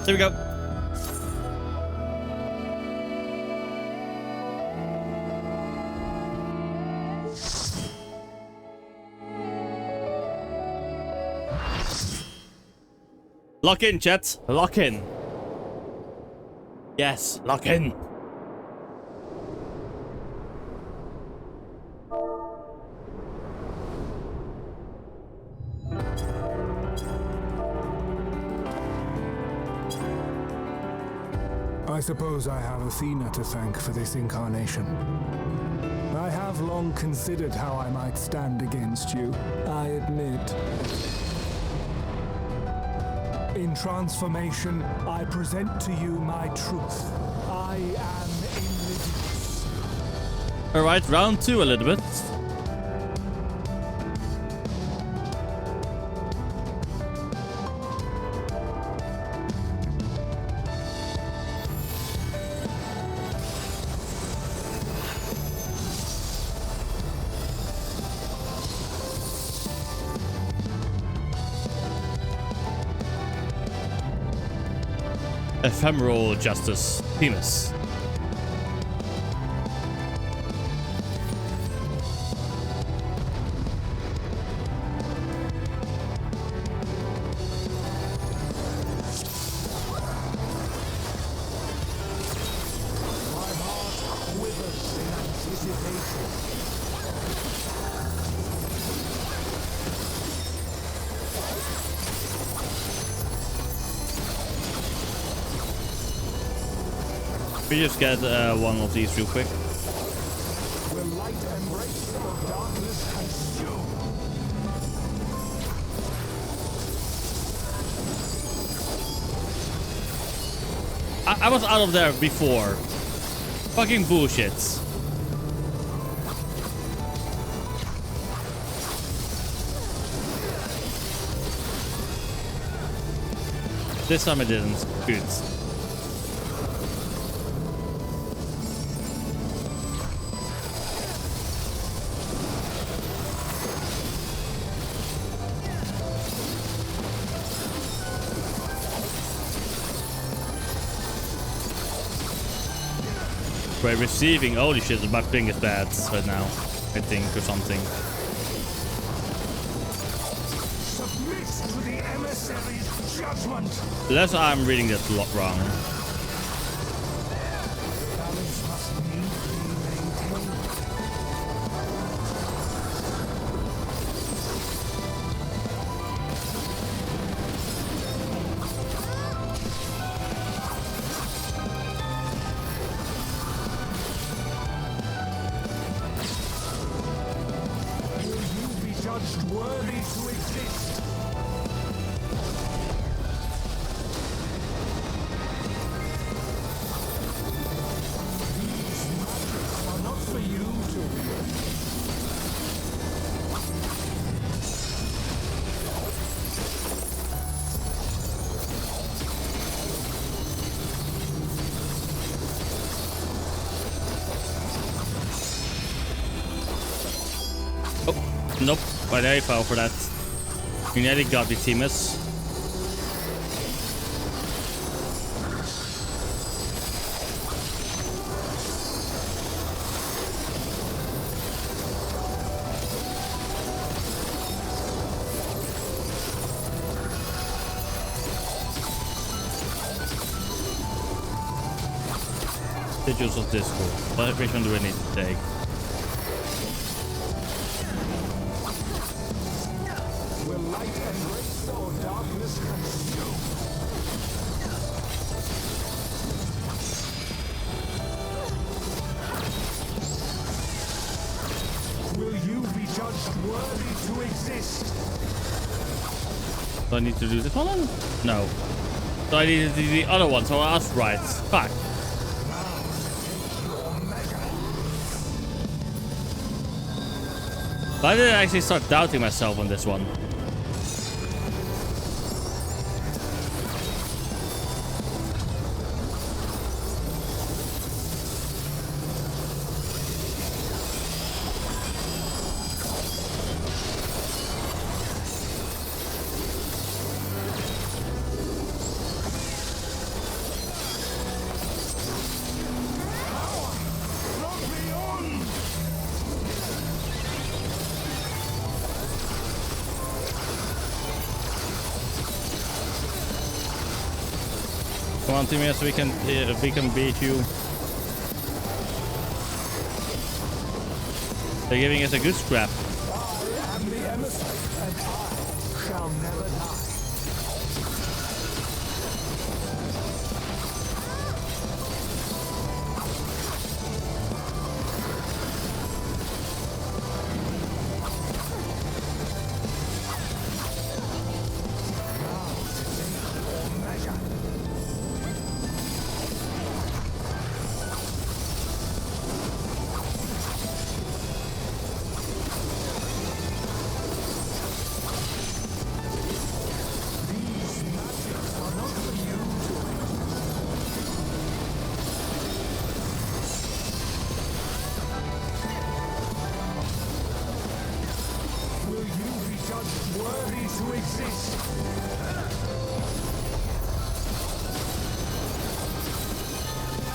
There we go. Lock in, chat. Lock in. Yes, lock in. I suppose I have Athena to thank for this incarnation. I have long considered how I might stand against you, I admit. In transformation, I present to you my truth. I am Invidious. Alright, round 2 a little bit. ephemeral justice, Themis. We just get one of these real quick. Will light embrace or darkness consume? I was out of there before. Fucking bullshit. This time I didn't. Good. We're receiving, holy shit, my ping is bad right now, I think, or something. Submit to the emissary's judgment. Unless I'm reading that wrong. Balance must need be maintained. Worthy to exist. These magics are not for you to wield. Oh, nope. But I fell for that. You nearly got the Themis. Sigils of Discord. Which one do I need to take? Do I need to do this one? No. So I need to do the other one, so I was right. Fuck. Why did I actually start doubting myself on this one? Come on, Timmy, so we can beat you. They're giving us a good scrap. I am the emissary, and I shall never die.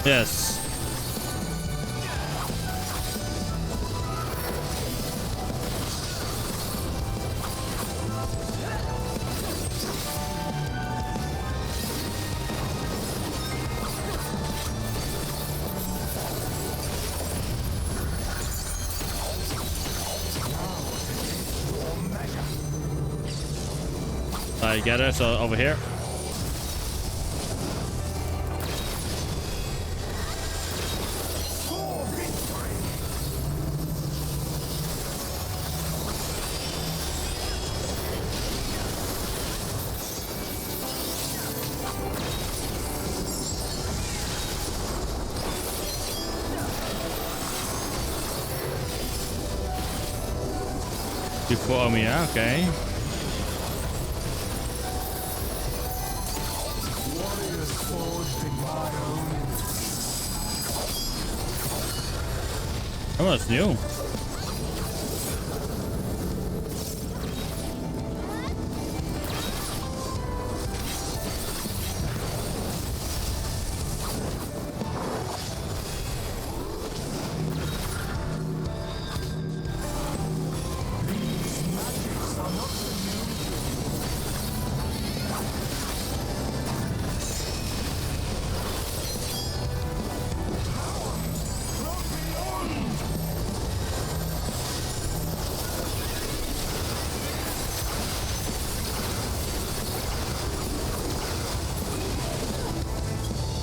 Yes. I get her, so over here. Before me, yeah, okay. Oh, that's new.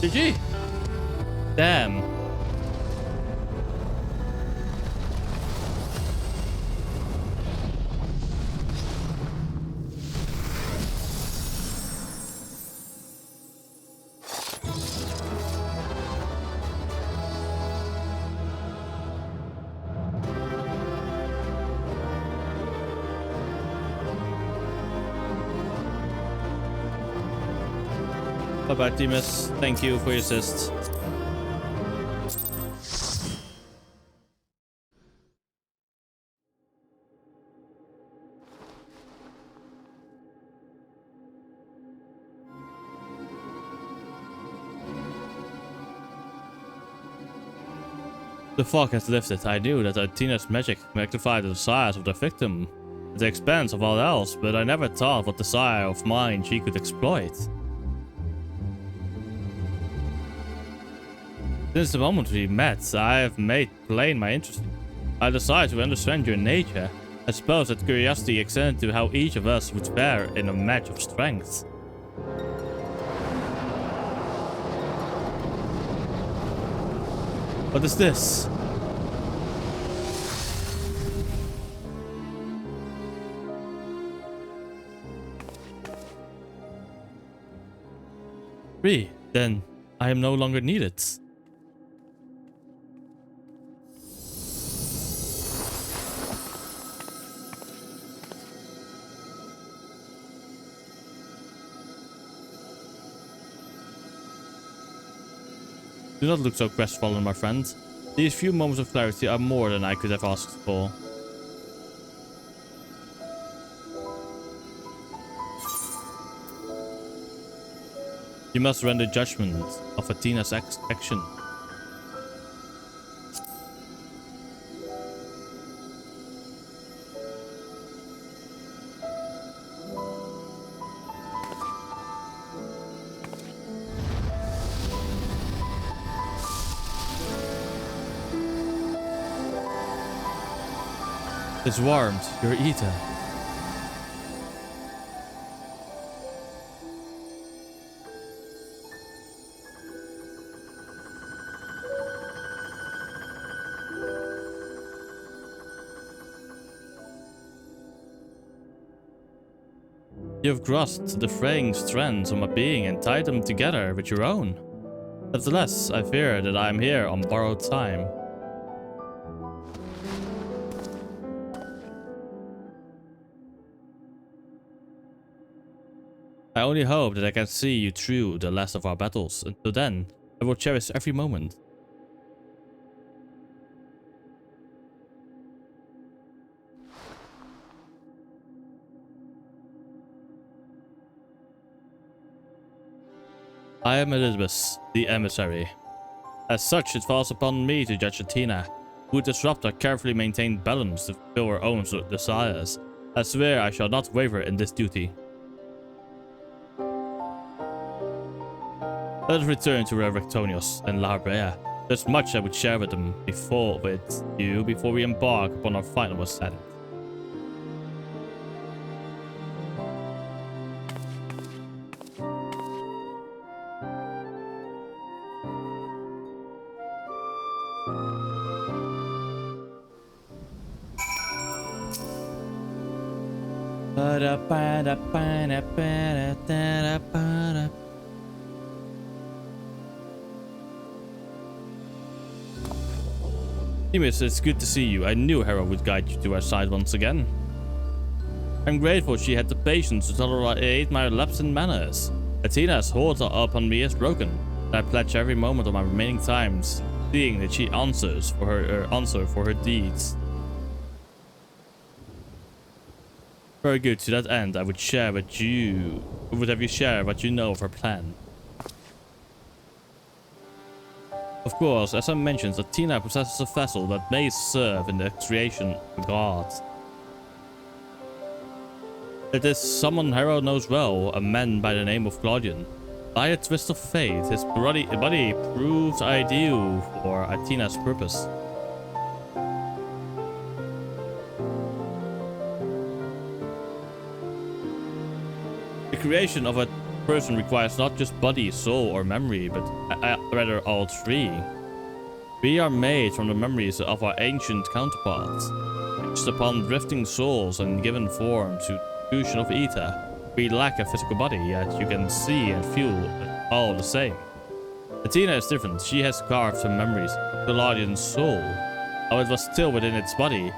GG. Damn. Bye-bye, Timus. Thank you for your assist. The fog has lifted. I knew that Athena's magic magnified the desires of the victim at the expense of all else, but I never thought what desire of mine she could exploit. Since the moment we met, I have made plain my interest. I decided to understand your nature. I suppose that curiosity extended to how each of us would fare in a match of strength. What is this? Then I am no longer needed. Do not look so crestfallen, my friend. These few moments of clarity are more than I could have asked for. You must render judgment of Athena's action. It's warmed, your eater. You have grasped the fraying strands of my being and tied them together with your own. Nevertheless, I fear that I am here on borrowed time. I only hope that I can see you through the last of our battles. Until then, I will cherish every moment. I am Elizabeth, the emissary. As such, it falls upon me to judge Athena, who disrupt our carefully maintained balance to fulfill her own desires. I swear I shall not waver in this duty. Let us return to Rectonius and La Brea. There's much I would share with them before we embark upon our final ascent. Timus, it's good to see you. I knew Hera would guide you to our side once again. I'm grateful she had the patience to tolerate my lapse in manners. Athena's hold upon me is broken, and I pledge every moment of my remaining times, seeing that she answers for her deeds. Very good. To that end, I would have you share what you know of her plan. Of course, as I mentioned, Athena possesses a vessel that may serve in the creation of gods. It is someone Hera knows well, a man by the name of Claudion. By a twist of fate, his body proves ideal for Athena's purpose. The creation of a person requires not just body, soul, or memory, but rather all three. We are made from the memories of our ancient counterparts, fixed upon drifting souls and given form to the fusion of ether. We lack a physical body, yet you can see and feel all the same. Athena is different. She has carved her memories, Claudion's soul, how it was still within its body,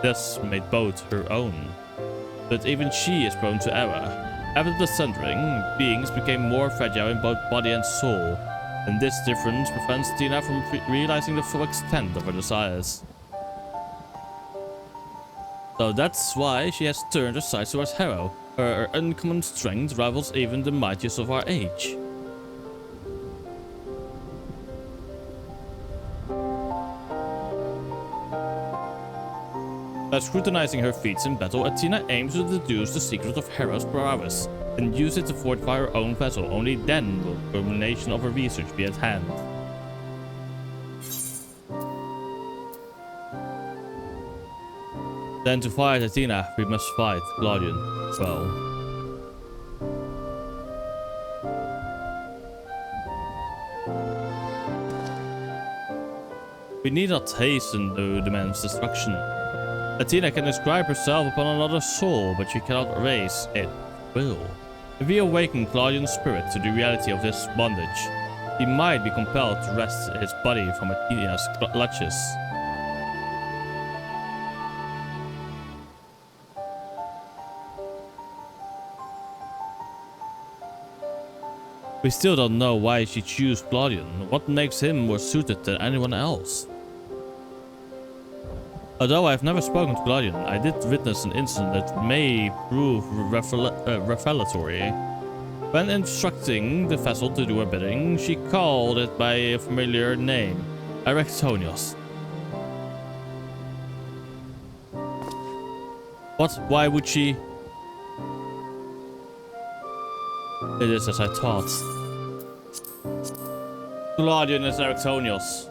thus made both her own. But even she is prone to error. After the sundering, beings became more fragile in both body and soul, and this difference prevents Athena from realizing the full extent of her desires. So that's why she has turned her sights towards Hera. Her uncommon strength rivals even the mightiest of our age. By scrutinizing her feats in battle, Athena aims to deduce the secret of Hera's prowess and use it to fortify her own vessel. Only then will the culmination of her research be at hand. Then to fight Athena, we must fight Claudion as well. We need not hasten the man's destruction. Athena can inscribe herself upon another soul, but she cannot erase it will. If we awaken Claudion's spirit to the reality of this bondage, he might be compelled to wrest his body from Athena's clutches. We still don't know why she chose Claudion. What makes him more suited than anyone else? Although I have never spoken to Claudion, I did witness an incident that may prove revelatory. When instructing the vessel to do her bidding, she called it by a familiar name, Erectonius. What? Why would she? It is as I thought. Claudion is Erectonius.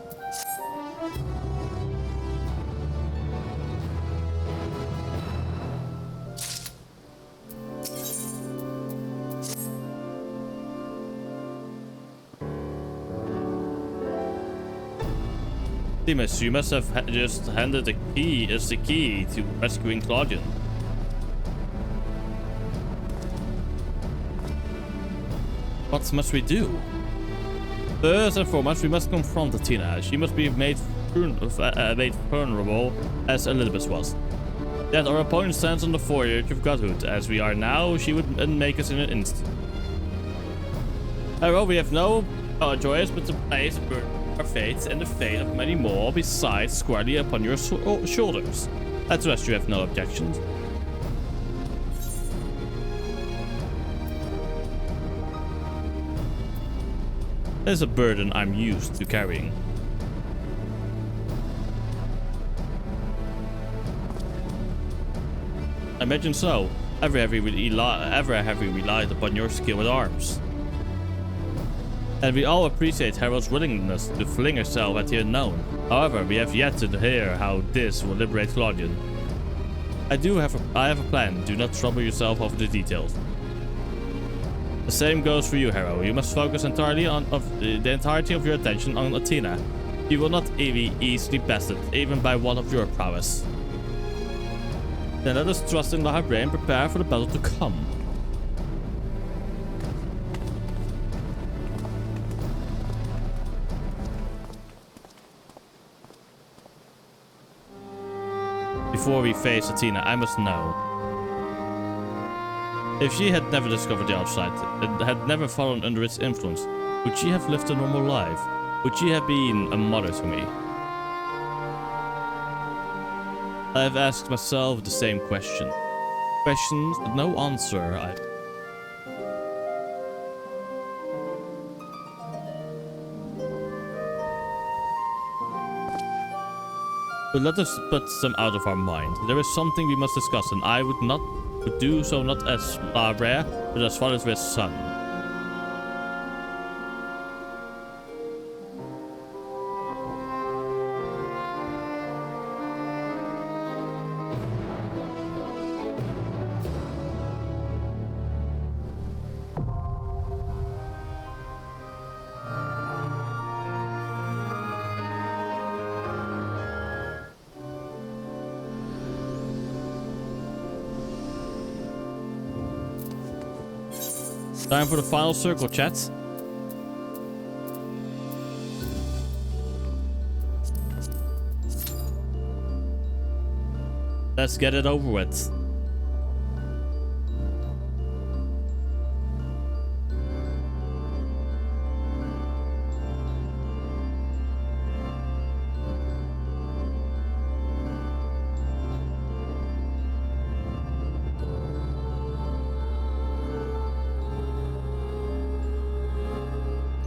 Timus, you must have just handed the key to rescuing Claudion. What must we do? First and foremost, we must confront Athena. She must be made vulnerable as Elizabeth was. That our opponent stands on the voyage of godhood, as we are now, she would unmake us in an instant. However, we have no choice but to place our fate and the fate of many more besides squarely upon your shoulders. At rest, you have no objections. It is a burden I'm used to carrying. I imagine so. Ever have we relied upon your skill with arms? And we all appreciate Harold's willingness to fling herself at the unknown. However, we have yet to hear how this will liberate Claudian. I have a plan. Do not trouble yourself over the details. The same goes for you, Harrow. You must focus entirely on the entirety of your attention on Athena. You will not be easily bested, even by one of your prowess. Then let us trust in the brain and prepare for the battle to come. Before we face Athena, I must know. If she had never discovered the outside and had never fallen under its influence, would she have lived a normal life? Would she have been a mother to me? I have asked myself the same question. Questions with no answer. But let us put them out of our mind. There is something we must discuss, and I would do so not as rare, but as far as his son. Time for the final circle, chat. Let's get it over with.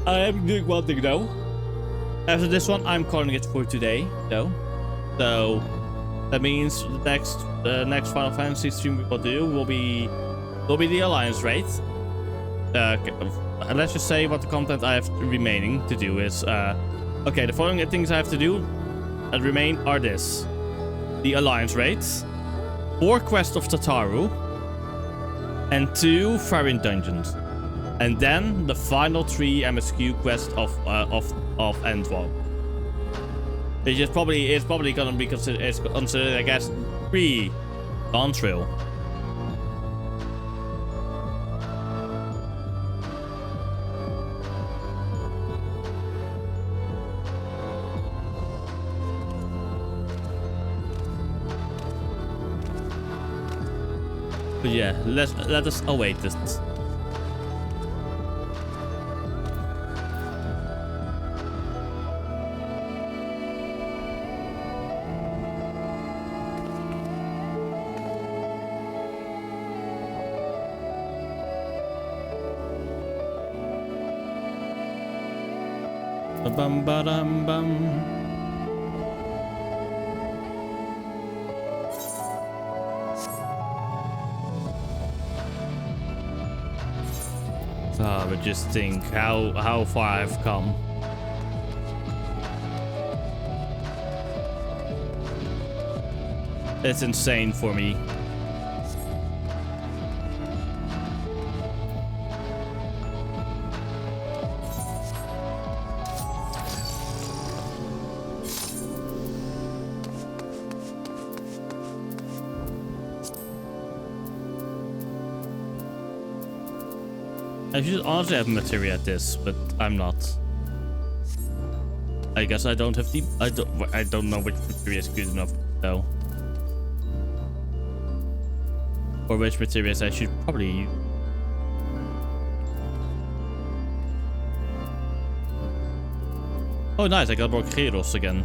I am doing one thing though. After this one, I'm calling it for today, though. So that means the next Final Fantasy stream we will do will be the Alliance raid. Let's just say what the content I have remaining to do is. Okay, the following things I have to do and remain are this: the Alliance raids, 4 quests of Tataru, and 2 Farin dungeons. And then the final 3 MSQ quests of Endwalker. Which is probably gonna be considered, I guess, 3 Dawntrail. But yeah, let us await this. Bum ba dum bum. But just think how far I've come. It's insane for me. I should honestly have materia at this, but I'm not. I guess I don't have the. I don't know which materia is good enough though. Or which materials I should probably use. Oh nice, I got more Gyros again.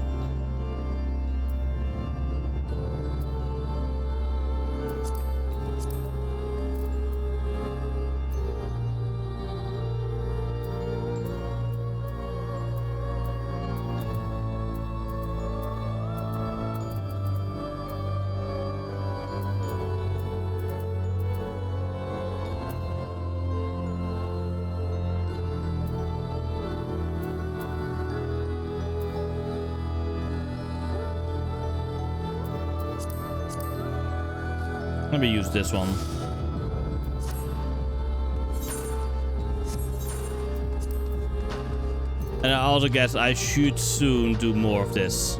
Maybe use this one. And I also guess I should soon do more of this.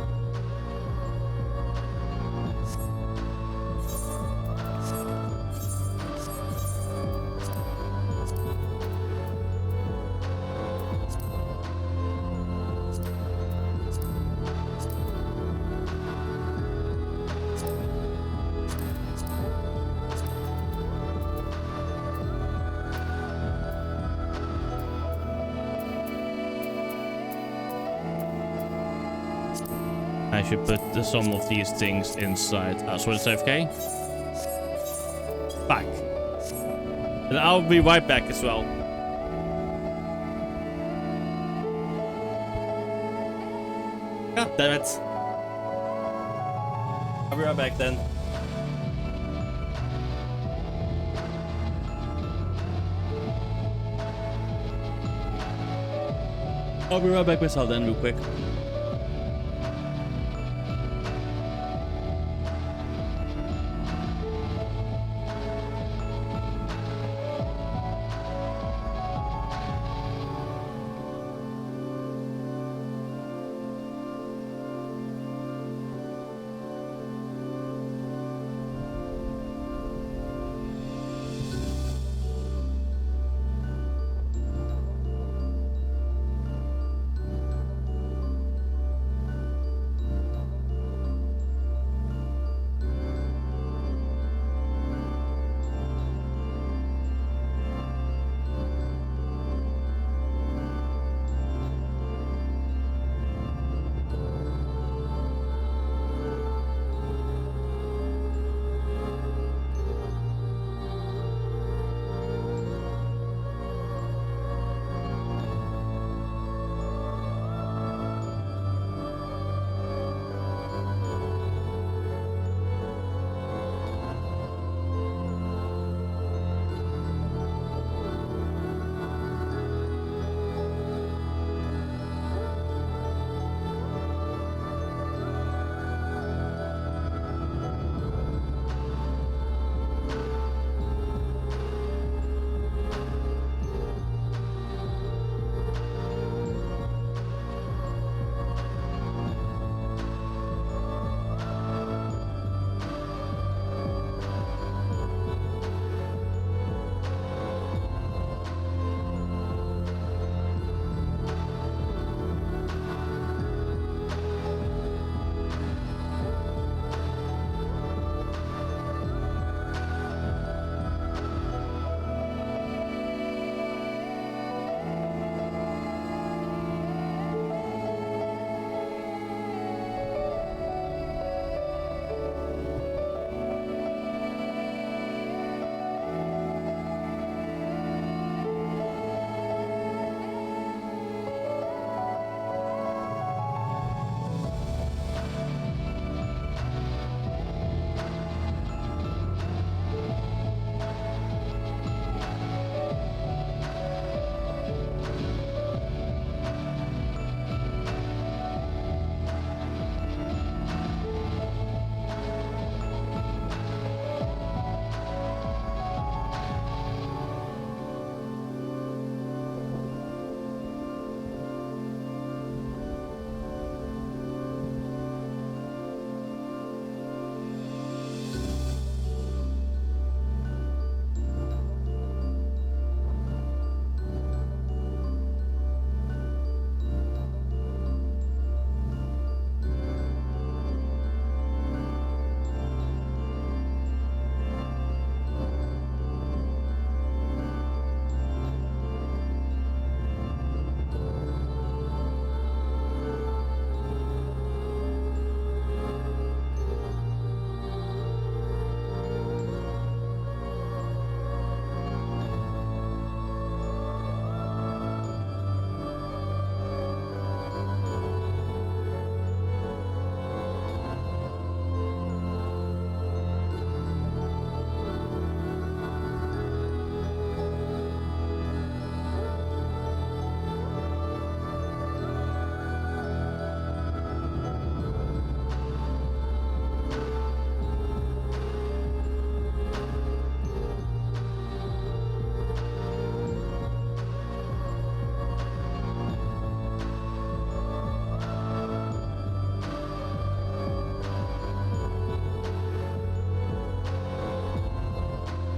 I should put some of these things inside. So it's AFK. Back. And I'll be right back as well. God damn it. I'll be right back then. I'll be right back myself then real quick.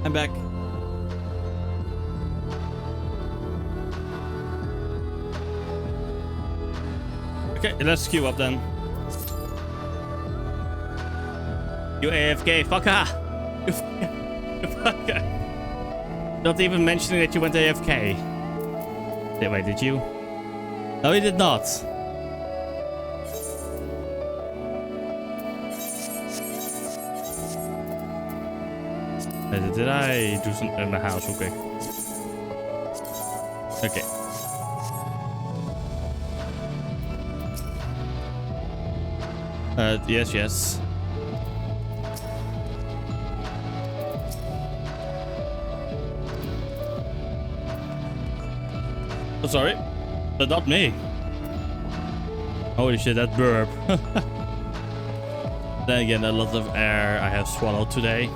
I'm back. Okay, let's queue up then. You AFK, fucker! You fucker! Not even mentioning that you went AFK. Wait, did you? No, you did not. Did I do something in the house real quick? Okay. Yes. Oh, sorry. But not me. Holy shit, that burp. Then again, a lot of air I have swallowed today.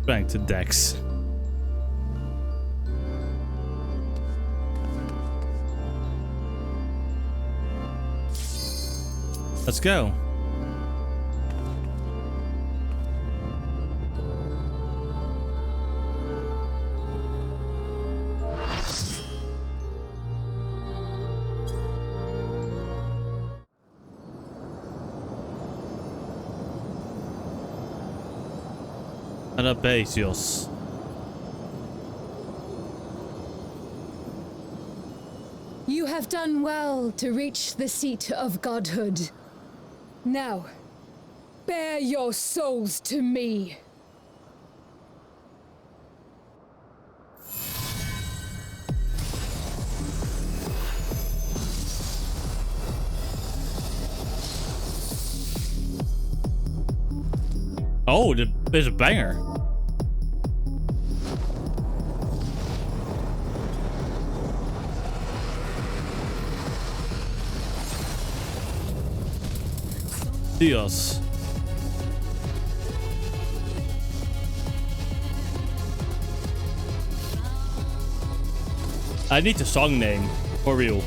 Back to Dex. Let's go. Adapatios. You have done well to reach the seat of godhood. Now, bear your souls to me. Oh, there's a banger. Dios. I need the song name for real.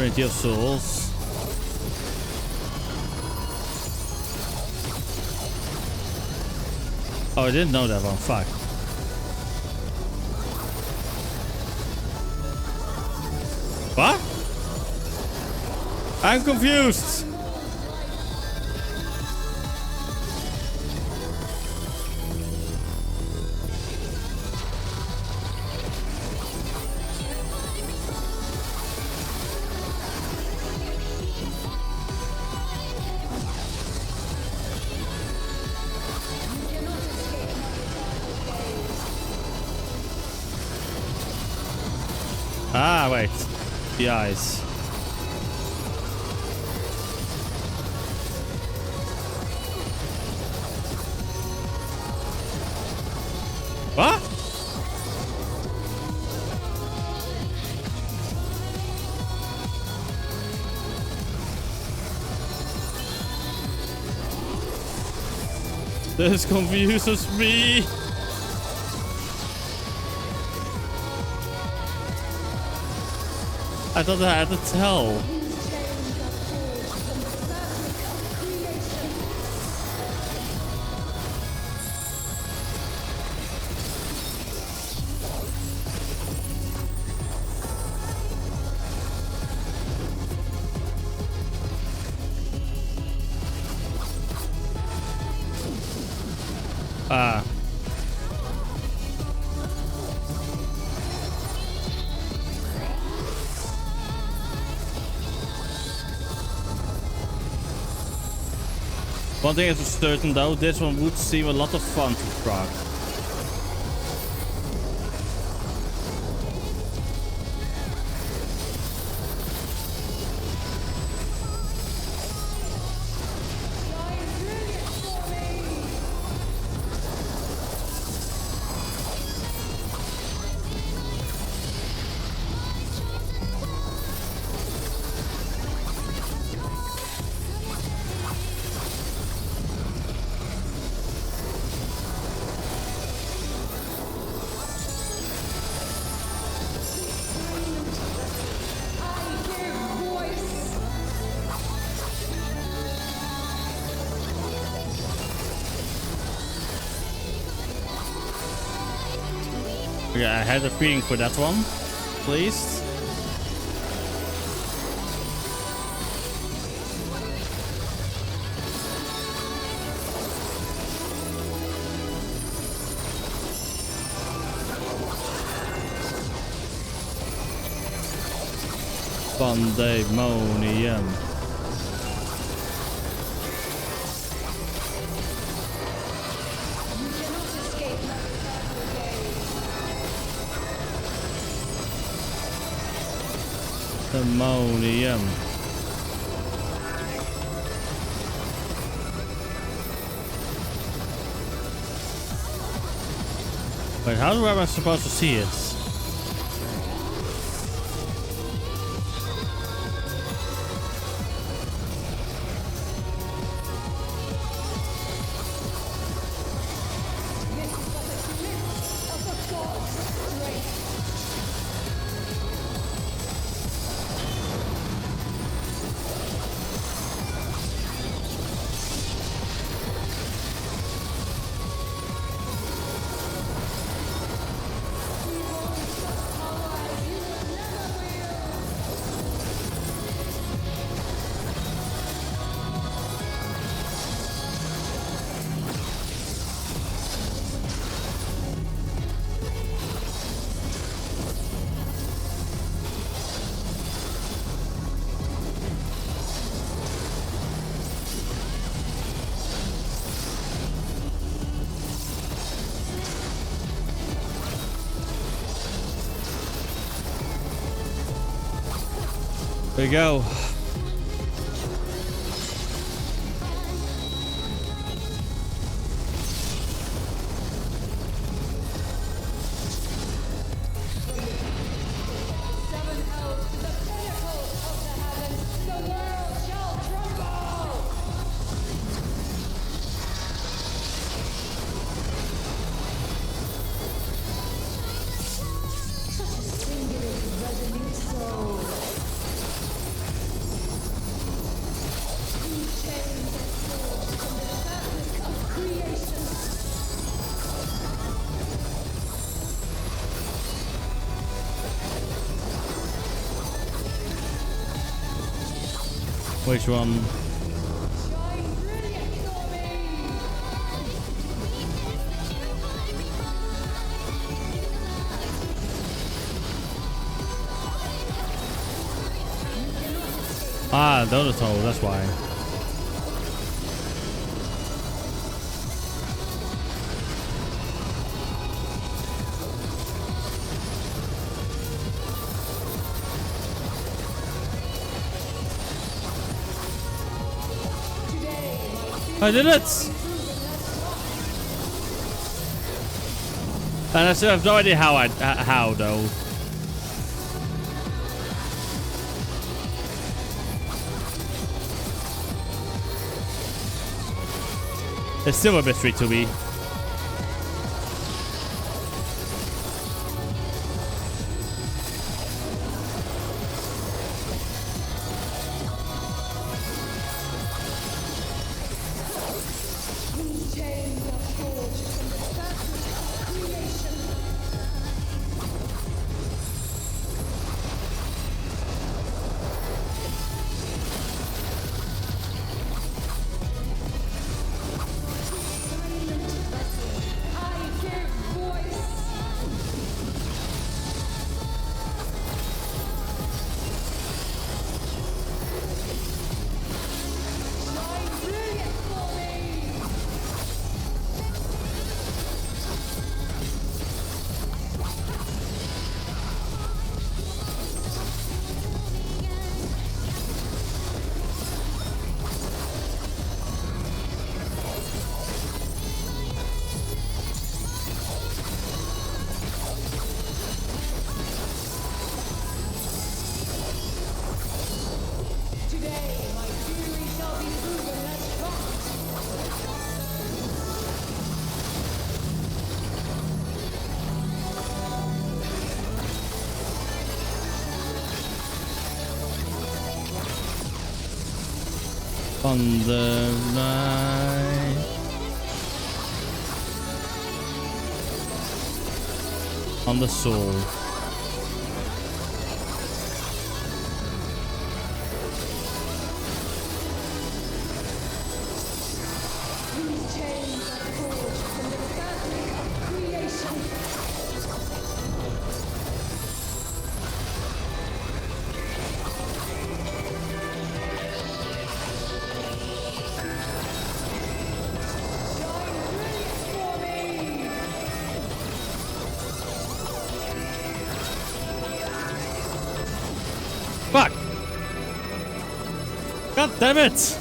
Trinity of Souls. Oh, I didn't know that one. Fuck. What? I'm confused. Ah, wait. The eyes. What? This confuses me. I thought I had to tell. Ah. One thing is for certain though, this one would seem a lot of fun to truck. Yeah, I had a feeling for that one. Please. Pandemonium. Pandemonium. Wait, how am I supposed to see it? There you go. Which one? Ah, Dawntrail, that's why. I did it! And I still have no idea how though. It's still a mystery to me. On the night. On the soul. Fuck! God damn it!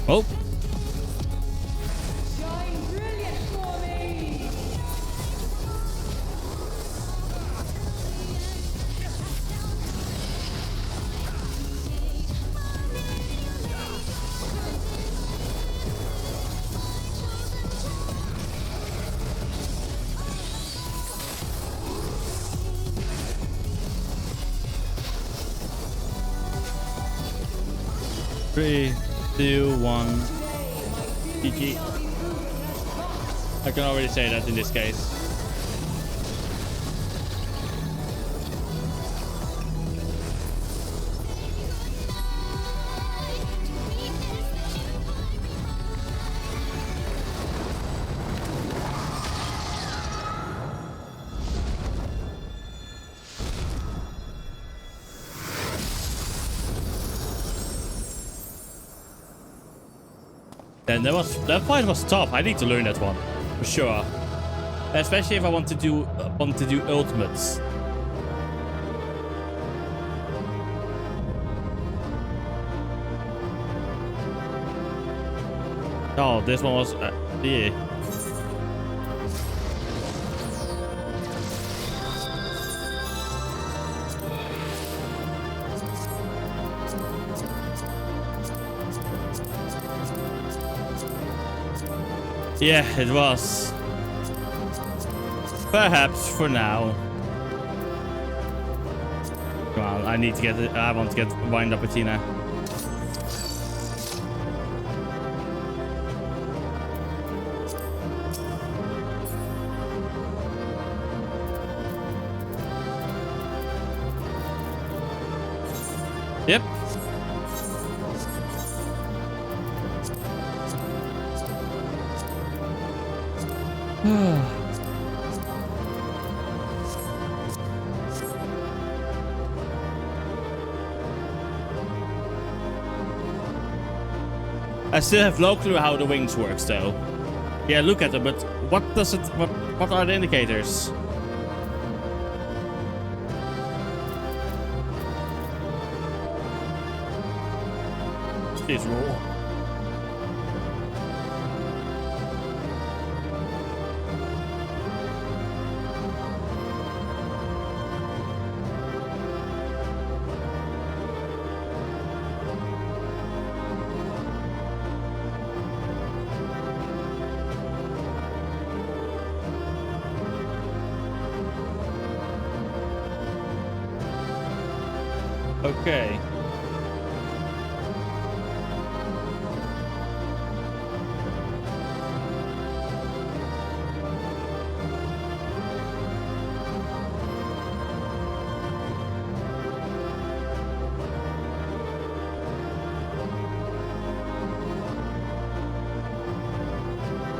Oh. Three, 2, 1. GG. I can already say that in this case. Then that fight was tough. I need to learn that one for sure, especially if I want to do ultimates. Oh, this one was yeah. Yeah, it was. Perhaps for now. Come on, I need to get it. I want to get wind up with Tina. Yep. I still have no clue how the wings works though. Yeah, look at them, but what does it what are the indicators? Please roll. Okay.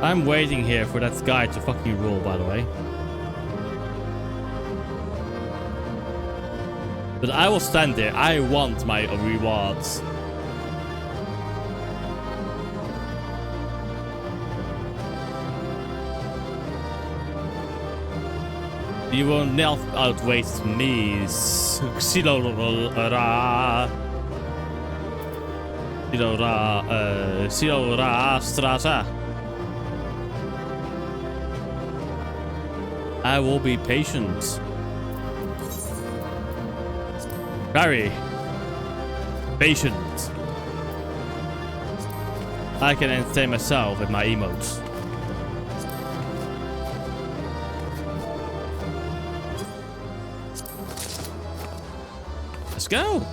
I'm waiting here for that guy to fucking rule, by the way. But I will stand there. I want my rewards. You will not outweigh me, Silora Strasa. I will be patient. Very patient. I can entertain myself with my emotes. Let's go.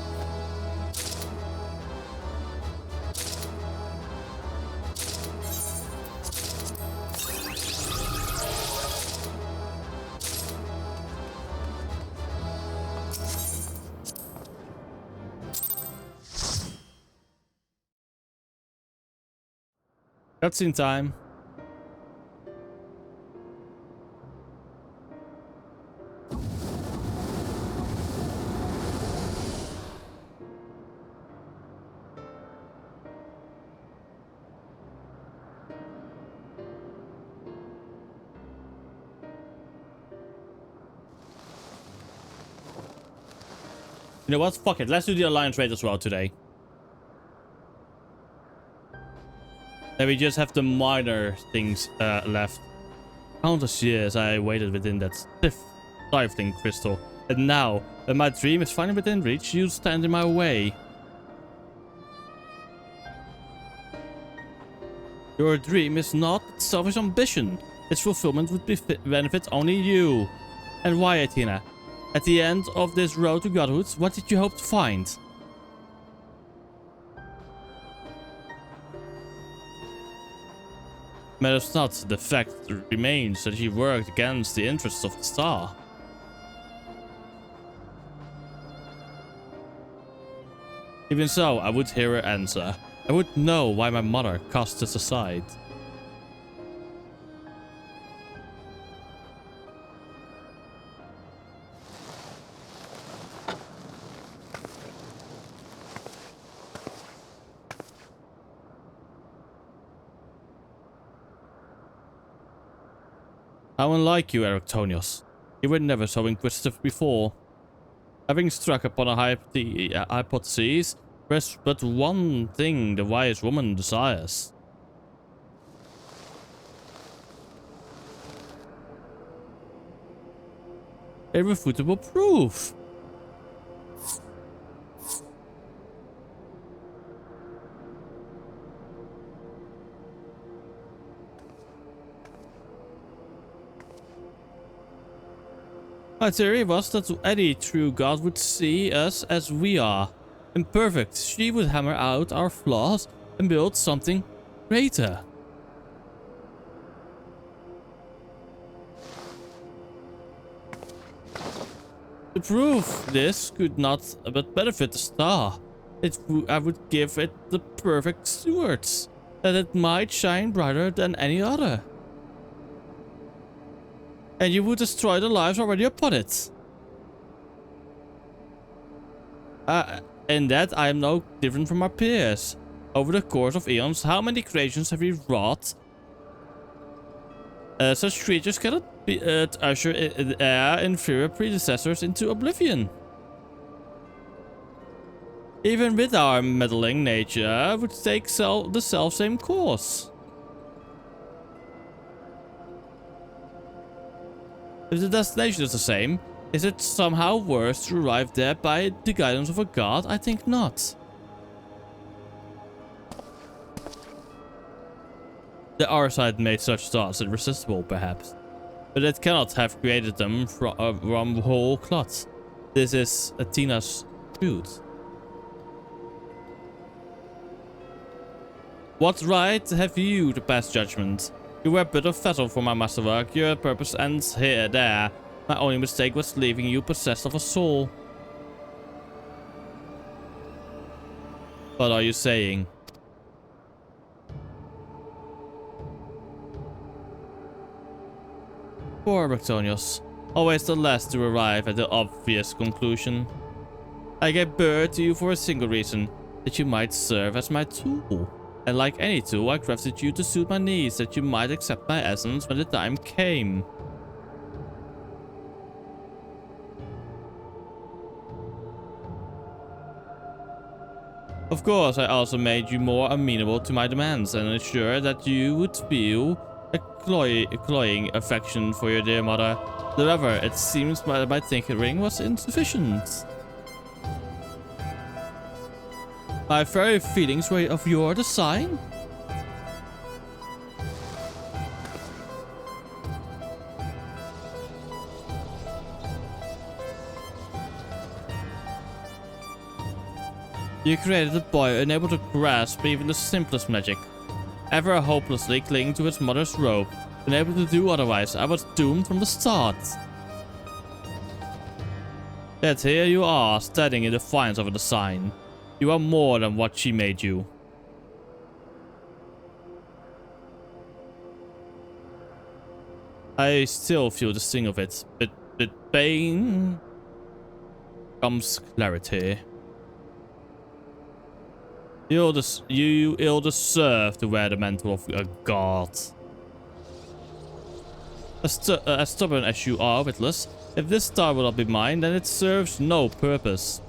Cutscene time. You know what? Fuck it. Let's do the Alliance raid as well today. And we just have the minor things left. Countless years I waited within that stifling crystal. And now, that my dream is finally within reach, you stand in my way. Your dream is not selfish ambition. Its fulfillment would benefit only you. And why, Athena? At the end of this road to godhood, what did you hope to find? Matters not, the fact remains that he worked against the interests of the star. Even so, I would hear her answer. I would know why my mother cast us aside. How unlike you, Erictonius. You were never so inquisitive before. Having struck upon a hypothesis, there's but one thing the wise woman desires. Irrefutable proof. My theory was that any true god would see us as we are. Imperfect, she would hammer out our flaws and build something greater. To prove this could not but benefit the star. I would give it the perfect stewards, that it might shine brighter than any other. And you would destroy the lives already upon it. In that I am no different from our peers. Over the course of eons, how many creations have we wrought? Such creatures cannot be, usher their inferior predecessors into oblivion. Even with our meddling nature, would take the self-same course. If the destination is the same, is it somehow worse to arrive there by the guidance of a god? I think not. The Arside made such thoughts irresistible, perhaps, but it cannot have created them from whole cloth. This is Athena's truth. What right have you to pass judgment? You were but a vessel for my masterwork. Your purpose ends there. My only mistake was leaving you possessed of a soul. What are you saying? Poor Bractonius. Always the last to arrive at the obvious conclusion. I gave birth to you for a single reason, that you might serve as my tool. And like any tool, I crafted you to suit my needs, that you might accept my essence when the time came. Of course, I also made you more amenable to my demands and ensured that you would feel a cloying affection for your dear mother. However, it seems my tinkering was insufficient. My very feelings were of your design? You created a boy unable to grasp even the simplest magic, ever hopelessly clinging to his mother's robe, unable to do otherwise. I was doomed from the start. Yet here you are, standing in defiance of a design. You are more than what she made you. I still feel the sting of it, but with pain comes clarity. You ill deserve to wear the mantle of a god. As stubborn as you are, Witless, if this star will not be mine, then it serves no purpose.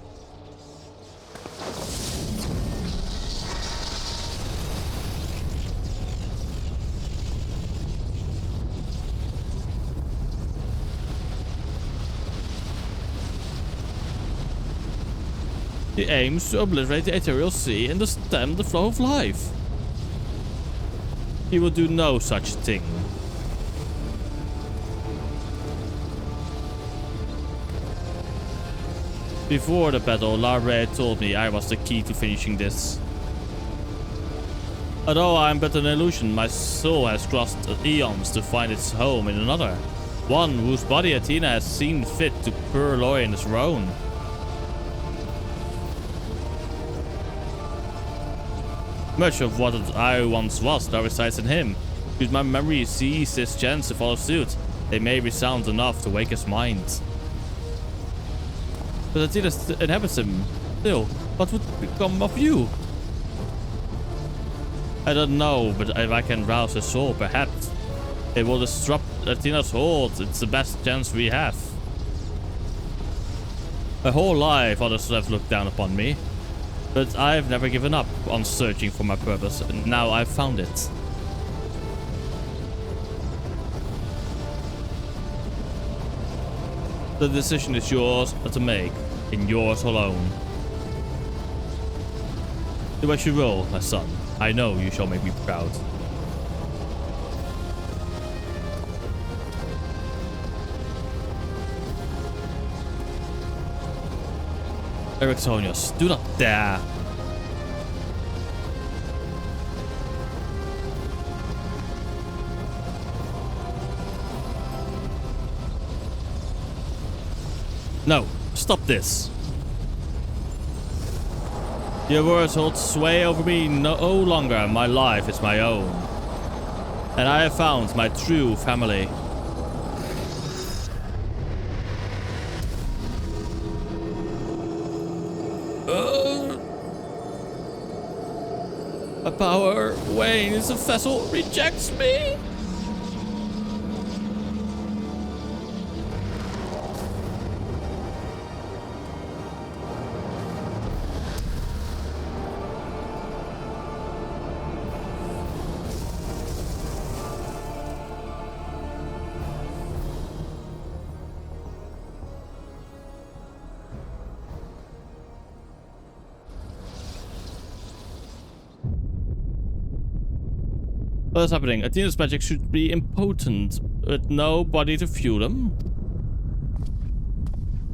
He aims to obliterate the ethereal sea and to stem the flow of life. He will do no such thing. Before the battle, Larre told me I was the key to finishing this. Although I am but an illusion, my soul has crossed eons to find its home in another. One whose body Athena has seen fit to purloin his own. Much of what I once was now resides in him. Should my memory seize his chance to follow suit, they may resound enough to wake his mind. But Athena inhabits him. Still, what would become of you? I don't know, but if I can rouse his soul, perhaps it will disrupt Athena's hold. It's the best chance we have. My whole life, others have looked down upon me. But I've never given up on searching for my purpose, and now I've found it. The decision is yours to make, and yours alone. Do as you will, my son. I know you shall make me proud. Erictonius, do not dare! No, stop this. Your words hold sway over me no longer. My life is my own. And I have found my true family. My power wanes, the vessel rejects me. What is happening? Athena's magic should be impotent, with no body to fuel them.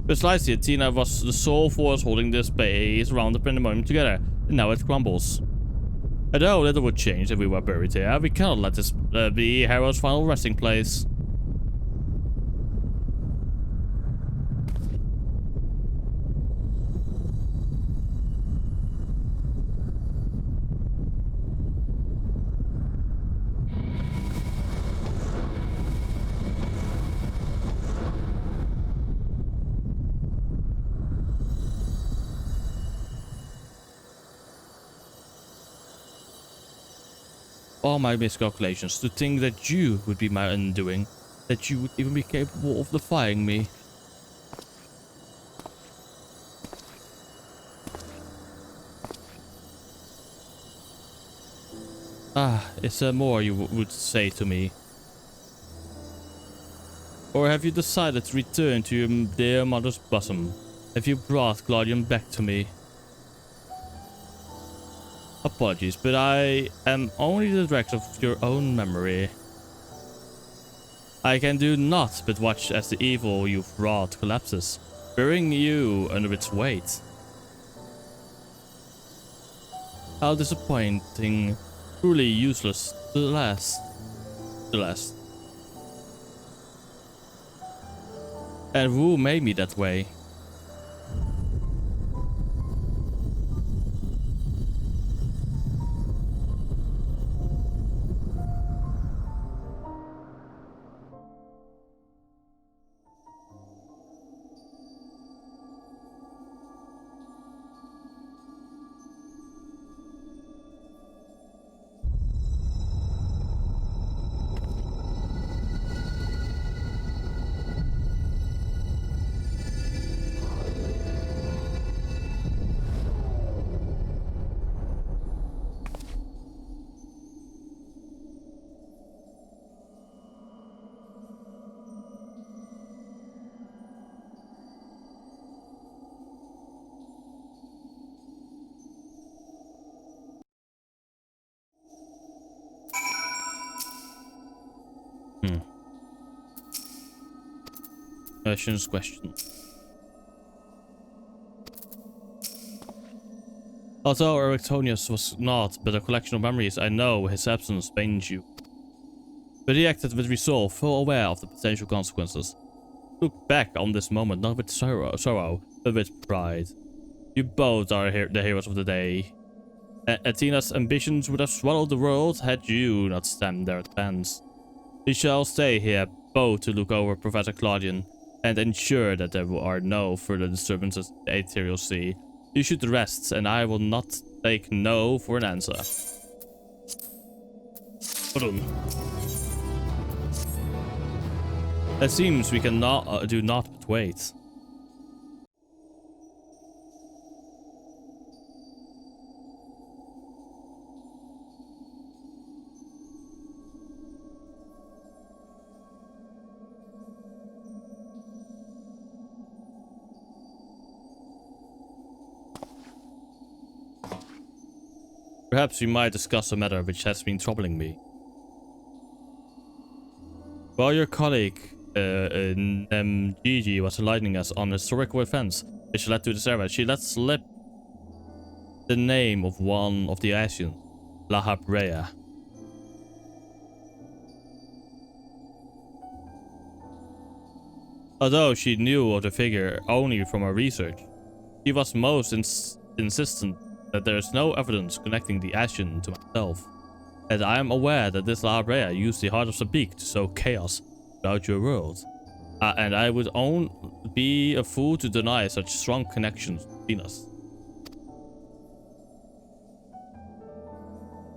Precisely, Athena was the sole force holding this base around the pandemonium together, and now it crumbles. Although little would change if we were buried here, we cannot let this be Harrow's final resting place. all my miscalculations to think that you would be my undoing, that you would even be capable of defying me. Is there more you would say to me? Or have you decided to return to your dear mother's bosom? Have you brought Claudian back to me? Apologies, but I am only the director of your own memory. I can do naught but watch as the evil you've wrought collapses, burying you under its weight. How disappointing. Truly useless to the last. And who made me that way? Question. Although Erectonius was not but a collection of memories, I know his absence pains you. But he acted with resolve, full aware of the potential consequences. Look back on this moment not with sorrow, but with pride. You both are the heroes of the day. Athena's ambitions would have swallowed the world had you not stamped their advance. We shall stay here both to look over Professor Claudian and ensure that there are no further disturbances in the Aetherial Sea. You should rest, and I will not take no for an answer. It seems we cannot do not but wait. Perhaps we might discuss a matter which has been troubling me. While your colleague, Gigi, was enlightening us on historical events which led to this era, she let slip the name of one of the Asians, La Habrea. Although she knew of the figure only from her research, she was most insistent that there is no evidence connecting the Ashen to myself. And I am aware that this La Habrea used the Heart of Sabik to sow chaos throughout your world. And I would be a fool to deny such strong connections between us.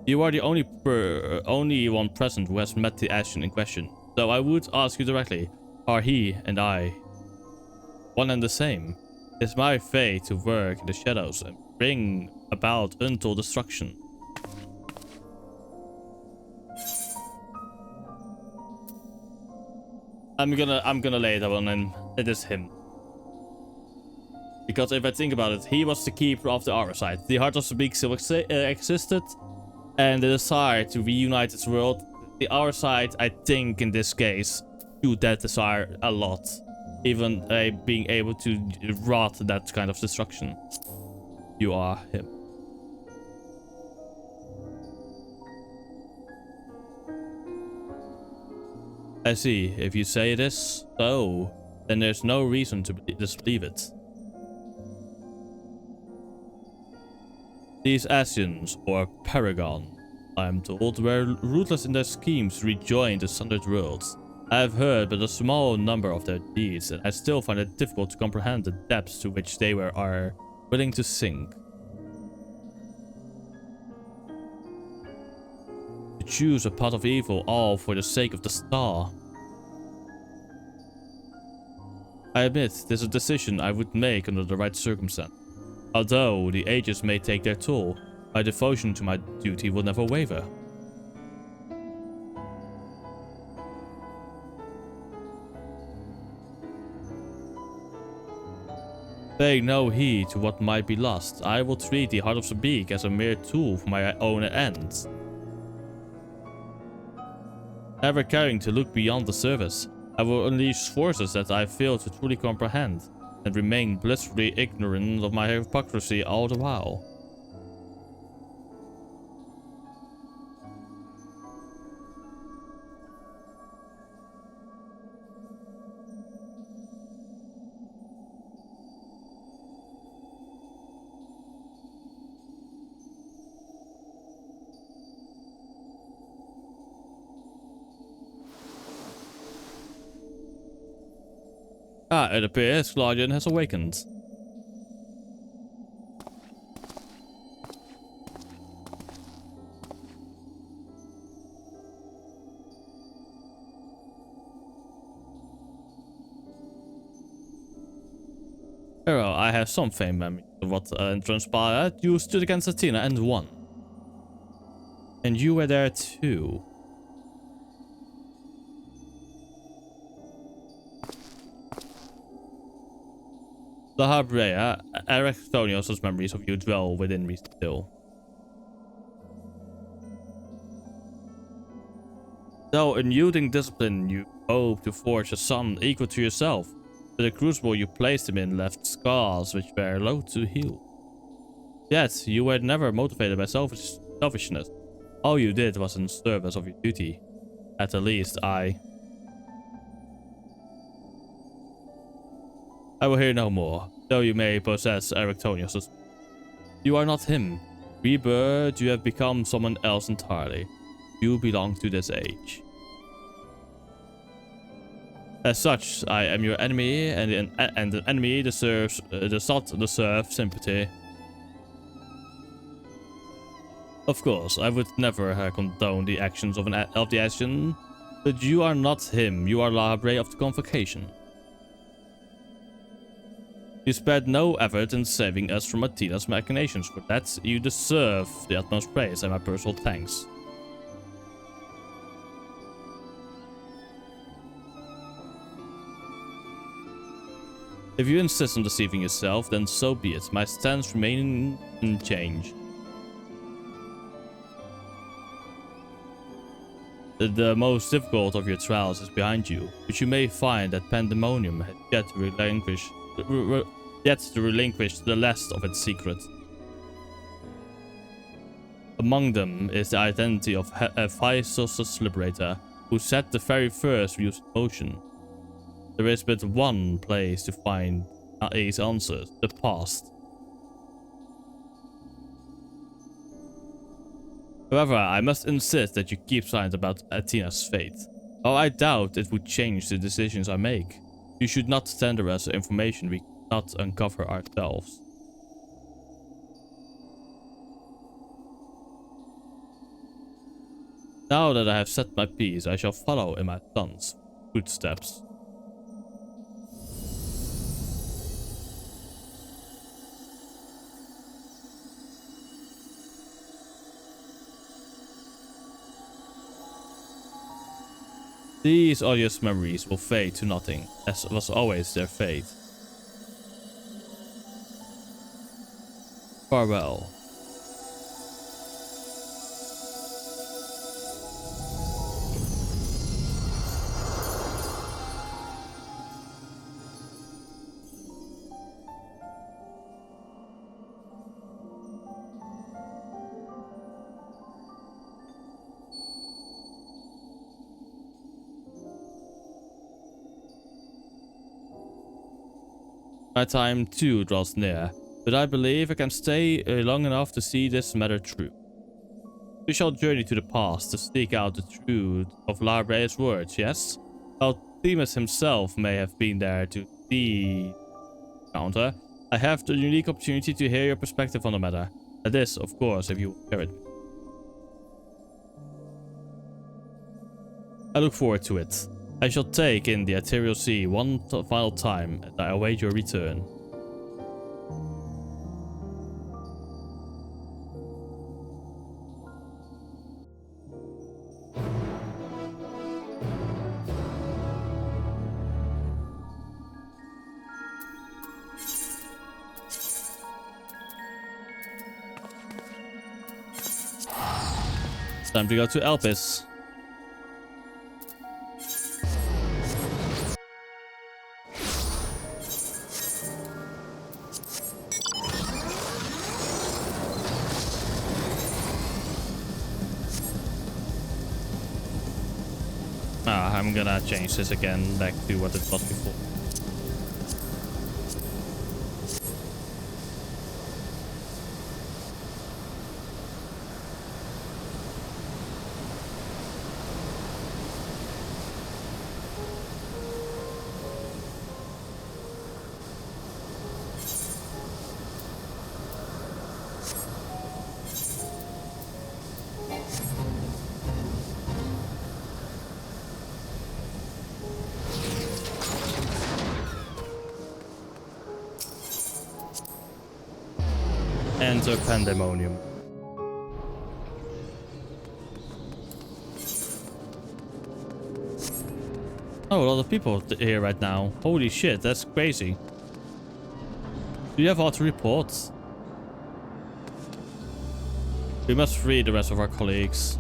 You are the only one present who has met the Ashen in question. So I would ask you directly, are he and I one and the same? It's my fate to work in the shadows and bring about untold destruction. I'm gonna lay that one in. It is him. Because if I think about it, he was the keeper of the Aura side. The Heart of Sabik still existed, and the desire to reunite its world. The Aura side, I think in this case, do that desire a lot. Even being able to wrought that kind of destruction. You are him. I see. If you say it is so, then there's no reason to disbelieve it. These Asians, or Paragon, I am told, were ruthless in their schemes to rejoin the Sundered Worlds. I have heard but a small number of their deeds, and I still find it difficult to comprehend the depths to which they are willing to sink. to choose a path of evil, all for the sake of the star. I admit, this is a decision I would make under the right circumstance. Although the ages may take their toll, my devotion to my duty will never waver. Paying no heed to what might be lost, I will treat the Heart of Sabik as a mere tool for my own ends. Never caring to look beyond the surface, I will unleash forces that I fail to truly comprehend, and remain blissfully ignorant of my hypocrisy all the while. It appears Claudian has awakened. Well, I have some faint memory of what transpired. You stood against Athena and won. And you were there too. The Habrea, Erectonios' memories of you dwell within me still. Though unyielding discipline, you hope to forge a son equal to yourself, but the crucible you placed him in left scars which were loath to heal. Yet, you were never motivated by selfishness. All you did was in service of your duty. At the least, I will hear no more, though you may possess Erectonius. You are not him. Rebirth, you have become someone else entirely. You belong to this age. As such, I am your enemy, and an enemy deserves sympathy. Of course, I would never condone the actions of the Ashen, but you are not him. You are La Habrea of the Convocation. You spared no effort in saving us from Athena's machinations. For that, you deserve the utmost praise and my personal thanks. If you insist on deceiving yourself, then so be it. My stance remains unchanged. The most difficult of your trials is behind you, but you may find that Pandemonium has yet to relinquish the last of its secrets. Among them is the identity of Hephaestus' liberator, who set the very first views in motion. There is but one place to find these answers: the past. However, I must insist that you keep silent about Athena's fate. While I doubt it would change the decisions I make, you should not tender us information we cannot uncover ourselves. Now that I have set my peace, I shall follow in my son's footsteps. These odious memories will fade to nothing, as was always their fate. Farewell. My time too draws near, but I believe I can stay long enough to see this matter through. We shall journey to the past to seek out the truth of La Habrea's words, yes? While Themis himself may have been there to see counter, I have the unique opportunity to hear your perspective on the matter. That is, of course, if you will hear it. I look forward to it. I shall take in the ethereal sea one final time as I await your return. It's time to go to Elpis. I'm gonna change this again back to what it was before. Enter Pandemonium. Oh, a lot of people here right now. Holy shit, that's crazy. Do you have auto reports? We must free the rest of our colleagues.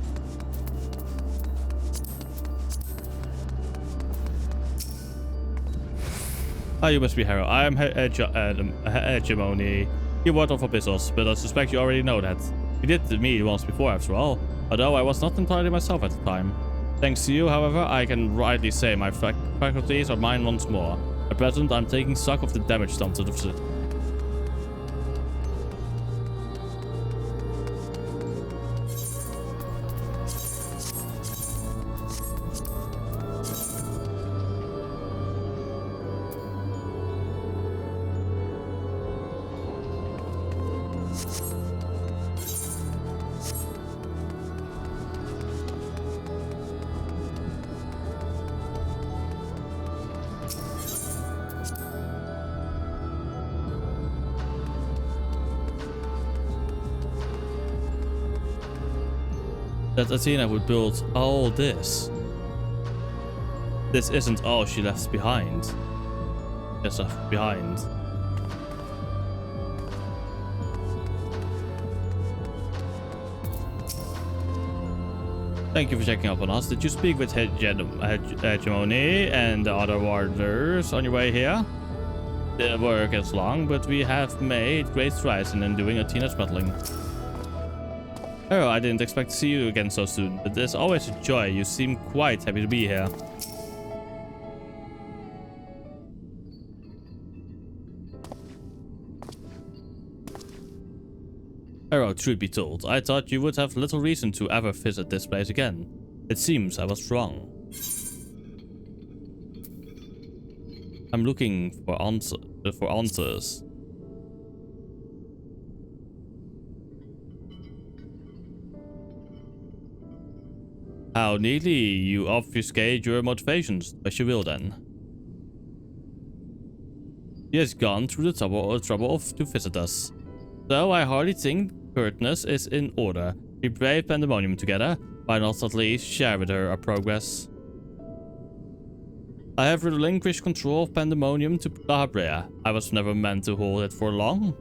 Ah, you must be Harrow. I am Hegemony. You ward of Abyssos, but I suspect you already know that. You did to me once before, after all, although I was not entirely myself at the time. Thanks to you, however, I can rightly say my faculties are mine once more. At present, I'm taking stock of the damage done to the facility. That Athena would build all this. This isn't all she left behind. It's left behind. Thank you for checking up on us. Did you speak with Hegemony and the other warders on your way here? The work is long, but we have made great strides in undoing Athena's meddling. Oh, I didn't expect to see you again so soon, but it's always a joy. You seem quite happy to be here. Oh, truth be told, I thought you would have little reason to ever visit this place again. It seems I was wrong. I'm looking for answers. How neatly you obfuscate your motivations, as you will then. He has gone through the trouble to visit us. So I hardly think curtness is in order. We brave Pandemonium together. Why not at least share with her our progress? I have relinquished control of Pandemonium to Labrea. I was never meant to hold it for long.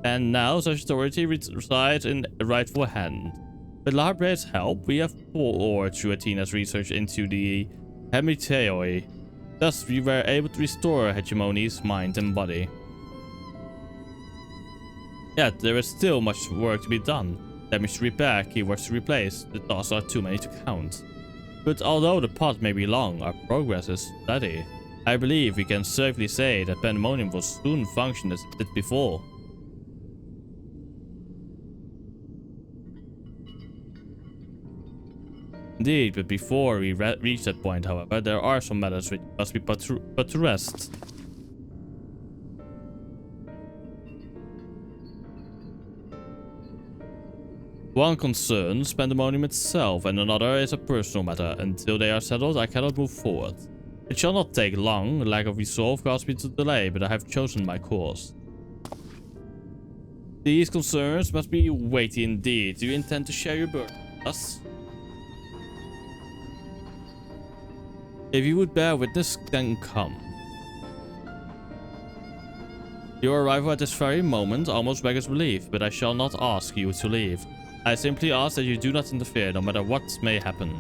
And now such authority resides in a rightful hand. With Labrea's help, we have poured through Athena's research into the Hemiteoi. Thus, we were able to restore Hegemony's mind and body. Yet, there is still much work to be done. Damage to repair, keywords to replace. The tasks are too many to count. But although the path may be long, our progress is steady. I believe we can safely say that Pandemonium will soon function as it did before. Indeed, but before we reach that point, however, there are some matters which must be put to rest. One concerns Pandemonium itself, and another is a personal matter. Until they are settled, I cannot move forward. It shall not take long. Lack of resolve caused me to delay, but I have chosen my course. These concerns must be weighty indeed. Do you intend to share your burden with us? If you would bear witness, then come. Your arrival at this very moment almost beggars belief, but I shall not ask you to leave. I simply ask that you do not interfere, no matter what may happen.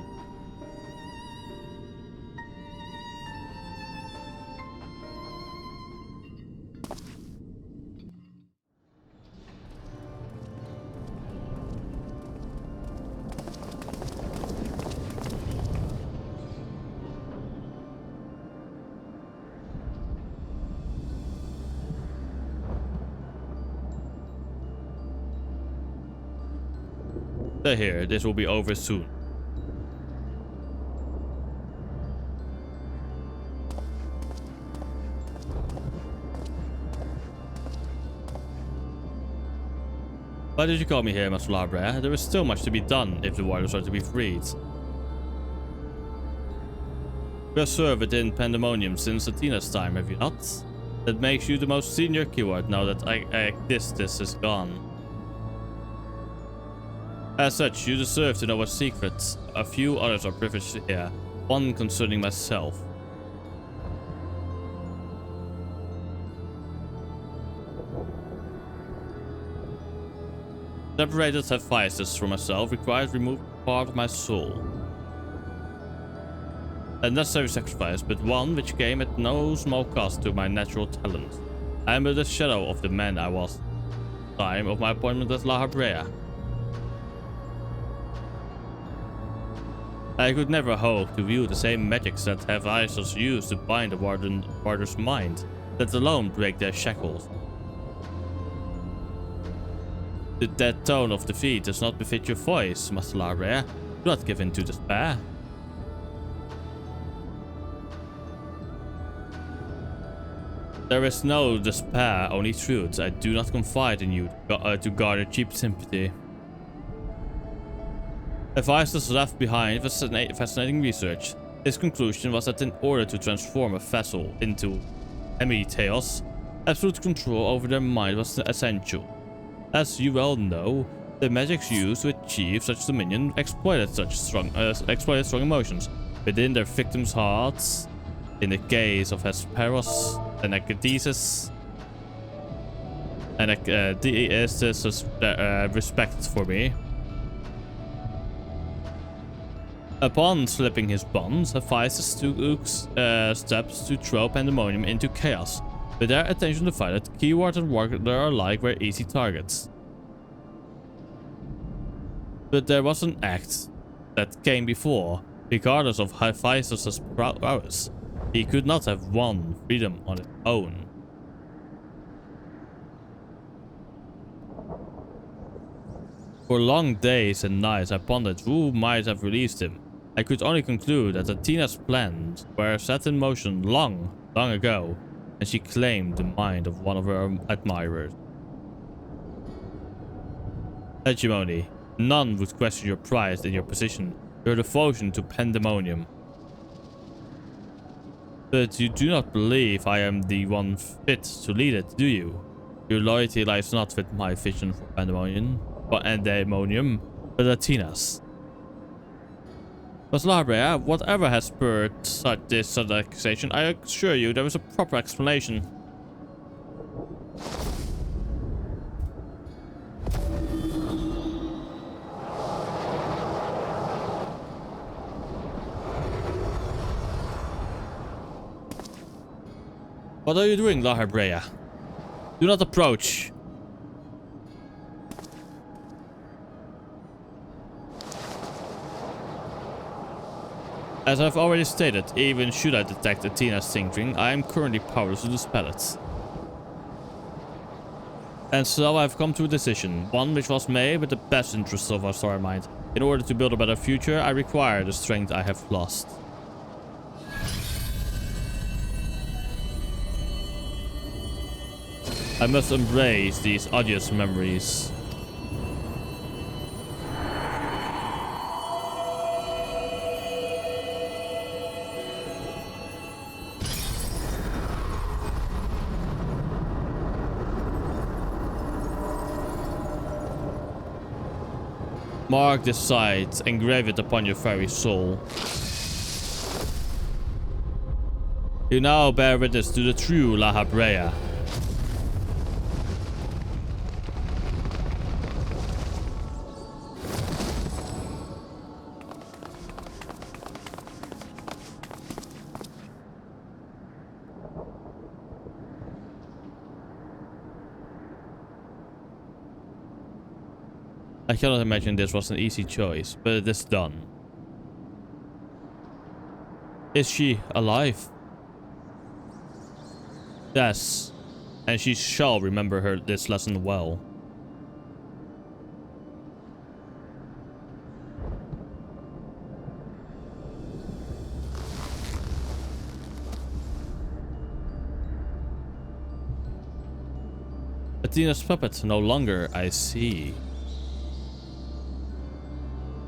Stay here, this will be over soon. Why did you call me here, Master Labra? There is still much to be done if the waters are to be freed. You have served within Pandemonium since Athena's time, have you not? That makes you the most senior keyword now that this is gone. As such, you deserve to know a secret. A few others are privileged to hear. One concerning myself. Separated Hephaestus from myself requires removing part of my soul. A necessary sacrifice, but one which came at no small cost to my natural talent. I am but the shadow of the man I was at the time of my appointment as La Habrea. I could never hope to view the same magics that Hephaestus used to bind the warder's mind, let alone break their shackles. That tone of defeat does not befit your voice, Master Labra. Do not give in to despair. There is no despair, only truth. I do not confide in you to garner cheap sympathy. Hephaestus left behind fascinating research. His conclusion was that in order to transform a vessel into Emeteos, absolute control over their mind was essential. As you well know, the magics used to achieve such dominion exploited strong emotions within their victims' hearts. In the case of Hesperos and Acadesis, and Acadesis' respect for me. Upon slipping his bonds, Hephaestus took steps to throw Pandemonium into chaos. With their attention divided, Keyword and Warder alike were easy targets. But there was an act that came before. Regardless of Hephaestus' prowess, he could not have won freedom on his own. For long days and nights I pondered who might have released him. I could only conclude that Athena's plans were set in motion long ago, and she claimed the mind of one of her admirers. Hegemony. None would question your pride in your position, your devotion to Pandemonium. But you do not believe I am the one fit to lead it, do you? Your loyalty lies not with my vision for Pandemonium, but Athena's. But Labra, whatever has spurred this accusation, I assure you there is a proper explanation. What are you doing, La Habrea? Do not approach. As I've already stated, even should I detect Athena's tinkering, I am currently powerless to dispel it. And so I've come to a decision, one which was made with the best interests of our star mind. In order to build a better future, I require the strength I have lost. I must embrace these odious memories. Mark this site, engrave it upon your very soul. You now bear witness to the true La Habrea. I cannot imagine this was an easy choice, but it is done. Is she alive? Yes, and she shall remember this lesson well. Athena's puppet no longer, I see.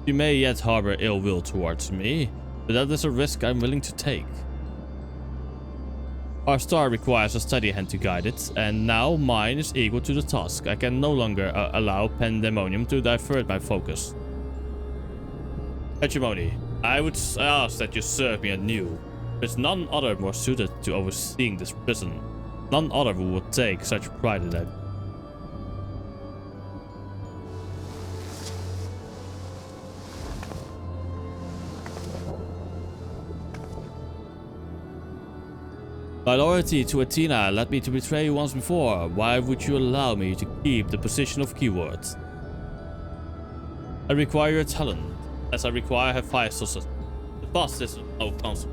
You may yet harbor ill will towards me, but that is a risk I'm willing to take. Our star requires a steady hand to guide it, and now mine is equal to the task. I can no longer allow pandemonium to divert my focus. Hegemony, I would ask that you serve me anew. There's none other more suited to overseeing this prison. None other who would take such pride in it. My loyalty to Athena led me to betray you once before. Why would you allow me to keep the position of keyword? I require your talent, as I require Hephaestus. The boss is no consequence.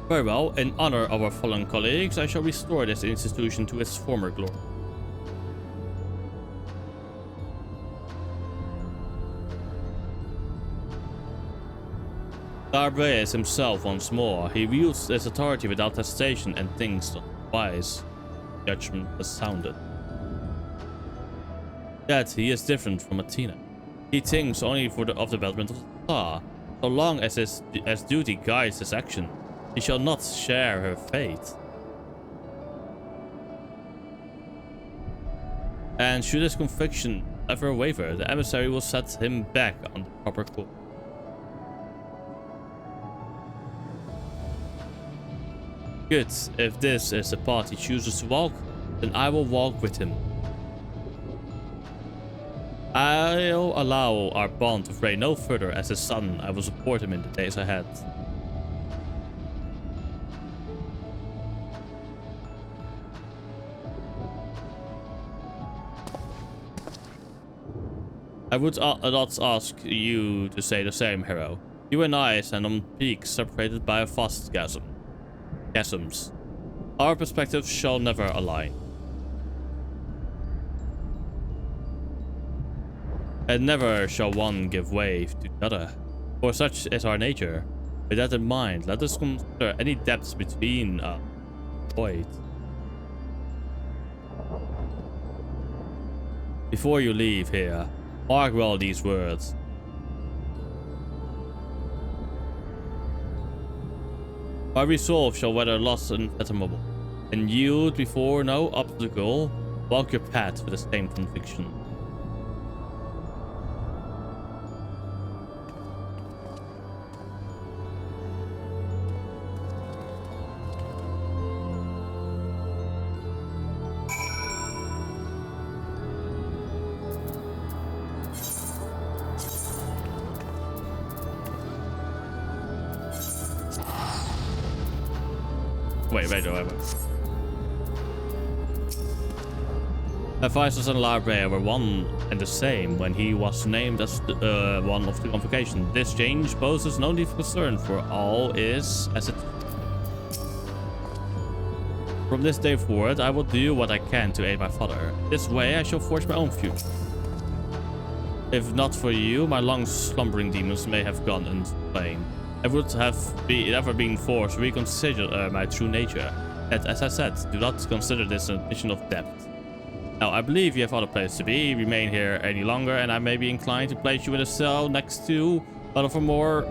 Very well, in honor of our fallen colleagues, I shall restore this institution to its former glory. Darbre is himself once more. He wields his authority without hesitation and thinks wise. Judgment has sounded. Yet he is different from Athena. He thinks only of the betterment of the star. So long as his duty guides his action, he shall not share her fate. And should his conviction ever waver, the emissary will set him back on the proper course. Good. If this is the path he chooses to walk, then I will walk with him. I'll allow our bond to fray no further. As his son, I will support him in the days ahead. I would not ask you to say the same, hero. You and I stand on peaks separated by a vast chasms. Our perspectives shall never align. And never shall one give way to the other, for such is our nature. With that in mind, let us consider any depths between void. Before you leave here, mark well these words. My resolve shall weather loss unfathomable, and yield before no obstacle. Walk your path with the same conviction. Wait. Hephaestus and Larbre were one and the same when he was named as one of the convocation. This change poses no need for concern, for all is as it. From this day forward, I will do what I can to aid my father. This way, I shall forge my own future. If not for you, my long slumbering demons may have gone unslain. I would have never been forced to reconsider my true nature. Yet, as I said, do not consider this an admission of depth. Now, I believe you have other places to be. Remain here any longer, and I may be inclined to place you in a cell next to one of our more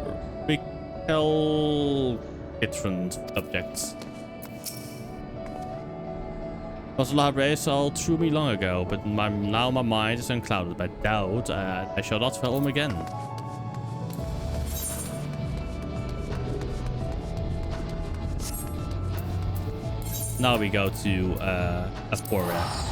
recalcitrant subjects. Was Labre all through me long ago, but now my mind is unclouded by doubt, and I shall not fail him again. Now we go to Aporia.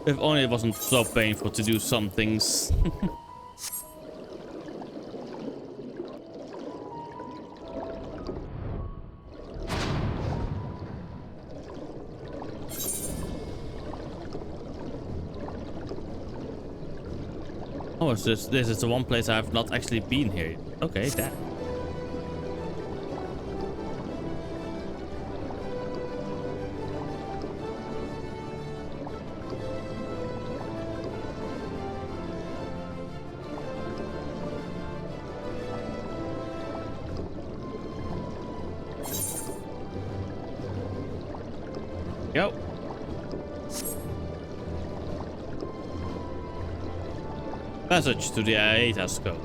If only it wasn't so painful to do some things. Oh, it's this is the one place I have not actually been here. Okay, damn. Go. Passage to the Aetas Code.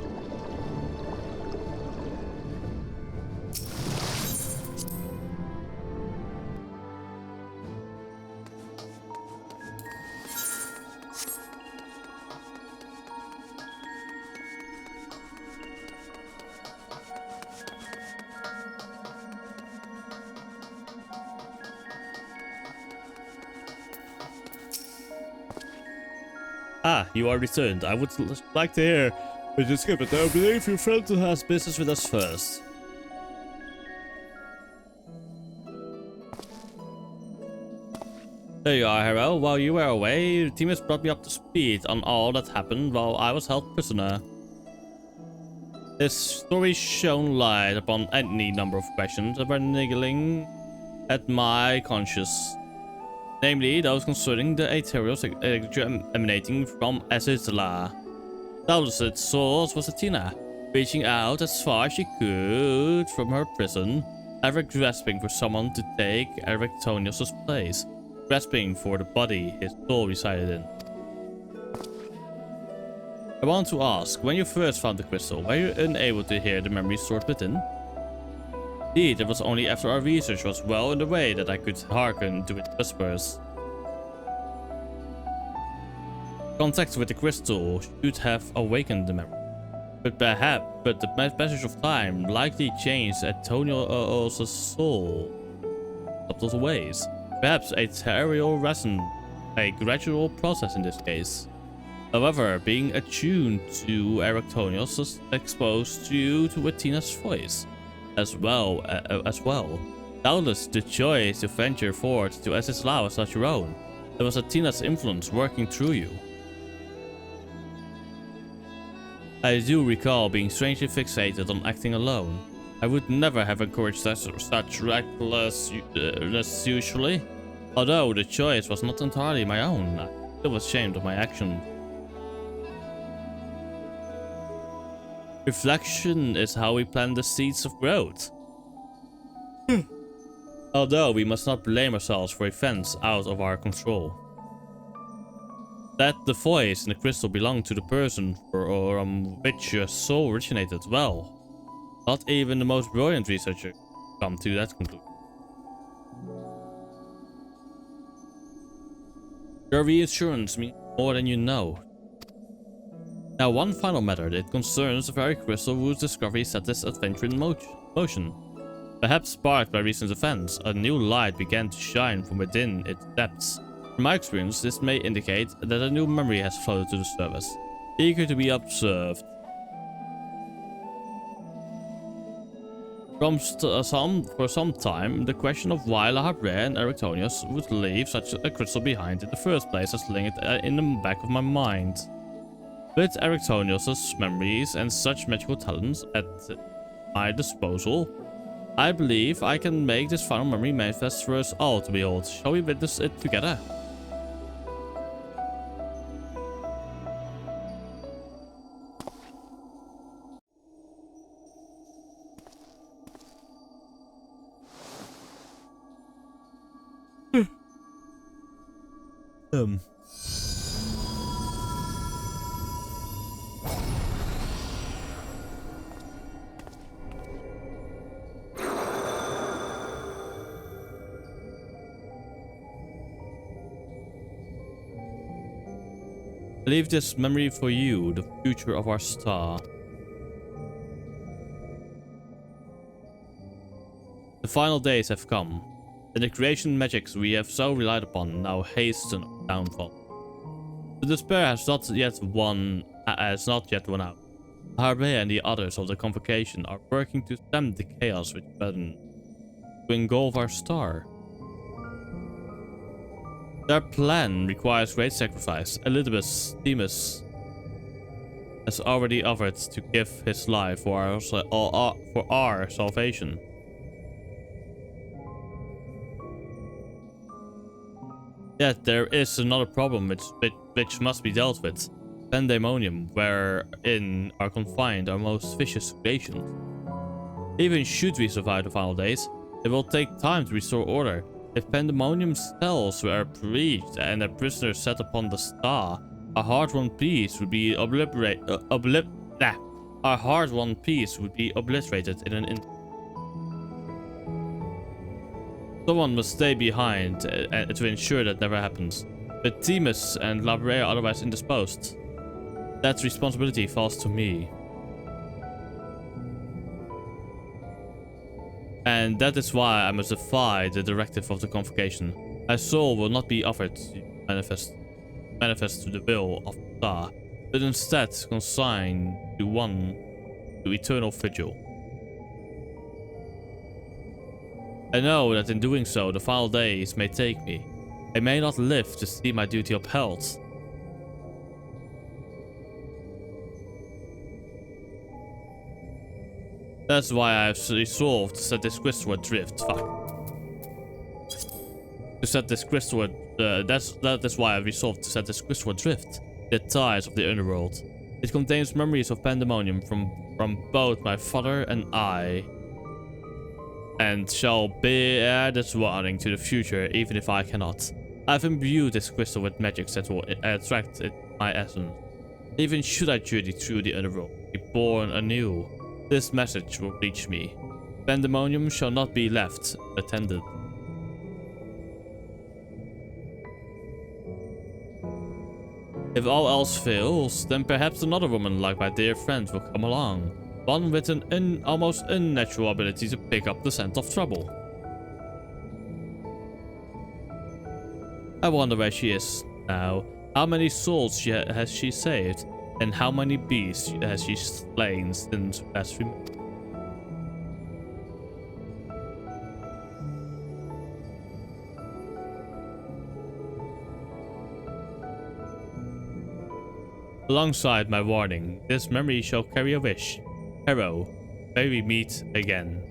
Ah, you are returned. I would like to hear what you skip it. I believe your friend has business with us first. There you are, Hero. While you were away, the team has brought me up to speed on all that happened while I was held prisoner. This story shone light upon any number of questions that were niggling at my conscience. Namely, those concerning the ethereal signature emanating from Azizla. Doubtless its source was Athena, reaching out as far as she could from her prison, ever grasping for someone to take Erectonius' place, grasping for the body his soul resided in. I want to ask, when you first found the crystal, were you unable to hear the memory stored within? Indeed, it was only after our research was well underway that I could hearken to its whispers. Contact with the crystal should have awakened the memory, but the passage of time likely changed Antonius' soul in subtle ways. Perhaps a ethereal resin, a gradual process in this case. However, being attuned to Erectonius exposed you to Athena's voice. As well. Doubtless the choice to venture forth to Azizla was not your own. It was Athena's influence working through you. I do recall being strangely fixated on acting alone. I would never have encouraged such recklessness usually. Although the choice was not entirely my own, I still was ashamed of my action. Reflection is how we plant the seeds of growth. Although we must not blame ourselves for events out of our control. That the voice in the crystal belonged to the person from which your soul originated, well, not even the most brilliant researcher come to that conclusion. Your reassurance means more than you know. Now, one final matter that concerns the very crystal whose discovery set this adventure in motion. Perhaps sparked by recent events, a new light began to shine from within its depths. From my experience, this may indicate that a new memory has floated to the surface, eager to be observed. For some time, the question of why Lahabre and Erectonius would leave such a crystal behind in the first place has lingered in the back of my mind. With Erectonius' memories and such magical talents at my disposal, I believe I can make this final memory manifest for us all to behold. Shall we witness it together? I leave this memory for you, the future of our star. The final days have come, and the creation magics we have so relied upon now hasten our downfall. The despair has not yet won out. Harbe and the others of the convocation are working to stem the chaos which threatens to engulf our star. Their plan requires great sacrifice. Elizabeth Themis has already offered to give his life for our salvation. Yet there is another problem which must be dealt with. Pandemonium, wherein are confined our most vicious creations. Even should we survive the final days, it will take time to restore order. If Pandemonium's cells were breached and a prisoner set upon the star, our hard-won peace would be obliterated in an instant. Someone must stay behind to ensure that never happens. But Themis and Labrea are otherwise indisposed. That responsibility falls to me. And that is why I must defy the directive of the convocation. My soul will not be offered to manifest to the will of the star, but instead consigned to eternal vigil. I know that in doing so, the final days may take me. I may not live to see my duty upheld. That's why I have resolved to set this crystal adrift. That is why I resolved to set this crystal adrift. The ties of the underworld. It contains memories of Pandemonium from both my father and I, and shall bear this warning to the future, even if I cannot. I've imbued this crystal with magics that will attract my essence. Even should I journey through the underworld, be born anew, this message will reach me. Pandemonium shall not be left unattended. If all else fails, then perhaps another woman like my dear friend will come along. One with an almost unnatural ability to pick up the scent of trouble. I wonder where she is now. How many souls has she saved? And how many beasts has she slain since last remembered? Alongside my warning, this memory shall carry a wish. Hero, may we meet again.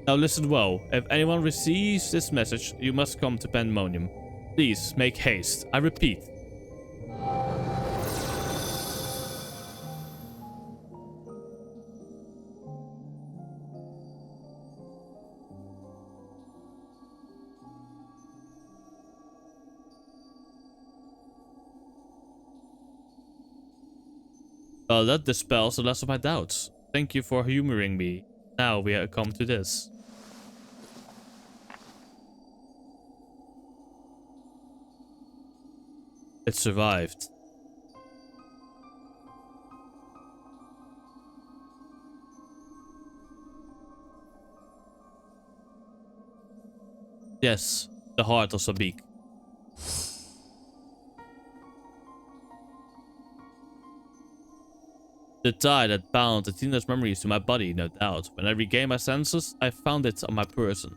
Now listen well. If anyone receives this message, you must come to Pandemonium. Please make haste. I repeat. Well, that dispels the last of my doubts. Thank you for humoring me. Now we have come to this. It survived. Yes, the heart of Sabik. The tie that bound Athena's memories to my body, no doubt. When I regained my senses, I found it on my person.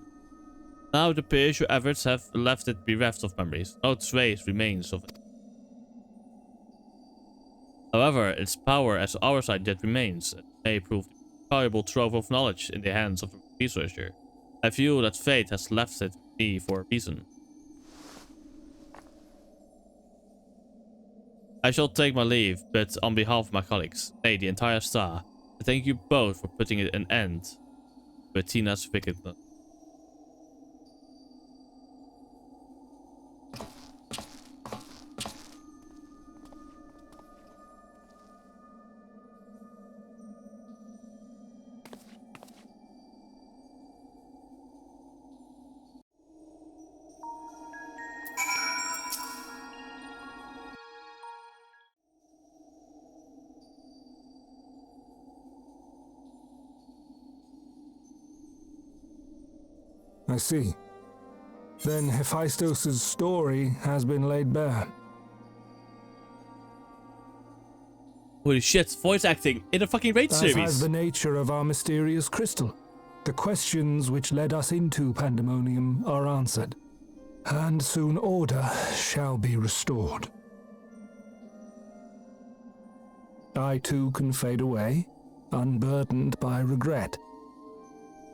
Now it appears your efforts have left it bereft of memories. No trace remains of it. However, its power as our side yet remains. It may prove a valuable trove of knowledge in the hands of a researcher. I feel that fate has left it with me for a reason. I shall take my leave, but on behalf of my colleagues, nay, the entire star, I thank you both for putting an end to Athena's wickedness. I see. Then Hephaestus' story has been laid bare. Holy shit, voice acting in a fucking raid series. As has the nature of our mysterious crystal. The questions which led us into Pandemonium are answered, and soon order shall be restored. I too can fade away, unburdened by regret.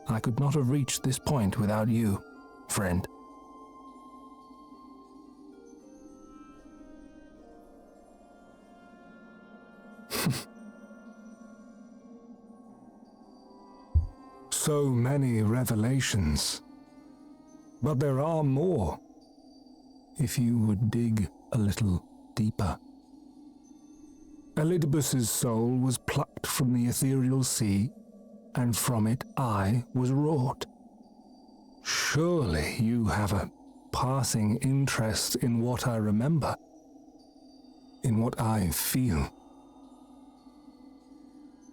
I could not have reached this point without you, friend. So many revelations. But there are more, if you would dig a little deeper. Elidibus's soul was plucked from the ethereal sea, and from it I was wrought. Surely you have a passing interest in what I remember, in what I feel.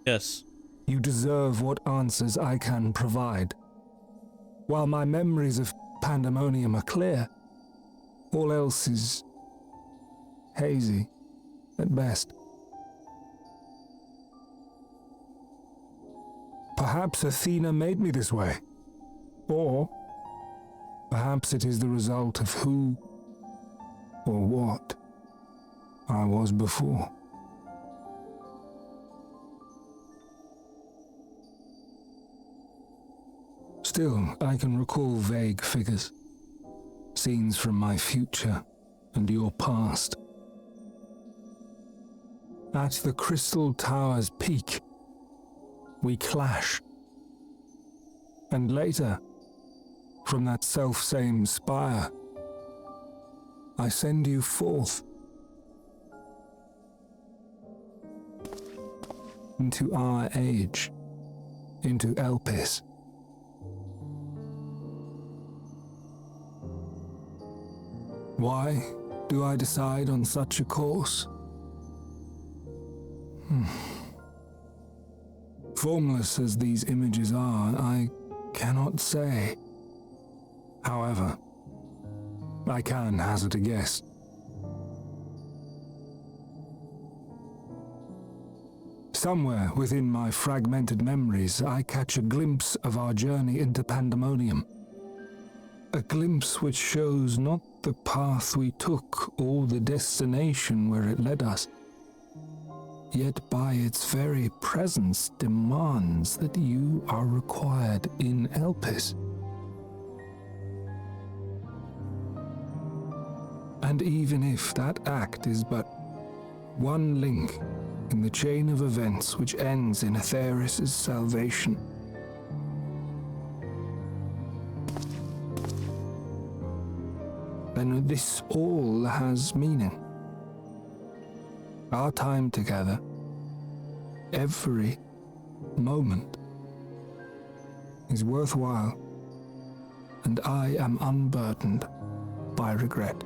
Yes. You deserve what answers I can provide. While my memories of Pandemonium are clear, all else is hazy at best. Perhaps Athena made me this way. Or perhaps it is the result of who or what I was before. Still, I can recall vague figures, scenes from my future and your past. At the Crystal Tower's peak, we clash. And later, from that self-same spire, I send you forth into our age, into Elpis. Why do I decide on such a course? Formless as these images are, I cannot say. However, I can hazard a guess. Somewhere within my fragmented memories, I catch a glimpse of our journey into Pandemonium. A glimpse which shows not the path we took or the destination where it led us, yet by its very presence demands that you are required in Elpis. And even if that act is but one link in the chain of events which ends in Atheris' salvation, then this all has meaning. Our time together, every moment, is worthwhile, and I am unburdened by regret.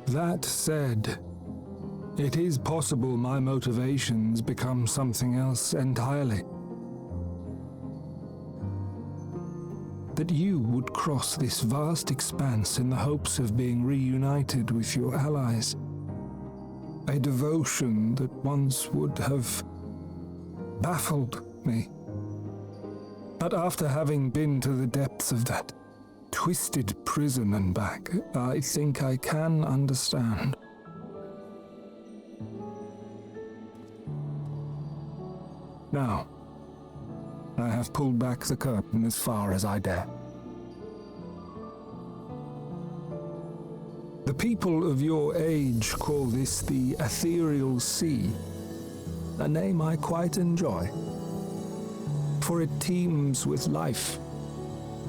That said, it is possible my motivations become something else entirely. That you would cross this vast expanse in the hopes of being reunited with your allies. A devotion that once would have baffled me. But after having been to the depths of that twisted prison and back, I think I can understand. Now, I have pulled back the curtain as far as I dare. The people of your age call this the Ethereal Sea, a name I quite enjoy, for it teems with life,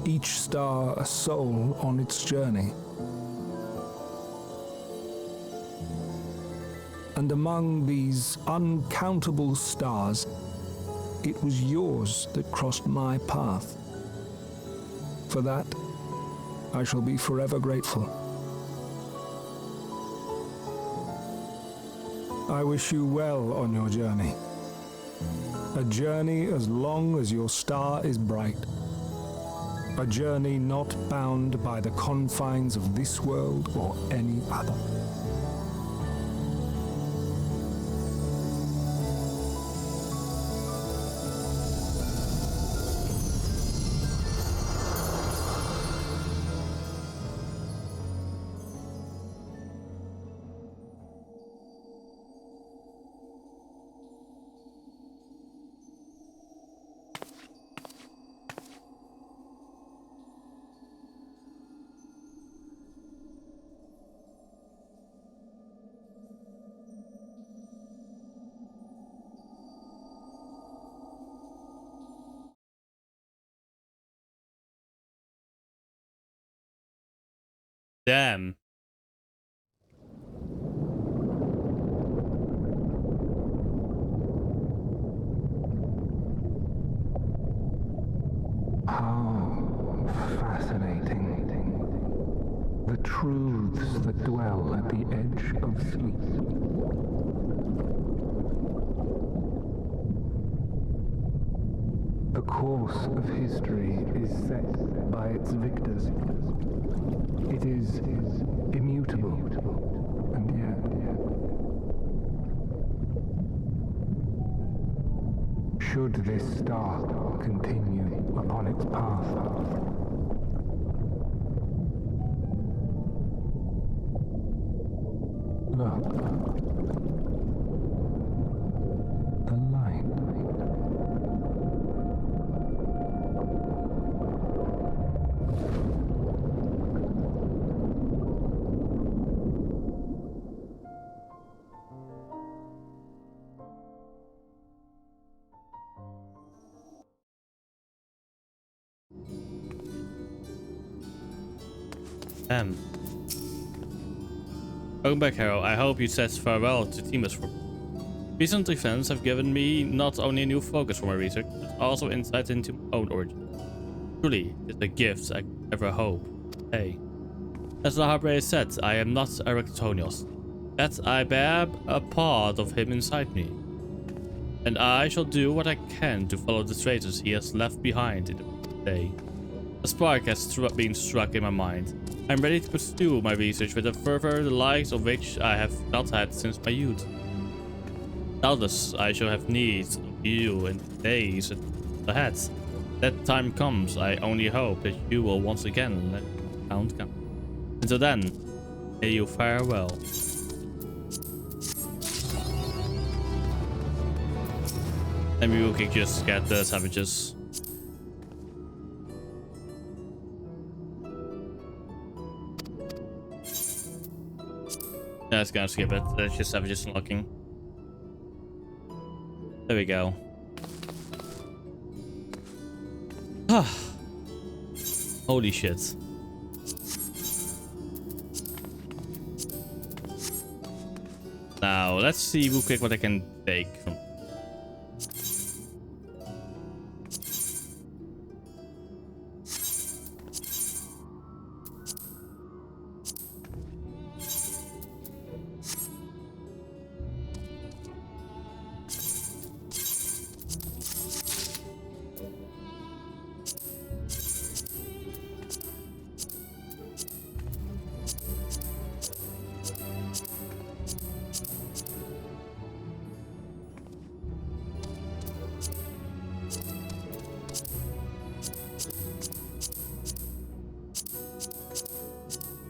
each star a soul on its journey. And among these uncountable stars, it was yours that crossed my path. For that, I shall be forever grateful. I wish you well on your journey. A journey as long as your star is bright. A journey not bound by the confines of this world or any other. Damn. How fascinating. The truths that dwell at the edge of sleep. The course of history is set by its victors. It is immutable, and yet should this star continue upon its path, look, the light. Welcome back, Harold. I hope you said farewell to Timus for me. Recent events have given me not only a new focus for my research, but also insight into my own origin. Truly, it's a gift I could ever hope. Hey. As the Harper said, I am not a Rectonios. Yet I bear a part of him inside me. And I shall do what I can to follow the traces he has left behind in the day. A spark has been struck in my mind. I'm ready to pursue my research with a fervor the likes of which I have not had since my youth. Doubtless, I shall have need of you in the days ahead. That time comes, I only hope that you will once again let me count. Until then, may you fare well. And we can just get the savages. Let's go skip it. Let's just savages unlocking. There we go. Ah. Holy shit. Now let's see real quick what I can take from.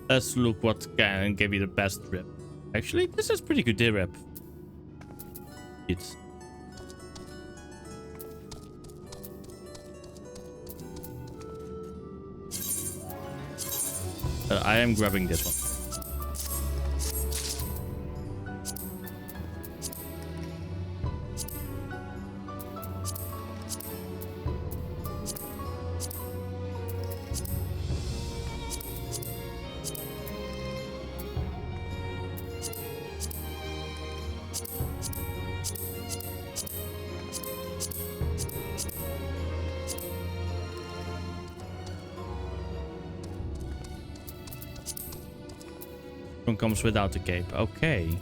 Let's look what can give you the best rip. Actually, this is pretty good rip. It's. I am grabbing this one. Comes without the cape. Okay.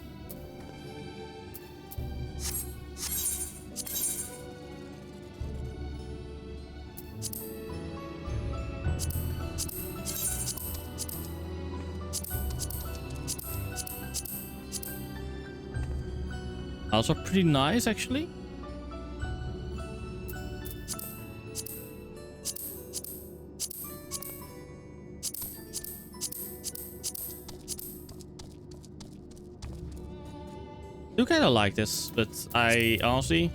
Also pretty nice, actually. I do kind of like this, but I honestly...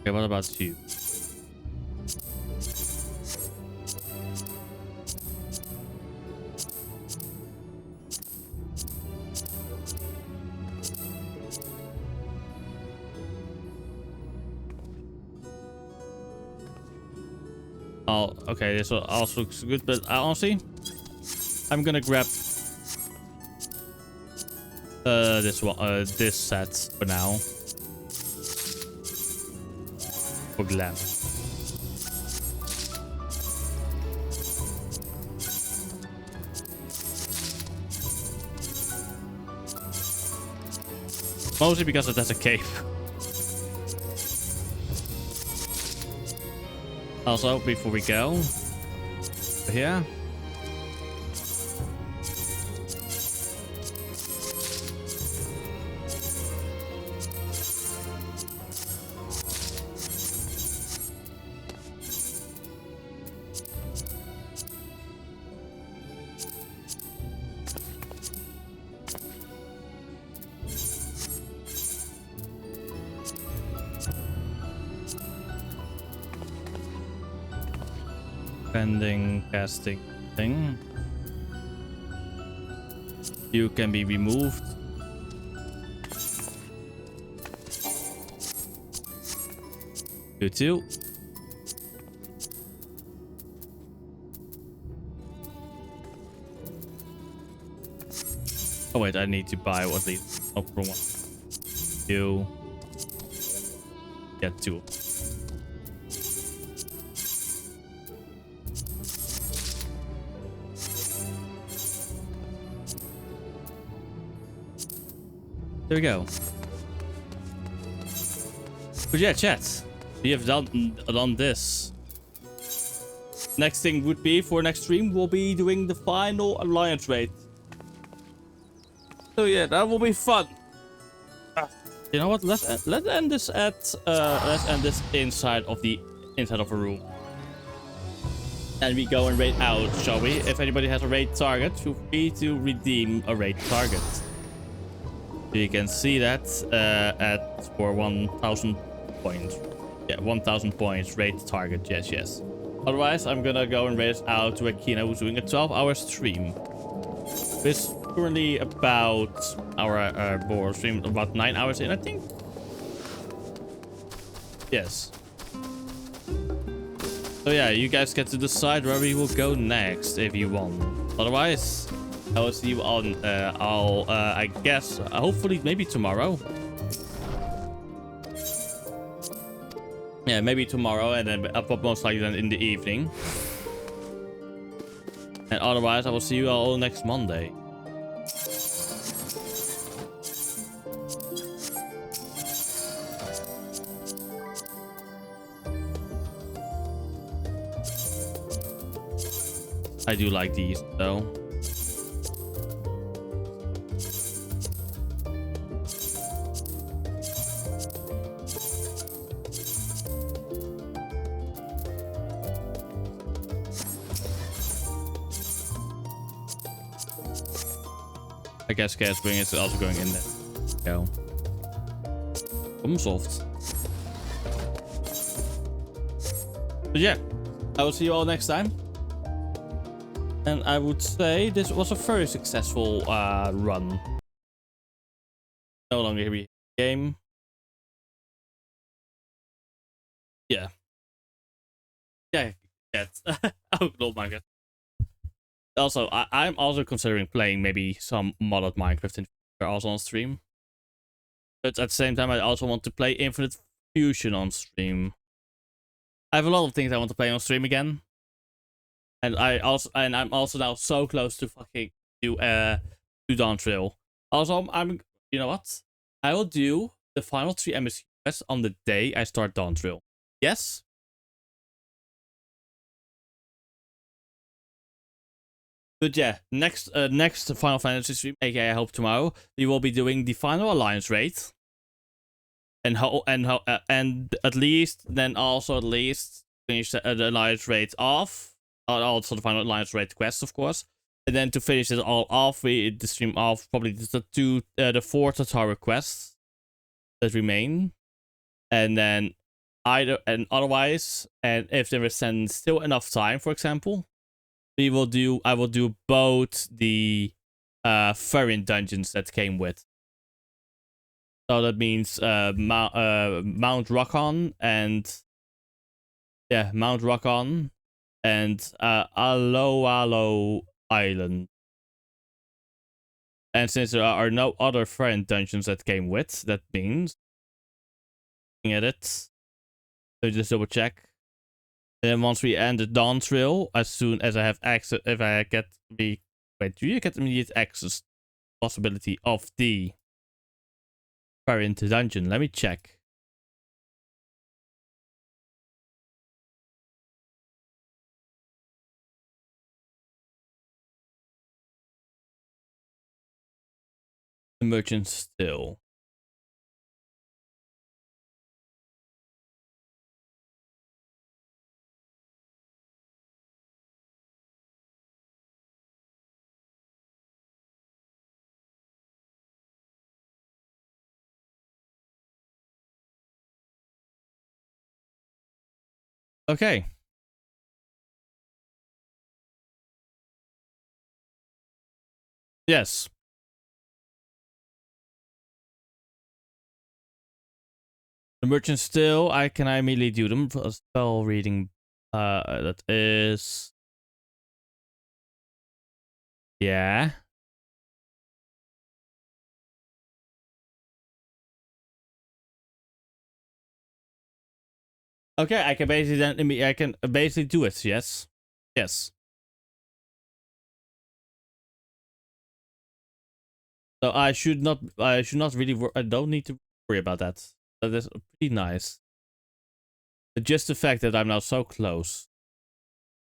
Okay, what about you? Oh, okay, this also looks good, but honestly, I'm gonna grab this one, this set for now. For glam. Mostly because it has a cape. Also, before we go, here. Pending casting thing. You can be removed. You too. Oh wait, I need to buy at least no problem. You get two. There we go. But yeah, chat, we have done this. Next thing would be for next stream, we'll be doing the final alliance raid. So yeah, that will be fun. You know what? Let's end this at let's end this inside of a room. And we go and raid out, shall we? If anybody has a raid target, feel free to redeem a raid target. You can see that for 1,000 points. Yeah, 1,000 points raid target. Yes. Otherwise, I'm gonna go and raid out to Akina, who's doing a 12-hour stream. It's currently about our board stream, about 9 hours in, I think. Yes. So yeah, you guys get to decide where we will go next if you want. Otherwise, I will see you on, I guess, hopefully maybe tomorrow. Yeah, maybe tomorrow, and then most likely then in the evening. And otherwise, I will see you all next Monday. I do like these, though. I guess Gas Wing is also going in there. Go. Problem solved. But yeah, I will see you all next time. And I would say this was a very successful run. No longer heavy game. Yeah. Yeah. Oh my god. Also, I'm also considering playing maybe some modded Minecraft in future also on stream. But at the same time, I also want to play Infinite Fusion on stream. I have a lot of things I want to play on stream again. And I'm also now so close to fucking do Dawntrail. Also, you know what? I will do the final 3 MSC quests on the day I start Dawntrail. Yes? But yeah, next Final Fantasy stream, aka I hope tomorrow, we will be doing the final Alliance raid. And at least finish the Alliance raid off. Also the final Alliance raid quest, of course. And then to finish it all off, the stream off probably the 4 Tataru quests that remain. And then otherwise, and if there is then still enough time, for example, I will do both the variant dungeons that came with. So that means Mount Rockon and Mount Rockon and Alo Island. And since there are no other variant dungeons that came with, that means looking at it. So just double check. And then once we end the Dawntrail, as soon as I have access, if I get the... Wait, do you get immediate access possibility of the variant dungeon? Let me check. The merchant still. Okay. Yes. The merchant still, can I immediately do them for a spell reading? That is... Yeah. Okay, I can basically do it, yes. Yes. So I should not really I don't need to worry about that. That is pretty nice. But just the fact that I'm now so close.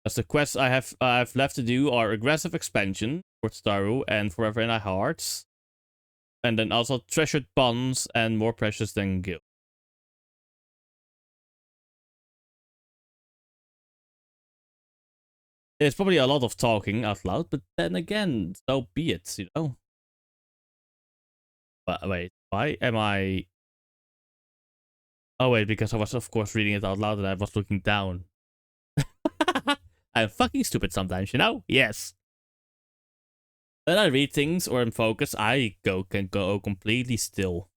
As the quests I've left to do are aggressive expansion for Staru and Forever in Our Hearts. And then also treasured bonds and more precious than guild. It's probably a lot of talking out loud, but then again, so be it, you know. But wait, why am I... Oh wait, because I was of course reading it out loud and I was looking down. I'm fucking stupid sometimes, you know? Yes. When I read things or in focus, I can go completely still.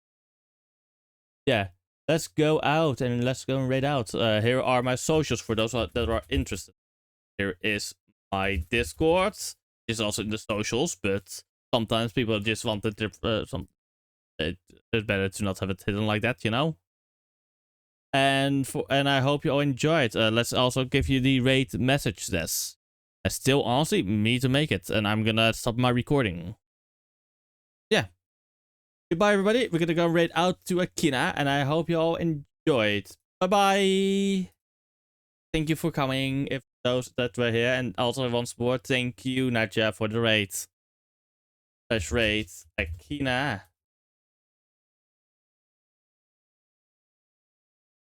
Yeah, let's go out and let's go and raid out. Here are my socials for those that are interested. Here is my Discord. It's also in the socials, but sometimes people just want it. It's better to not have it hidden like that, you know. And I hope you all enjoyed. Let's also give you the raid message this. I still honestly need to make it, and I'm gonna stop my recording. Yeah. Goodbye, everybody. We're gonna go raid out to Akina, and I hope you all enjoyed. Bye bye. Thank you for coming. If those that were here, and also once more, thank you, Nadja, for the raid. Raid Akina.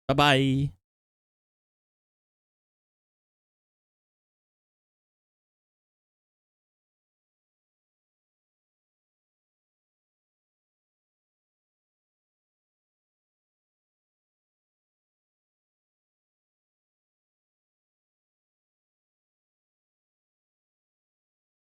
Bye bye.